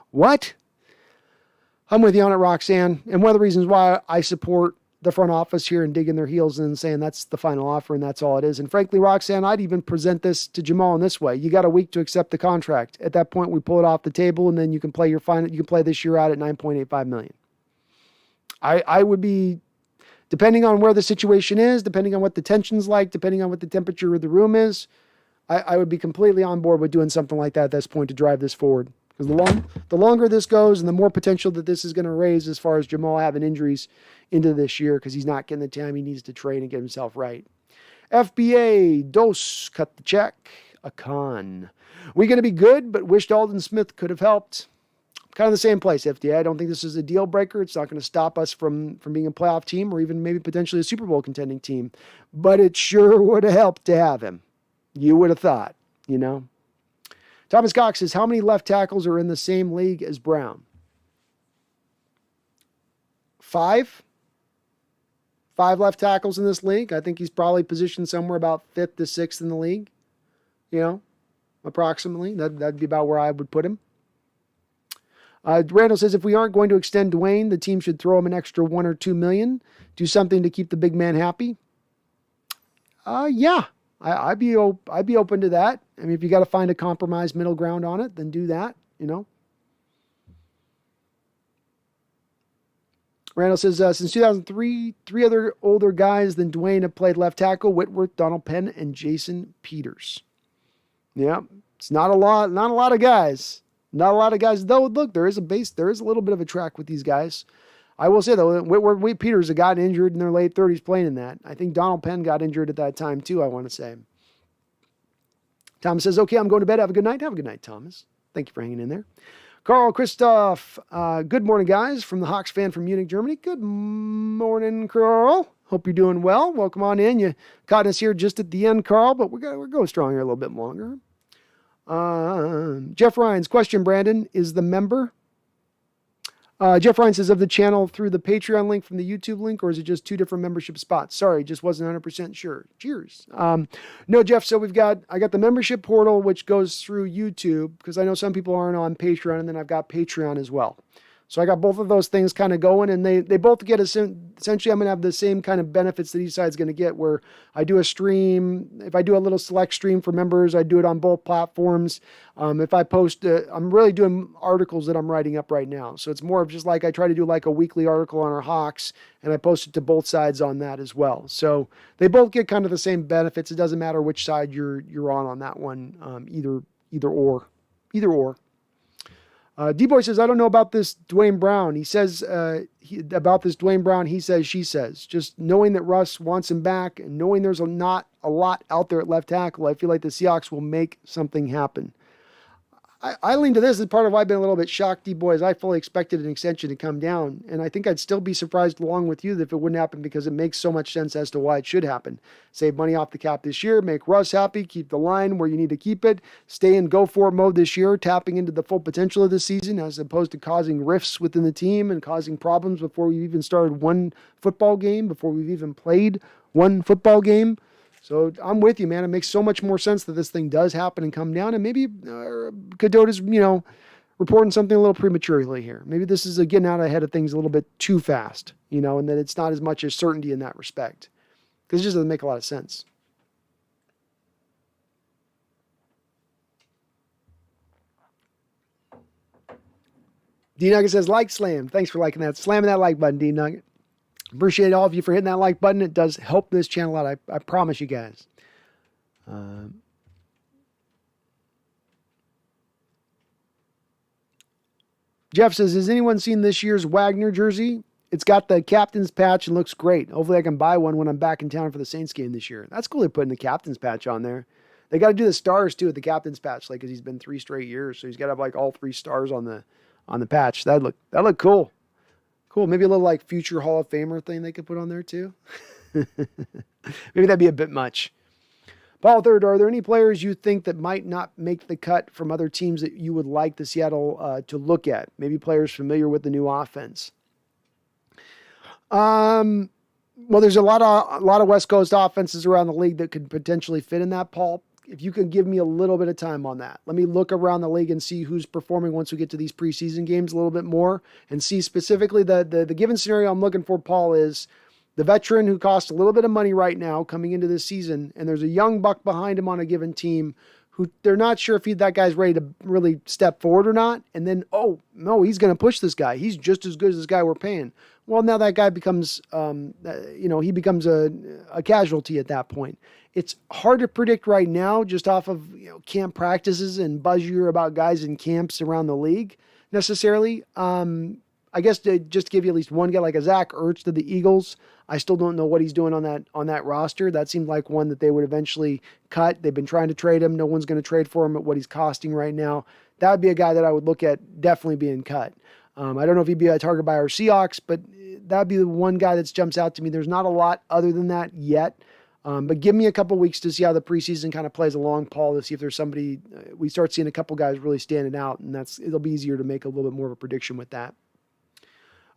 [SPEAKER 1] What? I'm with you on it, Roxanne. And one of the reasons why I support the front office here and digging their heels and saying that's the final offer and that's all it is. And frankly, Roxanne, I'd even present this to Jamal in this way. You got a week to accept the contract. At that point, we pull it off the table and then you can play your final. You can play this year out at $9.85 million. I would be, depending on where the situation is, depending on what the tension's like, depending on what the temperature of the room is, I would be completely on board with doing something like that at this point to drive this forward. Because the longer this goes and the more potential that this is going to raise as far as Jamal having injuries into this year, because he's not getting the time he needs to train and get himself right. FBA, Dos, cut the check. A con. We're going to be good, but wished Aldon Smith could have helped. Kind of the same place, FDA. I don't think this is a deal breaker. It's not going to stop us from being a playoff team or even maybe potentially a Super Bowl contending team. But it sure would have helped to have him. You would have thought, you know. Thomas Cox says, how many left tackles are in the same league as Brown? 5? 5 left tackles in this league. I think he's probably positioned somewhere about 5th to 6th in the league. You know, approximately. That'd be about where I would put him. Randall says, if we aren't going to extend Duane, the team should throw him an extra $1 or $2 million. Do something to keep the big man happy. Yeah. I'd be open to that. I mean, if you got to find a compromise middle ground on it, then do that, you know. Randall says, since 2003, 3 other older guys than Duane have played left tackle: Whitworth, Donald Penn, and Jason Peters. Yeah, it's not a lot of guys. Not a lot of guys, though. Look, there is a little bit of a track with these guys. I will say, though, Whitworth Peters had gotten injured in their late 30s playing in that. I think Donald Penn got injured at that time, too, I want to say. Thomas says, okay, I'm going to bed. Have a good night. Have a good night, Thomas. Thank you for hanging in there. Carl Christoph, good morning, guys, from the Hawks fan from Munich, Germany. Good morning, Carl. Hope you're doing well. Welcome on in. You caught us here just at the end, Carl, but we're going strong here a little bit longer. Jeff Ryan's question, Brandon, is the member. Jeff Ryan says, of the channel through the Patreon link from the YouTube link, or is it just 2 different membership spots? Sorry, just wasn't 100% sure. Cheers. No, Jeff, so I got the membership portal, which goes through YouTube, because I know some people aren't on Patreon, and then I've got Patreon as well. So I got both of those things kind of going, and they both get essentially I'm going to have the same kind of benefits that each side's going to get, where I do a stream. If I do a little select stream for members, I do it on both platforms. If I post, I'm really doing articles that I'm writing up right now. So it's more of just like I try to do like a weekly article on our Hawks, and I post it to both sides on that as well. So they both get kind of the same benefits. It doesn't matter which side you're on that one, either or. D-Boy says, I don't know about this Duane Brown. He says about this Duane Brown, he says, she says. Just knowing that Russ wants him back and knowing there's not a lot out there at left tackle, I feel like the Seahawks will make something happen. I lean to this as part of why I've been a little bit shocked, D-Boy, as I fully expected an extension to come down. And I think I'd still be surprised along with you if it wouldn't happen, because it makes so much sense as to why it should happen. Save money off the cap this year, make Russ happy, keep the line where you need to keep it, stay in go-for-it mode this year, tapping into the full potential of the season as opposed to causing rifts within the team and causing problems before we've even started one football game, before we've even played one football game. So I'm with you, man. It makes so much more sense that this thing does happen and come down. And maybe Cadota's, reporting something a little prematurely here. Maybe this is getting out ahead of things a little bit too fast, and that it's not as much as certainty in that respect. Because it just doesn't make a lot of sense. D-Nugget says, like slam. Thanks for liking that. Slamming that like button, D-Nugget. Appreciate all of you for hitting that like button. It does help this channel out. I promise you guys. Jeff says, has anyone seen this year's Wagner jersey? It's got the captain's patch and looks great. Hopefully I can buy one when I'm back in town for the Saints game this year. That's cool they're putting the captain's patch on there. They got to do the stars too at the captain's patch, because he's been 3 straight years. So he's got to have all 3 stars on the patch. That'd look cool. Cool. Maybe a little future Hall of Famer thing they could put on there too. Maybe that'd be a bit much. Paul Third, are there any players you think that might not make the cut from other teams that you would like the Seattle to look at? Maybe players familiar with the new offense. Well, there's a lot of West Coast offenses around the league that could potentially fit in that, Paul. If you could give me a little bit of time on that. Let me look around the league and see who's performing once we get to these preseason games a little bit more, and see specifically the given scenario I'm looking for, Paul, is the veteran who costs a little bit of money right now coming into this season, and there's a young buck behind him on a given team who they're not sure if that guy's ready to really step forward or not. And then, oh, no, he's going to push this guy. He's just as good as this guy we're paying. Well, now that guy becomes, he becomes a casualty at that point. It's hard to predict right now just off of camp practices and buzz you hear about guys in camps around the league necessarily. I guess to just give you at least one guy like a Zach Ertz to the Eagles, I still don't know what he's doing on that roster. That seemed like one that they would eventually cut. They've been trying to trade him. No one's going to trade for him at what he's costing right now. That would be a guy that I would look at definitely being cut. I don't know if he'd be a target by our Seahawks, but that'd be the one guy that jumps out to me. There's not a lot other than that yet. But give me a couple weeks to see how the preseason kind of plays along, Paul, to see if there's somebody, we start seeing a couple guys really standing out, and it'll be easier to make a little bit more of a prediction with that.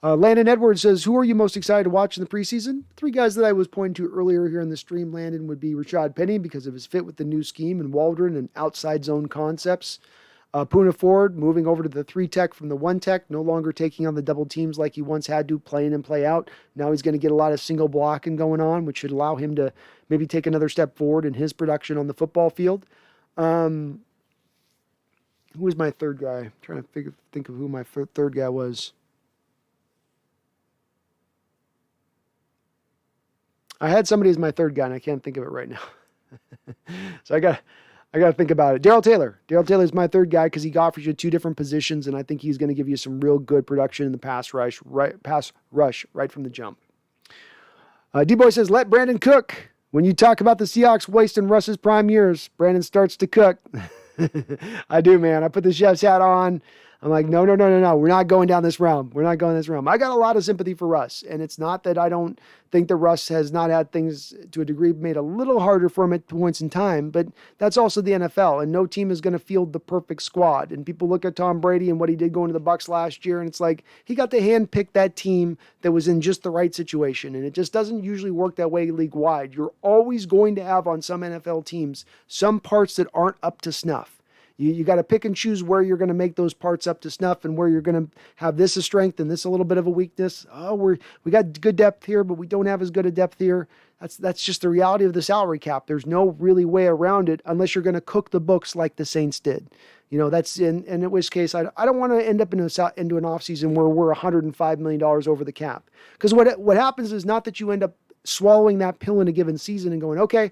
[SPEAKER 1] Landon Edwards says, who are you most excited to watch in the preseason? 3 guys that I was pointing to earlier here in the stream, Landon, would be Rashad Penny because of his fit with the new scheme and Waldron and outside zone concepts. Poona Ford moving over to the 3-tech from the 1-tech, no longer taking on the double teams like he once had to, play in and play out. Now he's going to get a lot of single blocking going on, which should allow him to maybe take another step forward in his production on the football field. Who was my third guy? I'm trying to think of who my third guy was. I had somebody as my third guy, and I can't think of it right now. So I got to think about it. Darrell Taylor. Darrell Taylor is my third guy because he offers you 2 different positions, and I think he's going to give you some real good production in the pass rush right from the jump. D-Boy says, let Brandon cook. When you talk about the Seahawks wasting Russ's prime years, Brandon starts to cook. I do, man. I put the chef's hat on. I'm like, no. We're not going down this realm. I got a lot of sympathy for Russ. And it's not that I don't think that Russ has not had things to a degree made a little harder for him at points in time, but that's also the NFL, and no team is going to field the perfect squad. And people look at Tom Brady and what he did going to the Bucs last year, and it's like he got to handpick that team that was in just the right situation. And it just doesn't usually work that way league-wide. You're always going to have on some NFL teams some parts that aren't up to snuff. You got to pick and choose where you're going to make those parts up to snuff and where you're going to have this a strength and this a little bit of a weakness. Oh, we got good depth here, but we don't have as good a depth here. That's just the reality of the salary cap. There's no really way around it unless you're going to cook the books like the Saints did. That's in which case I don't want to end up into an offseason where we're $105 million over the cap. Because what happens is not that you end up swallowing that pill in a given season and going, okay,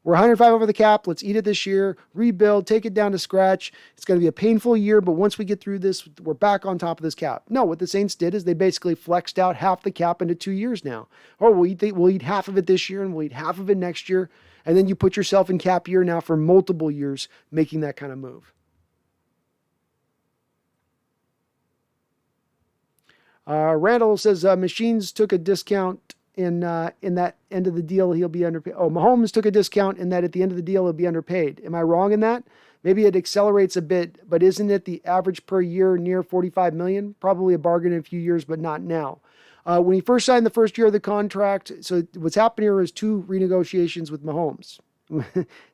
[SPEAKER 1] we're 105 over the cap. Let's eat it this year, rebuild, take it down to scratch. It's going to be a painful year, but once we get through this, we're back on top of this cap. No, what the Saints did is they basically flexed out half the cap into 2 years now. Oh, we'll eat half of it this year and we'll eat half of it next year. And then you put yourself in cap year now for multiple years making that kind of move. Randall says, Machines took a discount in that end of the deal, he'll be underpaid. Oh, Mahomes took a discount in that at the end of the deal, he'll be underpaid. Am I wrong in that? Maybe it accelerates a bit, but isn't it the average per year near $45 million? Probably a bargain in a few years, but not now. When he first signed the first year of the contract, so what's happened here is 2 renegotiations with Mahomes.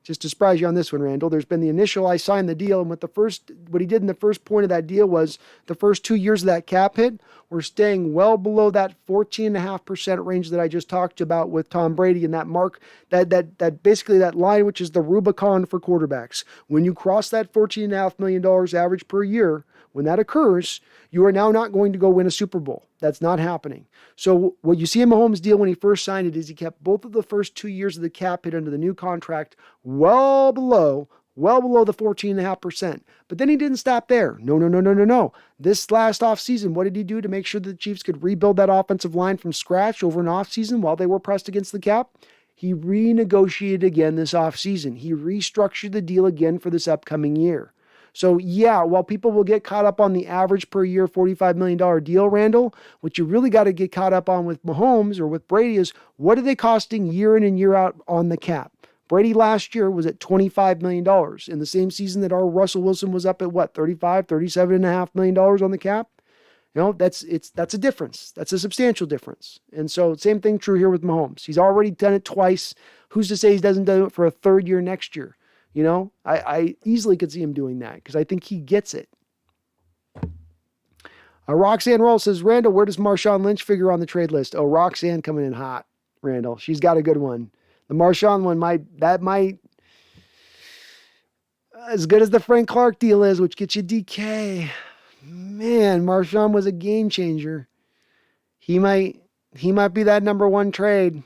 [SPEAKER 1] Just to surprise you on this one, Randall, there's been the initial, I signed the deal, and what he did in the first point of that deal was the first 2 years of that cap hit, we're staying well below that 14.5% range that I just talked about with Tom Brady and that mark, that basically that line, which is the Rubicon for quarterbacks. When you cross that $14.5 million average per year, when that occurs, you are now not going to go win a Super Bowl. That's not happening. So what you see in Mahomes' deal when he first signed it is he kept both of the first 2 years of the cap hit under the new contract well below the 14.5%. But then he didn't stop there. No. This last offseason, what did he do to make sure that the Chiefs could rebuild that offensive line from scratch over an offseason while they were pressed against the cap? He renegotiated again this offseason. He restructured the deal again for this upcoming year. So yeah, while people will get caught up on the average per year $45 million deal, Randall, what you really got to get caught up on with Mahomes or with Brady is what are they costing year in and year out on the cap? Brady last year was at $25 million in the same season that our Russell Wilson was up at $37.5 million on the cap. That's a difference. That's a substantial difference. And so same thing true here with Mahomes. He's already done it twice. Who's to say he doesn't do it for a third year next year? I easily could see him doing that because I think he gets it. Roxanne Roll says, Randall, where does Marshawn Lynch figure on the trade list? Oh, Roxanne coming in hot, Randall. She's got a good one. The Marshawn one might As good as the Frank Clark deal is, which gets you DK, man, Marshawn was a game changer. He might be that number one trade.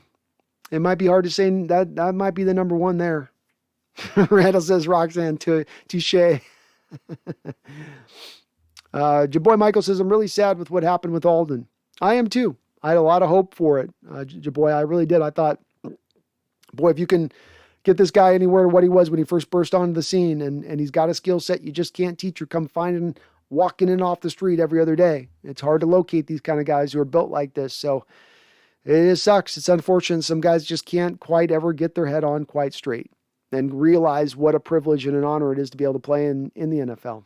[SPEAKER 1] It might be hard to say that might be the number one there. Randall says Roxanne touche. Jaboy Michael says, I'm really sad with what happened with Aldon. I am too. I had a lot of hope for it. Jaboy, I really did. I thought, boy, if you can get this guy anywhere what he was when he first burst onto the scene, and he's got a skill set you just can't teach or come finding walking in off the street every other day. It's hard to locate these kind of guys who are built like this. So it sucks. It's unfortunate. Some guys just can't quite ever get their head on quite straight and realize what a privilege and an honor it is to be able to play in the NFL.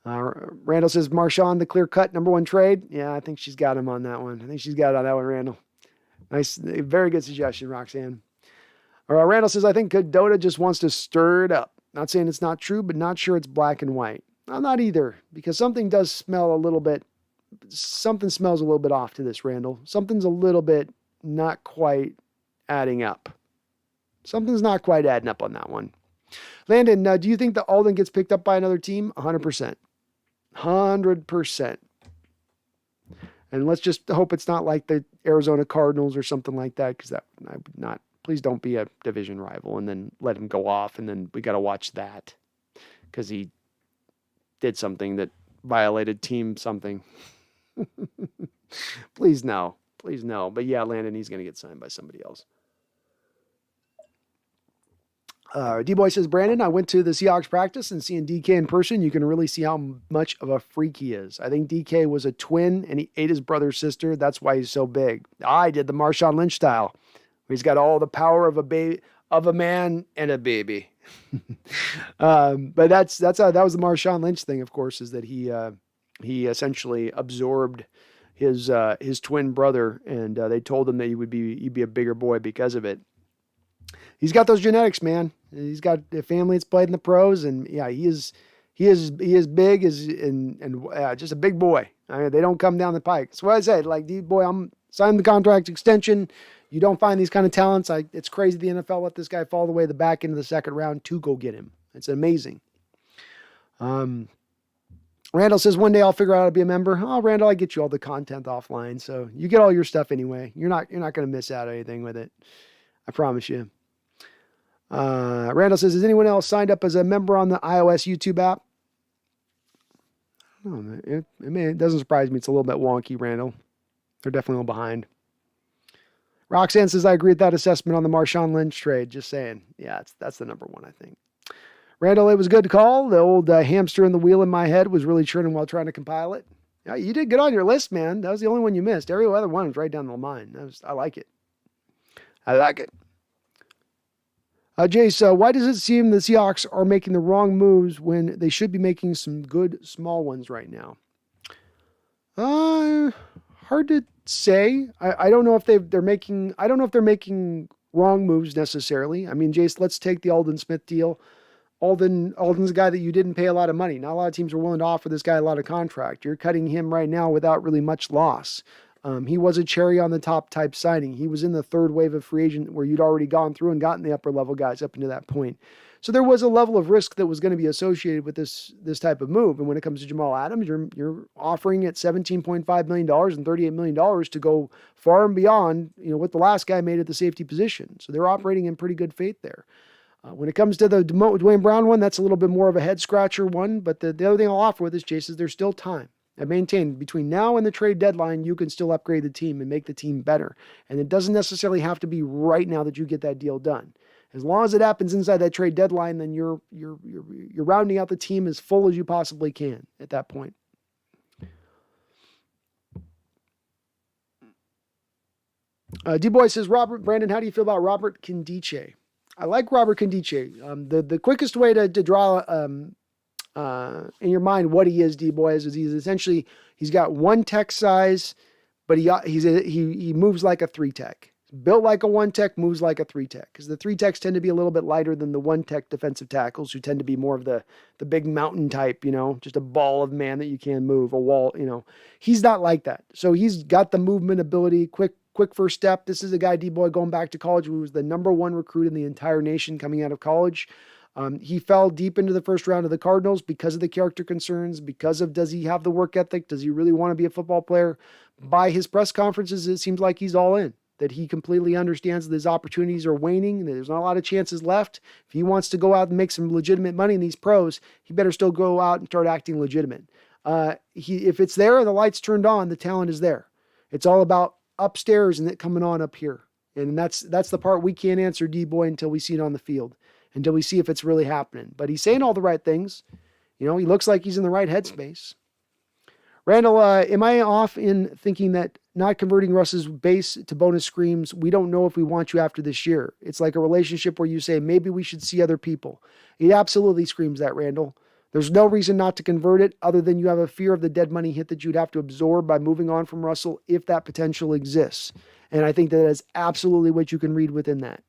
[SPEAKER 1] Randall says, Marshawn, the clear-cut number one trade. Yeah, I think she's got him on that one. I think she's got it on that one, Randall. Nice, very good suggestion, Roxanne. Randall says, I think Dota just wants to stir it up. Not saying it's not true, but not sure it's black and white. I'm not either, because something smells a little bit off to this, Randall. Something's a little bit not quite adding up. Something's not quite adding up on that one. Landon, do you think that Aldon gets picked up by another team? 100%. 100%. And let's just hope it's not like the Arizona Cardinals or something like that, because that I would not. Please don't be a division rival and then let him go off, and then we got to watch that because he did something that violated team something. Please no. Please no. But yeah, Landon, he's going to get signed by somebody else. D-Boy says, Brandon, I went to the Seahawks practice and seeing DK in person, you can really see how much of a freak he is. I think DK was a twin and he ate his brother's sister. That's why he's so big. I did the Marshawn Lynch style. He's got all the power of a man and a baby. But that was the Marshawn Lynch thing, of course, is that he essentially absorbed his twin brother, and they told him that he'd be a bigger boy because of it. He's got those genetics, man. He's got a family that's played in the pros, and yeah, he is big and just a big boy. I mean, they don't come down the pike. That's what I said. Like, D-Boy, I'm signing the contract extension. You don't find these kind of talents. It's crazy the NFL let this guy fall all the way to the back end of the second round to go get him. It's amazing. Randall says, one day I'll figure out how to be a member. Oh, Randall, I get you all the content offline, so you get all your stuff anyway. You're not going to miss out on anything with it. I promise you. Randall says, has anyone else signed up as a member on the iOS YouTube app? I don't know. It doesn't surprise me. It's a little bit wonky, Randall. They're definitely a little behind. Roxanne says, I agree with that assessment on the Marshawn Lynch trade. Just saying. Yeah, that's the number one, I think. Randall, it was good to call. The old hamster in the wheel in my head was really churning while trying to compile it. Yeah, you did good on your list, man. That was the only one you missed. Every other one was right down the line. I like it. I like it. Jace, why does it seem the Seahawks are making the wrong moves when they should be making some good small ones right now? Hard to say. I don't know if they're making wrong moves necessarily. I mean, Jace, let's take the Aldon Smith deal. Aldon's a guy that you didn't pay a lot of money. Not a lot of teams are willing to offer this guy a lot of contract. You're cutting him right now without really much loss. He was a cherry on the top type signing. He was in the third wave of free agent where you'd already gone through and gotten the upper level guys up into that point. So there was a level of risk that was going to be associated with this type of move. And when it comes to Jamal Adams, you're offering at $17.5 million and $38 million to go far and beyond, what the last guy made at the safety position. So they're operating in pretty good faith there. When it comes to the Duane Brown one, that's a little bit more of a head scratcher one. But the other thing I'll offer with this, Jason, is there's still time. I maintain between now and the trade deadline, you can still upgrade the team and make the team better. And it doesn't necessarily have to be right now that you get that deal done. As long as it happens inside that trade deadline, then you're rounding out the team as full as you possibly can at that point. D-Boy says, Brandon, how do you feel about Robert Kindiche? I like Robert Kindiche. The quickest way to draw in your mind what he is, D-Boy, is he's got one tech size, but he moves like a three tech. Built like a one tech, moves like a three tech. Because the three techs tend to be a little bit lighter than the one tech defensive tackles, who tend to be more of the big mountain type, just a ball of man that you can move, a wall, He's not like that. So he's got the movement ability, quick first step. This is a guy, D-Boy, going back to college, who was the number one recruit in the entire nation coming out of college. He fell deep into the first round of the Cardinals because of the character concerns, because of does he have the work ethic? Does he really want to be a football player? By his press conferences, it seems like he's all in, that he completely understands that his opportunities are waning, that there's not a lot of chances left. If he wants to go out and make some legitimate money in these pros, he better still go out and start acting legitimate. If it's there, the lights turned on, the talent is there. It's all about upstairs and it coming on up here. And that's the part we can't answer, D-Boy, until we see it on the field, until we see if it's really happening. But he's saying all the right things. He looks like he's in the right headspace. Randall, am I off in thinking that not converting Russ's base to bonus screams, we don't know if we want you after this year? It's like a relationship where you say, maybe we should see other people. He absolutely screams that, Randall. There's no reason not to convert it other than you have a fear of the dead money hit that you'd have to absorb by moving on from Russell if that potential exists. And I think that is absolutely what you can read within that.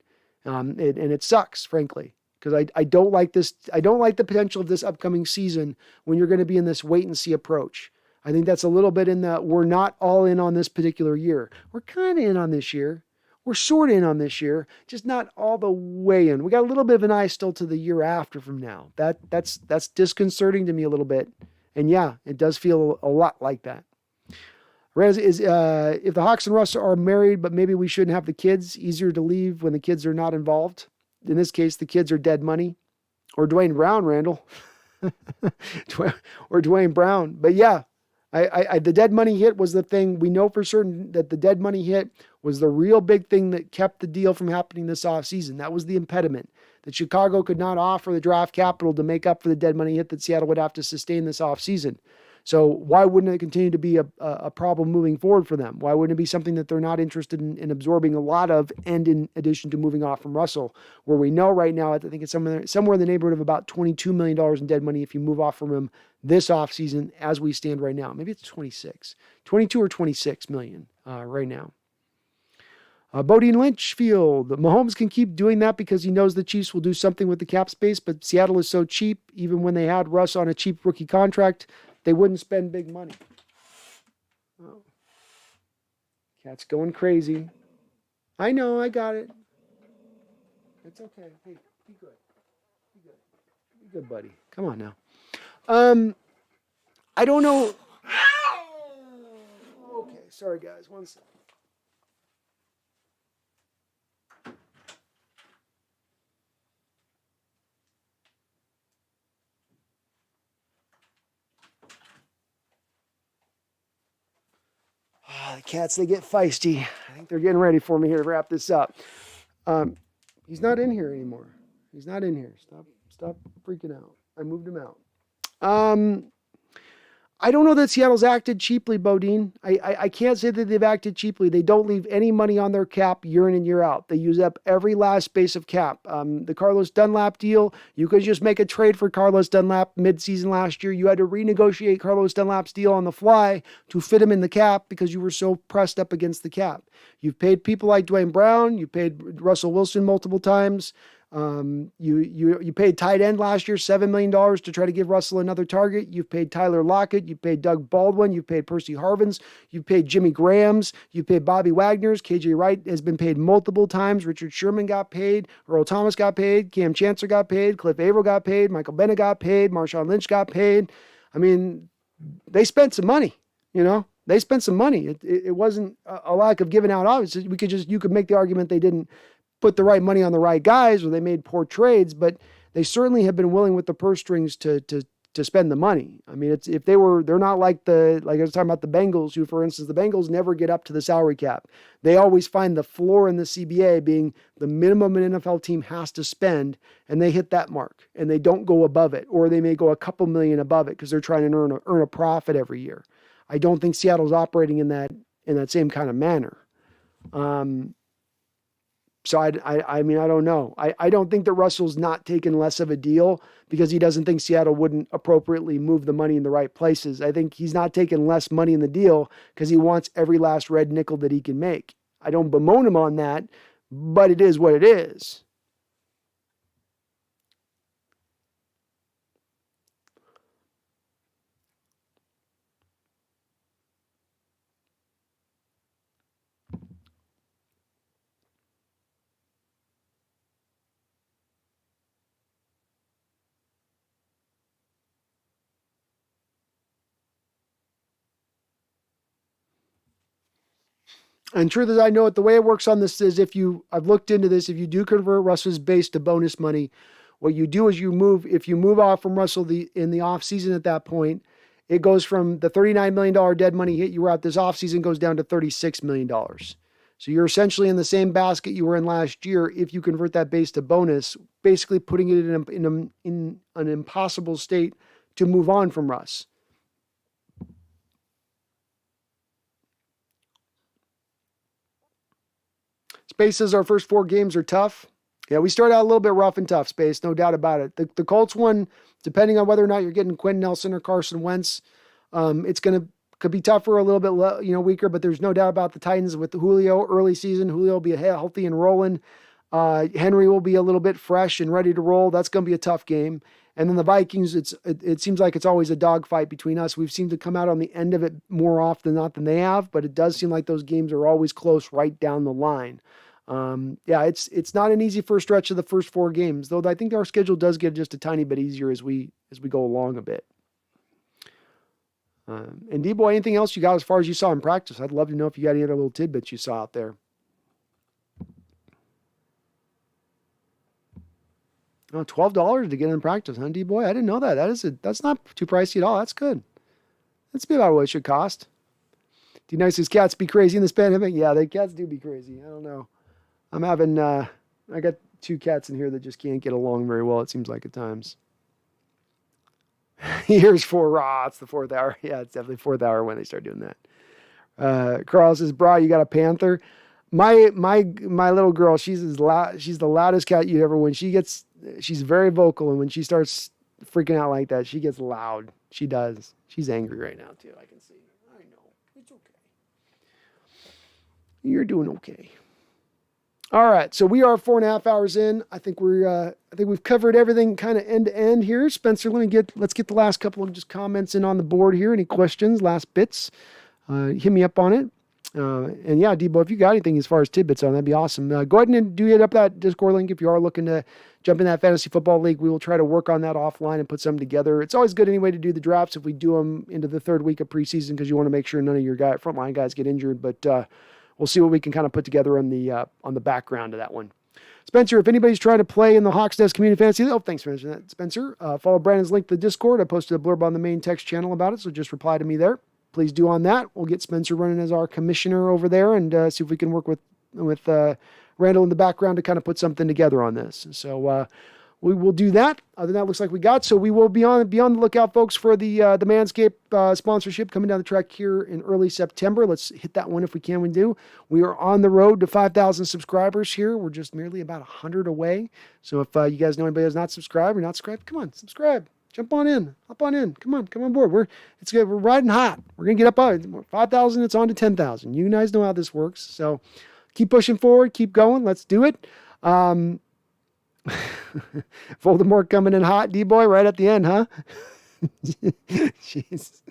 [SPEAKER 1] And it sucks, frankly, because I don't like this. I don't like the potential of this upcoming season when you're going to be in this wait and see approach. I think that's a little bit in that we're not all in on this particular year. We're kind of in on this year. We're sort of in on this year, just not all the way in. We got a little bit of an eye still to the year after from now. That's disconcerting to me a little bit. And yeah, it does feel a lot like that. Whereas if the Hawks and Russ are married, but maybe we shouldn't have the kids, easier to leave when the kids are not involved. In this case, the kids are dead money. Or Duane Brown, Randall. Or Duane Brown. But yeah, the dead money hit was the thing. We know for certain that the dead money hit was the real big thing that kept the deal from happening this offseason. That was the impediment. That Chicago could not offer the draft capital to make up for the dead money hit that Seattle would have to sustain this offseason. So why wouldn't it continue to be a problem moving forward for them? Why wouldn't it be something that they're not interested in absorbing a lot of, and in addition to moving off from Russell, where we know right now, I think it's somewhere in the neighborhood of about $22 million in dead money if you move off from him this offseason as we stand right now. Maybe it's 22 or 26 million right now. Bodine Lynchfield. Mahomes can keep doing that because he knows the Chiefs will do something with the cap space, but Seattle is so cheap. Even when they had Russ on a cheap rookie contract, they wouldn't spend big money. Oh. Cat's going crazy. I know, I got it. It's okay. Hey, be good. Be good. Be good, buddy. Come on now. I don't know. Okay, sorry guys. One second. The cats, they get feisty. I think they're getting ready for me here to wrap this up. He's not in here anymore. He's not in here. Stop freaking out. I moved him out. I don't know that Seattle's acted cheaply, Bodine. I can't say that they've acted cheaply. They don't leave any money on their cap year in and year out. They use up every last space of cap. The Carlos Dunlap deal, you could just make a trade for Carlos Dunlap mid-season last year. You had to renegotiate Carlos Dunlap's deal on the fly to fit him in the cap because you were so pressed up against the cap. You've paid people like Duane Brown. You paid Russell Wilson multiple times. You paid tight end last year $7 million to try to give Russell another target. You've paid Tyler Lockett. You paid Doug Baldwin. You've paid Percy Harvins. You've paid Jimmy Graham's. You've paid Bobby Wagner's. KJ Wright has been paid multiple times. Richard Sherman got paid. Earl Thomas got paid. Cam Chancellor got paid. Cliff Averill got paid. Michael Bennett got paid. Marshawn Lynch got paid. I mean, they spent some money, They spent some money. It wasn't a lack of giving out. Obviously, you could make the argument they didn't put the right money on the right guys, or they made poor trades, but they certainly have been willing with the purse strings to spend the money. I mean, they're not like I was talking about the Bengals, who, for instance, the Bengals never get up to the salary cap. They always find the floor in the CBA being the minimum an NFL team has to spend, and they hit that mark, and they don't go above it, or they may go a couple million above it because they're trying to earn a profit every year. I don't think Seattle's operating in that same kind of manner. So I mean, I don't know. I don't think that Russell's not taking less of a deal because he doesn't think Seattle wouldn't appropriately move the money in the right places. I think he's not taking less money in the deal because he wants every last red nickel that he can make. I don't bemoan him on that, but it is what it is. And truth is, I know it. The way it works on this is I've looked into this, if you do convert Russell's base to bonus money, what you do is if you move off from Russell in the offseason at that point, it goes from the $39 million dead money hit you were at this offseason goes down to $36 million. So you're essentially in the same basket you were in last year if you convert that base to bonus, basically putting it in an impossible state to move on from Russ. Space says our first 4 games are tough. Yeah, we start out a little bit rough and tough, Space, no doubt about it. The Colts one, depending on whether or not you're getting Quentin Nelson or Carson Wentz, could be tougher, a little bit weaker, but there's no doubt about the Titans with the Julio early season. Julio will be healthy and rolling. Henry will be a little bit fresh and ready to roll. That's going to be a tough game. And then the Vikings, it seems like it's always a dogfight between us. We've seemed to come out on the end of it more often than they have, but it does seem like those games are always close right down the line. It's not an easy first stretch of the first 4 games, though I think our schedule does get just a tiny bit easier as we go along a bit. And D-Boy, anything else you got as far as you saw in practice? I'd love to know if you got any other little tidbits you saw out there. Oh, $12 to get in practice, huh, D-Boy? I didn't know that. That's not too pricey at all. That's good. That's about what it should cost. Do Nice's cats be crazy in this pandemic? Yeah, the cats do be crazy. I don't know. I'm having, I got 2 cats in here that just can't get along very well, it seems like at times. Here's 4. It's the 4th hour. Yeah, it's definitely 4th hour when they start doing that. Carl says, "Bra, you got a panther?" My little girl, she's the loudest cat you ever. She's very vocal, and when she starts freaking out like that, she gets loud. She does. She's angry right now too. I can see. I know. It's okay. You're doing okay. All right, so we are 4.5 hours in. I think we've covered everything kind of end to end here. Spencer, let's get the last couple of just comments in on the board here. Any questions, last bits? Hit me up on it. And yeah, Debo, if you got anything as far as tidbits on, that'd be awesome. Go ahead and do hit up that Discord link if you are looking to jump in that fantasy football league. We will try to work on that offline and put something together. It's always good anyway to do the drafts if we do them into the 3rd week of preseason because you want to make sure none of your frontline guys get injured. But we'll see what we can kind of put together on the background of that one. Spencer, if anybody's trying to play in the Hawks Nest Community Fantasy, thanks for mentioning that, Spencer. Follow Brandon's link to the Discord. I posted a blurb on the main text channel about it, so just reply to me there. Please do on that. We'll get Spencer running as our commissioner over there and see if we can work with Randall in the background to kind of put something together on this. So we will do that. Other than that, looks like we got. So we will be on the lookout, folks, for the Manscaped sponsorship coming down the track here in early September. Let's hit that one if we can. We do. We are on the road to 5,000 subscribers here. We're just merely about 100 away. So if you guys know anybody who's not subscribed or not subscribed, come on, subscribe. Jump on in. Hop on in. Come on board. We're riding hot. We're going to get up 5,000. It's on to 10,000. You guys know how this works. So keep pushing forward. Keep going. Let's do it. Voldemort coming in hot, D-Boy, right at the end, huh? Jeez.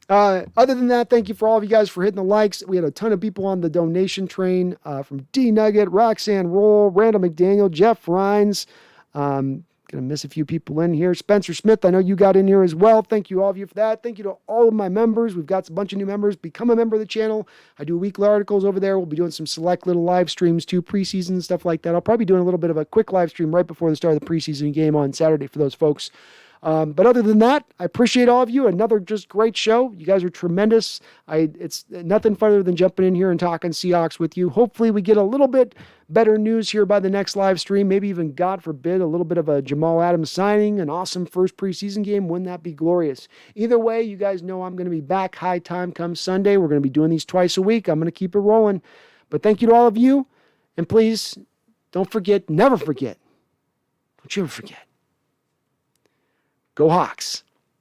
[SPEAKER 1] Other than that, thank you for all of you guys for hitting the likes. We had a ton of people on the donation train from D Nugget, Roxanne Roll, Randall McDaniel, Jeff Rhines. Going to miss a few people in here. Spencer Smith, I know you got in here as well. Thank you all of you for that. Thank you to all of my members. We've got a bunch of new members. Become a member of the channel. I do weekly articles over there. We'll be doing some select little live streams too, preseason and stuff like that. I'll probably be doing a little bit of a quick live stream right before the start of the preseason game on Saturday for those folks. But other than that, I appreciate all of you. Another just great show. You guys are tremendous. It's nothing further than jumping in here and talking Seahawks with you. Hopefully we get a little bit better news here by the next live stream. Maybe even, God forbid, a little bit of a Jamal Adams signing, an awesome first preseason game. Wouldn't that be glorious? Either way, you guys know I'm going to be back high time come Sunday. We're going to be doing these twice a week. I'm going to keep it rolling. But thank you to all of you. And please don't forget, never forget. Don't you ever forget. Go Hawks.